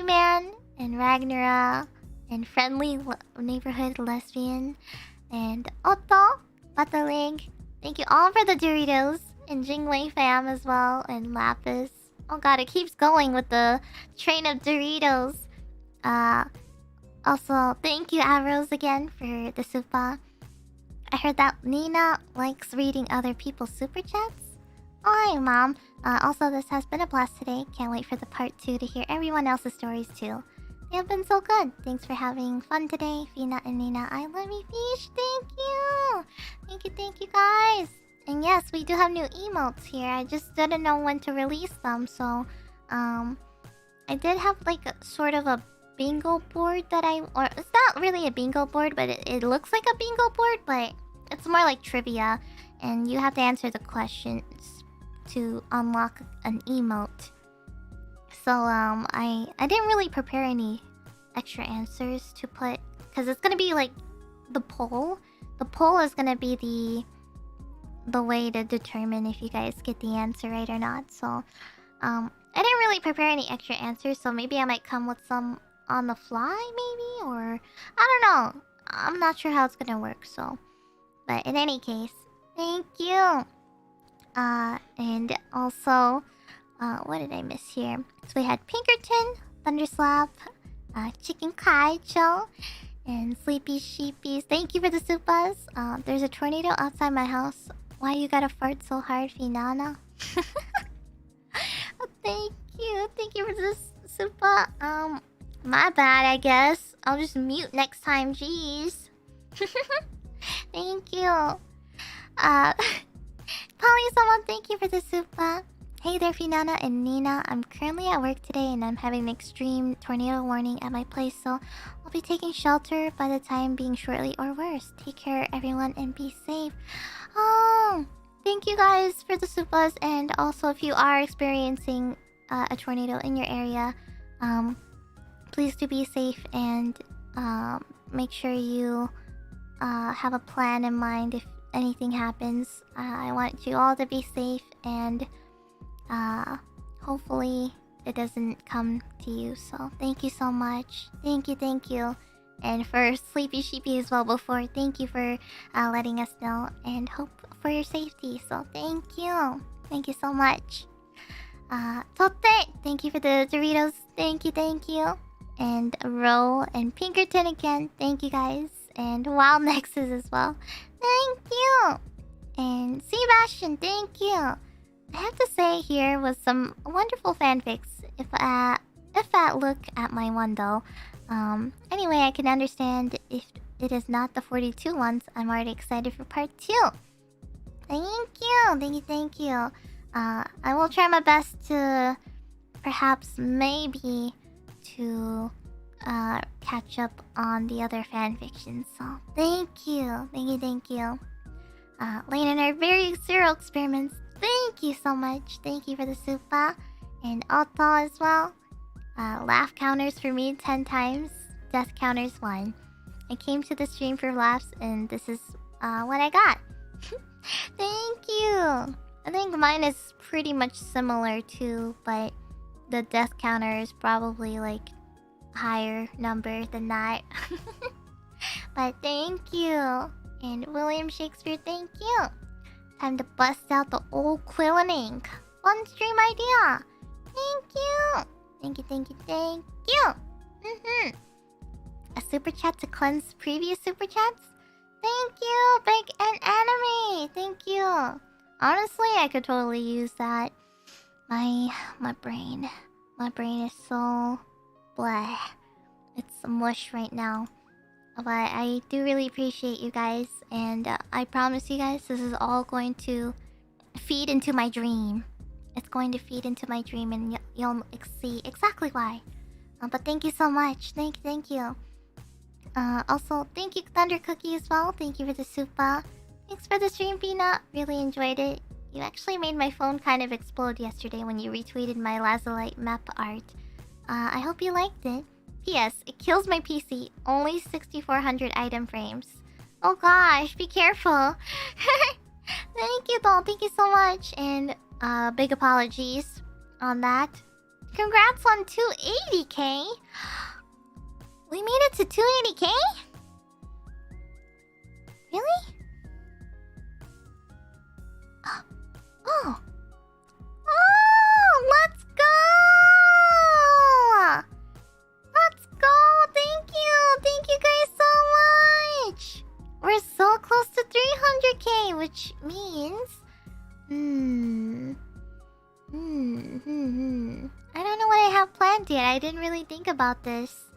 Man, and Ragnara, and Friendly Neighborhood Lesbian, and Otto, Bataling. Thank you all for the Doritos, and Jingwei Fam as well, and Lapis. Oh god, it keeps going with the train of Doritos. Also, thank you, Arrows, again for the Supa. I heard that Nina likes reading other people's super chats. Oh, hi, Mom. Also, this has been a blast today. Can't wait for the part 2 to hear everyone else's stories too. They have been so good. Thanks for having fun today, Fina and Nina. I love you, Fish. Thank you, guys. And yes, we do have new emotes here. I just didn't know when to release them, so I did have like a sort of a bingo board that or it's not really a bingo board, but it looks like a bingo board, but it's more like trivia, and you have to answer the questions to unlock an emote. So I didn't really prepare any extra answers to put, because it's gonna be like the poll. The poll is gonna be the way to determine if you guys get the answer right or not. So I didn't really prepare any extra answers, so maybe I might come with some on the fly, maybe, or I don't know. I'm not sure how it's gonna work. So, but in any case, thank you. And also, what did I miss here? So we had Pinkerton, Thunderslap, Chicken Kaicho, and Sleepy Sheepies. Thank you for the Supas. There's a tornado outside my house. Why you gotta fart so hard, Finana? Thank you for this Supa. My bad, I guess. I'll just mute next time, jeez. Thank you. Polly, someone, thank you for the Supa. Hey there, Finana and Nina. I'm currently at work today and I'm having an extreme tornado warning at my place, so I'll be taking shelter by the time being shortly or worse. Take care, everyone, and be safe. Oh, thank you guys for the supas, and also if you are experiencing a tornado in your area, please do be safe and make sure you have a plan in mind if anything happens. I want you all to be safe and hopefully it doesn't come to you. So thank you so much. Thank you. And for Sleepy Sheepy as well before, thank you for letting us know and hope for your safety. So thank you. Thank you so much. Totte, thank you for the Doritos. Thank you. And Ro and Pinkerton again, thank you guys. And Wild Nexus as well. Thank you. And Sebastian, thank you. I have to say here was some wonderful fanfics. If I look at my one though. Anyway, I can understand if it is not the 42 ones. I'm already excited for part 2. Thank you. I will try my best to perhaps maybe to catch up on the other fanfictions. So thank you. Lane and our very zero experiments. Thank you so much. Thank you for the supa. And Otto as well. Laugh counters for me 10 times. Death counters 1. I came to the stream for laughs and this is what I got. Thank you. I think mine is pretty much similar too, but the death counter is probably like higher number than that. But thank you. And William Shakespeare, thank you. Time to bust out the old quill and ink. Fun stream idea. Thank you. A super chat to cleanse previous super chats. Thank you, Big and Anime. Thank you. Honestly, I could totally use that. My brain is so blah. It's mush right now. But I do really appreciate you guys, and I promise you guys this is all going to feed into my dream. It's going to feed into my dream, and you'll see exactly why. But thank you so much. Thank you. Also, thank you, Thunder Cookie, as well. Thank you for the supa. Thanks for the stream, Peanut. Really enjoyed it. You actually made my phone kind of explode yesterday when you retweeted my Lazulite map art. I hope you liked it. P.S. It kills my PC. Only 6,400 item frames. Oh gosh, be careful. Thank you, doll. Thank you so much. And big apologies on that. Congrats on 280k. We made it to 280k? Really? Oh, let's go! Thank you guys so much! We're so close to 300k, which means... I don't know what I have planned yet. I didn't really think about this.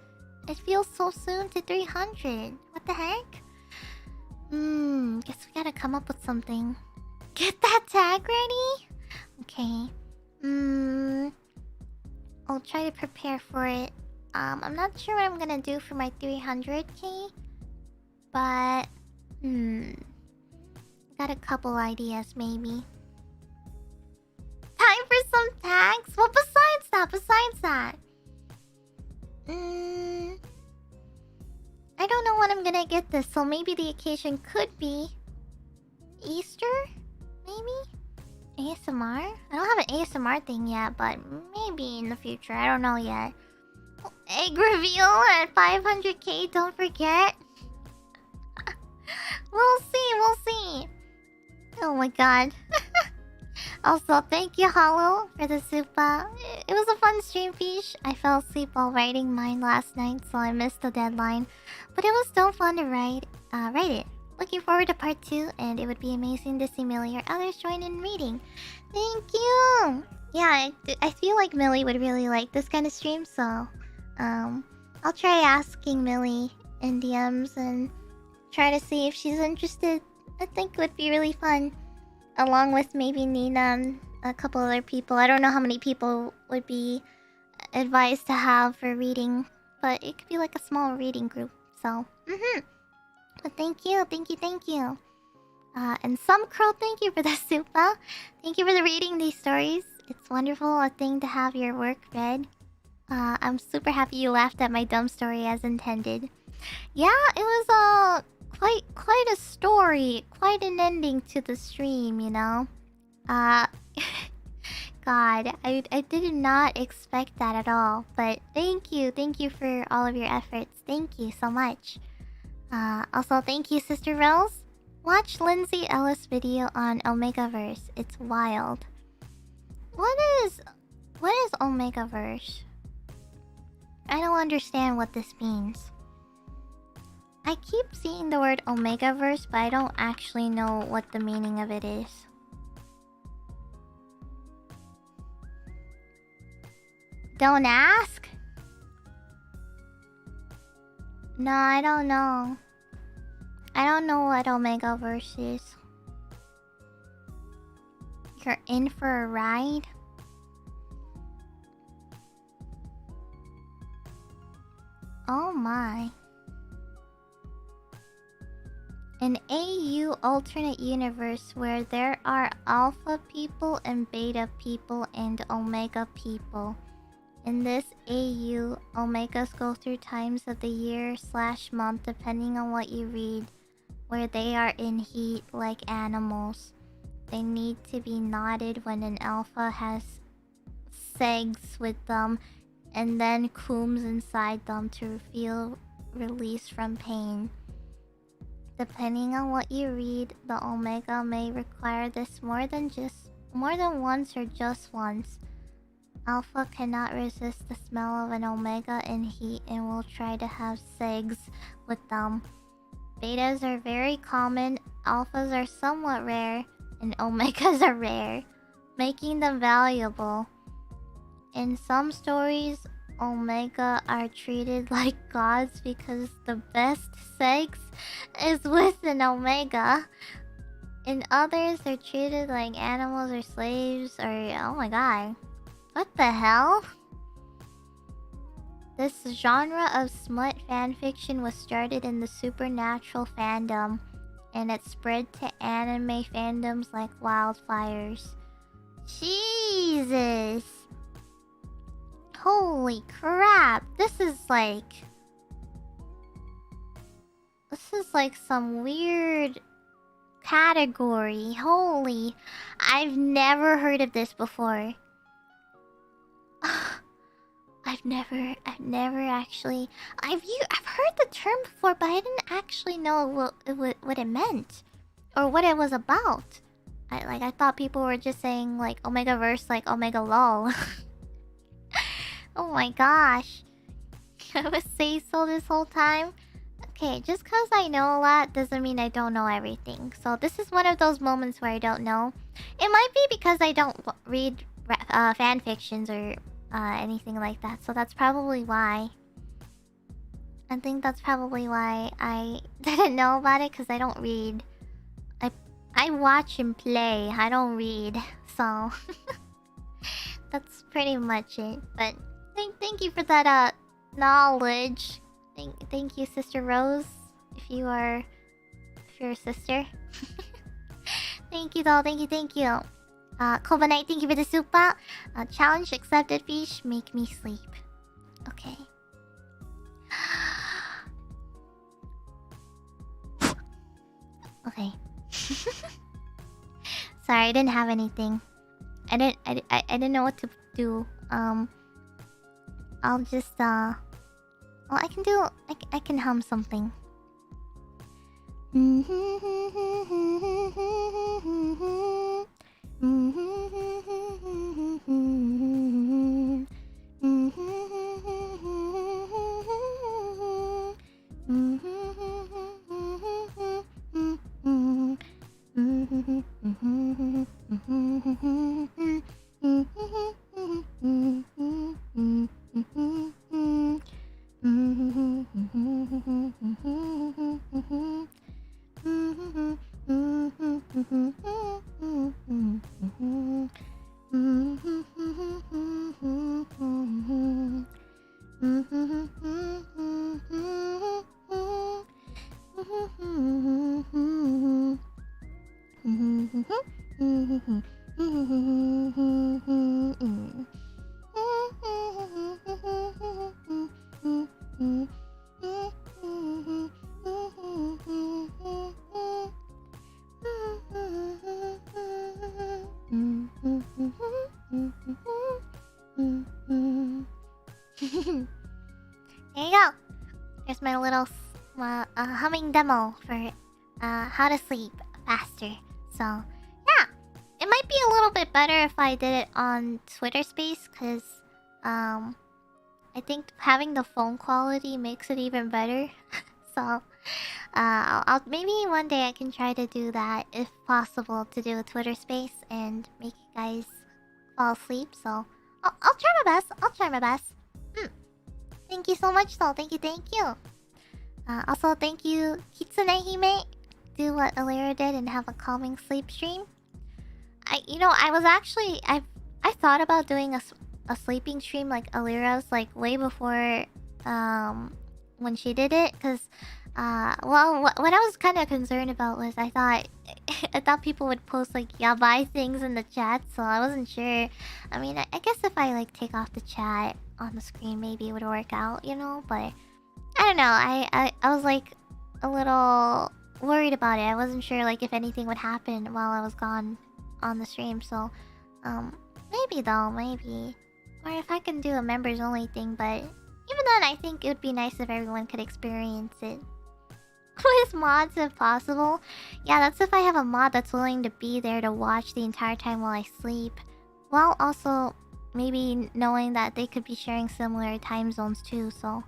It feels so soon to 300. What the heck? Guess we gotta come up with something. Get that tag ready? Okay. I'll try to prepare for it. I'm not sure what I'm gonna do for my 300k. But... got a couple ideas, maybe. Time for some tags? Well, besides that... I don't know when I'm gonna get this, so maybe the occasion could be... Easter? Maybe? ASMR? I don't have an ASMR thing yet, but maybe in the future. I don't know yet. Egg reveal at 500k, don't forget. We'll see. Oh my god. Also, thank you, Hollow, for the supa. It was a fun stream, Fish. I fell asleep while writing mine last night, so I missed the deadline. But it was still fun to write it. Looking forward to part 2, and it would be amazing to see Millie or others join in reading. Thank you! Yeah, I feel like Millie would really like this kind of stream, so... I'll try asking Millie in DMs and try to see if she's interested. I think it would be really fun. Along with maybe Nina a couple other people. I don't know how many people would be advised to have for reading, but it could be like a small reading group. So, But thank you. And some crow, thank you for the super. Thank you for the reading these stories. It's wonderful a thing to have your work read. I'm super happy you laughed at my dumb story as intended. Yeah, it was quite a story, quite an ending to the stream, you know. God, I did not expect that at all. But thank you for all of your efforts. Thank you so much. Also, thank you, Sister Rose. Watch Lindsay Ellis' video on Omegaverse. It's wild. What is Omegaverse? I don't understand what this means. I keep seeing the word Omegaverse, but I don't actually know what the meaning of it is. Don't ask? No, I don't know. I don't know what Omegaverse is. You're in for a ride? Oh my. An AU alternate universe where there are alpha people and beta people and omega people. In this AU, omegas go through times of the year/month depending on what you read, where they are in heat like animals. They need to be knotted when an alpha has segs with them and then cooms inside them to feel release from pain. Depending on what you read, the omega may require this more than once or just once. Alpha cannot resist the smell of an omega in heat and will try to have segs with them. Betas are very common, alphas are somewhat rare, and omegas are rare, making them valuable. In some stories, omega are treated like gods because the best sex is with an omega. In others, they're treated like animals or slaves or... oh my god. What the hell? This genre of smut fanfiction was started in the supernatural fandom, and it spread to anime fandoms like wildfires. Jesus! Holy crap! This is like some weird category. Holy... I've never heard of this before. I've never actually... I've heard the term before, but I didn't actually know what it meant. Or what it was about. I thought people were just saying, like, Omegaverse, like Omega LOL. Oh my gosh. I was saying so this whole time. Okay, just because I know a lot doesn't mean I don't know everything. So this is one of those moments where I don't know. It might be because I don't read fan fictions or anything like that. So that's probably why. I think that's probably why I didn't know about it, because I don't read. I watch and play. I don't read. So that's pretty much it. But thank you for that knowledge. Thank you, Sister Rose. If you're a sister. Thank you though. Thank you. Koba Knight, thank you for the super. Challenge accepted, fish. Make me sleep. Okay. Okay. Sorry, I didn't have anything. I didn't know what to do. I'll just well, I can hum something. There you go. Here's my little humming demo for how to sleep faster. So, yeah. It might be a little bit better if I did it on Twitter Space, because I think having the phone quality makes it even better. So, I'll maybe one day I can try to do that if possible, to do a Twitter Space and make you guys fall asleep. So, I'll try my best. I'll try my best. Thank you so much, though. Thank you. Also, thank you, Kitsune Hime. Do what Alira did and have a calming sleep stream. I thought about doing a sleeping stream like Alira's, like way before when she did it, because what I was kind of concerned about was I thought people would post like yabai things in the chat, so I wasn't sure. I mean, I guess if I like take off the chat on the screen, maybe it would work out, you know. But I don't know. I was like a little worried about it. I wasn't sure like if anything would happen while I was gone on the stream. So maybe, or if I can do a members only thing. But even then, I think it would be nice if everyone could experience it with mods if possible. Yeah, that's if I have a mod that's willing to be there to watch the entire time while I sleep, while also maybe knowing that they could be sharing similar time zones too. So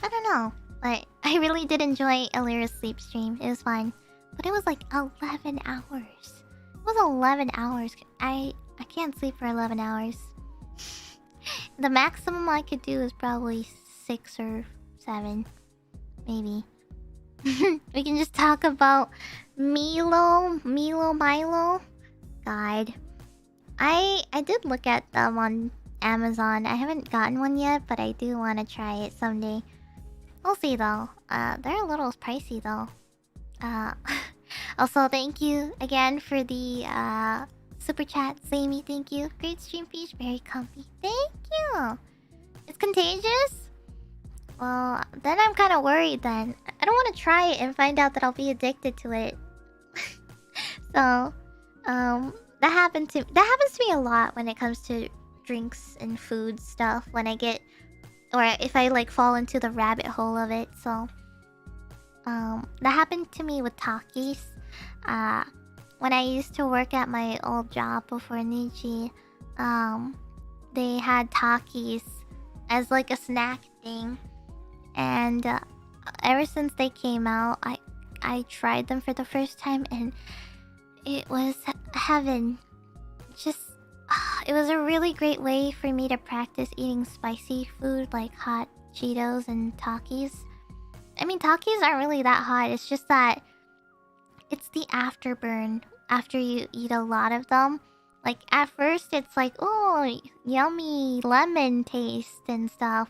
I don't know, but I really did enjoy Alira's sleep stream. It was fun, but it was like 11 hours. It was 11 hours. I can't sleep for 11 hours. The maximum I could do is probably 6 or 7, maybe. We can just talk about Milo. God, I did look at them on Amazon. I haven't gotten one yet, but I do want to try it someday. We'll see though. They're a little pricey though. Also, thank you again for the super chat, Sammy. Thank you. Great stream, Peach. Very comfy. Thank you. It's contagious? Well, then I'm kind of worried then. I don't want to try it and find out that I'll be addicted to it. So, that happens to me a lot when it comes to drinks and food stuff. When I get, or if I like fall into the rabbit hole of it. So, that happened to me with Takis. When I used to work at my old job before Niji, they had Takis as like a snack thing. And ever since they came out, I tried them for the first time, and it was heaven. Just, it was a really great way for me to practice eating spicy food like hot Cheetos and Takis. I mean, Takis aren't really that hot. It's just that it's the afterburn after you eat a lot of them. Like, at first, it's like, oh, yummy lemon taste and stuff.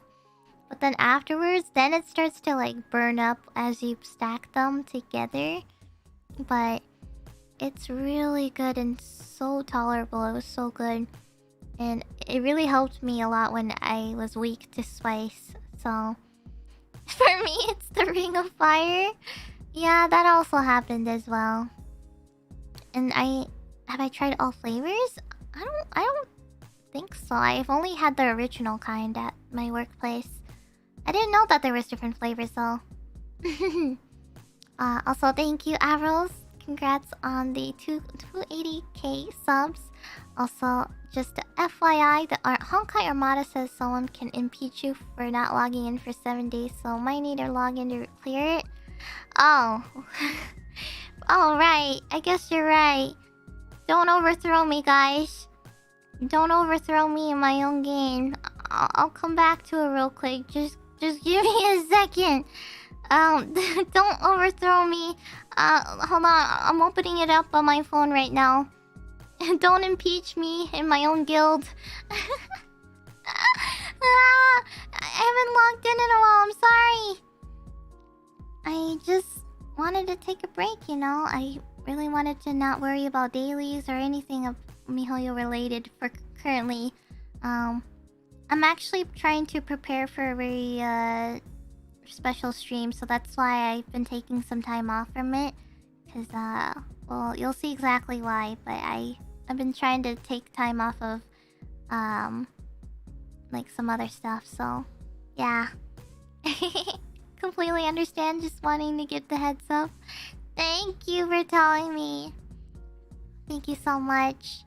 But then afterwards, then it starts to like burn up as you stack them together. But it's really good and so tolerable. It was so good. And it really helped me a lot when I was weak to spice. So, for me, it's the Ring of Fire. Yeah, that also happened as well. And have I tried all flavors? I don't think so. I've only had the original kind at my workplace. I didn't know that there was different flavors though. Also, thank you, Avros. Congrats on the 280k subs. Also, just FYI, the Honkai Armada says someone can impeach you for not logging in for 7 days, so might need to log in to clear it. Oh. Alright, I guess you're right. Don't overthrow me, guys. Don't overthrow me in my own game. I'll come back to it real quick. Just give me a second. Don't overthrow me. Hold on. I'm opening it up on my phone right now. Don't impeach me in my own guild. I haven't logged in a while. I'm sorry. I just wanted to take a break, you know. I really wanted to not worry about dailies or anything of MiHoYo related for currently. I'm actually trying to prepare for a very special stream, so that's why I've been taking some time off from it. Cause well, you'll see exactly why. But I've been trying to take time off of like some other stuff. So yeah. Completely understand, just wanting to give the heads up. Thank you for telling me. Thank you so much.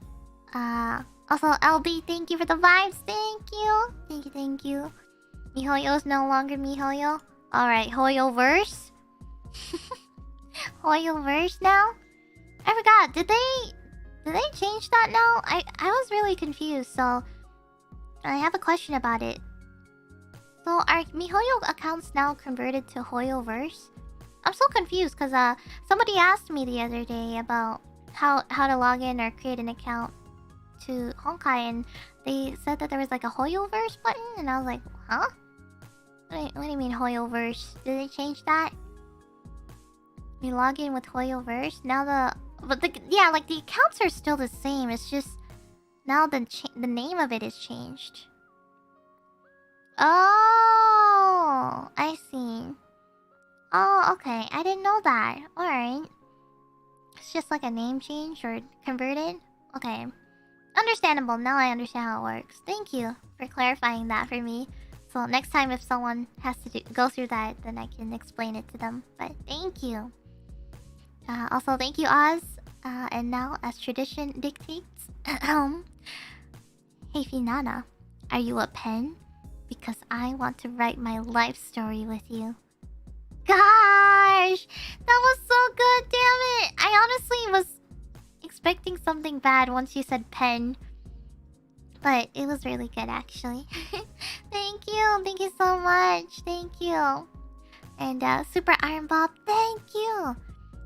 Also, LD, thank you for the vibes. Thank you. Thank you, thank you. Mihoyo is no longer Mihoyo. Alright, Hoyo-verse? Hoyo-verse now? I forgot, did they change that now? I was really confused, so I have a question about it. So are Mihoyo accounts now converted to Hoyo-verse? I'm so confused because somebody asked me the other day about how to log in or create an account to Honkai, and they said that there was like a Hoyo-verse button, and I was like, huh? What do you mean Hoyo-verse? Did they change that? You log in with Hoyo-verse? Now yeah, like the accounts are still the same. It's just now the name of it is changed. Oh, I see. Oh, okay. I didn't know that. Alright. It's just like a name change or converted? Okay. Understandable. Now I understand how it works. Thank you for clarifying that for me. So next time if someone has to go through that, then I can explain it to them. But thank you. Also, thank you, Oz. And now, as tradition dictates... Hey, Finana. Are you a pen? Because I want to write my life story with you. Gosh! That was so good, damn it! I honestly was expecting something bad once you said pen. But it was really good, actually. Thank you! Thank you so much! Thank you! And, Super Iron Bob, thank you!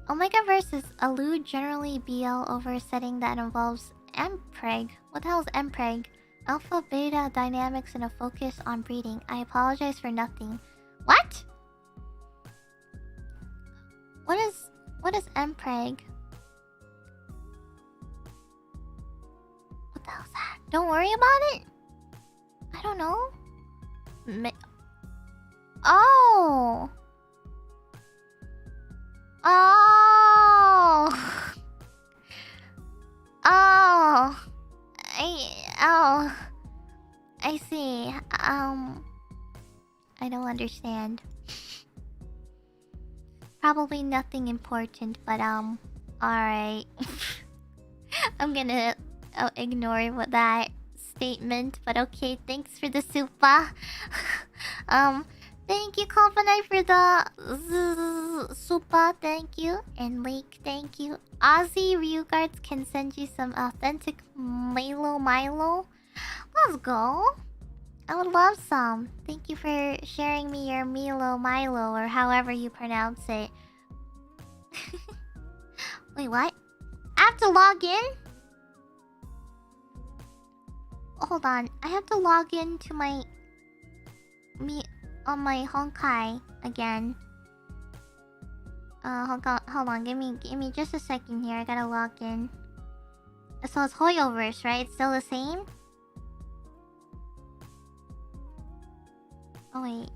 Omega versus Allude generally BL over a setting that involves Mpreg. What the hell is Mpreg? Alpha beta dynamics and a focus on breeding. I apologize for nothing. What? What is Mpreg? What the hell's that? Don't worry about it? I don't know. Oh! Oh! Oh! I see. I don't understand. Probably nothing important, but alright. I'm gonna ignore that statement, but okay, thanks for the supa. Thank you, Confidant, for the supa, thank you. And Lake, thank you. Ozzy Ryugards can send you some authentic Milo. Let's go. I would love some. Thank you for sharing me your Milo, or however you pronounce it. Wait, what? I have to log in? Hold on. I have to log in to my Honkai again. Hold on. Give me just a second here. I gotta log in. So it's Hoyoverse, right? It's still the same? Oh wait.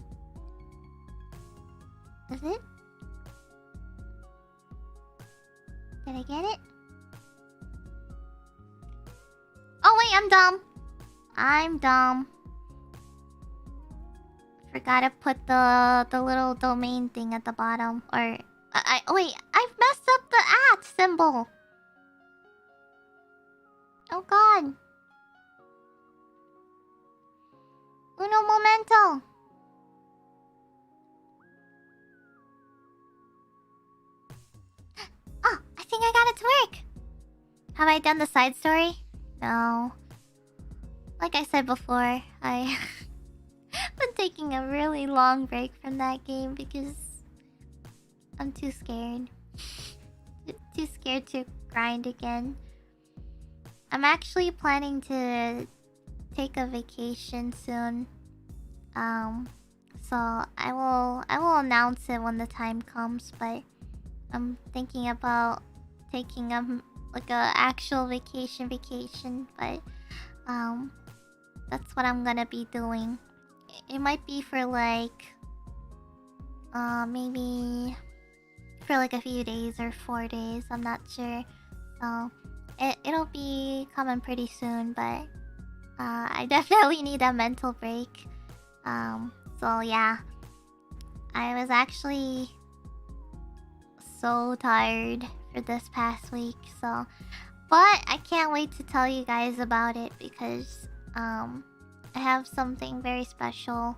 Is it? Did I get it? Oh wait, I'm dumb. Forgot to put the little domain thing at the bottom. Or wait, I've messed up the @ symbol. Oh god. Uno momento. Oh, I think I got it to work. Have I done the side story? No. Like I said before, I've been taking a really long break from that game because I'm too scared. Too scared to grind again. I'm actually planning to take a vacation soon. So I will announce it when the time comes, but I'm thinking about taking like a actual vacation, but that's what I'm gonna be doing. It might be for like maybe for like a few days or 4 days, I'm not sure. So it'll be coming pretty soon, but I definitely need a mental break. So yeah. I was actually so tired for this past week, so but I can't wait to tell you guys about it because I have something very special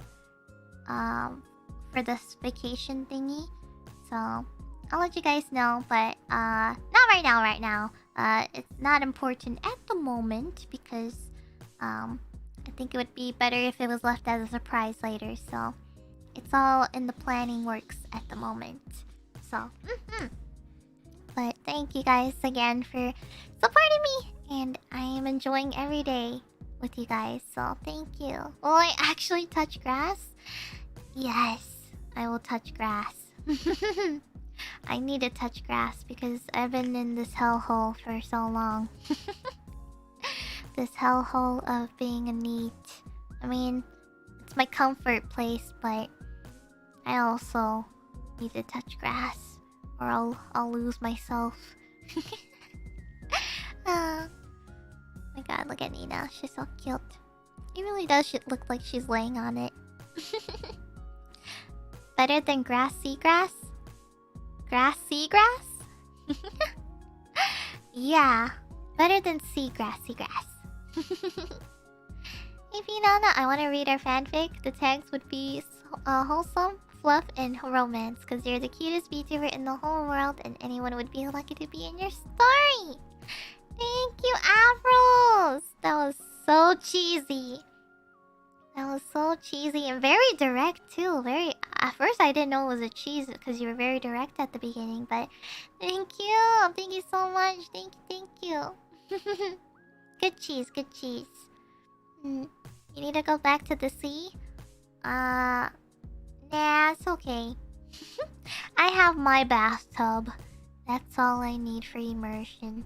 for this vacation thingy. So I'll let you guys know, but not right now. It's not important at the moment because I think it would be better if it was left as a surprise later. So it's all in the planning works at the moment. So, but thank you guys again for supporting me, and I am enjoying every day with you guys. So thank you. Will I actually touch grass? Yes, I will touch grass. I need to touch grass because I've been in this hellhole for so long. This hellhole of being a NEET. I mean, it's my comfort place, but I also need to touch grass or I'll lose myself. Oh my god, look at Nina. She's so cute. It really does look like she's laying on it. Better than grassy grass? Grassy grass? Yeah, better than seagrassy grass. Hey Finana, I want to read our fanfic. The tags would be wholesome, fluff, and romance, because you're the cutest VTuber in the whole world, and anyone would be lucky to be in your story. Thank you, Afros! That was so cheesy. That was so cheesy and very direct too. At first I didn't know it was a cheese because you were very direct at the beginning, but thank you so much. Thank you. Good cheese. You need to go back to the sea? Nah, it's okay. I have my bathtub. That's all I need for immersion.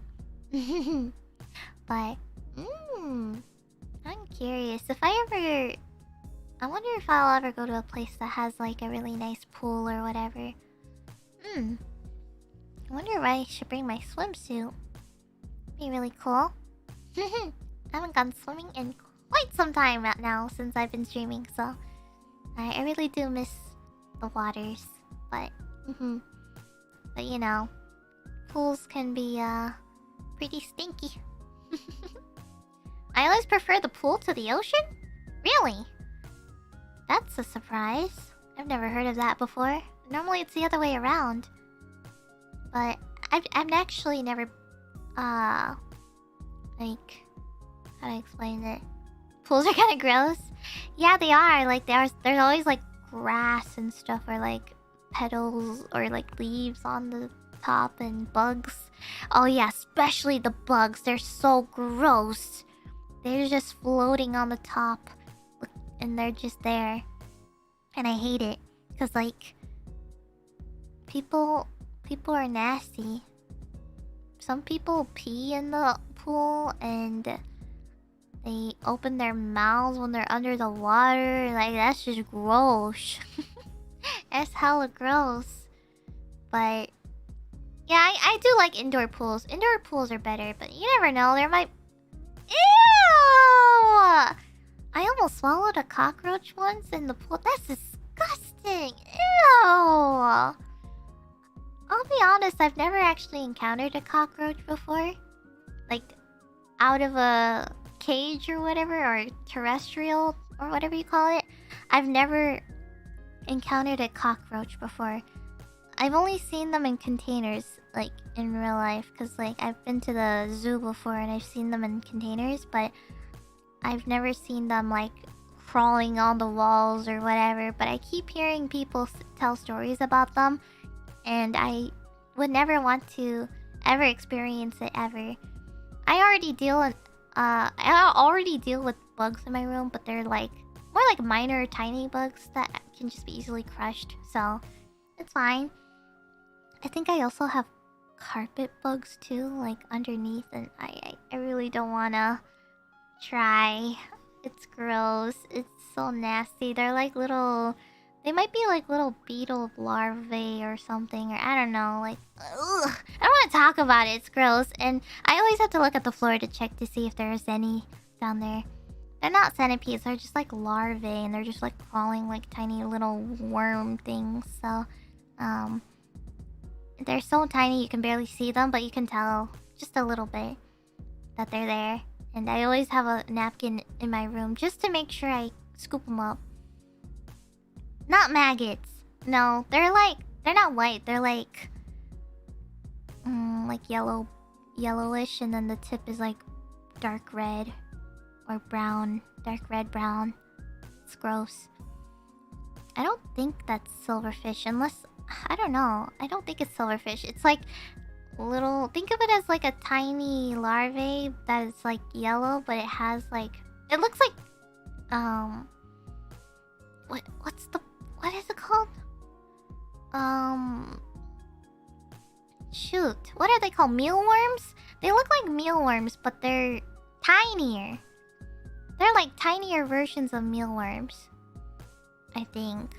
But, I'm curious. I wonder if I'll ever go to a place that has like a really nice pool or whatever. I wonder if I should bring my swimsuit. Be really cool. I haven't gone swimming in quite some time now since I've been streaming, so I really do miss the waters. But, but you know, pools can be pretty stinky. I always prefer the pool to the ocean? Really? That's a surprise. I've never heard of that before. Normally it's the other way around. But I've actually never like, how do I explain it? Pools are kind of gross. Yeah, they are. Like there's always like grass and stuff, or like petals or like leaves on the top, and bugs. Oh yeah, especially the bugs. They're so gross. They're just floating on the top, and they're just there, and I hate it because like people are nasty. Some people pee in the pool and they open their mouths when they're under the water. Like, that's just gross. That's hella gross. But yeah, I do like indoor pools. Indoor pools are better, but you never know. There might... Ew! I almost swallowed a cockroach once in the pool. That's disgusting. Ew! I'll be honest, I've never actually encountered a cockroach before. Like, out of a cage or whatever, or terrestrial, or whatever you call it. I've never encountered a cockroach before. I've only seen them in containers, like, in real life. Because, like, I've been to the zoo before and I've seen them in containers. But I've never seen them, like, crawling on the walls or whatever. But I keep hearing people tell stories about them. And I would never want to ever experience it ever. I already deal with bugs in my room, but they're like more like minor tiny bugs that can just be easily crushed. So it's fine. I think I also have carpet bugs too, like underneath, and I really don't wanna try. It's gross. It's so nasty. They're like little... They might be like little beetle larvae or something, or I don't know, like, ugh. I don't want to talk about it, it's gross. And I always have to look at the floor to check to see if there's any down there. they're not centipedes. They're just like larvae, and they're just like crawling like tiny little worm things. So, they're so tiny you can barely see them, but you can tell just a little bit that they're there. And I always have a napkin in my room just to make sure I scoop them up. Not maggots. No, they're not white. They're like yellowish, and then the tip is like dark red or brown, dark red brown. It's gross. I don't think that's silverfish, unless I don't know. I don't think it's silverfish. It's like little. Think of it as like a tiny larvae that is like yellow, but it has like. It looks like what is it called? Shoot. What are they called? Mealworms? They look like mealworms, but they're tinier. They're like tinier versions of mealworms. I think.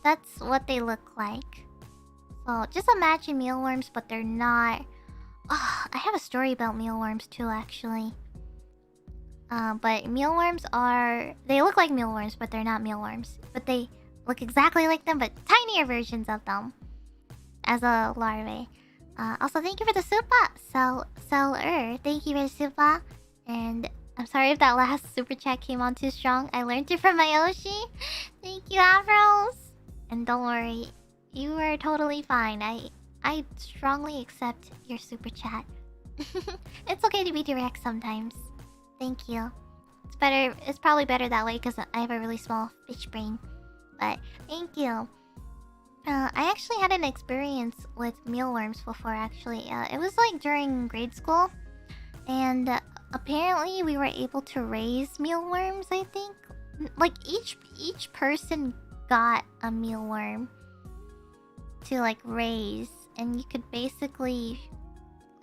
That's what they look like. So just imagine mealworms, but they're not. Oh, I have a story about mealworms too, actually. But mealworms are... They look like mealworms, but they're not mealworms. But they look exactly like them, but tinier versions of them. As a larvae. Also, thank you for the super. Seller. Thank you for the super. And I'm sorry if that last super chat came on too strong. I learned it from Mayoshi. Thank you, Avros. And don't worry. You are totally fine. I strongly accept your super chat. It's okay to be direct sometimes. Thank you. It's better. It's probably better that way because I have a really small fish brain. But thank you. I actually had an experience with mealworms before. Actually, it was like during grade school, and apparently we were able to raise mealworms. I think, like each person got a mealworm to like raise, and you could basically,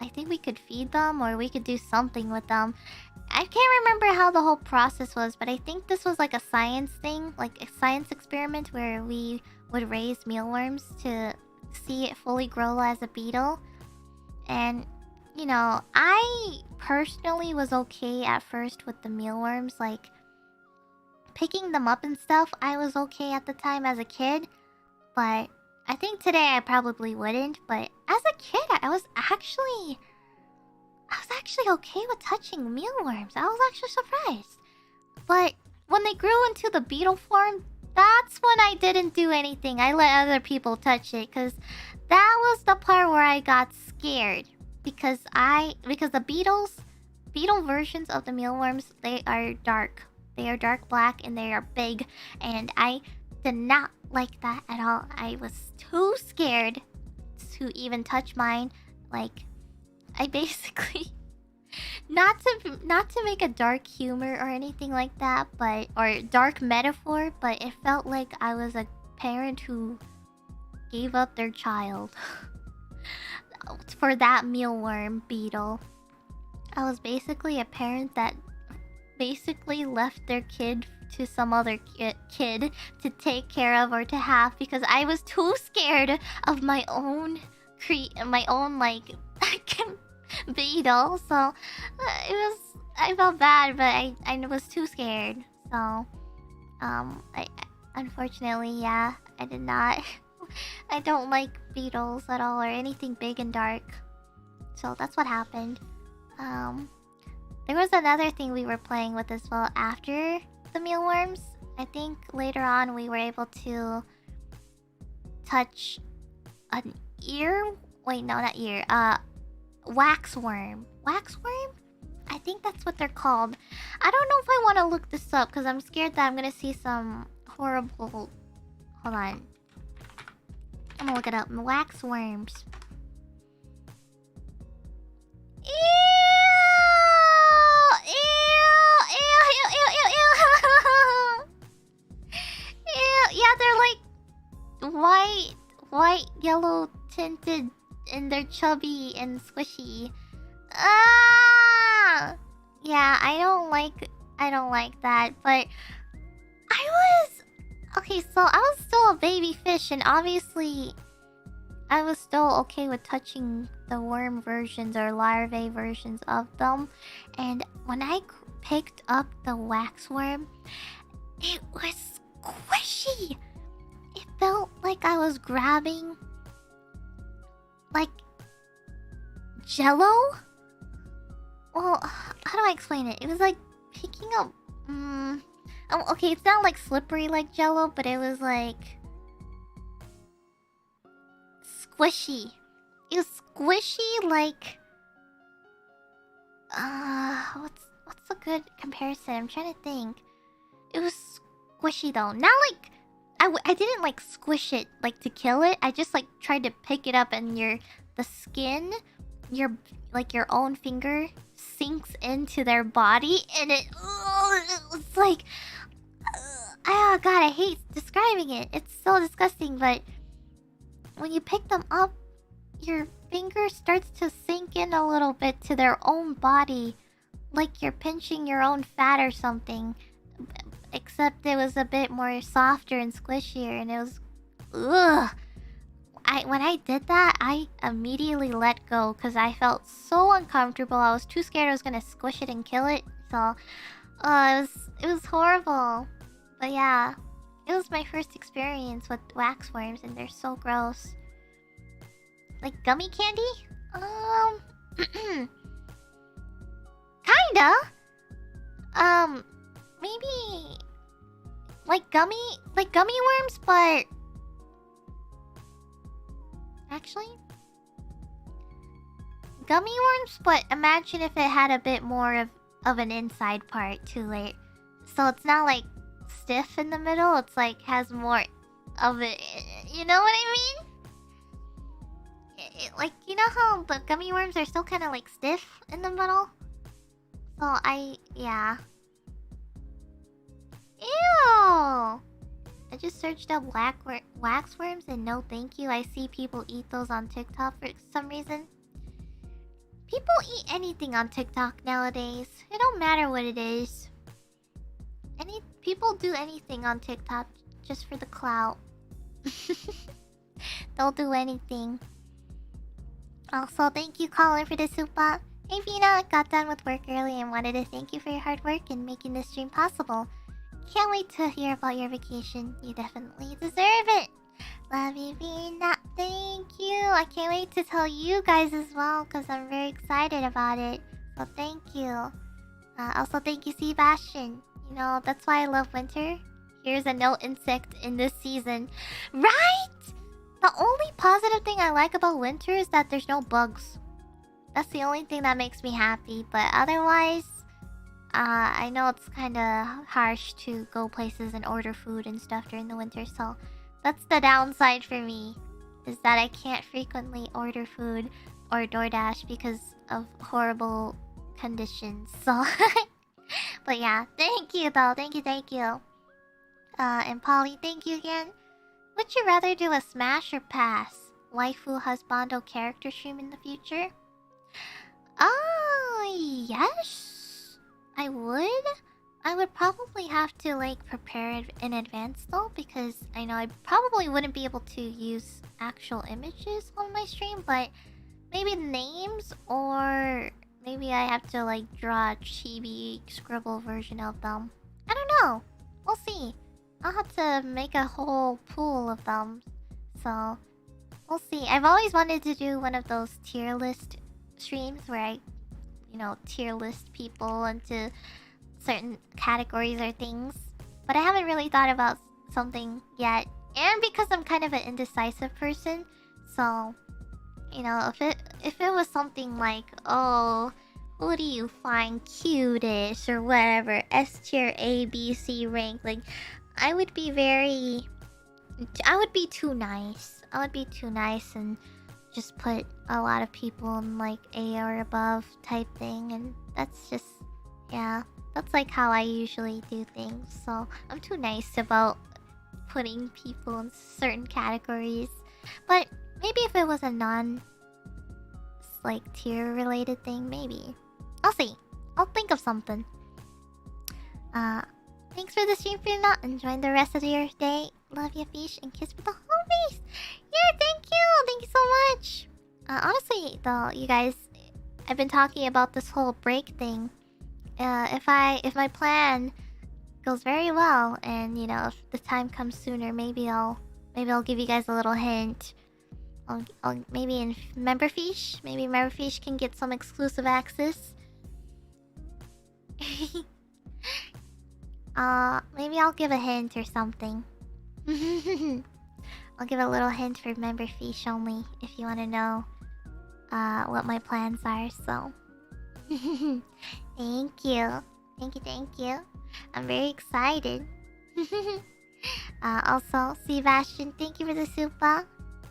I think we could feed them or we could do something with them. I can't remember how the whole process was, but I think this was like a science thing, like a science experiment where we would raise mealworms to see it fully grow as a beetle. And, you know, I personally was okay at first with the mealworms, like picking them up and stuff. I was okay at the time as a kid, but I think today I probably wouldn't. But as a kid, I was actually okay with touching mealworms. I was actually surprised. But when they grew into the beetle form, that's when I didn't do anything. I let other people touch it, because that was the part where I got scared. Because the beetle versions of the mealworms, they are dark. They are dark black and they are big. And I did not like that at all. I was too scared to even touch mine. Like, I basically... Not to make a dark humor or anything like that, or dark metaphor, but it felt like I was a parent who gave up their child for that mealworm beetle. I was basically a parent that basically left their kid to some other kid to take care of or to have, because I was too scared of my own like beetle. So I felt bad, but I was too scared. So I unfortunately, yeah, I did not. I don't like beetles at all or anything big and dark. So that's what happened. There was another thing we were playing with as well after the mealworms. I think later on we were able to touch an ear. Wait, no, not ear. Waxworm. Waxworm? I think that's what they're called. I don't know if I want to look this up because I'm scared that I'm gonna see some horrible... Hold on. I'm gonna look it up. Waxworms. Ew! Ew! Ew! Ew! Ew! Ew! Ew! Ew! Yeah, they're like white, yellow tinted, and they're chubby and squishy. Ah! Yeah, I don't like that, but okay, so I was still a baby fish, and obviously I was still okay with touching the worm versions or larvae versions of them. And when I picked up the waxworm, it was squishy. It felt like I was grabbing like jello. Well, how do I explain it? It was like picking up. Okay, it's not like slippery like jello, but it was like squishy. It was squishy like what's a good comparison? I'm trying to think. It was squishy though. Not like I didn't like squish it like to kill it. I just like tried to pick it up and the skin, your own finger sinks into their body and it was like oh god, I hate describing it. It's so disgusting, but when you pick them up, your finger starts to sink in a little bit to their own body, like you're pinching your own fat or something. Except it was a bit more softer and squishier, and it was ugh. When I did that, I immediately let go because I felt so uncomfortable. I was too scared I was gonna squish it and kill it. So, it was horrible. But yeah, it was my first experience with waxworms, and they're so gross. Like gummy candy? Kinda. Maybe like gummy worms, but actually gummy worms, but imagine if it had a bit more of an inside part to it. So it's not like stiff in the middle, it's like has more of it. You know what I mean? Like, you know how the gummy worms are still kind of like stiff in the middle? So yeah. Ew! I just searched up waxworms and no thank you. I see people eat those on TikTok for some reason. People eat anything on TikTok nowadays. It don't matter what it is. People do anything on TikTok just for the clout. They'll do anything. Also, thank you, Colin, for the super. Hey, Vina, got done with work early and wanted to thank you for your hard work in making this stream possible. Can't wait to hear about your vacation. You definitely deserve it. Love you, Vina. Thank you. I can't wait to tell you guys as well because I'm very excited about it. So thank you. Also, thank you, Sebastian. You know, that's why I love winter. Here's a no insect in this season. Right? The only positive thing I like about winter is that there's no bugs. That's the only thing that makes me happy. But otherwise, I know it's kind of harsh to go places and order food and stuff during the winter. So that's the downside for me, is that I can't frequently order food or DoorDash because of horrible conditions. So, but yeah, thank you though. Thank you. And Polly, thank you again. Would you rather do a smash or pass? Waifu husbando character stream in the future? Yes. I would. I would probably have to like prepare it in advance though, because I know I probably wouldn't be able to use actual images on my stream, but maybe names, or maybe I have to like draw a chibi scribble version of them. I don't know. We'll see. I'll have to make a whole pool of them. So, we'll see. I've always wanted to do one of those tier list streams where I, tier list people into certain categories or things. But I haven't really thought about something yet. And because I'm kind of an indecisive person, so, if it was something like, oh, who do you find cutest or whatever, S tier A, B, C rank, like, I would be too nice. I would be too nice and just put a lot of people in like A or above type thing, and that's just, yeah, that's like how I usually do things. So I'm too nice about putting people in certain categories. But maybe if it was a non like tier related thing, maybe. I'll see. I'll think of something. Thanks for the stream, Finana. Enjoy the rest of your day. Love you, fish, and kiss with the homies. Yeah, thank you. Thank you so much. Honestly, though, you guys, I've been talking about this whole break thing, if my plan goes very well, and you know, if the time comes sooner, maybe I'll give you guys a little hint. I'll maybe in Memberfish, maybe Memberfish can get some exclusive access. Maybe I'll give a hint or something. I'll give a little hint for Memberfish only if you want to know what my plans are. So, thank you. I'm very excited. Also, Sebastian, thank you for the super.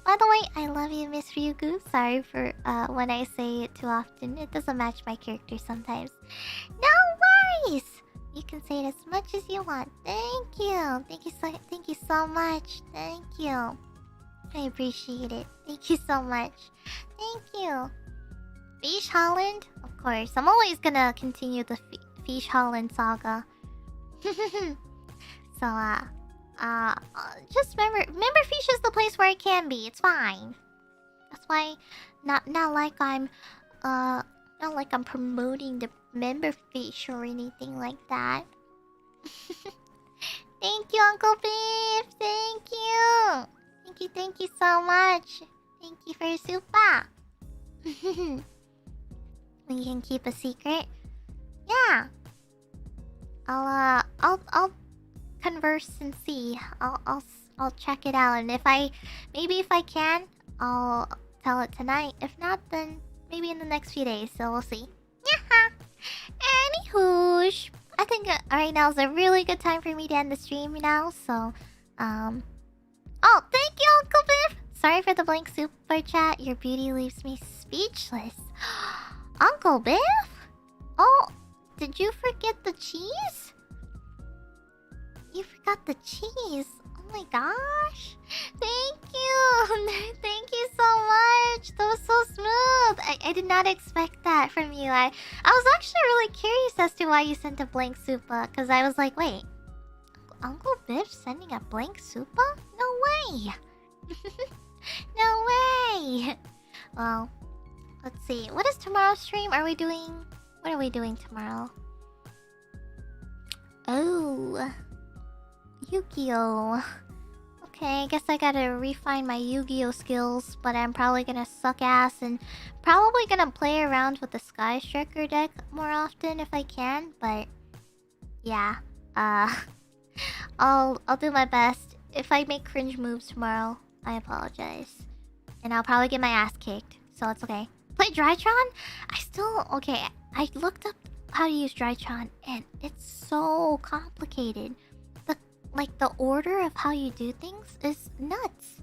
By the way, I love you, Miss Ryugu. Sorry for when I say it too often. It doesn't match my character sometimes. No worries. You can say it as much as you want. Thank you. Thank you so much. Thank you. I appreciate it. Thank you so much. Thank you. Fish Holland? Of course. I'm always gonna continue the Fish Holland saga. So, just remember Fish is the place where I can be. It's fine. That's why, not like I'm promoting the member Fish or anything like that. Thank you, Uncle Beef. Thank you so much. Thank you for your super. We can keep a secret. Yeah. I'll converse and see. I'll check it out, and if I can, I'll tell it tonight. If not, then maybe in the next few days. So we'll see. Yeah. Anywhoosh, I think right now is a really good time for me to end the stream now. So, oh, thank you, Uncle Biff. Sorry for the blank super chat. Your beauty leaves me speechless. Uncle Biff? Oh, did you forget the cheese? You forgot the cheese. Oh my gosh. Thank you. Thank you so much. That was so smooth. I did not expect that from you. I was actually really curious as to why you sent a blank super. Because I was like, wait. Uncle Biff sending a blank super? No way. No way. Well, let's see. What is tomorrow's stream? What are we doing tomorrow? Oh, Yu-Gi-Oh! Okay, I guess I gotta refine my Yu-Gi-Oh skills, but I'm probably gonna suck ass and probably gonna play around with the Sky Striker deck more often if I can, but yeah. I'll do my best. If I make cringe moves tomorrow, I apologize. And I'll probably get my ass kicked, so it's okay. Play Drytron? Okay, I looked up how to use Drytron, and it's so complicated. The order of how you do things is nuts.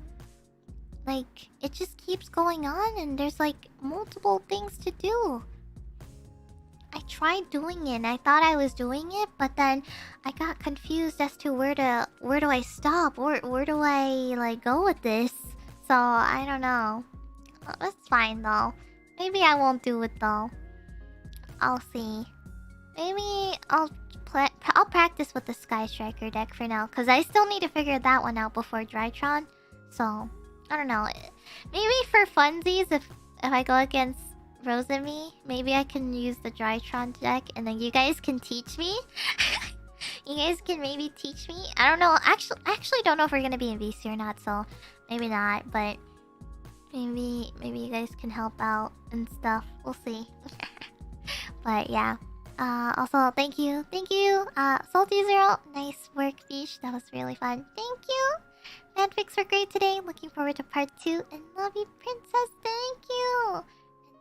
Like, it just keeps going on, and there's like multiple things to do. I tried doing it, and I thought I was doing it, but then I got confused as to where do I stop? Where do I like go with this? So I don't know. That's fine though. Maybe I won't do it though. I'll see. Maybe I'll practice with the Sky Striker deck for now, because I still need to figure that one out before Drytron. So, I don't know. Maybe for funsies, if I go against Rose and me, maybe I can use the Drytron deck, and then you guys can teach me. You guys can maybe teach me. I don't know. I actually don't know if we're gonna be in VC or not, so maybe not. But maybe you guys can help out and stuff. We'll see. But yeah. Also, thank you, Salty Zero, nice work, Fish, that was really fun, thank you. Fanfics were great today, looking forward to part 2, and love you, Princess, thank you. And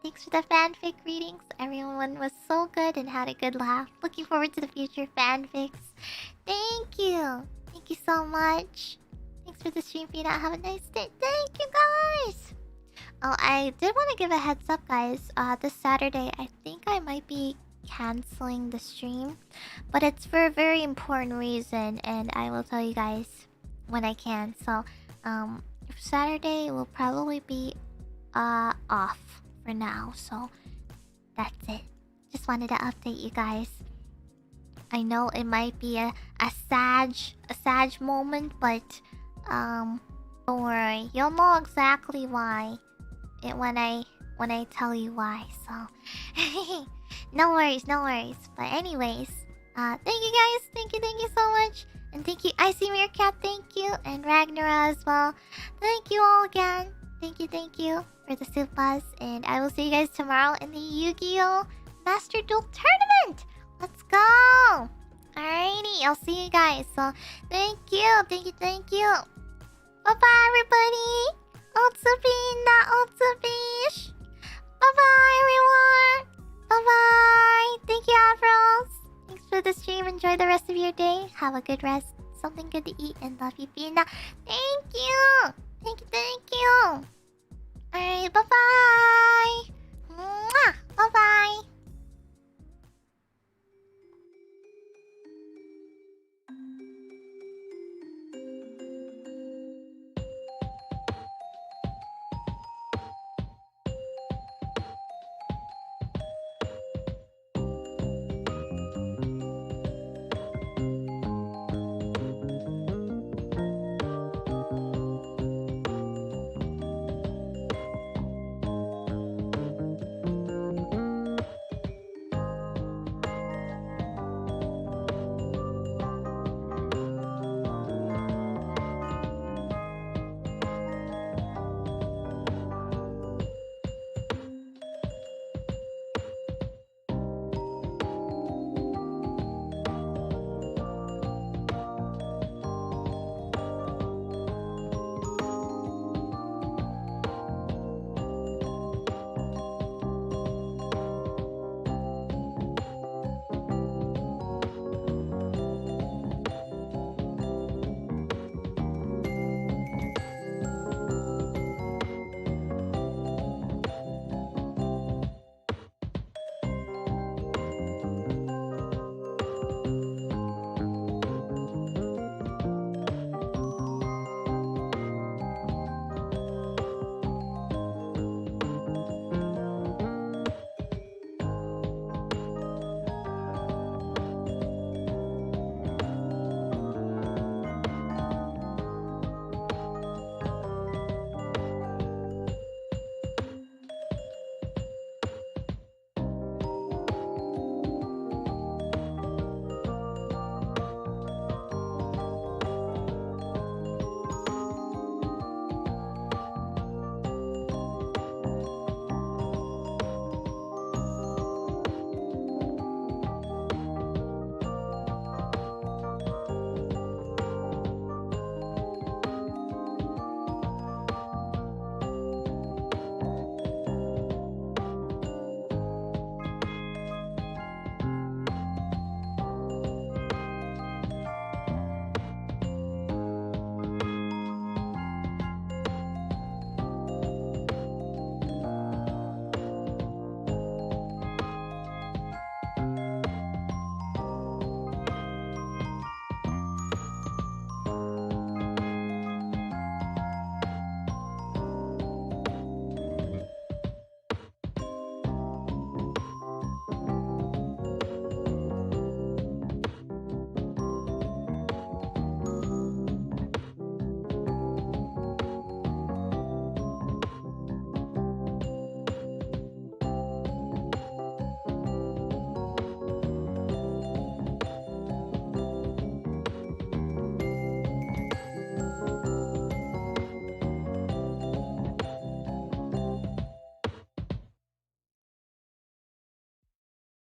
thanks for the fanfic readings, everyone was so good and had a good laugh, looking forward to the future fanfics. Thank you so much. Thanks for the stream, Fina, have a nice day, thank you guys. Oh, I did want to give a heads up, guys, this Saturday, I think I might be canceling the stream, but it's for a very important reason, and I will tell you guys when I can. So Saturday will probably be off for now, so that's it. Just wanted to update you guys. I know it might be a sad moment, but don't worry, you'll know exactly why when I tell you why. So No worries, no worries. But anyways, thank you guys. Thank you so much. And thank you, Icy Meerkat, thank you. And Ragnara as well. Thank you all again. Thank you for the supas. And I will see you guys tomorrow in the Yu-Gi-Oh! Master Duel Tournament. Let's go. Alrighty, I'll see you guys. So, thank you. Bye-bye, everybody. Otsubina, Otsubish. Bye-bye, everyone. Bye-bye. Thank you, Afros. Thanks for the stream. Enjoy the rest of your day. Have a good rest. Something good to eat. And love you, Pina. Thank you. Thank you. Alright, bye-bye. Mwah. Bye-bye.